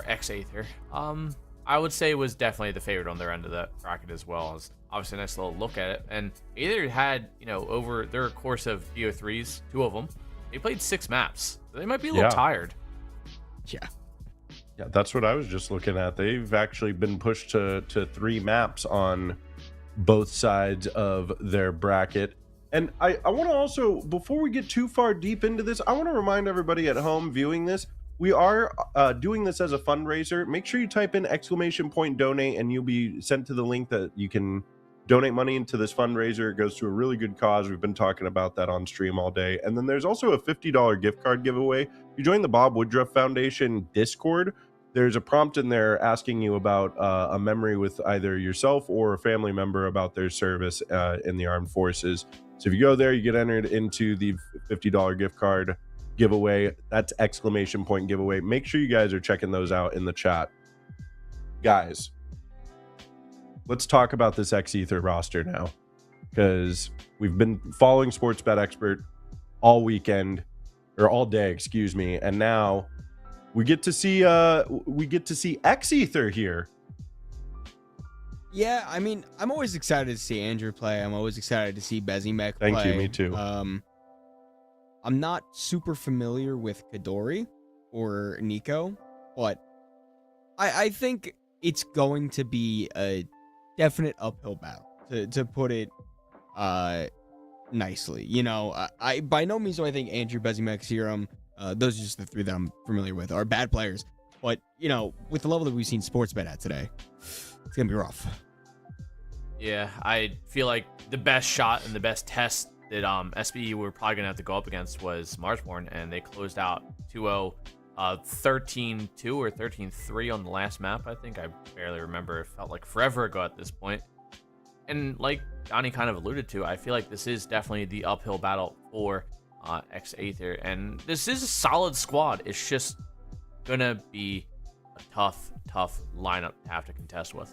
ex-Aether, I would say was definitely the favorite on their end of that bracket as well. As obviously a nice little look at it. And Aether had, over their course of BO3s, 2 of them, they played 6 maps. So they might be a little tired. Yeah, that's what I was just looking at. They've actually been pushed to 3 maps on both sides of their bracket. And I want to also, before we get too far deep into this, I want to remind everybody at home viewing this, we are doing this as a fundraiser. Make sure you type in !donate and you'll be sent to the link that you can donate money into this fundraiser. It goes to a really good cause. We've been talking about that on stream all day. And then there's also a $50 gift card giveaway. If you join the Bob Woodruff Foundation Discord, there's a prompt in there asking you about a memory with either yourself or a family member about their service in the armed forces. So if you go there, you get entered into the $50 gift card giveaway. That's ! giveaway. Make sure you guys are checking those out in the chat. Guys, let's talk about this X-Ether roster now, because we've been following Sportsbet Expert all weekend, or all day, excuse me, and now we get to see X-Ether here. Yeah, I mean, I'm always excited to see Andrew play. I'm always excited to see Bezimek play. Thank you, me too. I'm not super familiar with Kadori or Nico, but I think it's going to be a definite uphill battle, to put it nicely. I by no means do I think Andrew, Bezimek, Serum, those are just the 3 that I'm familiar with, are bad players. But, with the level that we've seen Sportsbet at today, it's going to be rough. Yeah, I feel like the best shot and the best test that SBE were probably going to have to go up against was Marsborn, and they closed out 2-0, 13-2 or 13-3 on the last map, I think. I barely remember. It felt like forever ago at this point. And like Donnie kind of alluded to, I feel like this is definitely the uphill battle for X-Aether, and this is a solid squad. It's just going to be a tough lineup to have to contest with.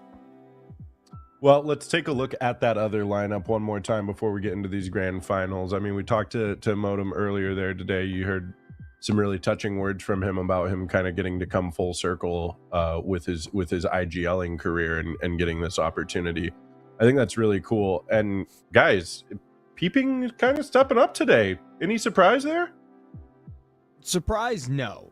Well, let's take a look at that other lineup one more time before we get into these grand finals. I mean, we talked to Modem earlier there today. You heard some really touching words from him about him kind of getting to come full circle with his IGLing career and getting this opportunity. I think that's really cool. And guys, Peeping is kind of stepping up today. Any surprise there? Surprise, no.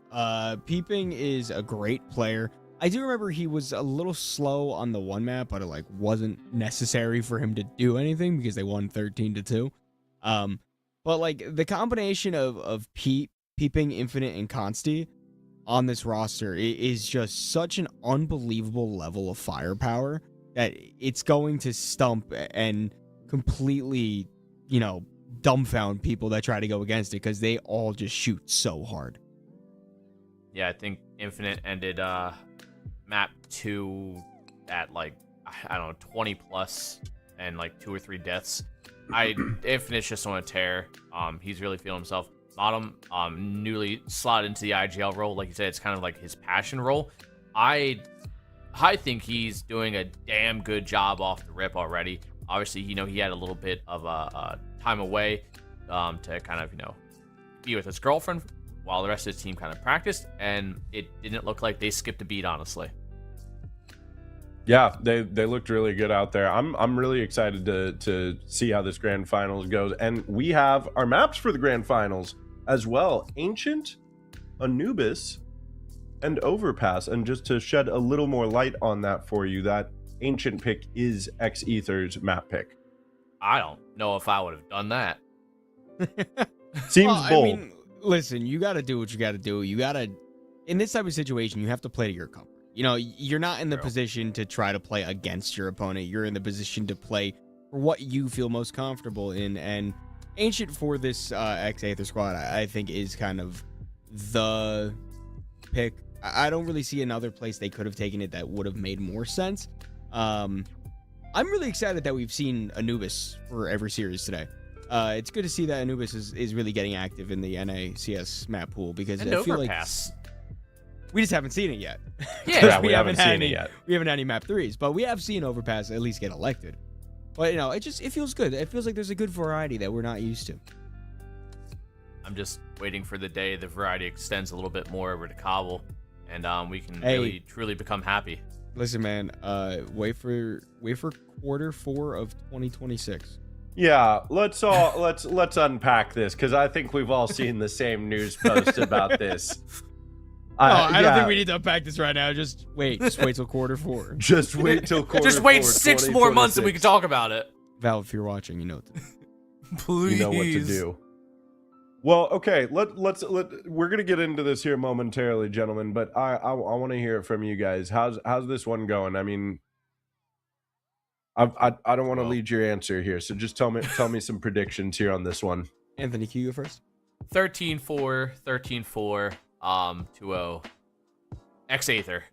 Peeping is a great player. I do remember he was a little slow on the 1 map, but it wasn't necessary for him to do anything because they won 13-2. But the combination of Peeping, Infinite, and Consti on this roster is just such an unbelievable level of firepower that it's going to stump and completely, dumbfound people that try to go against it, because they all just shoot so hard. Yeah, I think Infinite ended map 2 at 20 plus and 2 or 3 deaths. Infinite's just on a tear. He's really feeling himself. Bottom, newly slotted into the IGL role. Like you said, it's kind of like his passion role. I think he's doing a damn good job off the rip already. Obviously, he had a little bit of a time away to kind of, be with his girlfriend while the rest of his team kind of practiced, and it didn't look like they skipped a beat, honestly. Yeah, they looked really good out there. I'm really excited to see how this grand finals goes, and we have our maps for the grand finals as well: Ancient, Anubis, and Overpass. And just to shed a little more light on that for you, that Ancient pick is X-Ether's map pick. I don't know if I would have done that. Seems bold. I mean, listen, you got to do what you got to do. You got to in this type of situation, you have to play to your comfort. You know, you're not in the True. position to try to play against your opponent. You're in the position to play for what you feel most comfortable in. And Ancient for this X-Aether squad, I think, is kind of the pick. I don't really see another place they could have taken it that would have made more sense. I'm really excited that we've seen Anubis for every series today. It's good to see that Anubis is really getting active in the NACS map pool, because And I feel Overpass. like we just haven't seen it yet. Yeah, we haven't seen it yet. We haven't had any map 3s, but we have seen Overpass at least get elected. But, you know, it feels good. It feels like there's a good variety that we're not used to. I'm just waiting for the day the variety extends a little bit more over to Cobble, and we can Hey. really truly become happy. Listen, man, wait for quarter 4 of 2026. Yeah, let's unpack this, because I think we've all seen the same news post about this. I don't think we need to unpack this right now. Just wait till quarter 4. Just wait till quarter. Just wait 4, 6 more months and we can 2026. talk about it. Valve, if you're watching, you know what to do. Please. You know what to do. Well, okay, we're gonna get into this here momentarily, gentlemen. But I want to hear it from you guys. How's this one going? I mean, I don't want to lead your answer here, so just tell me some predictions here on this one. Anthony, can you go first? 13-4, 13-4, 2-0. X-Aether.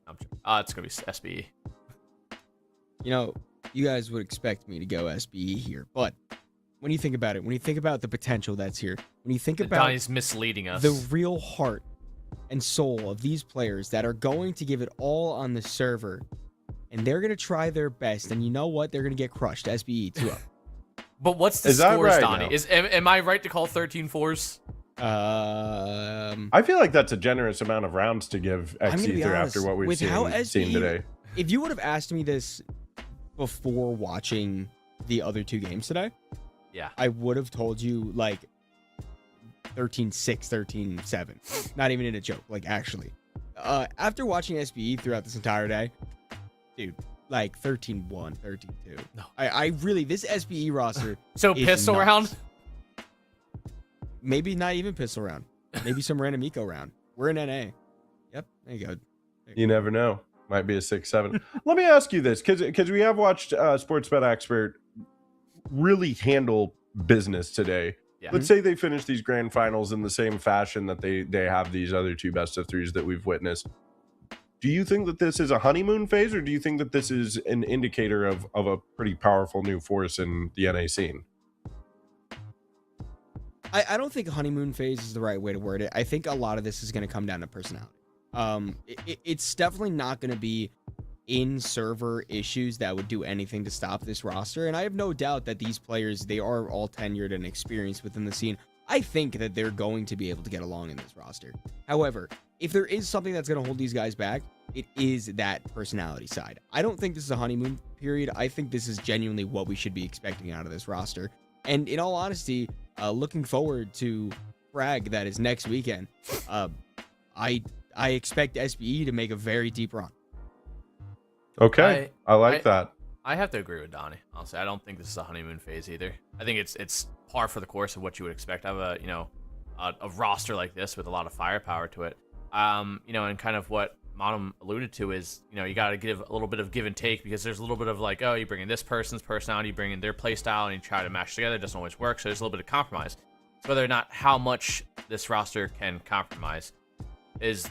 It's gonna be SBE. You know, you guys would expect me to go SBE here, but when you think about it, when you think about the potential that's here, when you think about Donnie's misleading us. the real heart and soul of these players that are going to give it all on the server, and they're going to try their best, and you know what? They're going to get crushed. SBE 2-0. But what's the Is that scores, right Donnie? now? Am I right to call 13-4s? I feel like that's a generous amount of rounds to give I'm gonna be X-Ether honest, after what we've with how seen SBE today. If you would have asked me this before watching the other 2 games today, Yeah. I would have told you like 13-6, 13-7. Not even in a joke, like actually. After watching SBE throughout this entire day, dude, like 13-1, 13-2. No. I really, this SBE roster. So is pistol nuts. round? Maybe not even pistol round. Maybe some random eco round. We're in NA. Yep, there you go. You never know. Might be a 6-7. Let me ask you this, because we have watched Sports Bet Expert really handle business today. Yeah. Let's say they finish these grand finals in the same fashion that they have these other 2 best of 3s that we've witnessed. Do you think that this is a honeymoon phase, or do you think that this is an indicator of a pretty powerful new force in the NA scene? I don't think honeymoon phase is the right way to word it. I think a lot of this is going to come down to personality. It's definitely not going to be in-server issues that would do anything to stop this roster. And I have no doubt that these players, they are all tenured and experienced within the scene. I think that they're going to be able to get along in this roster. However, if there is something that's going to hold these guys back, it is that personality side. I don't think this is a honeymoon period. I think this is genuinely what we should be expecting out of this roster. And in all honesty, looking forward to Frag that is next weekend. I expect SBE to make a very deep run. Okay, I like that. I have to agree with Donnie. Honestly, I don't think this is a honeymoon phase either. I think it's par for the course of what you would expect out of a roster like this with a lot of firepower to it. And kind of what Monum alluded to is, you got to give a little bit of give and take, because there's a little bit of like, oh, you bring in this person's personality, you bring in their play style, and you try to mash together. It doesn't always work, so there's a little bit of compromise. So whether or not how much this roster can compromise is,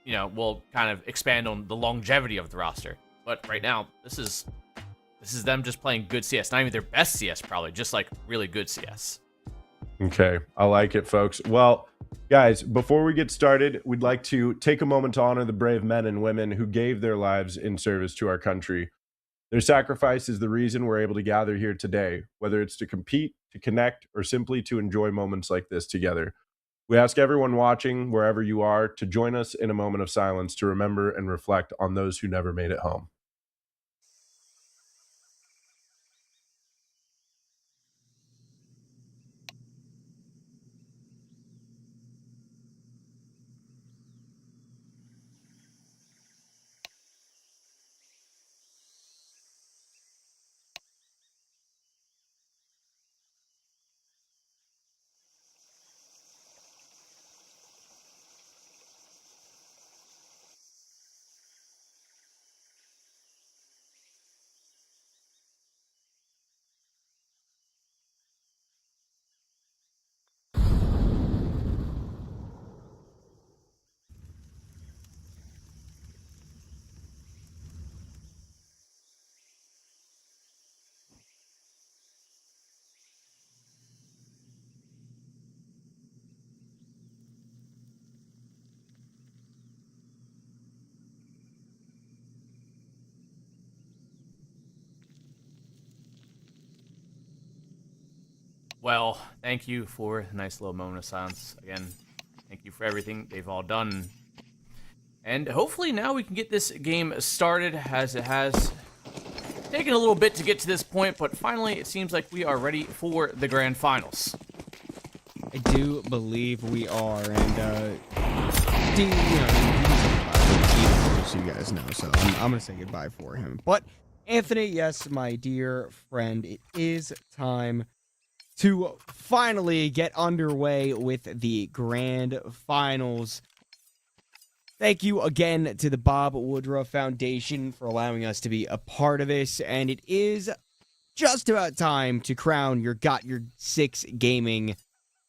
will kind of expand on the longevity of the roster. But right now, this is them just playing good CS. Not even their best CS, probably, just like really good CS. Okay, I like it, folks. Well, guys, before we get started, we'd like to take a moment to honor the brave men and women who gave their lives in service to our country. Their sacrifice is the reason we're able to gather here today, whether it's to compete, to connect, or simply to enjoy moments like this together. We ask everyone watching, wherever you are, to join us in a moment of silence to remember and reflect on those who never made it home. well, thank you for a nice little moment of silence. Again, thank you for everything they've all done. And hopefully now we can get this game started, as it has taken a little bit to get to this point, but finally it seems like we are ready for the grand finals. I do believe we are, and so you guys know, so I'm gonna say goodbye for him. But Anthony, yes, my dear friend, it is time to finally get underway with the grand finals. Thank you again to the Bob Woodruff Foundation for allowing us to be a part of this, and it is just about time to crown your Got Your 6 Gaming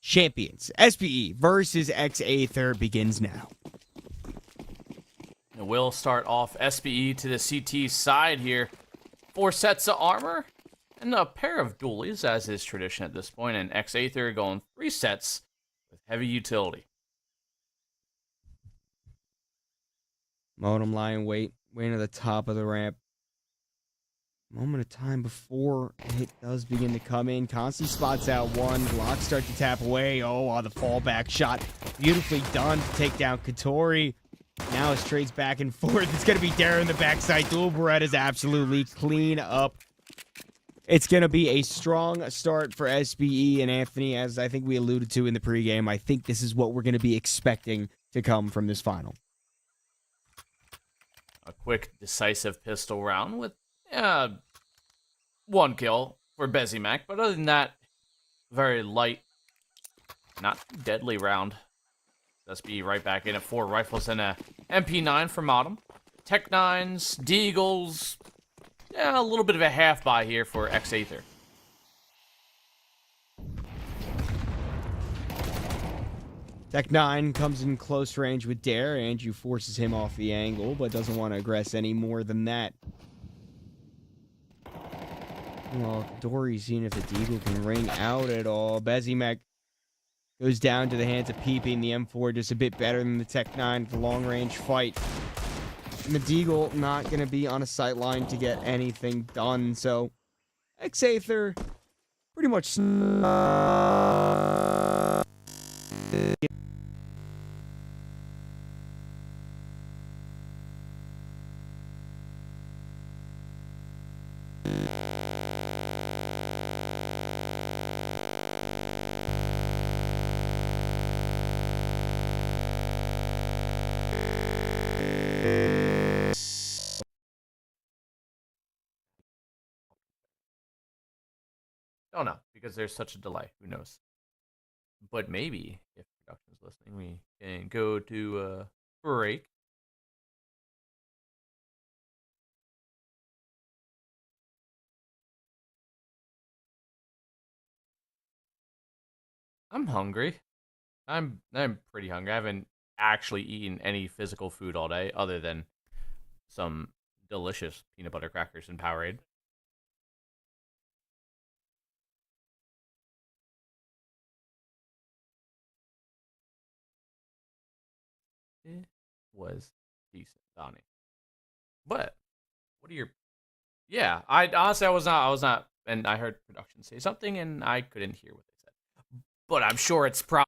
champions. SPE versus X Aether begins now. And we'll start off SPE to the CT side here. 4 sets of armor and a pair of dualies, as is tradition at this point, and X Aether going 3 sets with heavy utility. Modem lying waiting at the top of the ramp. Moment of time before it does begin to come in. Constantly spots out one. Blocks start to tap away. Oh, the fallback shot. Beautifully done to take down Katori. Now it trades back and forth. It's going to be Darren in the backside. Dual Berettas absolutely clean up. It's going to be a strong start for SBE and Anthony, as I think we alluded to in the pregame. I think this is what we're going to be expecting to come from this final. A quick, decisive pistol round with 1 kill for Bezimac, but other than that, very light, not deadly round. SB right back in at 4 rifles and a MP9 for Modem. Tech 9s, Deagles, a little bit of a half buy here for X Aether. Tech 9 comes in close range with Dare. Andrew forces him off the angle, but doesn't want to aggress any more than that. Well, Dory's seeing if the Deagle can ring out at all. Bezimac goes down to the hands of Peeping. The M4 just a bit better than the Tech 9 for the long-range fight. And the Deagle not going to be on a sight line to get anything done, so X Aether pretty much... Don't know, because there's such a delay. Who knows? But maybe, if production's listening, we can go to break. I'm hungry. I'm pretty hungry. I haven't actually eaten any physical food all day, other than some delicious peanut butter crackers and Powerade. It was decent, Donnie. But what are your? Yeah, I honestly I was not, and I heard production say something, and I couldn't hear what they said. But I'm sure it's probably.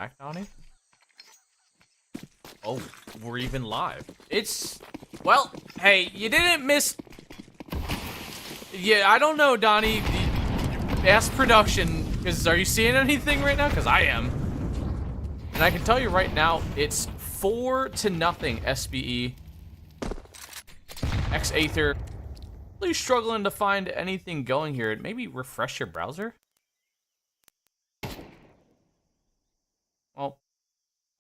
back, Donnie? Oh, we're even live. Well, hey, you didn't miss... Yeah, I don't know, Donnie. Ask production, because are you seeing anything right now? Because I am. And I can tell you right now, it's 4-0 SBE. X-Aether. Really struggling to find anything going here. Maybe refresh your browser? Well,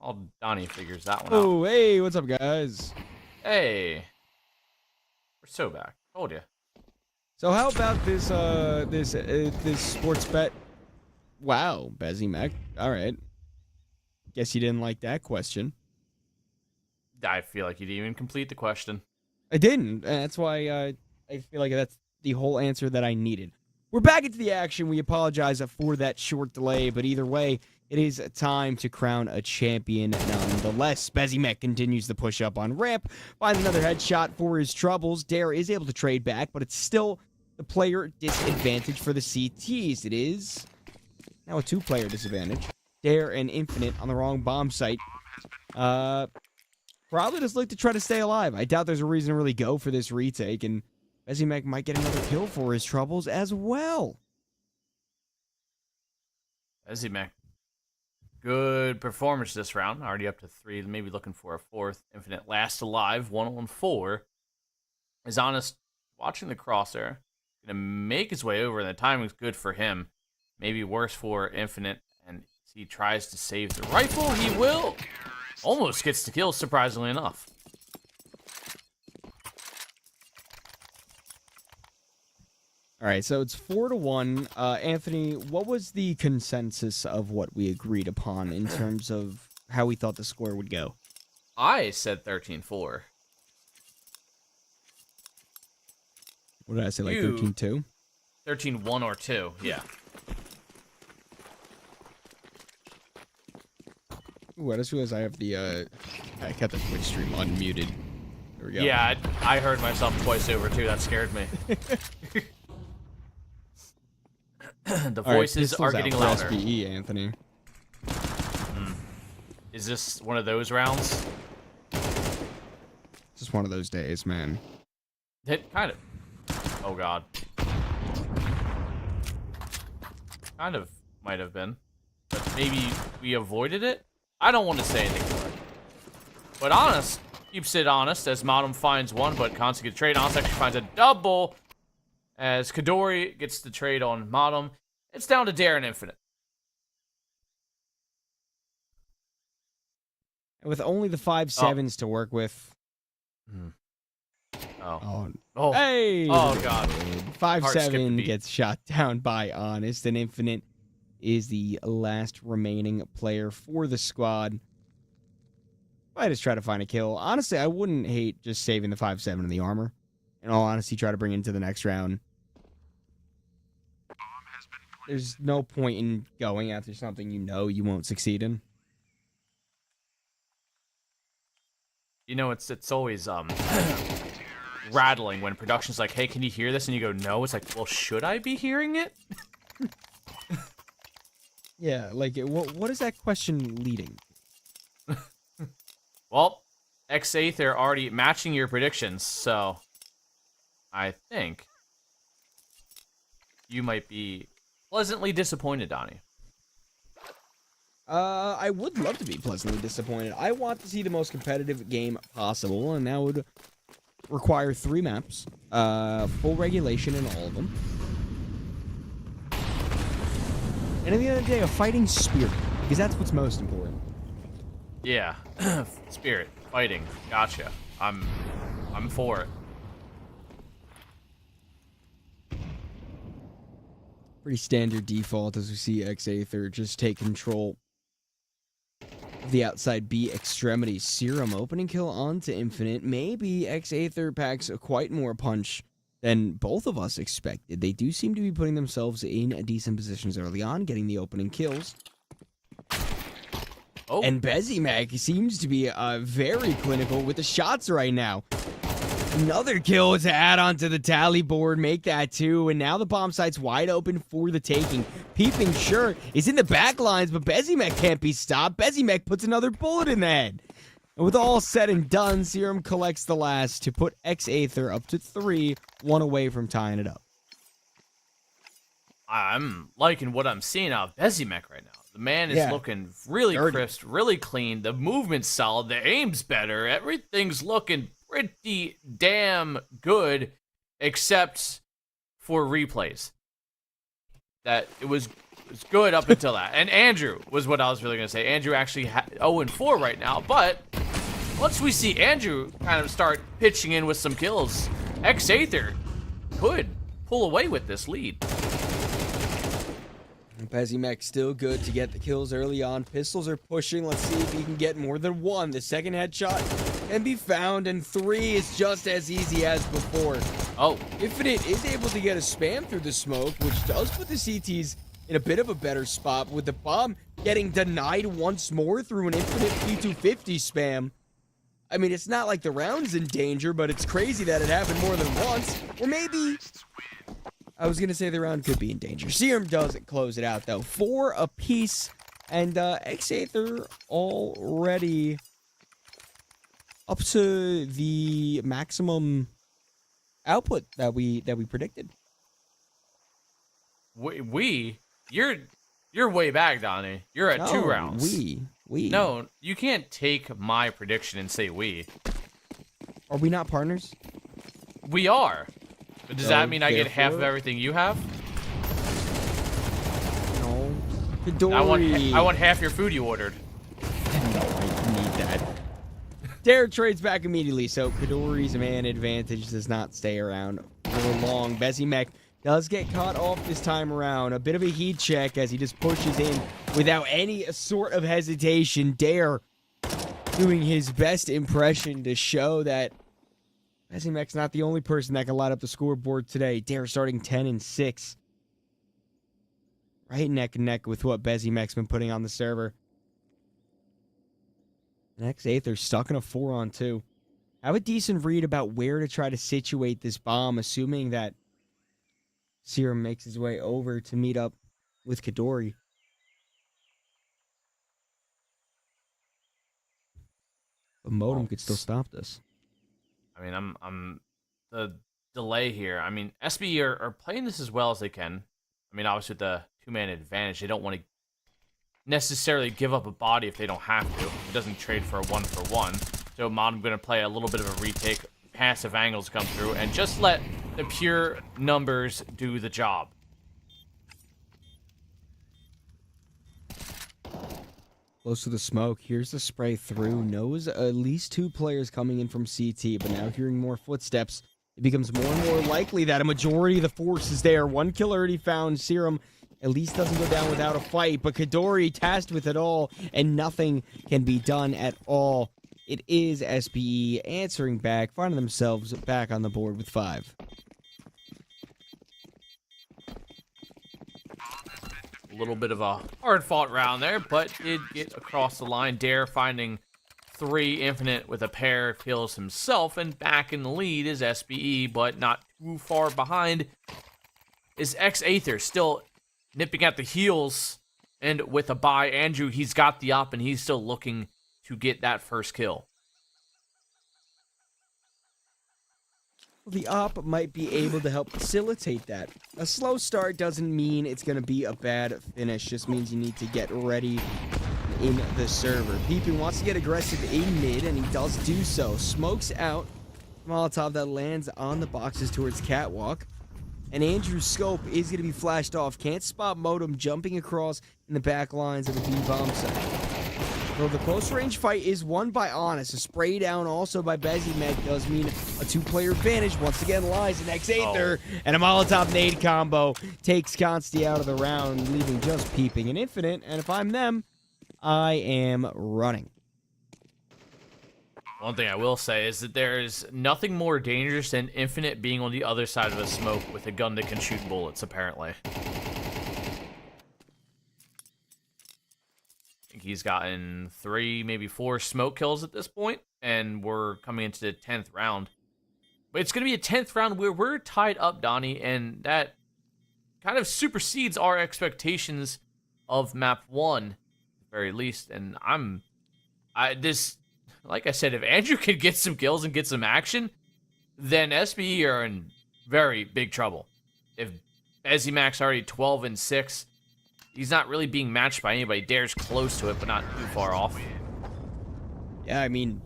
all Donnie figures that one out. Oh, hey, what's up, guys? Hey. We're so back. Told you. So how about this this sports bet? Wow, Bezzy Mac. All right. Guess you didn't like that question. I feel like you didn't even complete the question. I didn't. That's why I feel like that's the whole answer that I needed. We're back into the action. We apologize for that short delay, but either way, it is time to crown a champion nonetheless. Bezzy Mech continues the push up on ramp, finds another headshot for his troubles. Dare is able to trade back, but it's still the player disadvantage for the CTs. It is now a 2-player disadvantage. Dare and Infinite on the wrong bomb site. Probably just look to try to stay alive. I doubt there's a reason to really go for this retake, and Bezzy Mech might get another kill for his troubles as well. Bezzy Mech. Good performance this round. Already up to 3, maybe looking for a 4th. Infinite last alive, 1-on-4. Is Honest watching the crosshair. Gonna make his way over, and the timing's good for him. Maybe worse for Infinite, and he tries to save the rifle. He will. Almost gets the kill, surprisingly enough. All right, so it's 4-1. Anthony, what was the consensus of what we agreed upon in terms of how we thought the score would go? I said 13-4. What did I say, like 13-2? 13-1 or 2, yeah. Ooh, I just realized I have the, I kept the Twitch stream unmuted. There we go. Yeah, I heard myself twice over, too. That scared me. The voices are getting louder. SBE, Anthony. Is this one of those rounds? Just one of those days, man. It kind of. Oh god. Kind of might have been, but maybe we avoided it. I don't want to say anything more. But Honest keeps it honest as Modem finds one, but Const gets a trade. Honest actually finds a double. As Kadori gets the trade on Modem, it's down to Dare and Infinite. And with only the 5-7s to work with. Oh. Hey! Oh, God. 5-7 gets shot down by Honest, and Infinite is the last remaining player for the squad. I just try to find a kill. Honestly, I wouldn't hate just saving the 5-7 in the armor. In all honesty, try to bring it into the next round. There's no point in going after something you know you won't succeed in. You know, it's always rattling when production's like, hey, can you hear this? And you go, no. It's like, well, should I be hearing it? Yeah, like, what is that question leading? Well, X8, they're already matching your predictions, so I think you might be pleasantly disappointed, Donnie. I would love to be pleasantly disappointed. I want to see the most competitive game possible, and that would require 3 maps, full regulation in all of them. And at the end of the day, a fighting spirit, because that's what's most important. Yeah, spirit, fighting, gotcha. I'm for it. Pretty standard default as we see X-Aether just take control of the outside B extremity. Serum opening kill onto Infinite. Maybe X-Aether packs quite more punch than both of us expected. They do seem to be putting themselves in decent positions early on, getting the opening kills. And Bezzy Mag seems to be very clinical with the shots right now. Another kill to add on to the tally board, make that 2, and now the bomb site's wide open for the taking. Peeping, sure, is in the back lines, but Bezimek can't be stopped. Bezimek puts another bullet in the head. And with all said and done, Serum collects the last to put X-Aether up to 3, 1 away from tying it up. I'm liking what I'm seeing out of Bezimek right now. The man is looking really crisp, really clean. The movement's solid. The aim's better. Everything's looking pretty damn good, except for replays. That it was good up until that. And Andrew was what I was really going to say. Andrew actually 0-4 right now, but once we see Andrew kind of start pitching in with some kills, X-Aether could pull away with this lead. Bezimek still good to get the kills early on. Pistols are pushing. Let's see if he can get more than 1. The second headshot can be found, and 3 is just as easy as before. Oh. Infinite is able to get a spam through the smoke, which does put the CTs in a bit of a better spot, with the bomb getting denied once more through an Infinite P250 spam. I mean, it's not like the round's in danger, but it's crazy that it happened more than once. Or maybe... I was going to say the round could be in danger. Serum doesn't close it out, though. 4 apiece, and X-Aether already up to the maximum output that we predicted. You're way back, Donnie. You're at 2 rounds. We. No, you can't take my prediction and say we. Are we not partners? We are. But does that mean I get half of everything you have? No. Midori. I want half your food you ordered. No, I need that. Dare trades back immediately, so Kadori's man advantage does not stay around for long. Bezimek does get caught off this time around. A bit of a heat check as he just pushes in without any sort of hesitation. Dare doing his best impression to show that Bezimek's not the only person that can light up the scoreboard today. Dare starting 10-6. Right neck and neck with what Bezimek's been putting on the server. Next Aether stuck in a 4-on-2. Have a decent read about where to try to situate this bomb, assuming that Serum makes his way over to meet up with Kadori. But Modem could still stop this. I mean, I'm the delay here. I mean, SB are playing this as well as they can. I mean, obviously with the 2-man advantage, they don't want to necessarily give up a body if they don't have to. It doesn't trade for a 1-for-1. So Modem going to play a little bit of a retake, passive angles come through, and just let the pure numbers do the job. Close to the smoke. Here's the spray through. Knows at least 2 players coming in from CT, but now hearing more footsteps, it becomes more and more likely that a majority of the force is there. 1 kill already found. Serum at least doesn't go down without a fight, but Kadori tasked with it all, and nothing can be done at all. It is SBE answering back, finding themselves back on the board with 5. A little bit of a hard-fought round there, but did get across the line. Dare finding 3 Infinite with a pair of kills himself, and back in the lead is SBE, but not too far behind is X-Aether, still nipping at the heels, and with a buy, Andrew, he's got the up, and he's still looking to get that first kill. The op might be able to help facilitate that. A slow start doesn't mean it's going to be a bad finish. Just means you need to get ready in the server. Peeping wants to get aggressive in mid, and he does do so. Smokes out. Molotov that lands on the boxes towards Catwalk. And Andrew's scope is going to be flashed off. Can't spot Modem jumping across in the back lines of the B-bomb site. Though the close range fight is won by Honest. A spray down also by Bezimek does mean a 2-player advantage once again lies in X-Aether. And a Molotov nade combo takes Consti out of the round, leaving just Peeping and Infinite. And if I'm them, I am running. One thing I will say is that there's nothing more dangerous than Infinite being on the other side of a smoke with a gun that can shoot bullets, apparently. He's gotten 3, maybe 4 smoke kills at this point, and we're coming into the 10th round. But it's going to be a 10th round where we're tied up, Donnie, and that kind of supersedes our expectations of map 1, at the very least. And like I said, if Andrew can get some kills and get some action, then SBE are in very big trouble. If Bezimac's already 12-6, he's not really being matched by anybody. Dare's close to it, but not too far off. Yeah, I mean,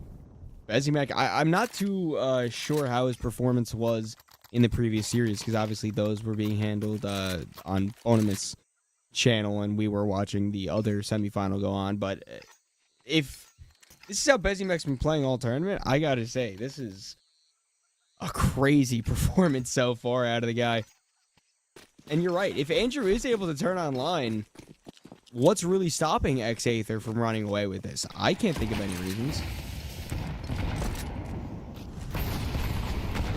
Bezimac, I'm not too sure how his performance was in the previous series, because obviously those were being handled on Bonemit's channel, and we were watching the other semifinal go on. But if this is how Bezimac's been playing all tournament, I gotta say, this is a crazy performance so far out of the guy. And you're right, if Andrew is able to turn online, what's really stopping X-Aether from running away with this? I can't think of any reasons.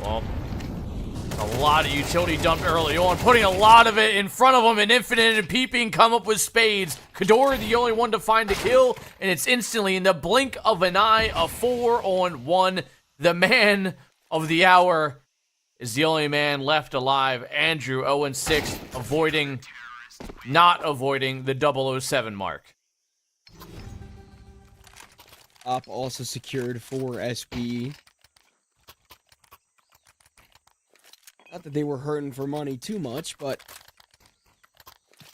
Well, a lot of utility dumped early on, putting a lot of it in front of him, and Infinite and Peeping come up with spades. Kador, the only one to find a kill, and it's instantly, in the blink of an eye, a 4-on-1. The man of the hour is the only man left alive. Andrew, 0-6, not avoiding the 007 mark. Op also secured for SBE. Not that they were hurting for money too much, but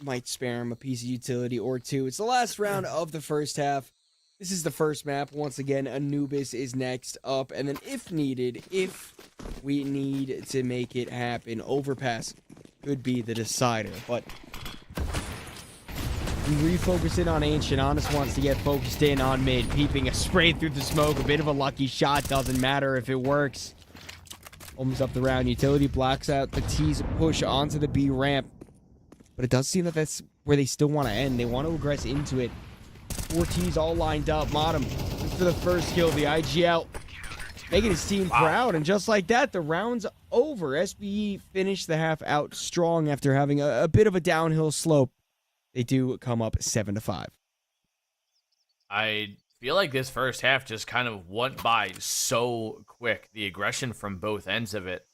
might spare him a piece of utility or two. It's the last round of the first half. This is the first map. Once again, Anubis is next up. And then if needed, if we need to make it happen, Overpass could be the decider. But we refocus in on Ancient. Honest wants to get focused in on mid. Peeping a spray through the smoke. A bit of a lucky shot. Doesn't matter if it works. Opens up the round. Utility blocks out the T's push onto the B ramp. But it does seem that that's where they still want to end. They want to aggress into it. 4 T's all lined up. Modem for the first kill. The IGL making his team proud. And just like that, the round's over. SBE finished the half out strong after having a bit of a downhill slope. They do come up 7-5. I feel like this first half just kind of went by so quick. The aggression from both ends of it.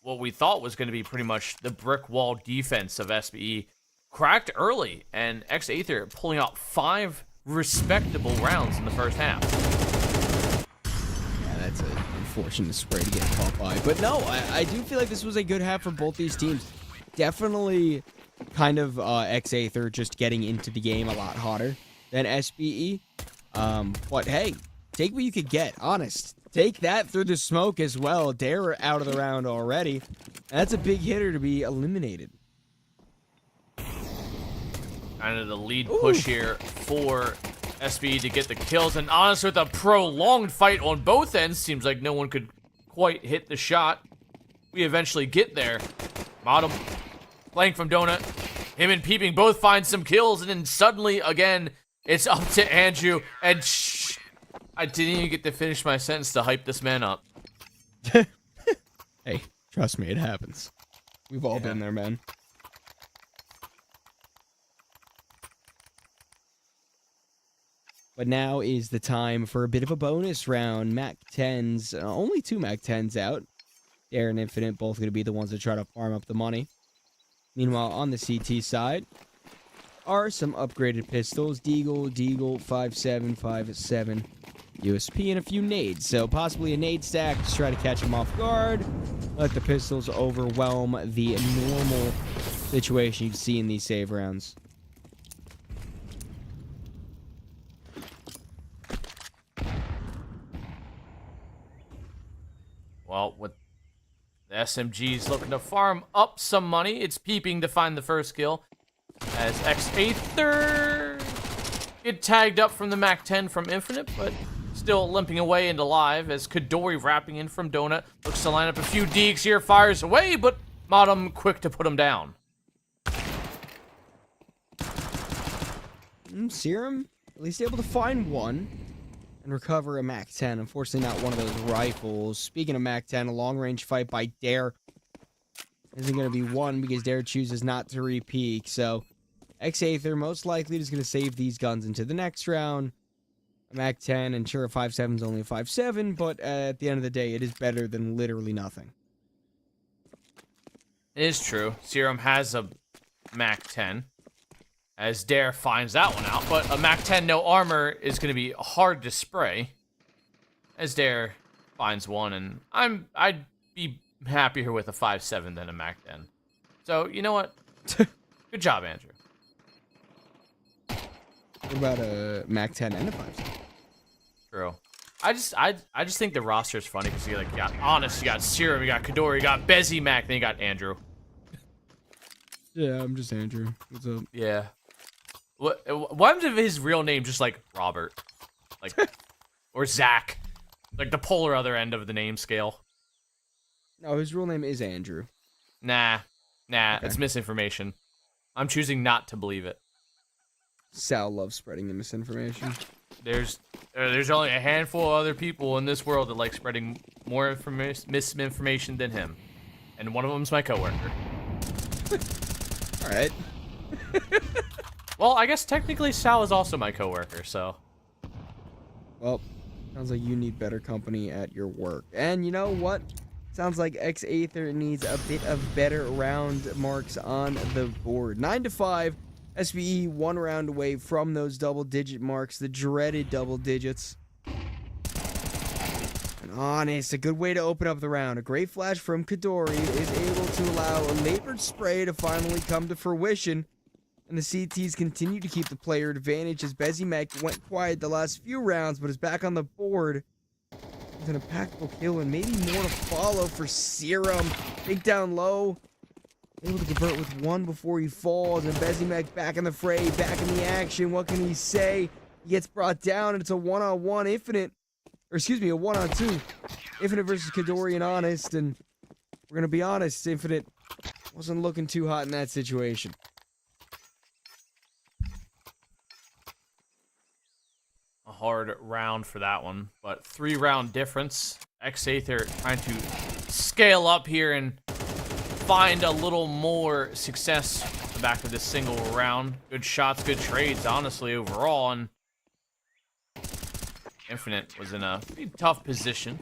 What we thought was going to be pretty much the brick wall defense of SBE cracked early, and X-Aether pulling out 5 respectable rounds in the first half. Yeah, that's an unfortunate spray to get caught by. But no, I do feel like this was a good half for both these teams. Definitely kind of X-Aether just getting into the game a lot hotter than SBE. But hey, take what you could get, honest. Take that through the smoke as well. Dare out of the round already. That's a big hitter to be eliminated. Kind of the lead push here for SBE to get the kills. And honest, with a prolonged fight on both ends, seems like no one could quite hit the shot. We eventually get there. Modem playing from Donut. Him and Peeping both find some kills, and then suddenly, again, it's up to Andrew. And I didn't even get to finish my sentence to hype this man up. Hey, trust me, it happens. We've all been there, man. But now is the time for a bit of a bonus round. Mac 10s, only 2 Mac 10s out. Dare and Infinite both going to be the ones that try to farm up the money. Meanwhile, on the CT side are some upgraded pistols. Deagle, 5.7, USP, and a few nades. So possibly a nade stack to try to catch them off guard. Let the pistols overwhelm the normal situation you'd see in these save rounds. Well, with the SMGs looking to farm up some money, it's Peeping to find the first kill. As X-Aether get tagged up from the Mac 10 from Infinite, but still limping away into live as Kadori wrapping in from Donut. Looks to line up a few deeks here, fires away, but Modem quick to put him down. Serum, at least able to find one and recover a Mac 10. Unfortunately, not one of those rifles. Speaking of Mac 10, a long-range fight by Dare isn't going to be won because Dare chooses not to re-peek. So, X-Aether most likely is going to save these guns into the next round. a Mac 10, and sure, a 5.7 is only a 5.7, but at the end of the day, it is better than literally nothing. It is true. Serum has a Mac 10, as Dare finds that one out, but a Mac 10 no armor is going to be hard to spray, as Dare finds one, and I'd be happier with a 5.7 than a Mac 10. So, you know what? Good job, Andrew. What about a Mac 10 and a 5.7? True. I just think the roster is funny because you got Honest, you got Serum, you got Kadori, you got Bezzy Mac, then you got Andrew. Yeah, I'm just Andrew. What's up? Yeah. What if his real name just like Robert, like, or Zach, like the polar other end of the name scale? No, his real name is Andrew. Nah, Okay. it's misinformation. I'm choosing not to believe it. Sal loves spreading the misinformation. There's only a handful of other people in this world that like spreading more misinformation than him, and one of them's my coworker. All right. Well, I guess technically Sal is also my coworker, so. Well, sounds like you need better company at your work. And you know what? Sounds like X-Aether needs a bit of better round marks on the board. 9-5. SBE 1 round away from those double-digit marks, the dreaded double digits. And Honest, a good way to open up the round. A great flash from Kadori is able to allow a labored spray to finally come to fruition. And the CTs continue to keep the player advantage as Bezimek went quiet the last few rounds, but is back on the board with an impactful kill and maybe more to follow for Serum. Big down low. Able to convert with one before he falls, and Bezimek back in the fray, back in the action. What can he say? He gets brought down, and it's a one-on-one Infinite. Or excuse me, a one-on-two. Infinite versus Kadori and Honest, and we're going to be honest, Infinite wasn't looking too hot in that situation. A hard round for that one, but 3-round difference. X-Aether trying to scale up here and find a little more success off the back of this single round. Good shots, good trades, honestly, overall, and Infinite was in a pretty tough position.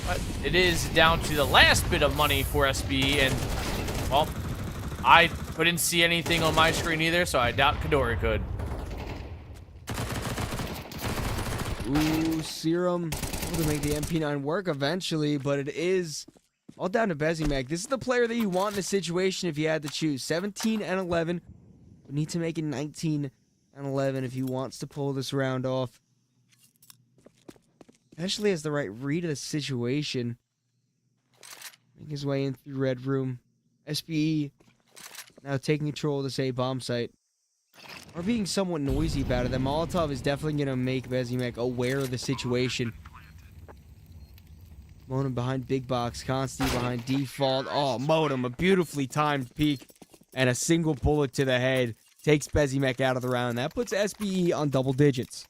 But it is down to the last bit of money for SBE, and, well, I couldn't see anything on my screen either, so I doubt Kadori could. Ooh, Serum able to make the MP9 work eventually, but it is all down to Bezimek. This is the player that you want in a situation if you had to choose. 17 and 11. We need to make it 19 and 11 if he wants to pull this round off. Eventually has the right read of the situation. Make his way in through Red Room. SBE now taking control of this A bomb site. Are being somewhat noisy about it. The Molotov is definitely going to make Bezimek aware of the situation. Modem behind Big Box. Consti behind Default. Oh, Modem, a beautifully timed peek. And a single bullet to the head takes Bezimek out of the round. That puts SBE on double digits.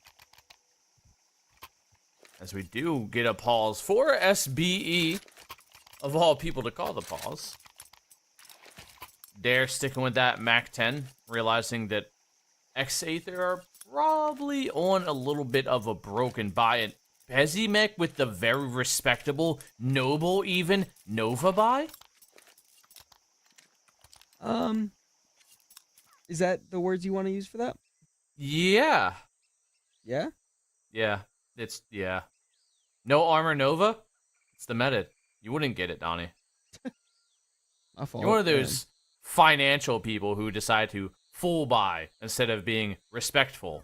As we do get a pause for SBE, of all people to call the pause. Dare sticking with that Mac 10, realizing that X-Aether are probably on a little bit of a broken buy, and Bezimek with the very respectable, noble even, Nova buy? Is that the words you want to use for that? Yeah. Yeah? Yeah. Yeah. No armor Nova? It's the meta. You wouldn't get it, Donnie. My fault. You're one of those financial people who decide to full buy instead of being respectful.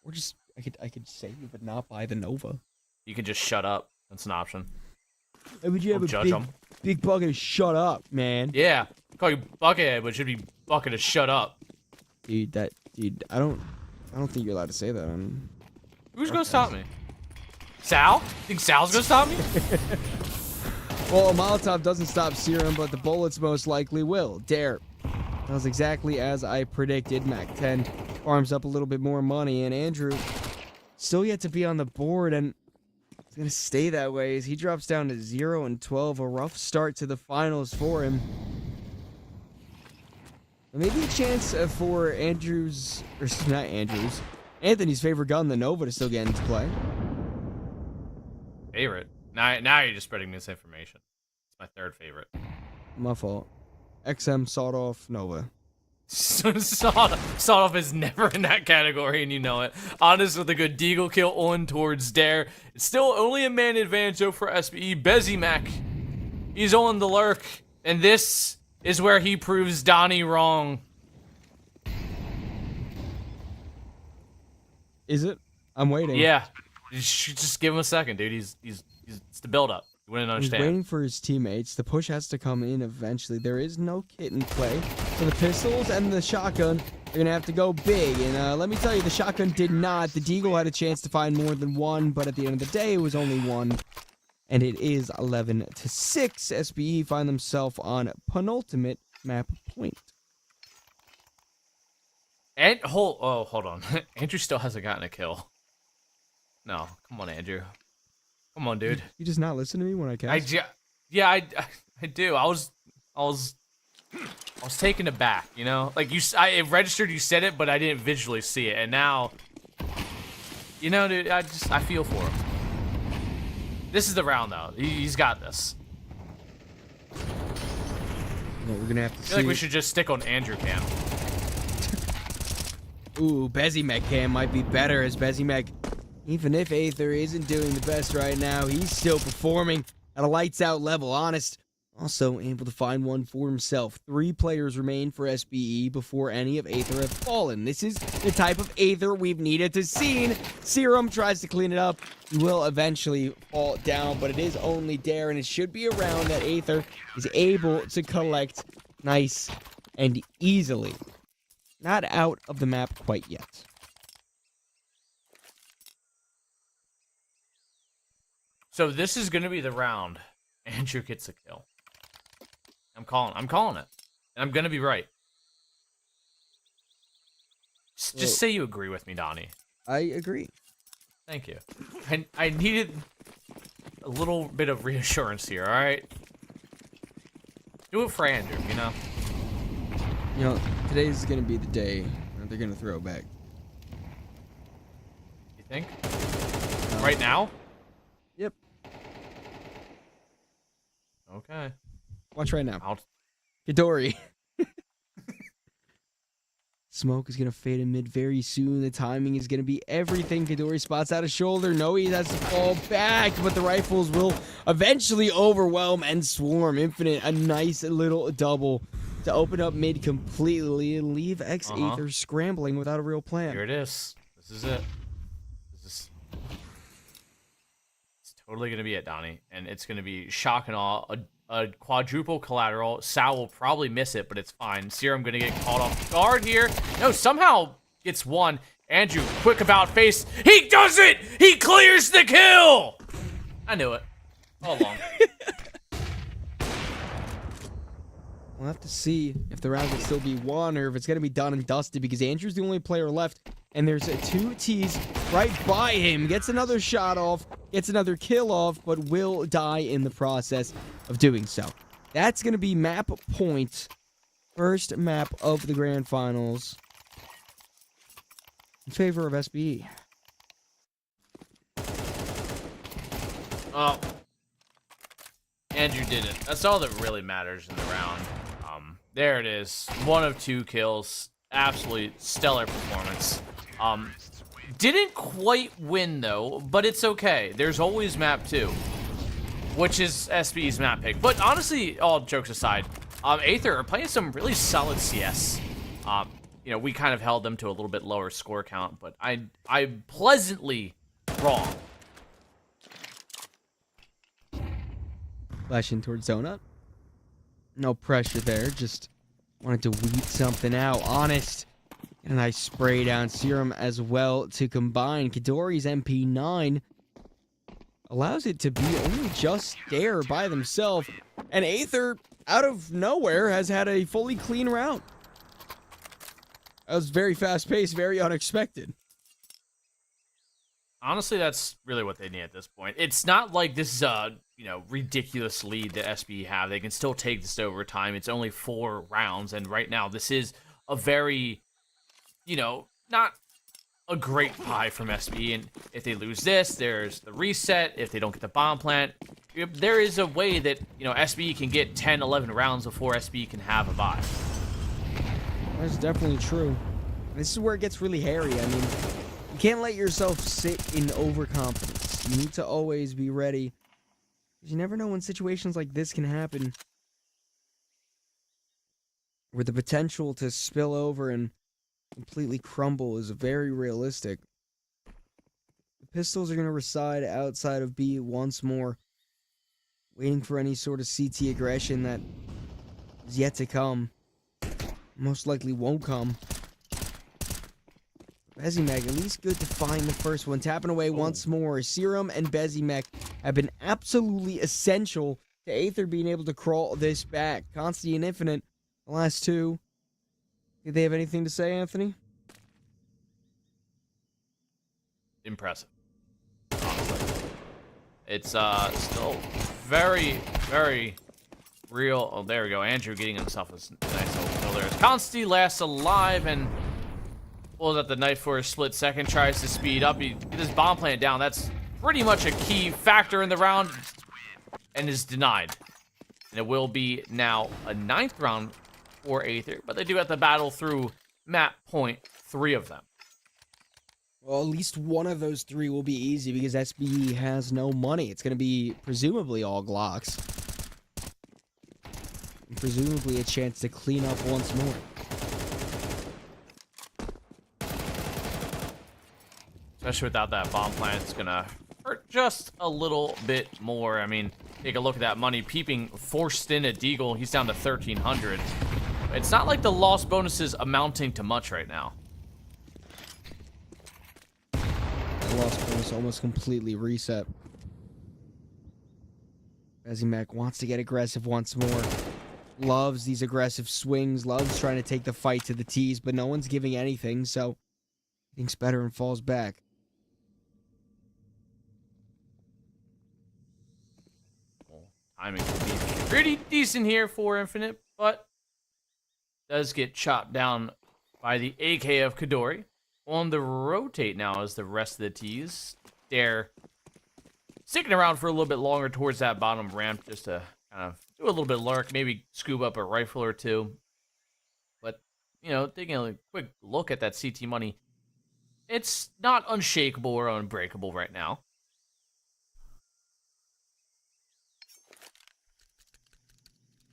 Or just, I could say you but not buy the Nova. You can just shut up. That's an option. Hey, would you have Don't a big bucket of shut up, man? Yeah. Call you Buckethead, but it should be Bucket of shut up. Dude, I don't think you're allowed to say that. Who's gonna stop me? Sal? Think Sal's gonna stop me? Well, a Molotov doesn't stop Serum, but the bullets most likely will. Dare. That was exactly as I predicted. Mac 10 farms up a little bit more money, and Andrew still yet to be on the board, and it's going to stay that way as he drops down to 0 and 12. A rough start to the finals for him. Maybe a chance for Andrews, or not Andrews, Anthony's favorite gun, the Nova, to still get into play. Favorite? Now you're just spreading misinformation. It's my third favorite. My fault. XM sawed-off Nova. Sawed-off is never in that category, and you know it. Honest with a good deagle kill on towards Dare. It's still only a man advantage, though, for SBE. Bezimac, he's on the lurk, and this is where he proves Donnie wrong. Is it? I'm waiting. Yeah. Just give him a second, dude. He's it's the build-up. You wouldn't understand. He's waiting for his teammates. The push has to come in eventually. There is no kit in play. So the pistols and the shotgun are going to have to go big. And let me tell you, the shotgun did not. The Deagle had a chance to find more than one, but at the end of the day, it was only one. And it is 11-6. SBE find themselves on penultimate map point. And hold on. Andrew still hasn't gotten a kill. No, come on, Andrew. Come on, dude. You just not listen to me when I cast? Yeah, I do. I was taken aback, you know? Like, it registered you said it, but I didn't visually see it. And now, you know, dude, I feel for him. This is the round, though. He's got this. Well, we're going to have to see. I feel like we should just stick on Andrew cam. Ooh, Bezimac cam might be better, as Bezimac, even if Aether isn't doing the best right now, he's still performing at a lights-out level. Honest, also able to find one for himself. 3 players remain for SBE before any of Aether have fallen. This is the type of Aether we've needed to see. Serum tries to clean it up. He will eventually fall down, but it is only Dare, and it should be a round that Aether is able to collect nice and easily. Not out of the map quite yet. So this is going to be the round Andrew gets a kill. I'm calling it. And I'm going to be right. Just say you agree with me, Donnie. I agree. Thank you. I needed a little bit of reassurance here, all right? Do it for Andrew, you know? You know, today's going to be the day that they're going to throw back. You think? Right now? Yep. Okay. Watch right now. Ghidorah. Smoke is going to fade in mid very soon. The timing is going to be everything. Ghidorah spots out a shoulder. No, he has to fall back, but the rifles will eventually overwhelm and swarm. Infinite, a nice little double to open up mid completely and leave X-Aether scrambling without a real plan. Here it is. This is it. It's totally going to be it, Donnie. And it's going to be shock and awe. A quadruple collateral. Sal will probably miss it, but it's fine. Serum going to get caught off guard here. No, somehow gets one. Andrew, quick about face. He does it! He clears the kill! I knew it. All along. We'll have to see if the round can still be won or if it's going to be done and dusted, because Andrew's the only player left, and there's 2 T's right by him. Gets another shot off, gets another kill off, but will die in the process of doing so. That's going to be map point. First map of the grand finals in favor of SBE. Oh. Andrew did it. That's all that really matters in the round. There it is. 1 of 2 kills. Absolutely stellar performance. Didn't quite win, though, but it's okay. There's always map 2, which is SBE's map pick. But honestly, all jokes aside, Aether are playing some really solid CS. You know, we kind of held them to a little bit lower score count, but I'm pleasantly wrong. Flashing towards Donut. No pressure there. Just wanted to weed something out. Honest. And a nice spray down. Serum as well to combine. Ghidorah's MP9 allows it to be only just Dare by themselves. And Aether, out of nowhere, has had a fully clean round. That was very fast-paced, very unexpected. Honestly, that's really what they need at this point. It's not like this is a, you know, ridiculous lead that SBE have. They can still take this to overtime. It's only 4 rounds, and right now this is a very, you know, not a great buy from SB. And if they lose this, there's the reset. If they don't get the bomb plant, there is a way that, you know, SB can get 10, 11 rounds before SB can have a buy. That's definitely true. This is where it gets really hairy. I mean, you can't let yourself sit in overconfidence. You need to always be ready. You never know when situations like this can happen, where the potential to spill over and completely crumble is very realistic. The pistols are going to reside outside of B once more, waiting for any sort of CT aggression that is yet to come. Most likely won't come. Bezimek, at least good to find the first one. Tapping away once more. Serum and Bezimek have been absolutely essential to Aether being able to crawl this back. Consti and Infinite, the last two. Did they have anything to say, Anthony? Impressive. Honestly. It's still very, very real. Oh, there we go. Andrew getting himself a nice little kill there. Consti lasts alive and pulls out the knife for a split second. Tries to speed up. He gets his bomb plant down. That's pretty much a key factor in the round and is denied. And it will be now a 9th round for Aether, but they do have to battle through map point 3 of them. Well, at least one of those 3 will be easy because SBE has no money. It's going to be presumably all Glocks. And presumably a chance to clean up once more. Especially without that bomb plant, it's going to hurt just a little bit more. I mean, take a look at that money. Peeping forced in at Deagle. He's down to 1,300. It's not like the loss bonus is amounting to much right now. The loss bonus almost completely reset. Bezimek wants to get aggressive once more. Loves these aggressive swings. Loves trying to take the fight to the tees, but no one's giving anything, so he thinks better and falls back. Timing could be pretty decent here for Infinite, but does get chopped down by the AK of Kadori. On the rotate now as the rest of the T's. They're sticking around for a little bit longer towards that bottom ramp just to kind of do a little bit of lurk, maybe scoop up a rifle or two. But, you know, taking a quick look at that CT money, it's not unshakable or unbreakable right now.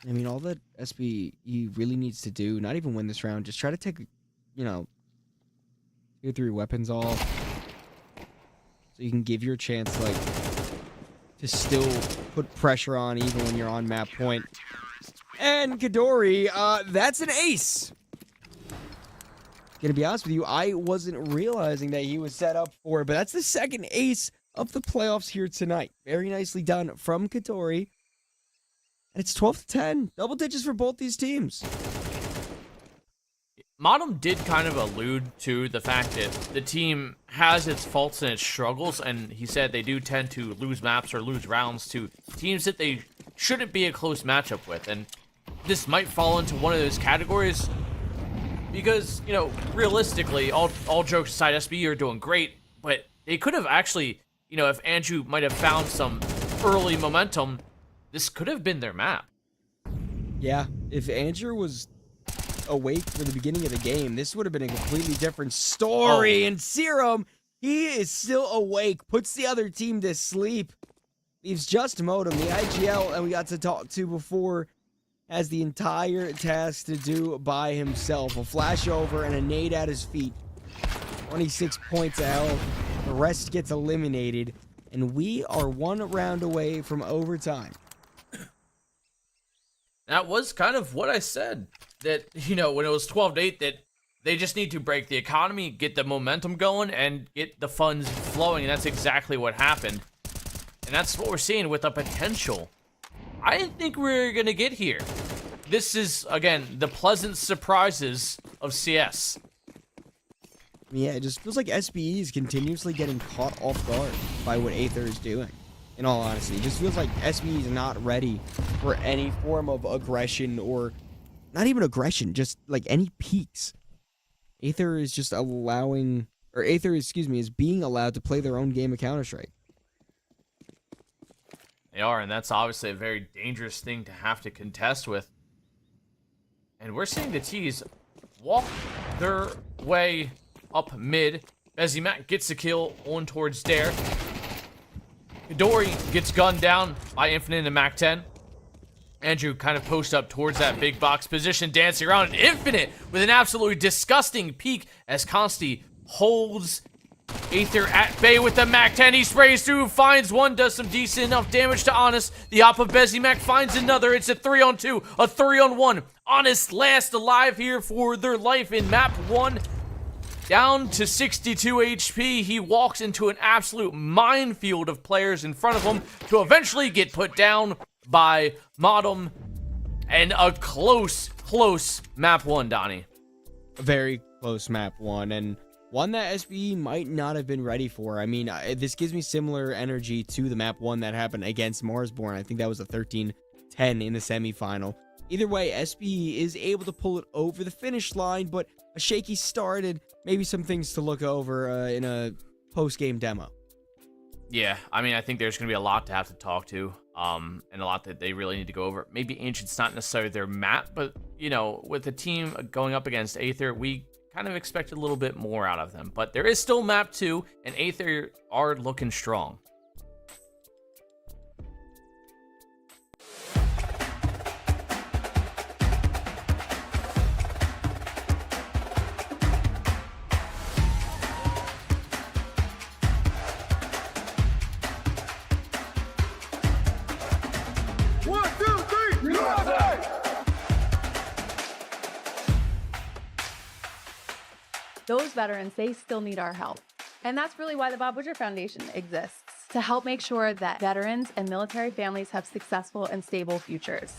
I mean, all that SBE really needs to do, not even win this round, just try to take, you know, 2 or 3 weapons off. So you can give your chance, like, to still put pressure on even when you're on map point. And Kadori, that's an ace! Gonna be honest with you, I wasn't realizing that he was set up for it, but that's the second ace of the playoffs here tonight. Very nicely done from Kadori. And it's 12-10. Double digits for both these teams. Modem did kind of allude to the fact that the team has its faults and its struggles, and he said they do tend to lose maps or lose rounds to teams that they shouldn't be a close matchup with. And this might fall into one of those categories because, you know, realistically, all jokes aside, SB are doing great, but they could have actually, you know, if Andrew might have found some early momentum, this could have been their map. Yeah, if Andrew was awake for the beginning of the game, this would have been a completely different story. And Serum, he is still awake, puts the other team to sleep. Leaves just Modem, the IGL, and we got to talk to before, has the entire task to do by himself. A flash over and a nade at his feet. 26 points of health. The rest gets eliminated. And we are 1 round away from overtime. That was kind of what I said. That, you know, when it was 12-8, that they just need to break the economy, get the momentum going, and get the funds flowing. And that's exactly what happened. And that's what we're seeing with the potential. I didn't think we were going to get here. This is, again, the pleasant surprises of CS. Yeah, it just feels like SBE is continuously getting caught off guard by what Aether is doing. In all honesty, it just feels like SBE is not ready for any form of aggression, or not even aggression, just like any peaks. Aether is just allowing, or Aether, excuse me, is being allowed to play their own game of Counter-Strike. They are, and that's obviously a very dangerous thing to have to contest with. And we're seeing the T's walk their way up mid. Bezimac gets the kill on towards Dare. Midori gets gunned down by Infinite and Mac 10. Andrew kind of posts up towards that big box position, dancing around. Infinite with an absolutely disgusting peek as Consti holds Aether at bay with the Mac 10. He sprays through, finds one, does some decent enough damage to Honest. The op of Bezimac finds another. It's a 3-on-2, a 3-on-1. Honest last alive here for their life in map 1. Down to 62 HP, he walks into an absolute minefield of players in front of him to eventually get put down by Modem. And a close map 1, Donnie. A very close map 1, and one that SBE might not have been ready for. I mean, this gives me similar energy to the map 1 that happened against Marsborn. I think that was a 13-10 in the semifinal. Either way, SBE is able to pull it over the finish line, but a shaky start and maybe some things to look over in a post-game demo. Yeah, I mean, I think there's going to be a lot to have to talk to, and a lot that they really need to go over. Maybe Ancient's not necessarily their map, but, you know, with the team going up against Aether, we kind of expected a little bit more out of them. But there is still map 2, and Aether are looking strong. Those veterans, they still need our help. And that's really why the Bob Woodruff Foundation exists, to help make sure that veterans and military families have successful and stable futures.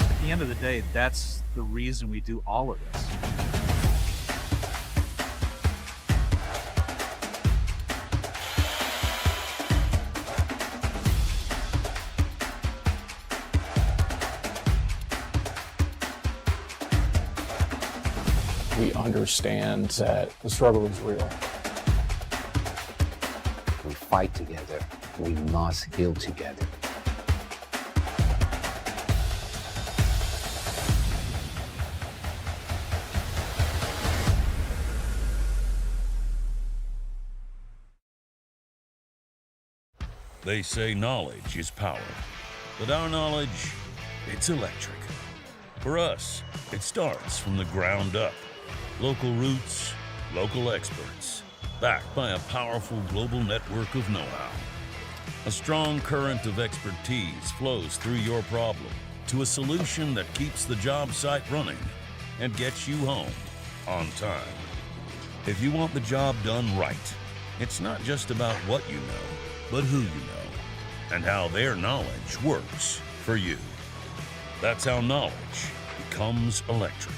At the end of the day, that's the reason we do all of this. We understand that the struggle is real. We fight together. We must heal together. They say knowledge is power, but our knowledge, it's electric. For us, it starts from the ground up. Local roots, local experts, backed by a powerful global network of know-how. A strong current of expertise flows through your problem to a solution that keeps the job site running and gets you home on time. If you want the job done right, it's not just about what you know, but who you know, and how their knowledge works for you. That's how knowledge becomes electric.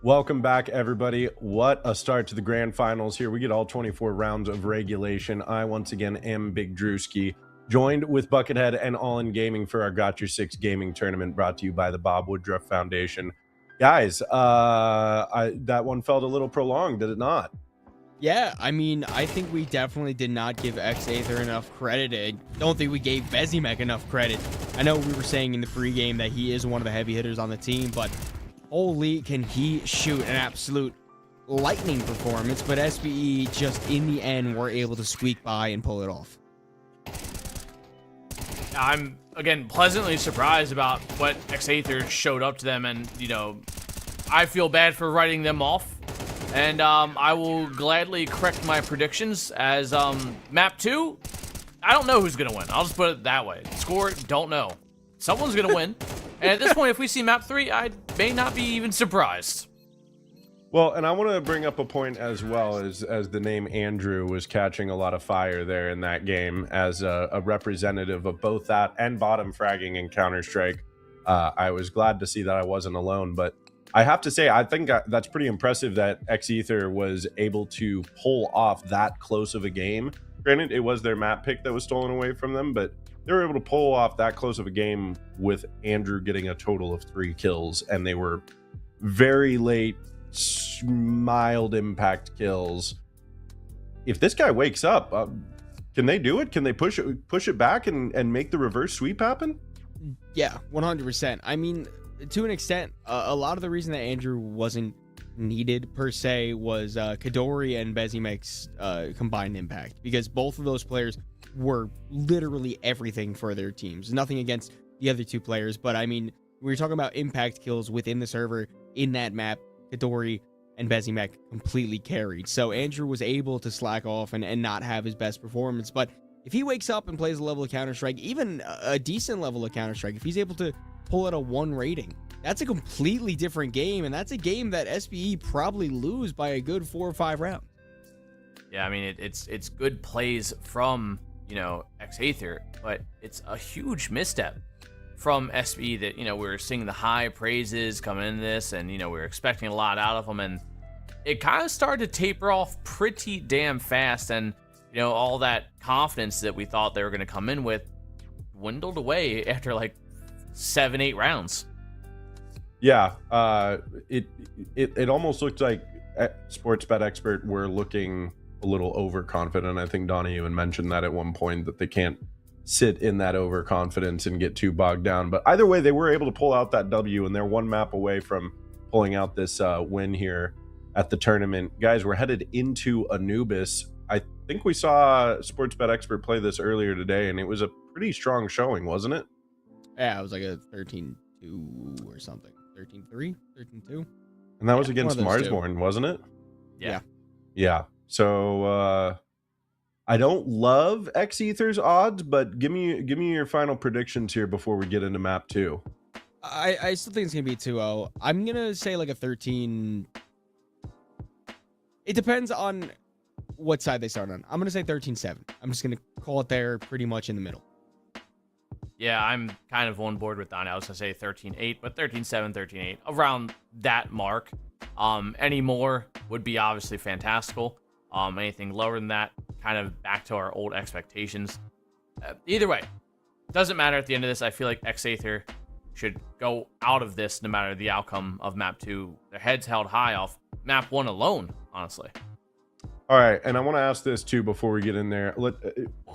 Welcome back, everybody. What a start to the grand finals here. We get all 24 rounds of regulation. I, once again, am Big Drewski, joined with Buckethead and All In Gaming for our Got Your Six gaming tournament brought to you by the Bob Woodruff Foundation. Guys, that one felt a little prolonged, did it not? Yeah, I mean, I think we definitely did not give X-Aether enough credit. I don't think we gave Bezimek enough credit. I know we were saying in the pregame that he is one of the heavy hitters on the team, but holy, can he shoot an absolute lightning performance, but SBE just in the end were able to squeak by and pull it off. I'm, again, pleasantly surprised about what X-Aether showed up to them, and, you know, I feel bad for writing them off. And I will gladly correct my predictions as map 2, I don't know who's going to win. I'll just put it that way. Score, don't know. Someone's going to win. And at this point, if we see map 3, I may not be even surprised. Well, and I want to bring up a point as well as the name Andrew was catching a lot of fire there in that game as a representative of both that and bottom fragging in Counter-Strike. I was glad to see that I wasn't alone, but I have to say, I think that's pretty impressive that X-Aether was able to pull off that close of a game. Granted, it was their map pick that was stolen away from them, but they were able to pull off that close of a game with Andrew getting a total of 3 kills, and they were very late, mild impact kills. If this guy wakes up, can they do it? Can they push it back and make the reverse sweep happen? Yeah, 100%. I mean, to an extent, a lot of the reason that Andrew wasn't needed per se was Kadori and Bezimek's combined impact, because both of those players were literally everything for their teams. Nothing against the other 2 players, but I mean, we were talking about impact kills within the server in that map. Kadori and Bezimek completely carried. So Andrew was able to slack off and not have his best performance. But if he wakes up and plays a level of Counter-Strike, even a decent level of Counter-Strike, if he's able to pull out a 1 rating, that's a completely different game, and that's a game that SBE probably lose by a good 4 or 5 rounds. Yeah, I mean, it's good plays from, you know, X-Aether, but it's a huge misstep from SBE that, you know, we were seeing the high praises coming into this, and, you know, we were expecting a lot out of them, and it kind of started to taper off pretty damn fast, and, you know, all that confidence that we thought they were going to come in with dwindled away after like 7-8 rounds. Yeah, it almost looked like Sports Bet Expert were looking a little overconfident. I think Donnie even mentioned that at one point, that they can't sit in that overconfidence and get too bogged down. But either way, they were able to pull out that W, and they're 1 map away from pulling out this win here at the tournament. Guys, we're headed into Anubis. I think we saw Sports Bet Expert play this earlier today, and it was a pretty strong showing, wasn't it? Yeah, it was like a 13-2 or something. 13-3, 13-2. And that was against Marsborn, wasn't it? Yeah. Yeah. So I don't love X-Aether's odds, but give me your final predictions here before we get into map 2. I still think it's going to be 2-0. I'm going to say like a 13. It depends on what side they start on. I'm going to say 13-7. I'm just going to call it there pretty much in the middle. Yeah, I'm kind of on board with Donnie. I was going to say 13-8, but 13-7, 13-8, around that mark. Any more would be obviously fantastical. Anything lower than that, kind of back to our old expectations. Either way, doesn't matter at the end of this. I feel like X-Aether should go out of this no matter the outcome of Map 2. Their heads held high off Map 1 alone, honestly. All right, and I want to ask this too before we get in there.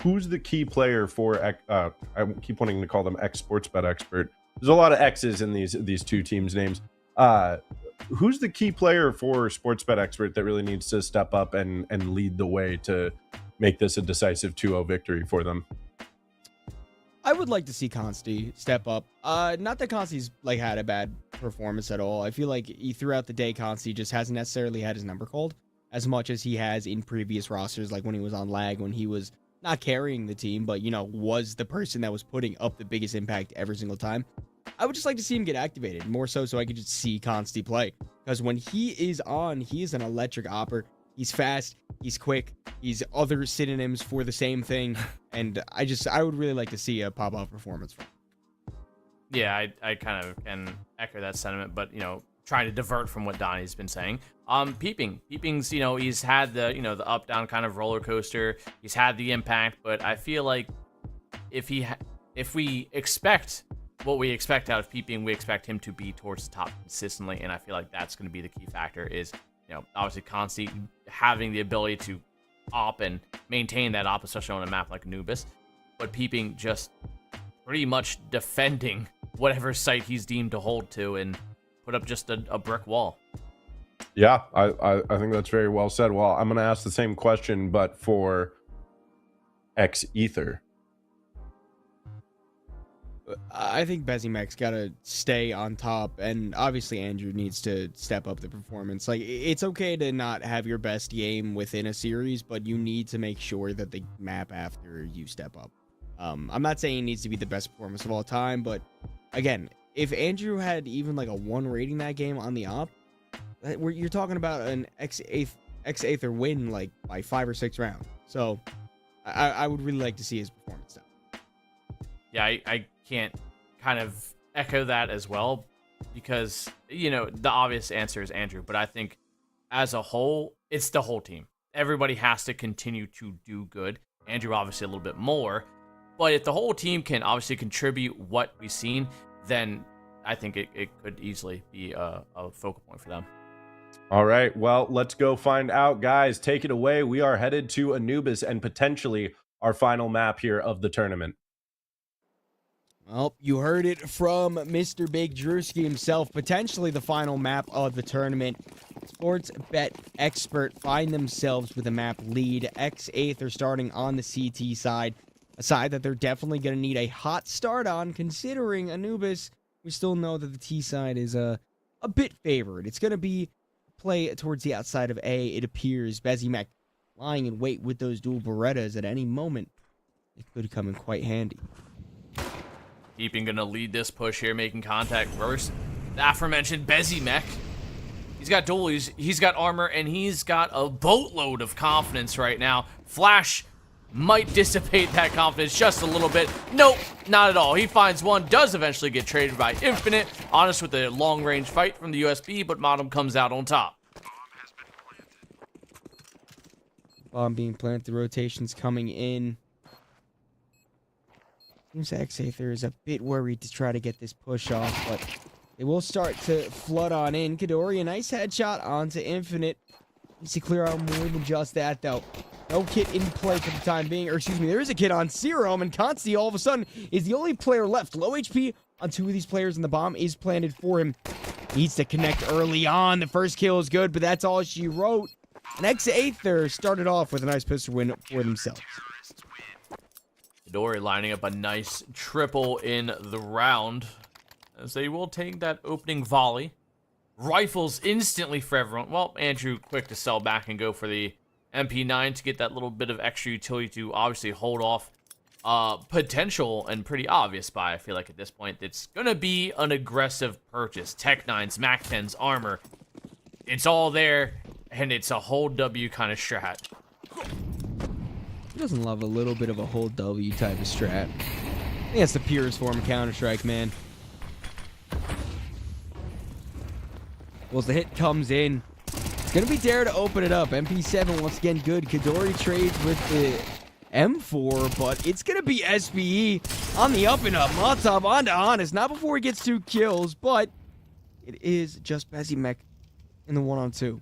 Who's the key player for? I keep wanting to call them X Sports Bet Expert. There's a lot of X's in these two teams' names. Who's the key player for Sports Bet Expert that really needs to step up and lead the way to make this a decisive 2-0 victory for them? I would like to see Consti step up. Not that Consti's like had a bad performance at all. I feel like throughout the day, Consti just hasn't necessarily had his number called as much as he has in previous rosters, like when he was on lag, when he was not carrying the team, but, you know, was the person that was putting up the biggest impact every single time. I would just like to see him get activated, more so I could just see Consti play. Because when he is on, he is an electric opper. He's fast, he's quick, he's other synonyms for the same thing, and I would really like to see a pop-off performance from him. Yeah, I kind of can echo that sentiment, but, you know, trying to divert from what Donnie's been saying. Peeping's, you know, he's had the, you know, the up-down kind of roller coaster. He's had the impact, but I feel like if we expect what we expect out of Peeping, we expect him to be towards the top consistently, and I feel like that's going to be the key factor is, you know, obviously Consti having the ability to op and maintain that op, especially on a map like Anubis, but Peeping just pretty much defending whatever site he's deemed to hold to and put up just a brick wall. Yeah, I think that's very well said. Well, I'm going to ask the same question, but for X-Aether. I think Bezimek's got to stay on top, and obviously Andrew needs to step up the performance. Like, it's okay to not have your best game within a series, but you need to make sure that the map after you step up. I'm not saying it needs to be the best performance of all time, but again, if Andrew had even like a 1 rating that game on the op, you're talking about an X-Aether win like by 5 or 6 rounds. So I would really like to see his performance now. Yeah, I can't kind of echo that as well because, you know, the obvious answer is Andrew, but I think as a whole, it's the whole team. Everybody has to continue to do good. Andrew obviously a little bit more, but if the whole team can obviously contribute what we've seen, then I think it could easily be a focal point for them. All right, well, let's go find out, guys. Take it away. We are headed to Anubis and potentially our final map here of the tournament. Well, you heard it from Mr. Big Drewski himself. Potentially the final map of the tournament. Sports Bet Expert find themselves with a map lead. X-Aether starting on the CT side. A side that they're definitely going to need a hot start on, considering Anubis, we still know that the T side is a bit favored. It's going to be play towards the outside of A, it appears. Bezimek lying in wait with those dual Berettas at any moment. It could come in quite handy. Peeping gonna lead this push here, making contact first. The aforementioned Bezimek. He's got dualies, he's got armor, and he's got a boatload of confidence right now. Flash might dissipate that confidence just a little bit. Nope, not at all. He finds one, does eventually get traded by Infinite. Honest with the long-range fight from the USB, but Modem comes out on top. Bomb being planted, the rotations coming in. Seems X-Aether is a bit worried to try to get this push off, but they will start to flood on in. Kadori, a nice headshot onto Infinite. Needs to clear out more than just that, though. No kit in play for the time being, or excuse me, there is a kit on Serum, and Consti all of a sudden is the only player left. Low HP on 2 of these players, and the bomb is planted for him. Needs to connect early on. The first kill is good, but that's all she wrote. And X-Aether started off with a nice pistol win for themselves. Midori lining up a nice triple in the round as they will take that opening volley. Rifles instantly for everyone. Well, Andrew quick to sell back and go for the MP9 to get that little bit of extra utility to obviously hold off potential and pretty obvious buy, I feel like, at this point. It's going to be an aggressive purchase. Tech 9s, Mac 10s, armor. It's all there, and it's a whole W kind of strat. Who doesn't love a little bit of a whole W type of strat? I think that's the purest form of Counter-Strike, man. Well, as the hit comes in, it's going to be Dare to open it up. MP7 once again good. Kadori trades with the M4, but it's going to be SPE on the up and up. Molotov onto Honest, not before he gets 2 kills, but it is just Bezimek in the 1-on-2.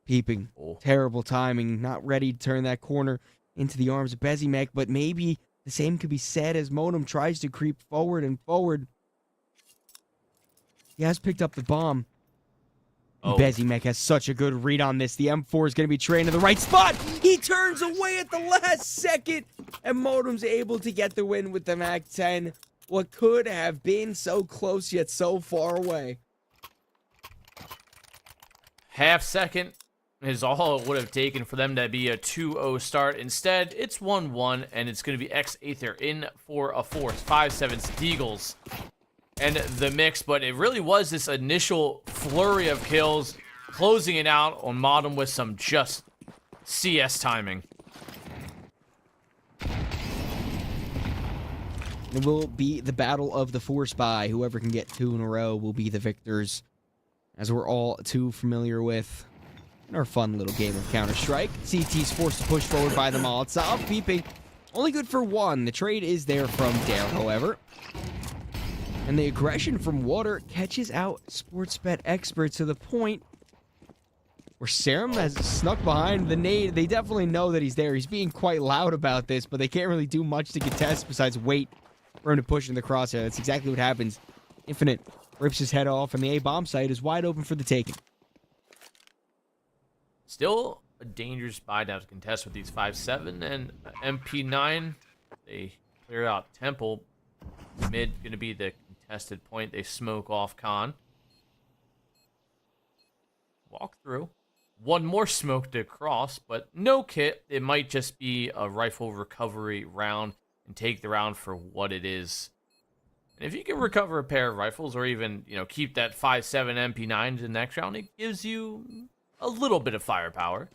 Peeping. Terrible timing. Not ready to turn that corner into the arms of Bezimek, but maybe the same could be said as Modem tries to creep forward and forward. He has picked up the bomb. Bezimek has such a good read on this. The M4 is going to be trained in the right spot. He turns away at the last second, and Modem's able to get the win with the Mac 10. What could have been so close yet so far away. Half second is all it would have taken for them to be a 2-0 start. Instead, it's 1-1, and it's going to be X-Aether in for a force. 5-7 Deagles and the mix, but it really was this initial flurry of kills, closing it out on Modem with some just CS timing. It will be the battle of the force buy. Whoever can get 2 in a row will be the victors, as we're all too familiar with in our fun little game of Counter-Strike. CT's forced to push forward by the Molotov. Peeping, only good for 1. The trade is there from Dare, however. And the aggression from Water catches out Sportsbet Expert to the point where Serum has snuck behind the nade. They definitely know that he's there. He's being quite loud about this, but they can't really do much to contest besides wait for him to push in the crosshair. That's exactly what happens. Infinite rips his head off, and the A-bomb site is wide open for the taking. Still a dangerous buy down to contest with these 5-7 and MP9. They clear out Temple. Mid going to be the contested point. They smoke off Khan. Walk through. One more smoke to cross, but no kit. It might just be a rifle recovery round and take the round for what it is. And if you can recover a pair of rifles or even, keep that 5-7 MP9 to the next round, it gives you a little bit of firepower.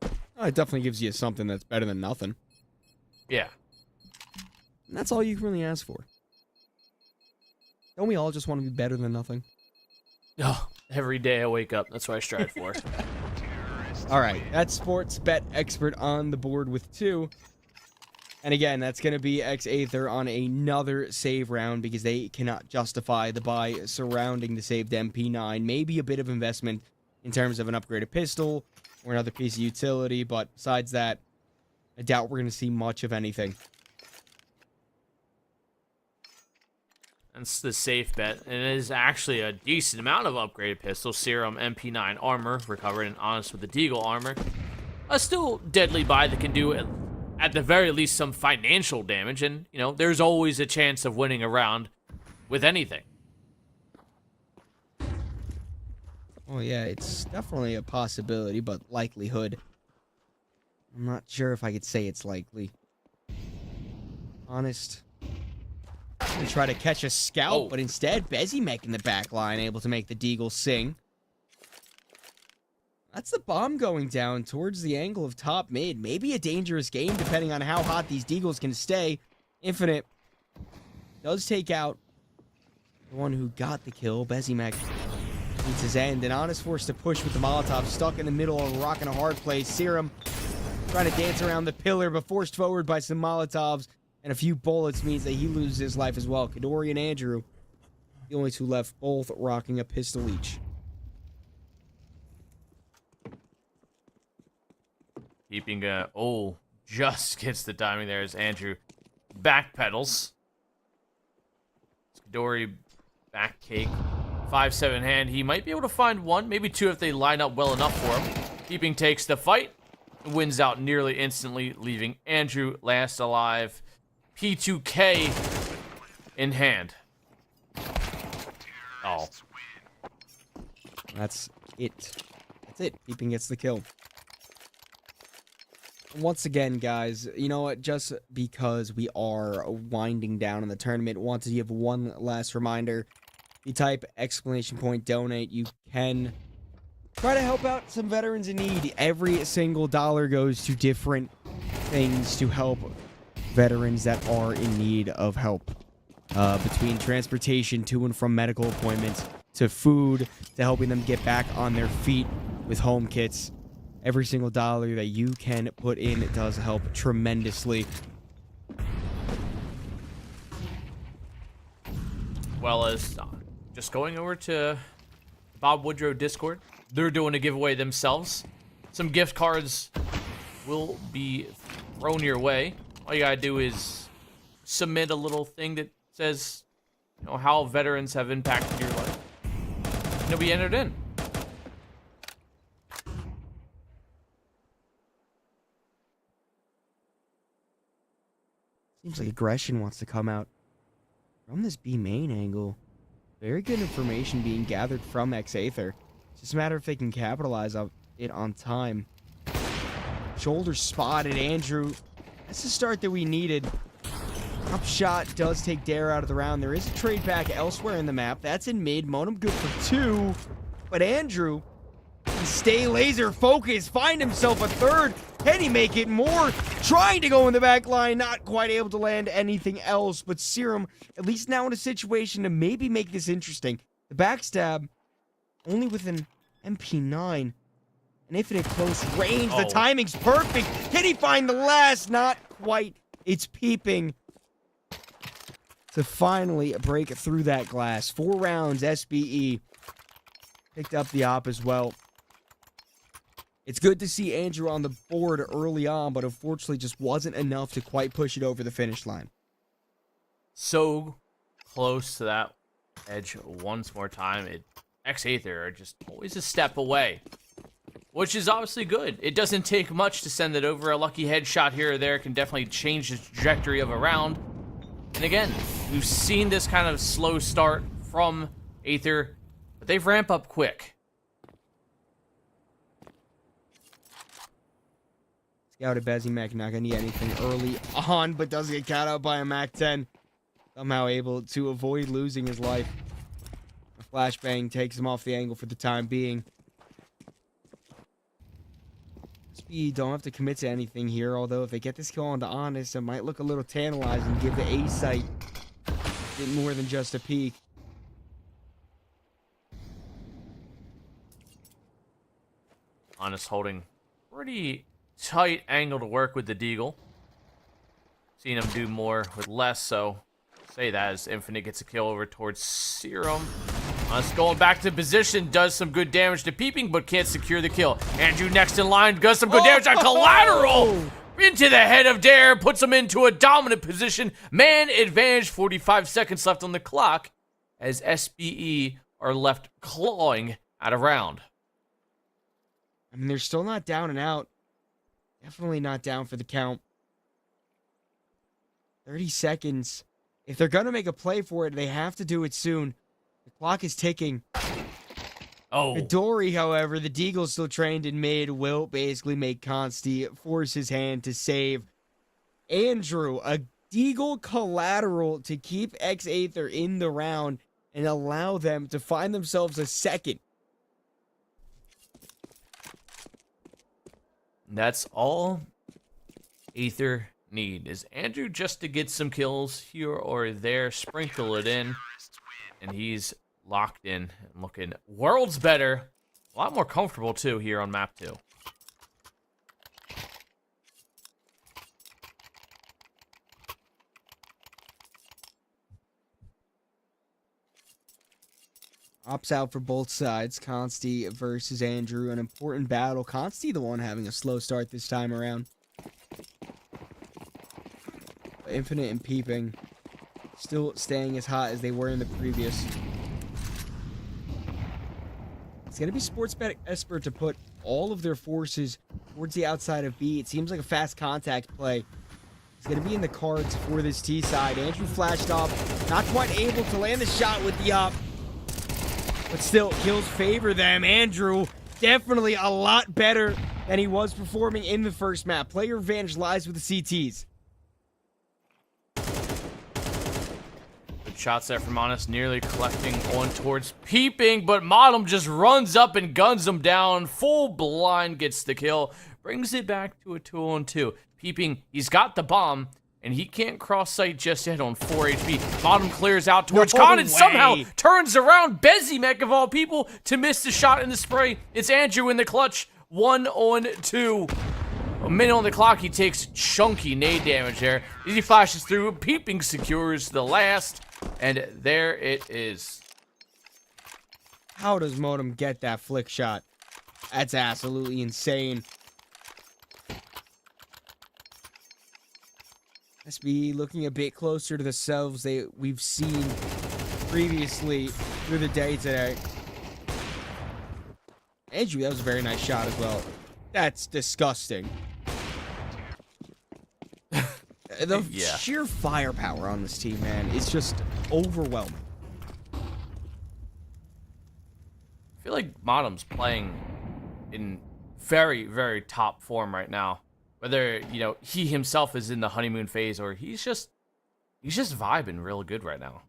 It definitely gives you something that's better than nothing. Yeah. And that's all you can really ask for. Don't we all just want to be better than nothing? Oh, every day I wake up. That's what I strive for. All right. That's Sportsbet Expert on the board with 2. And again, that's going to be X-Aether on another save round because they cannot justify the buy surrounding the saved MP9. Maybe a bit of investment in terms of an upgraded pistol or another piece of utility, but besides that, I doubt we're going to see much of anything. That's the safe bet, and it is actually a decent amount of upgraded pistol. Serum, MP9 armor, recovered and honest with the Deagle armor. A still deadly buy that can do, at the very least, some financial damage, and, there's always a chance of winning a round with anything. Oh, yeah, it's definitely a possibility, but likelihood. I'm not sure if I could say it's likely. Honest. They try to catch a scout, but instead, Bezimek in the back line, able to make the Deagle sing. That's the bomb going down towards the angle of top mid. Maybe a dangerous game, depending on how hot these Deagles can stay. Infinite does take out the one who got the kill. Bezimek meets his end, and Honest forced to push with the Molotov, stuck in the middle of a rock and a hard place. Serum trying to dance around the pillar, but forced forward by some Molotovs. And a few bullets means that he loses his life as well. Kadori and Andrew, the only 2 left, both rocking a pistol each. Keeping just gets the timing there as Andrew backpedals. Kadori back cake. 5-7 hand. He might be able to find 1, maybe 2 if they line up well enough for him. Keeping takes the fight. Wins out nearly instantly, leaving Andrew last alive. P2K in hand. Oh. That's it. That's it. Peeping gets the kill. once again, guys, you know what? Just because we are winding down in the tournament, want to give one last reminder. If you type !donate, you can try to help out some veterans in need. Every single dollar goes to different things to help veterans that are in need of help. Between transportation to and from medical appointments, to food, to helping them get back on their feet with home kits. Every single dollar that you can put in does help tremendously. Well as just going over to Bob Woodruff Discord, they're doing a giveaway themselves. Some gift cards will be thrown your way. All you gotta do is submit a little thing that says, you know, how veterans have impacted your life. And you'll be entered in. Seems like aggression wants to come out from this B main angle. Very good information being gathered from X-Aether. It's just a matter if they can capitalize on it on time. Shoulder spotted. Andrew, that's the start that we needed. Up shot does take Dare out of the round. There is a trade back elsewhere in the map. That's in mid. Monum good for 2. But Andrew can stay laser focused. Find himself a third. Can he make it more? Trying to go in the back line. Not quite able to land anything else. But Serum, at least now in a situation to maybe make this interesting. The backstab, only with an MP9. An infinite close range. The timing's perfect. Can he find the last? Not quite. It's peeping to finally break through that glass. 4 rounds, SBE picked up the op as well. It's good to see Andrew on the board early on, but unfortunately just wasn't enough to quite push it over the finish line. So close to that edge once more time. X-Aether are just always a step away, which is obviously good. It doesn't take much to send it over. A lucky headshot here or there can definitely change the trajectory of a round. And again, we've seen this kind of slow start from Aether, but they've ramped up quick. Scouted Bezimac, not going to need anything early on, but does get caught out by a MAC-10. Somehow able to avoid losing his life. A flashbang takes him off the angle for the time being. Speed don't have to commit to anything here, although if they get this kill onto Honest, it might look a little tantalizing, give the A site a bit more than just a peek. Honest holding pretty tight angle to work with the Deagle. Seen him do more with less, so say that as Infinite gets a kill over towards Serum. Honest going back to position, does some good damage to Peeping, but can't secure the kill. Andrew next in line, does some good damage on Collateral! Into the head of Dare, puts him into a dominant position. Man advantage, 45 seconds left on the clock, as SBE are left clawing at a round. I mean, they're still not down and out. Definitely not down for the count. 30 seconds. If they're going to make a play for it, they have to do it soon. The clock is ticking. Midori, however, the Deagle's still trained in mid, will basically make Consti force his hand to save. Andrew, a Deagle collateral to keep X-Aether in the round and allow them to find themselves a second. That's all Aether need, is Andrew just to get some kills here or there, sprinkle it in, and he's locked in and looking worlds better. A lot more comfortable, too, here on map 2. Ops out for both sides. Consti versus Andrew. An important battle. Consti the one having a slow start this time around. Infinite and Peeping still staying as hot as they were in the previous. It's going to be Sportsbet Esper to put all of their forces towards the outside of B. It seems like a fast contact play. It's going to be in the cards for this T side. Andrew flashed off. Not quite able to land the shot with the op. But still, kills favor them. Andrew, definitely a lot better than he was performing in the first map. Player advantage lies with the CTs. Good shots there from Honest, nearly collecting on towards Peeping, but Modem just runs up and guns him down. Full blind gets the kill, brings it back to a 2-on-2. Peeping, he's got the bomb, and he can't cross sight just yet on 4 HP. Bottom clears out towards Khan and somehow turns around Bezimek of all people to miss the shot in the spray. It's Andrew in the clutch, 1-on-2. A minute on the clock, he takes chunky nade damage there. He flashes through, Peeping secures the last, and there it is. How does Modem get that flick shot? That's absolutely insane. SB looking a bit closer to the selves we've seen previously through the day today. Andrew, that was a very nice shot as well. That's disgusting. The sheer firepower on this team, man, is just overwhelming. I feel like Modem's playing in very, very top form right now. Whether, you know, he himself is in the honeymoon phase or he's just vibing real good right now.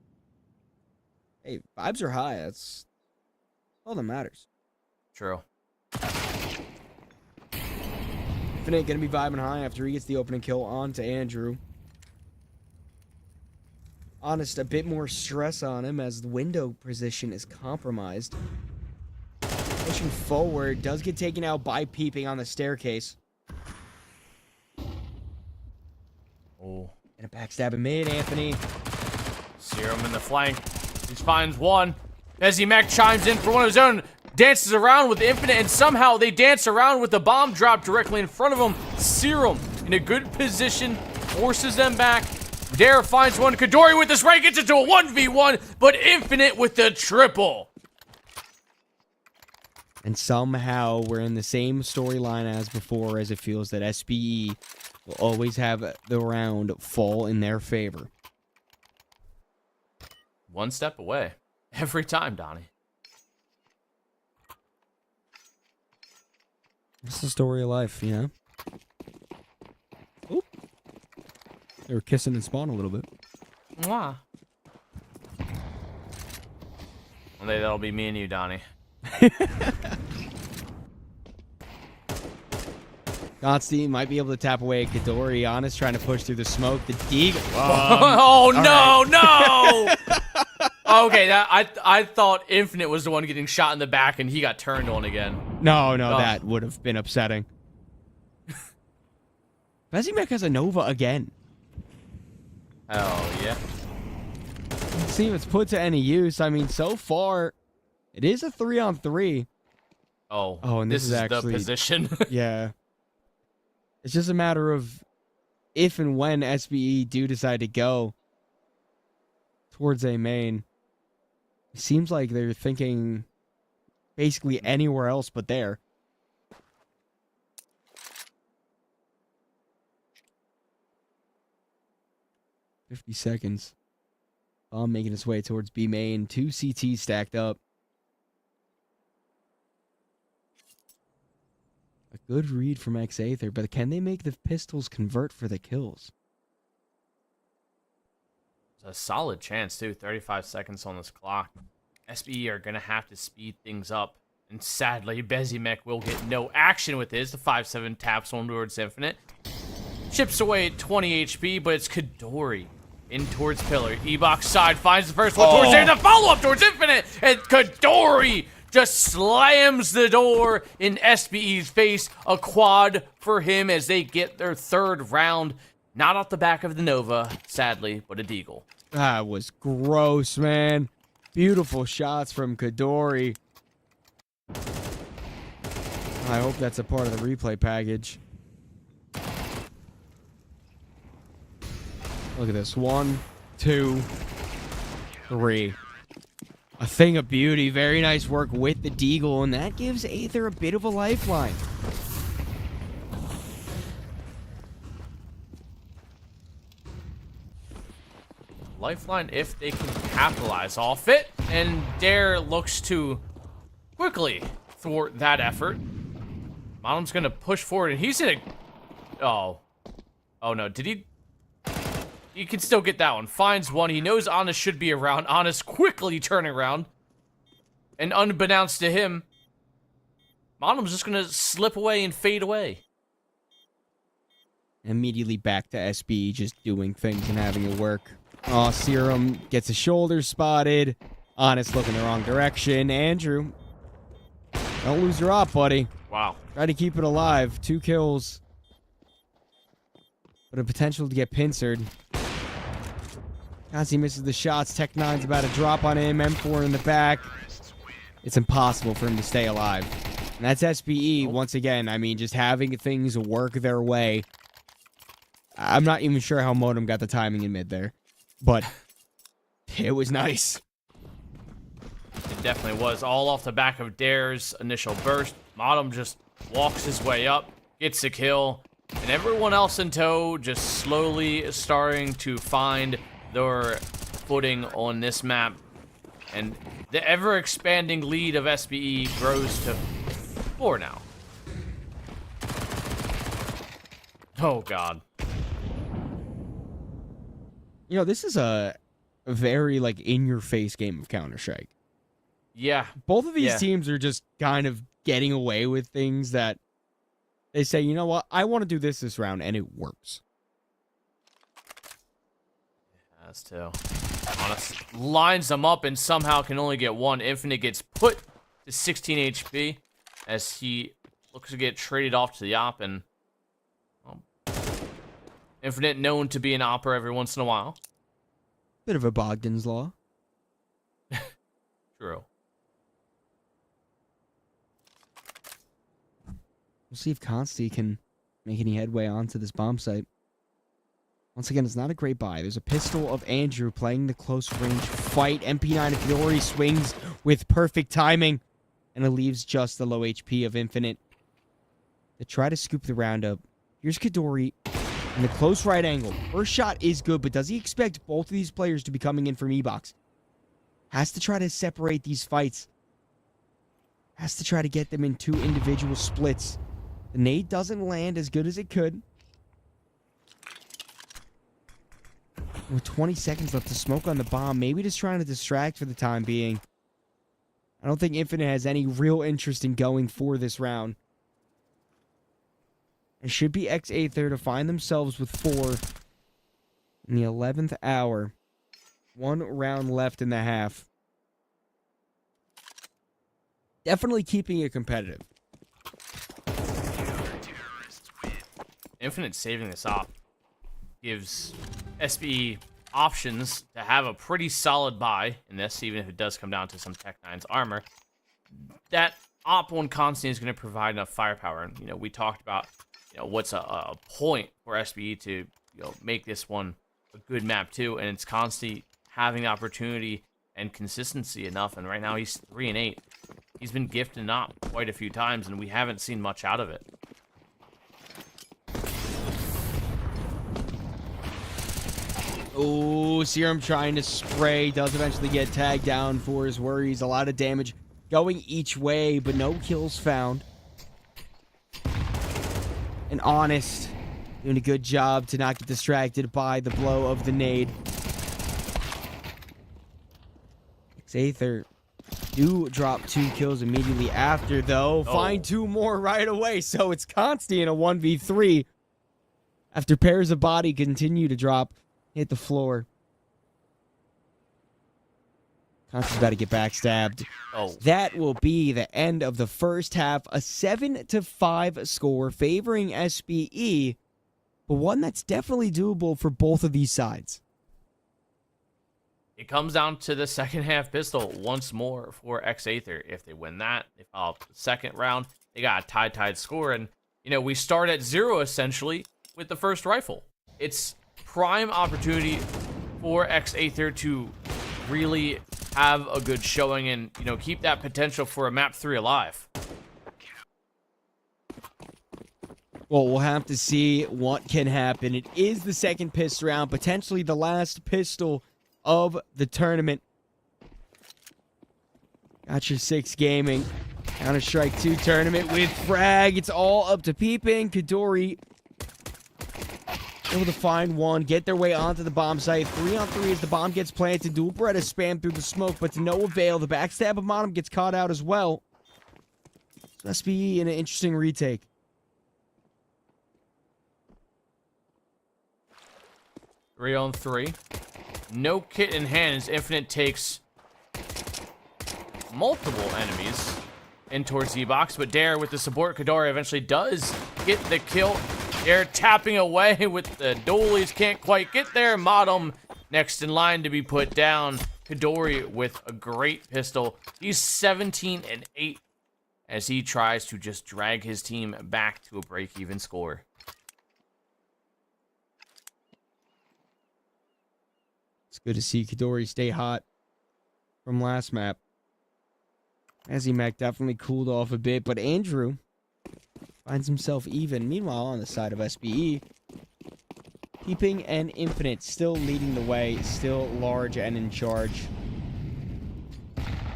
Hey, vibes are high. That's all that matters. True. Infinite gonna be vibing high after he gets the opening kill on to Andrew. Honest, a bit more stress on him as the window position is compromised. Pushing forward, does get taken out by Peeping on the staircase. Oh. And a backstab in mid, Anthony. Serum in the flank. He finds one. Bezimek chimes in for one of his own. Dances around with Infinite, and somehow they dance around with the bomb drop directly in front of him. Serum in a good position, forces them back. Dare finds one. Kadori with this right gets it to a 1v1, but Infinite with the triple. And somehow we're in the same storyline as before, as it feels that SBE will always have the round fall in their favor. One step away. Every time, Donnie. It's the story of life, you know? Oop. They were kissing and spawn a little bit. Mwah. One day that'll be me and you, Donnie. Gottstein might be able to tap away at Kadori. Honest trying to push through the smoke. The Deagle. Oh, no, no! Okay, I thought Infinite was the one getting shot in the back and he got turned on again. No, that would have been upsetting. Bezimek has a Nova again. Oh, yeah. Let's see if it's put to any use. I mean, so far, it is a 3-on-3. Oh, and this is actually the position. Yeah. It's just a matter of if and when SBE do decide to go towards a main. It seems like they're thinking basically anywhere else but there. $50 seconds. Bomb making its way towards B main. 2 CTs stacked up. A good read from X-Aether, but can they make the pistols convert for the kills? It's a solid chance, too. 35 seconds on this clock. SBE are going to have to speed things up. And sadly, Bezimek will get no action with his. The 5-7 taps on towards Infinite. Chips away at 20 HP, but it's Kadori in towards Pillar. E-Box side finds the first one towards there. The follow-up towards Infinite. And Kadori just slams the door in SBE's face. A quad for him as they get their third round. Not off the back of the Nova, sadly, but a Deagle. That was gross, man. Beautiful shots from Kadori. I hope that's a part of the replay package. Look at this. 1, 2, 3. A thing of beauty. Very nice work with the Deagle, and that gives Aether a bit of a lifeline. Lifeline if they can capitalize off it, and Dare looks to quickly thwart that effort. Monum's gonna push forward, and he's in a... Oh no, did he... He can still get that one. Finds one. He knows Honest should be around. Honest quickly turning around. And unbeknownst to him, Monum's just gonna slip away and fade away. Immediately back to SB, just doing things and having it work. Oh, Serum gets his shoulder spotted. Honest looking the wrong direction. Andrew, don't lose your op, buddy. Wow. Try to keep it alive. 2 kills. But a potential to get pincered. As he misses the shots, Tech9's about to drop on him. M4 in the back. It's impossible for him to stay alive. And that's SBE, once again. I mean, just having things work their way. I'm not even sure how Modem got the timing in mid there. But it was nice. It definitely was. All off the back of Dare's initial burst. Modem just walks his way up, gets a kill, and everyone else in tow just slowly starting to find their footing on this map. And the ever-expanding lead of SBE grows to 4 now. Oh, God. You know, this is a very, like, in-your-face game of Counter-Strike. Yeah. Both of these teams are just kind of getting away with things that they say, you know what, I want to do this round, and it works. That's too. Honest lines them up and somehow can only get one. Infinite gets put to 16 HP as he looks to get traded off to the op. And Infinite known to be an opera every once in a while. Bit of a Bogdan's Law. True. We'll see if Consti can make any headway onto this bomb site. Once again, it's not a great buy. There's a pistol of Andrew playing the close range fight. MP9 of Fiori swings with perfect timing. And it leaves just the low HP of Infinite to try to scoop the round up. Here's Kadori in the close right angle. First shot is good, but does he expect both of these players to be coming in from E-Box? Has to try to separate these fights. Has to try to get them in 2 individual splits. The nade doesn't land as good as it could. With 20 seconds left to smoke on the bomb, maybe just trying to distract for the time being. I don't think Infinite has any real interest in going for this round. It should be X8 to find themselves with 4 in the 11th hour. 1 round left in the half. Definitely keeping it competitive. Infinite saving this op gives SBE options to have a pretty solid buy in this, even if it does come down to some Tech9's armor. That op on Constantine is going to provide enough firepower. And, you know, we talked about, you know, what's a point for SBE to, you know, make this one a good map too, and it's Constantine having the opportunity and consistency enough. And right now he's 3-8. He's been gifted an op quite a few times, and we haven't seen much out of it. Oh, Serum trying to spray. Does eventually get tagged down for his worries. A lot of damage going each way, but no kills found. And Honest doing a good job to not get distracted by the blow of the nade. Xaether do drop 2 kills immediately after, though. Find 2 more right away, so it's Consti in a 1v3. After pairs of body continue to drop, hit the floor. Consti's about to get backstabbed. That will be the end of the first half. A 7-5 score favoring SBE, but one that's definitely doable for both of these sides. It comes down to the second half pistol once more for X8. If they win that, they follow up the second round. They got a tied score, and you know we start at 0 essentially with the first rifle. It's prime opportunity for X8 to really have a good showing and, you know, keep that potential for a map 3 alive. Well, we'll have to see what can happen. It is the second pistol round, potentially the last pistol of the tournament. Got your 6 gaming. Counter-Strike 2 tournament with frag. It's all up to Peeping. Kadori able to find one, get their way onto the bomb site. 3-on-3 as the bomb gets planted. Dual Beretta spam through the smoke, but to no avail. The backstab of Monum gets caught out as well. So SBE in an interesting retake. Three on three. No kit in hand as Infinite takes multiple enemies in towards Z-Box, but Dare with the support, Kadori eventually does get the kill. Dare tapping away with the dualies, can't quite get there. Modem next in line to be put down. Kadori with a great pistol. He's 17-8 as he tries to just drag his team back to a break-even score. It's good to see Kadori stay hot from last map. Mac definitely cooled off a bit, but Andrew finds himself even. Meanwhile, on the side of SBE, Peeping and Infinite still leading the way, still large and in charge.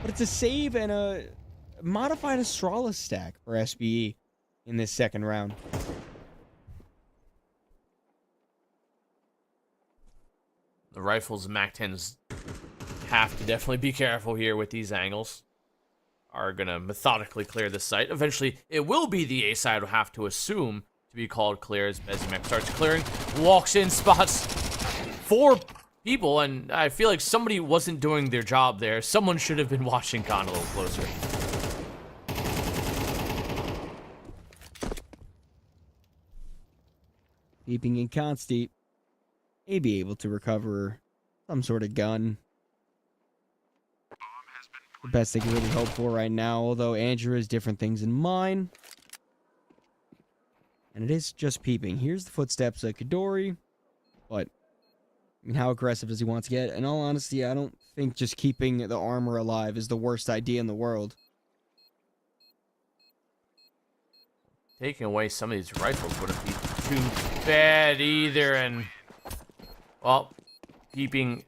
But it's a save and a modified Astralis stack for SBE in this second round. The rifles and MAC-10s have to definitely be careful here with these angles. Are going to methodically clear the site. Eventually, it will be the A side, will have to assume to be called clear as Bezimek starts clearing. Walks in, spots 4 people, and I feel like somebody wasn't doing their job there. Someone should have been watching Khan a little closer. Peeping and Consti may be able to recover some sort of gun. The best they can really hope for right now, although Andrew has different things in mind. And it is just Peeping. Here's the footsteps of Kadori. But, I mean, how aggressive does he want to get? In all honesty, I don't think just keeping the armor alive is the worst idea in the world. Taking away some of these rifles wouldn't be too bad either. And, well, Peeping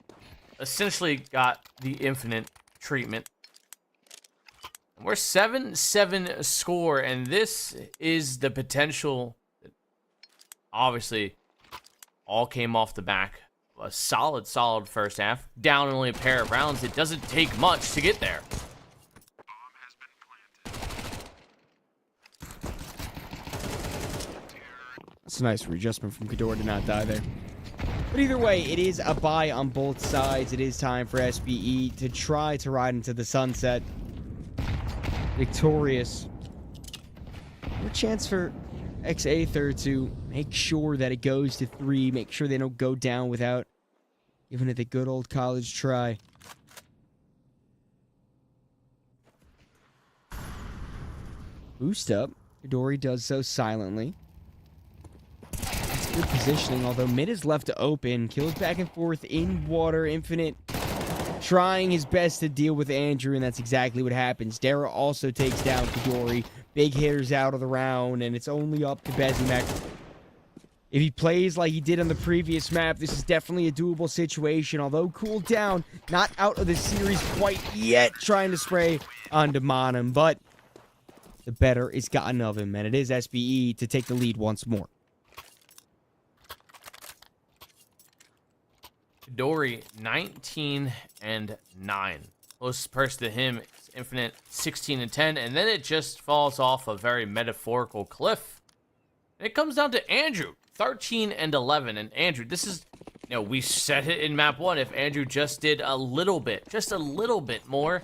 essentially got the infinite treatment. We're 7-7 score, and this is the potential that obviously all came off the back. A solid first half. Down only a pair of rounds. It doesn't take much to get there. It's a nice readjustment from Kador to not die there. But either way, it is a bye on both sides. It is time for SBE to try to ride into the sunset. Victorious. A chance for X-Aether to make sure that it goes to 3. Make sure they don't go down without giving it the good old college try. Boost up. Kadori does so silently. It's good positioning, although mid is left open. Kills back and forth in water. Infinite trying his best to deal with Andrew, and that's exactly what happens. Dara also takes down Kadori. Big hitters out of the round, and it's only up to Bezimek. If he plays like he did on the previous map, this is definitely a doable situation. Although cooled down, not out of the series quite yet, trying to spray onto Monum, but the better is gotten of him, and it is SBE to take the lead once more. Kadori 19-9. Closest person to him is Infinite 16-10, and then it just falls off a very metaphorical cliff. And it comes down to Andrew 13-11. And Andrew, this is, you know, we said it in map 1. If Andrew just did a little bit, just a little bit more,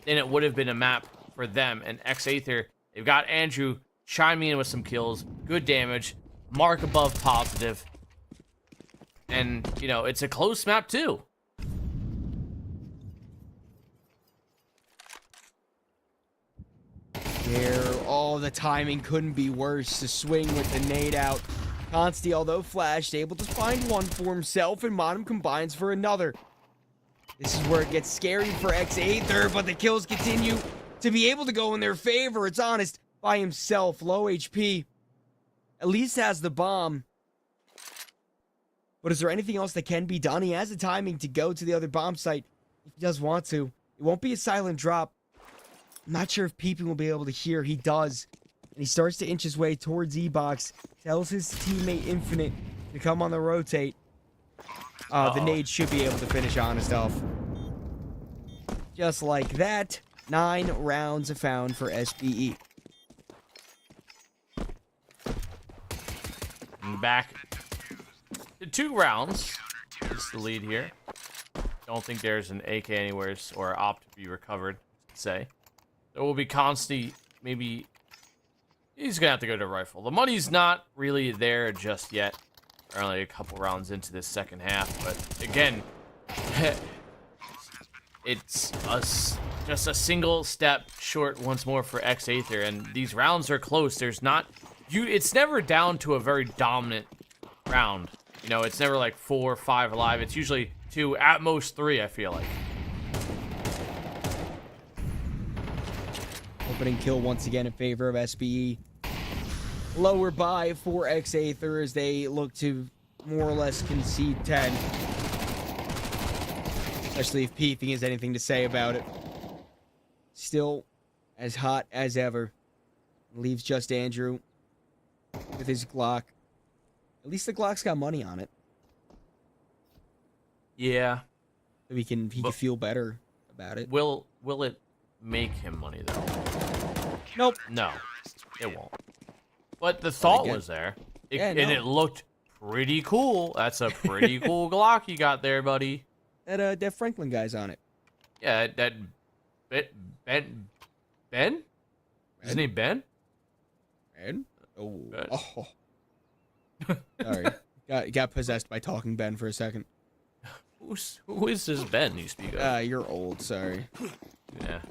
then it would have been a map for them. And X-Aether, they've got Andrew chiming in with some kills, good damage, mark above positive. And, you know, it's a close map, too. There, oh, the timing couldn't be worse. To swing with the nade out. Consti, although flashed, able to find one for himself, and Monum combines for another. This is where it gets scary for X-Aether, but the kills continue to be able to go in their favor. It's Honest by himself, low HP. At least has the bomb. But is there anything else that can be done? He has the timing to go to the other bomb site if he does want to. It won't be a silent drop. I'm not sure if Peeping will be able to hear. He does. And he starts to inch his way towards E-Box. Tells his teammate Infinite to come on the rotate. The nade should be able to finish Honest off. Just like that, 9 rounds found for SBE. And back to 2 rounds. It's the lead here. Don't think there's an AK anywhere or op to be recovered, say. There will be constantly, maybe he's gonna have to go to rifle. The money's not really there just yet. We're only a couple rounds into this second half, but again, it's just a single step short once more for X-Aether, and these rounds are close. There's not, it's never down to a very dominant round. You know, it's never like 4 or 5 alive. It's usually 2, at most 3, I feel like. Opening kill once again in favor of SBE. Lower by for X-Aether as they look to more or less concede 10. Especially if Peeping has anything to say about it. Still as hot as ever. Leaves just Andrew with his Glock. At least the Glock's got money on it. Yeah. So he can feel better about it. Will it make him money though? Nope. No, it won't. But the thought was there, and it looked pretty cool. That's a pretty cool Glock you got there, buddy. That Franklin guy's on it. Yeah, that Ben? His name Ben? Ben? Oh. Ben. Oh. Sorry. Got possessed by Talking Ben for a second. Who is this Ben you speak of? You're old, sorry. Yeah,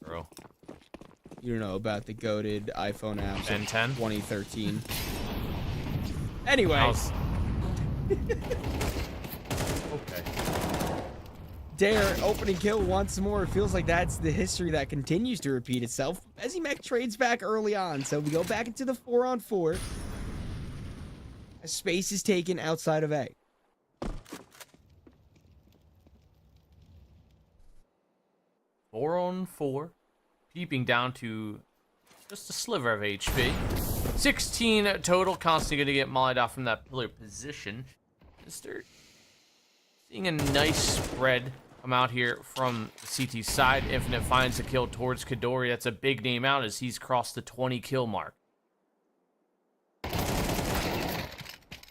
true. You don't know about the goated iPhone apps Ben 10? 2013. Anyway. Okay. Dare opening kill once more. It feels like that's the history that continues to repeat itself. Bezimek trades back early on, so we go back into the 4-on-4. A space is taken outside of A. Four on 4. Peeping down to just a sliver of HP. 16 total. Constantly going to get mollied off from that pillar position. Mr. Seeing a nice spread come out here from the CT side. Infinite finds a kill towards Kadori. That's a big name out as he's crossed the 20 kill mark.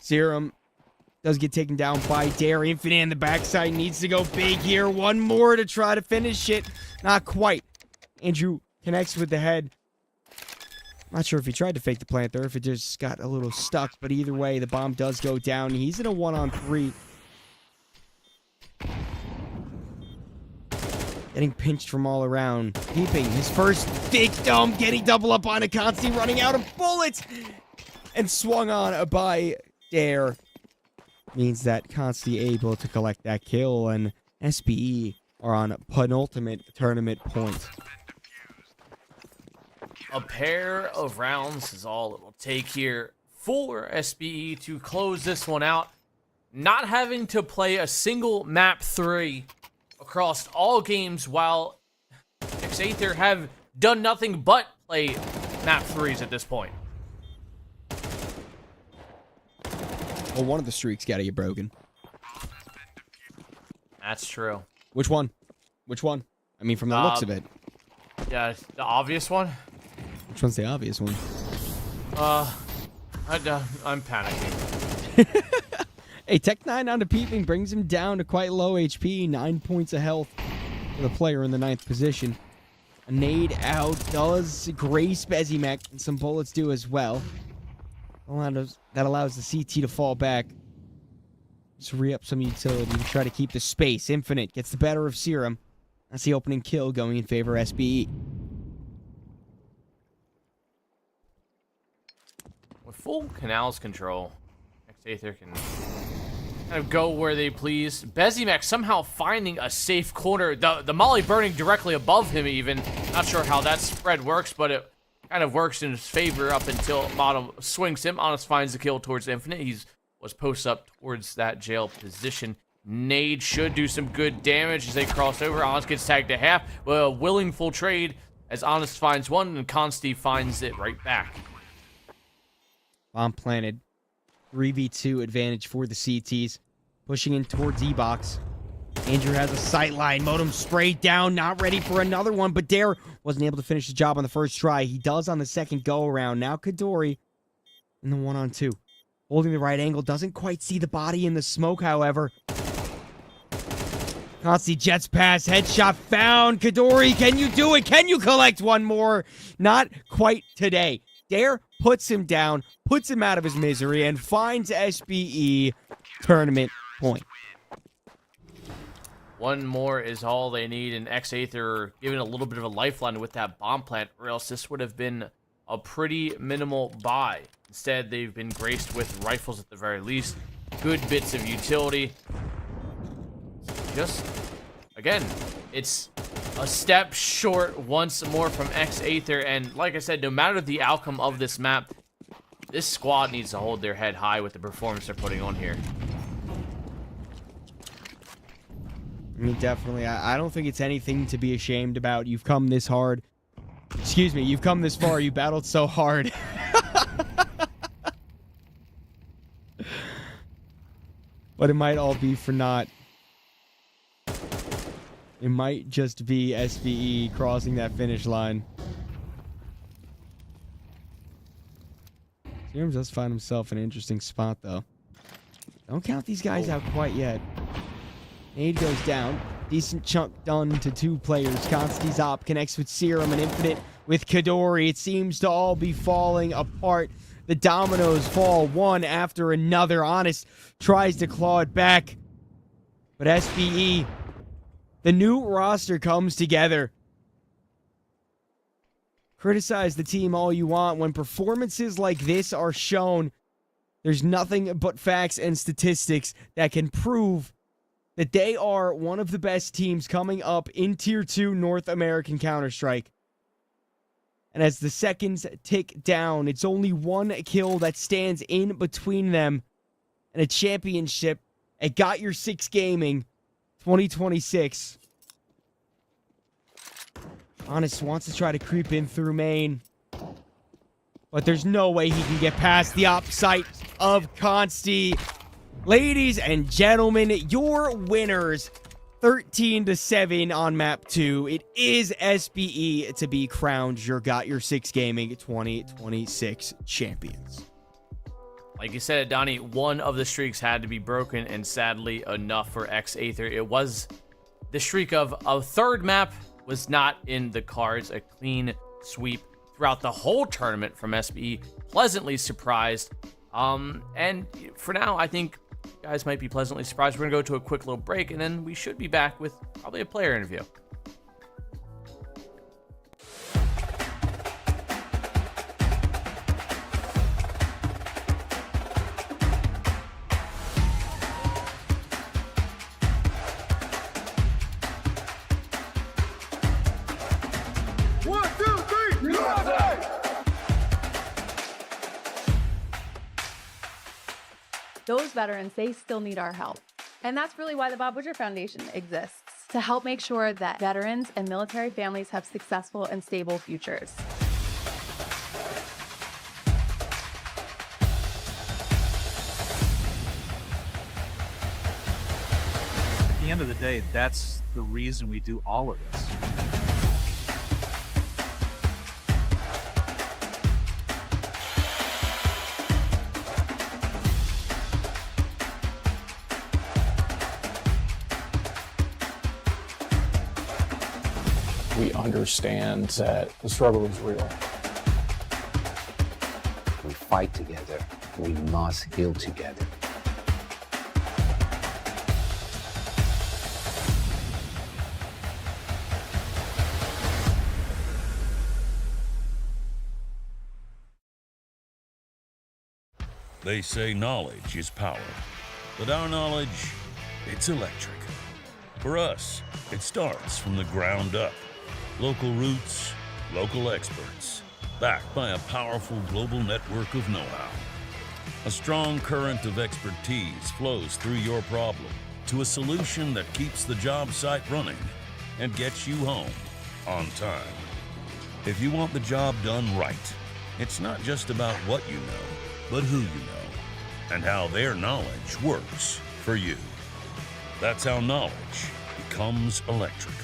Serum does get taken down by Dare. Infinite in the backside needs to go big here. One more to try to finish it. Not quite. Andrew connects with the head. Not sure if he tried to fake the plant there, if it just got a little stuck, but either way, the bomb does go down. He's in a 1-on-3. Getting pinched from all around. Peeping his first victim, getting double up on a Consti, running out of bullets, and swung on by Dare. Means that Consti able to collect that kill, and SBE are on penultimate tournament point. A pair of rounds is all it will take here for SBE to close this one out. Not having to play a single map 3 across all games, while X-Aether have done nothing but play map 3s at this point. Well, one of the streaks got to get broken. That's true. Which one? Which one? I mean, from the looks of it. Yeah, the obvious one. Which one's the obvious one? I'm panicking. Hey, Tech 9 onto Peeping brings him down to quite low HP, 9 points of health for the player in the 9th position. A nade out does grace Bezimek, and some bullets do as well. That allows the CT to fall back. Just re-up some utility to try to keep the space. Infinite gets the better of Serum. That's the opening kill going in favor of SBE. With full Canals control, X-Aether can kind of go where they please. Bezimek somehow finding a safe corner. The molly burning directly above him even. Not sure how that spread works, but it kind of works in his favor up until Model swings him. Honest finds the kill towards Infinite. Was post up towards that jail position. Nade should do some good damage as they cross over. Honest gets tagged to half. Well, willing full trade as Honest finds one and Consti finds it right back. Bomb planted. 3v2 advantage for the CTs. Pushing in towards E-Box. Andrew has a sight line. Modem sprayed down. Not ready for another one. But Dare wasn't able to finish the job on the first try. He does on the second go-around. Now Kadori in the 1-on-2. Holding the right angle. Doesn't quite see the body in the smoke, however. Consti jets past. Headshot found. Kadori, can you do it? Can you collect one more? Not quite today. Dare puts him down, puts him out of his misery, and finds SBE tournament point. One more is all they need, and X-Aether giving a little bit of a lifeline with that bomb plant, or else this would have been a pretty minimal buy. Instead, they've been graced with rifles at the very least, good bits of utility. Just, again, it's a step short once more from X-Aether, and like I said, no matter the outcome of this map, this squad needs to hold their head high with the performance they're putting on here. I mean, definitely. I don't think it's anything to be ashamed about. You've come this hard. Excuse me, you've come this far. You battled so hard. But it might all be for naught. It might just be SBE crossing that finish line. James does find himself in an interesting spot, though. Don't count these guys out quite yet. Nade goes down. Decent chunk done to two players. Consti's op connects with Serum and Infinite with Kadori. It seems to all be falling apart. The dominoes fall one after another. Honest tries to claw it back. But SBE, the new roster comes together. Criticize the team all you want. When performances like this are shown, there's nothing but facts and statistics that can prove that they are one of the best teams coming up in Tier 2 North American Counter-Strike. And as the seconds tick down, it's only one kill that stands in between them and a championship at Got Your 6 Gaming 2026. Honest wants to try to creep in through main, but there's no way he can get past the op site of Consti. Ladies and gentlemen, your winners, 13-7 on map 2. It is SBE to be crowned your Got Your 6 Gaming 2026 champions. Like you said, Donnie, one of the streaks had to be broken, and sadly enough for X-Aether, it was the streak of a third map was not in the cards. A clean sweep throughout the whole tournament from SBE. Pleasantly surprised. And for now, I think you guys might be pleasantly surprised. We're going to go to a quick little break, and then we should be back with probably a player interview. Those veterans, they still need our help. And that's really why the Bob Woodruff Foundation exists, to help make sure that veterans and military families have successful and stable futures. At the end of the day, that's the reason we do all of this. We understand that the struggle is real. We fight together. We must heal together. They say knowledge is power, but our knowledge, it's electric. For us, it starts from the ground up. Local roots, local experts, backed by a powerful global network of know-how. A strong current of expertise flows through your problem to a solution that keeps the job site running and gets you home on time. If you want the job done right, it's not just about what you know, but who you know, and how their knowledge works for you. That's how knowledge becomes electric.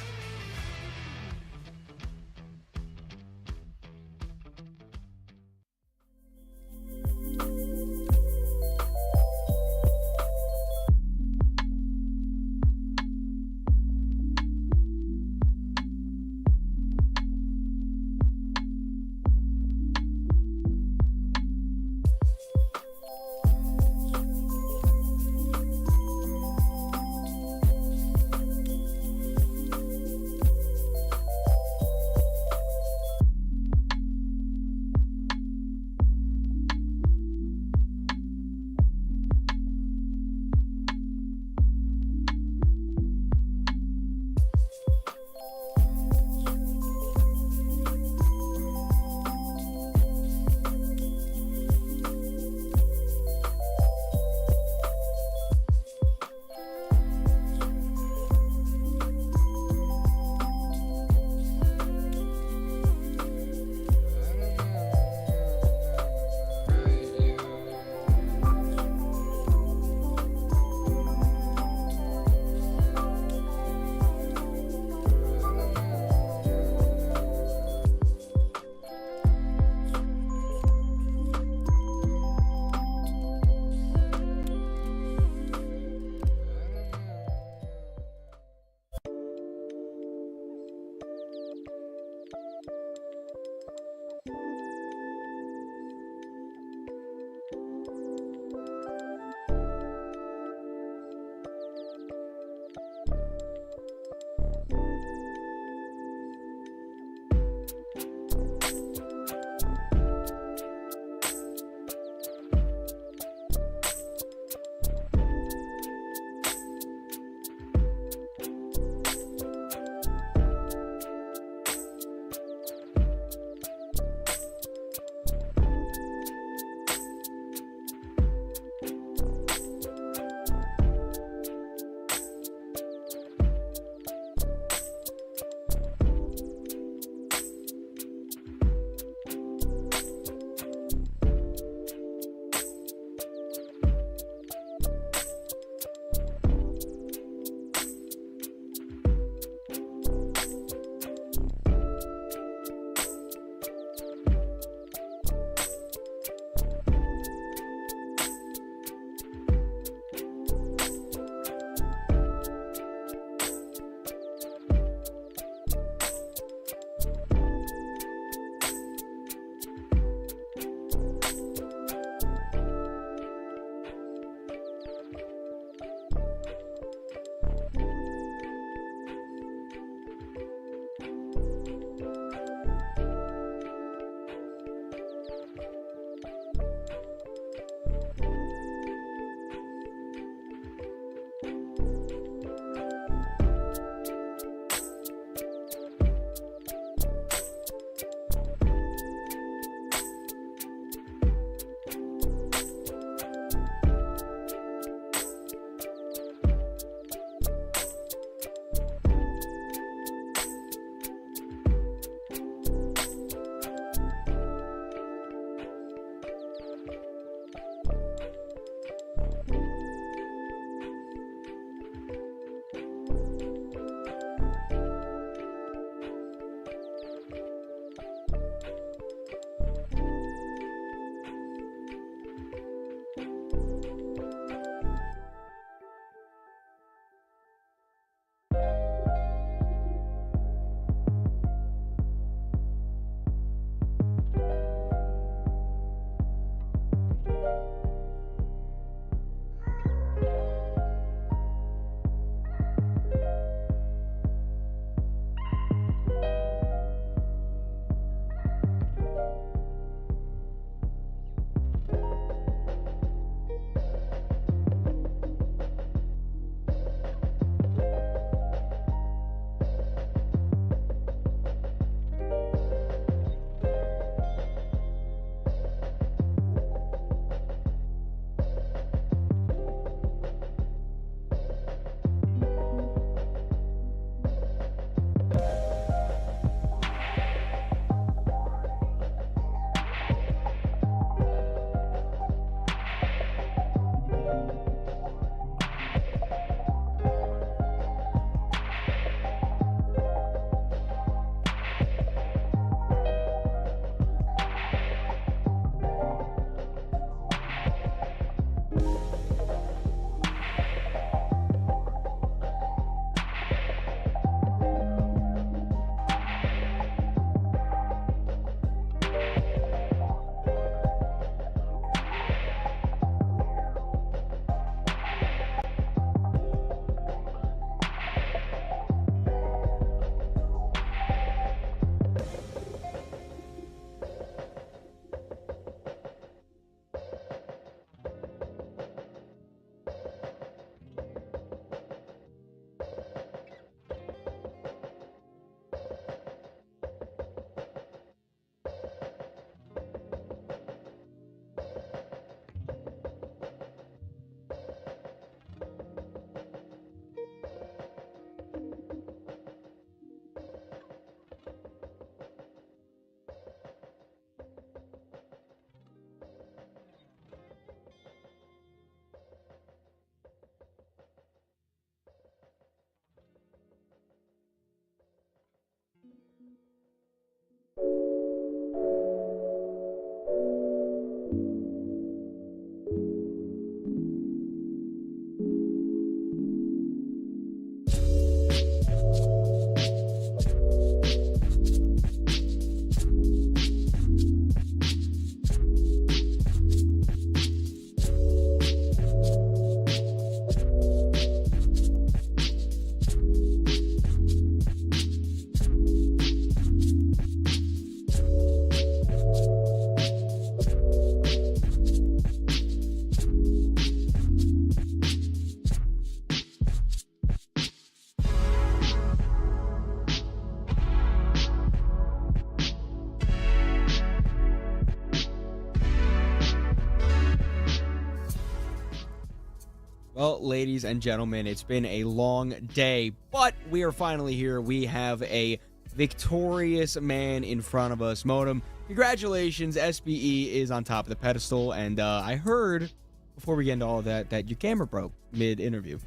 Well, ladies and gentlemen, it's been a long day, but we are finally here. We have a victorious man in front of us. Modem, congratulations. SBE is on top of the pedestal, and I heard, before we get into all of that, that your camera broke mid-interview.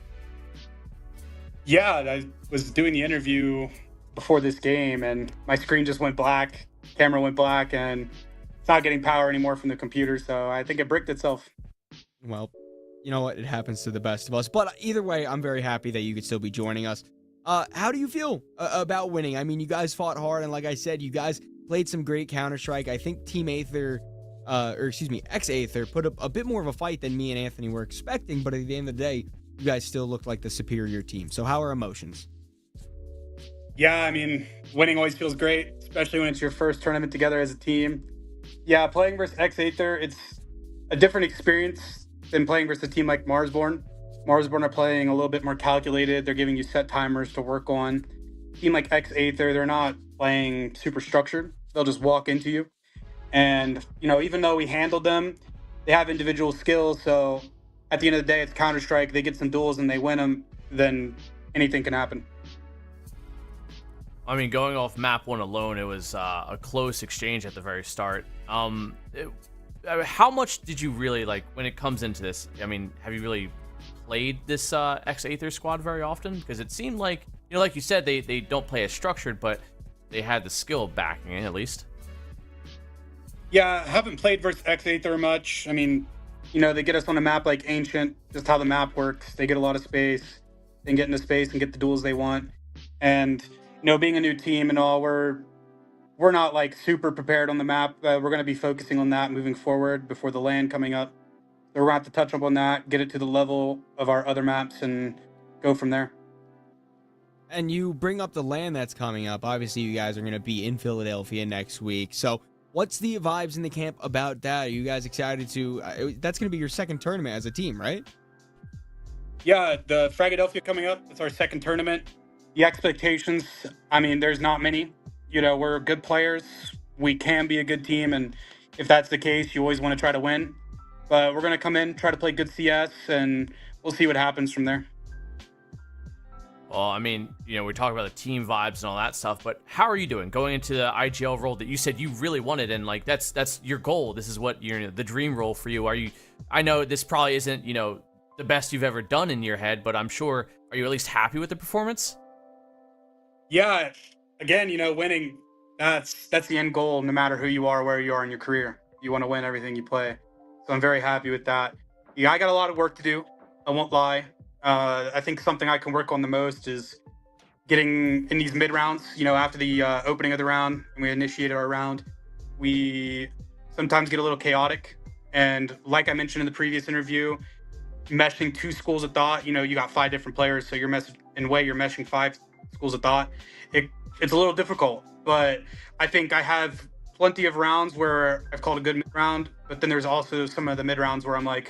Yeah, I was doing the interview before this game, and my screen just went black, camera went black, and it's not getting power anymore from the computer, so I think it bricked itself. Well, you know what? It happens to the best of us. But either way, I'm very happy that you could still be joining us. How do you feel about winning? I mean, you guys fought hard, and like I said, you guys played some great Counter-Strike. I think Team Aether, ex-Aether, put up a bit more of a fight than me and Anthony were expecting, but at the end of the day, you guys still looked like the superior team. So how are emotions? Yeah, I mean, winning always feels great, especially when it's your first tournament together as a team. Yeah, playing versus ex-Aether, it's a different experience than playing versus a team like Marsborn. Marsborn are playing a little bit more calculated. They're giving you set timers to work on. Team like ex-Aether, they're not playing super structured. They'll just walk into you. And, you know, even though we handled them, they have individual skills. So at the end of the day, it's Counter-Strike. They get some duels and they win them, then anything can happen. I mean, going off map 1 alone, it was a close exchange at the very start. How much did you really, like, when it comes into this, I mean, have you really played this ex-Aether squad very often? Because it seemed like, you know, like you said, they don't play as structured, but they had the skill backing it, at least. Yeah, I haven't played versus ex-Aether much. I mean, you know, they get us on a map like Ancient, just how the map works. They get a lot of space. They can get into space and get the duels they want. And, you know, being a new team and all, we're not like super prepared on the map. We're going to be focusing on that moving forward before the LAN coming up. So we're going to have to touch up on that, get it to the level of our other maps, and go from there. And you bring up the LAN that's coming up. Obviously, you guys are going to be in Philadelphia next week. So what's the vibes in the camp about that? Are you guys excited to... that's going to be your second tournament as a team, right? Yeah, the Philadelphia coming up. It's our second tournament. The expectations, I mean, there's not many. You know, we're good players. We can be a good team. And if that's the case, you always want to try to win. But we're going to come in, try to play good CS, and we'll see what happens from there. Well, I mean, you know, we talk about the team vibes and all that stuff, but how are you doing going into the IGL role that you said you really wanted, and like that's your goal? This is what the dream role for you. Are you? I know this probably isn't, you know, the best you've ever done in your head, but I'm sure, are you at least happy with the performance? Yeah, again, you know, winning, that's the end goal, no matter who you are, where you are in your career. You want to win everything you play. So I'm very happy with that. Yeah, I got a lot of work to do. I won't lie. I think something I can work on the most is getting in these mid rounds. You know, after the opening of the round, and we initiated our round, we sometimes get a little chaotic. And like I mentioned in the previous interview, meshing two schools of thought, you know, you got 5 different players, so you're meshing 5 schools of thought. It's a little difficult, but I think I have plenty of rounds where I've called a good mid round, but then there's also some of the mid rounds where I'm like,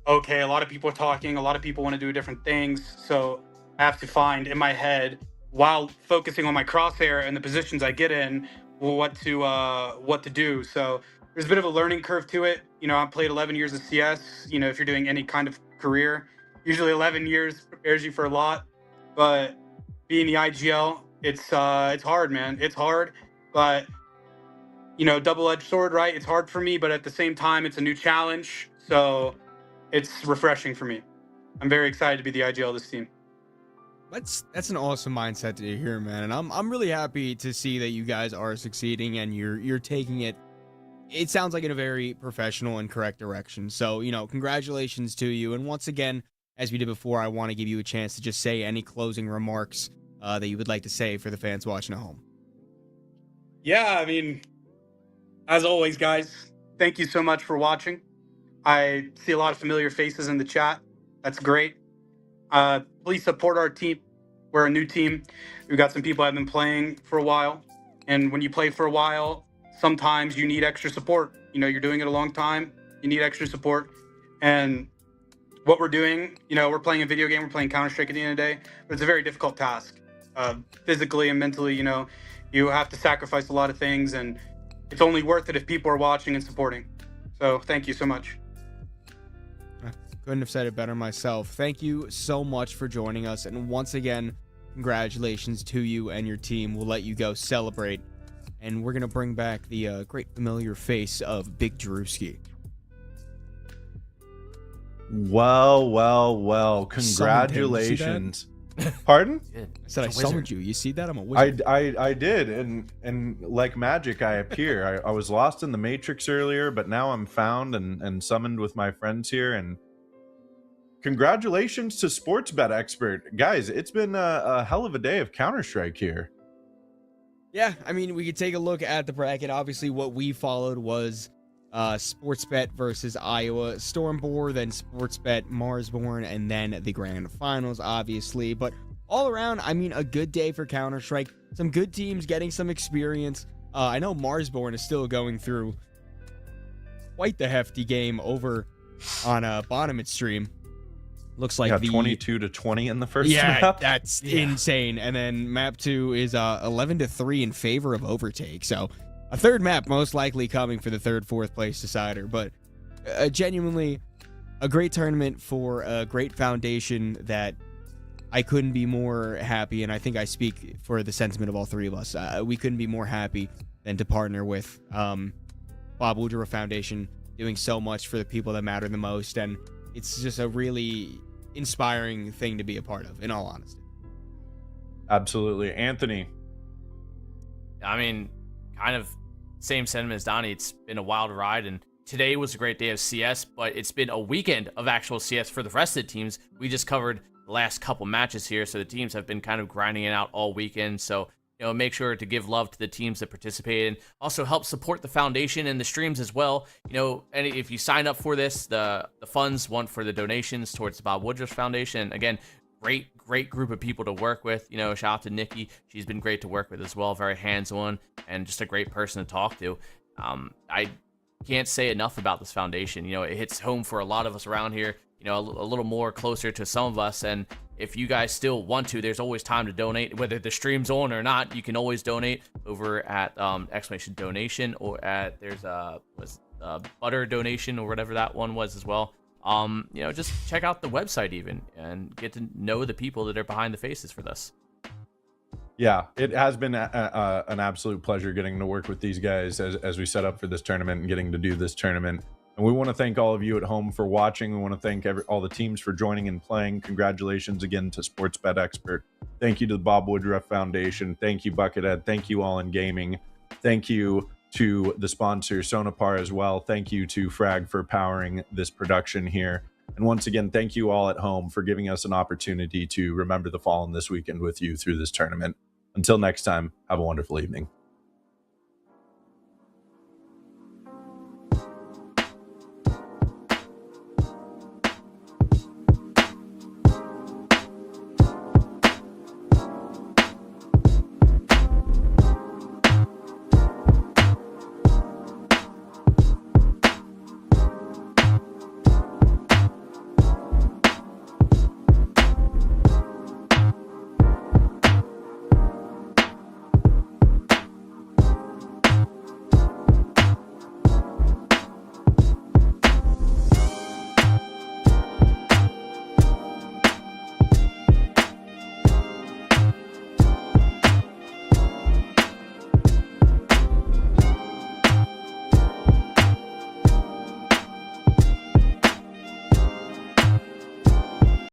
okay, a lot of people are talking, a lot of people want to do different things, so I have to find in my head, while focusing on my crosshair and the positions I get in, what to do. So there's a bit of a learning curve to it. You know, I've played 11 years of CS. You know, if you're doing any kind of career, usually 11 years prepares you for a lot, but being the IGL, it's hard, man. It's hard, but you know, double-edged sword, right? It's hard for me, but at the same time, it's a new challenge. So it's refreshing for me. I'm very excited to be the IGL of this team. That's an awesome mindset to hear, man. And I'm really happy to see that you guys are succeeding and you're taking it. It sounds like in a very professional and correct direction. So, you know, congratulations to you. And once again, as we did before, I want to give you a chance to just say any closing remarks that you would like to say for the fans watching at home. Yeah, I mean, as always, guys, thank you so much for watching. I see a lot of familiar faces in the chat. That's great. Please support our team. We're a new team. We've got some people that have been playing for a while. And when you play for a while, sometimes you need extra support. You know, you're doing it a long time. You need extra support. And what we're doing, you know, we're playing a video game. We're playing Counter-Strike at the end of the day. But it's a very difficult task. Physically and mentally, you know, you have to sacrifice a lot of things. And it's only worth it if people are watching and supporting. So thank you so much. Couldn't have said it better myself. Thank you so much for joining us. And once again, congratulations to you and your team. We'll let you go celebrate. And we're going to bring back the great familiar face of Big Drewski. Well. Congratulations. Pardon? I said I summoned you. You see that? I'm a wizard. I did, and like magic, I appear. I was lost in the Matrix earlier, but now I'm found and summoned with my friends here. And congratulations to Sports Bet Expert, guys. It's been a hell of a day of Counter-Strike here. Yeah, I mean, we could take a look at the bracket. Obviously, what we followed was Sportsbet versus Iowa Stormbore, then Sportsbet Marsborn, and then the grand finals, obviously. But all around, I mean, a good day for Counter-Strike. Some good teams getting some experience. I know Marsborn is still going through quite the hefty game over on Bonneman stream. Looks like the 22-20 in the first map. map. That's insane. And then map 2 is 11-3 in favor of Overtake. So a third map most likely coming for the third, fourth place decider. But genuinely a great tournament for a great foundation that I couldn't be more happy. And I think I speak for the sentiment of all three of us. We couldn't be more happy than to partner with Bob Woodruff Foundation, doing so much for the people that matter the most. And it's just a really inspiring thing to be a part of, in all honesty. Absolutely. Anthony. I mean, kind of same sentiment as Donnie. It's been a wild ride, and today was a great day of CS, but it's been a weekend of actual CS for the rest of the teams. We just covered the last couple matches here, so the teams have been kind of grinding it out all weekend. So, you know, make sure to give love to the teams that participated, and also help support the foundation and the streams as well. You know, and if you sign up for this, the funds want for the donations towards the Bob Woodruff Foundation. Again, great group of people to work with. You know, shout out to Nikki. She's been great to work with as well. Very hands-on and just a great person to talk to. I can't say enough about this foundation. You know, it hits home for a lot of us around here. You know, a little more closer to some of us. And if you guys still want to, there's always time to donate. Whether the stream's on or not, you can always donate over at exclamation donation, or at there's butter donation, or whatever that one was as well. You know, just check out the website even and get to know the people that are behind the faces for this. Yeah, it has been an absolute pleasure getting to work with these guys as we set up for this tournament and getting to do this tournament. And we want to thank all of you at home for watching. We want to thank all the teams for joining and playing. Congratulations again to Sportsbet Expert. Thank you to the Bob Woodruff Foundation. Thank you, Buckethead. Thank you, All in Gaming. Thank you to the sponsor, Sonopar, as well. Thank you to Frag for powering this production here. And once again, thank you all at home for giving us an opportunity to remember the Fallen this weekend with you through this tournament. Until next time, have a wonderful evening.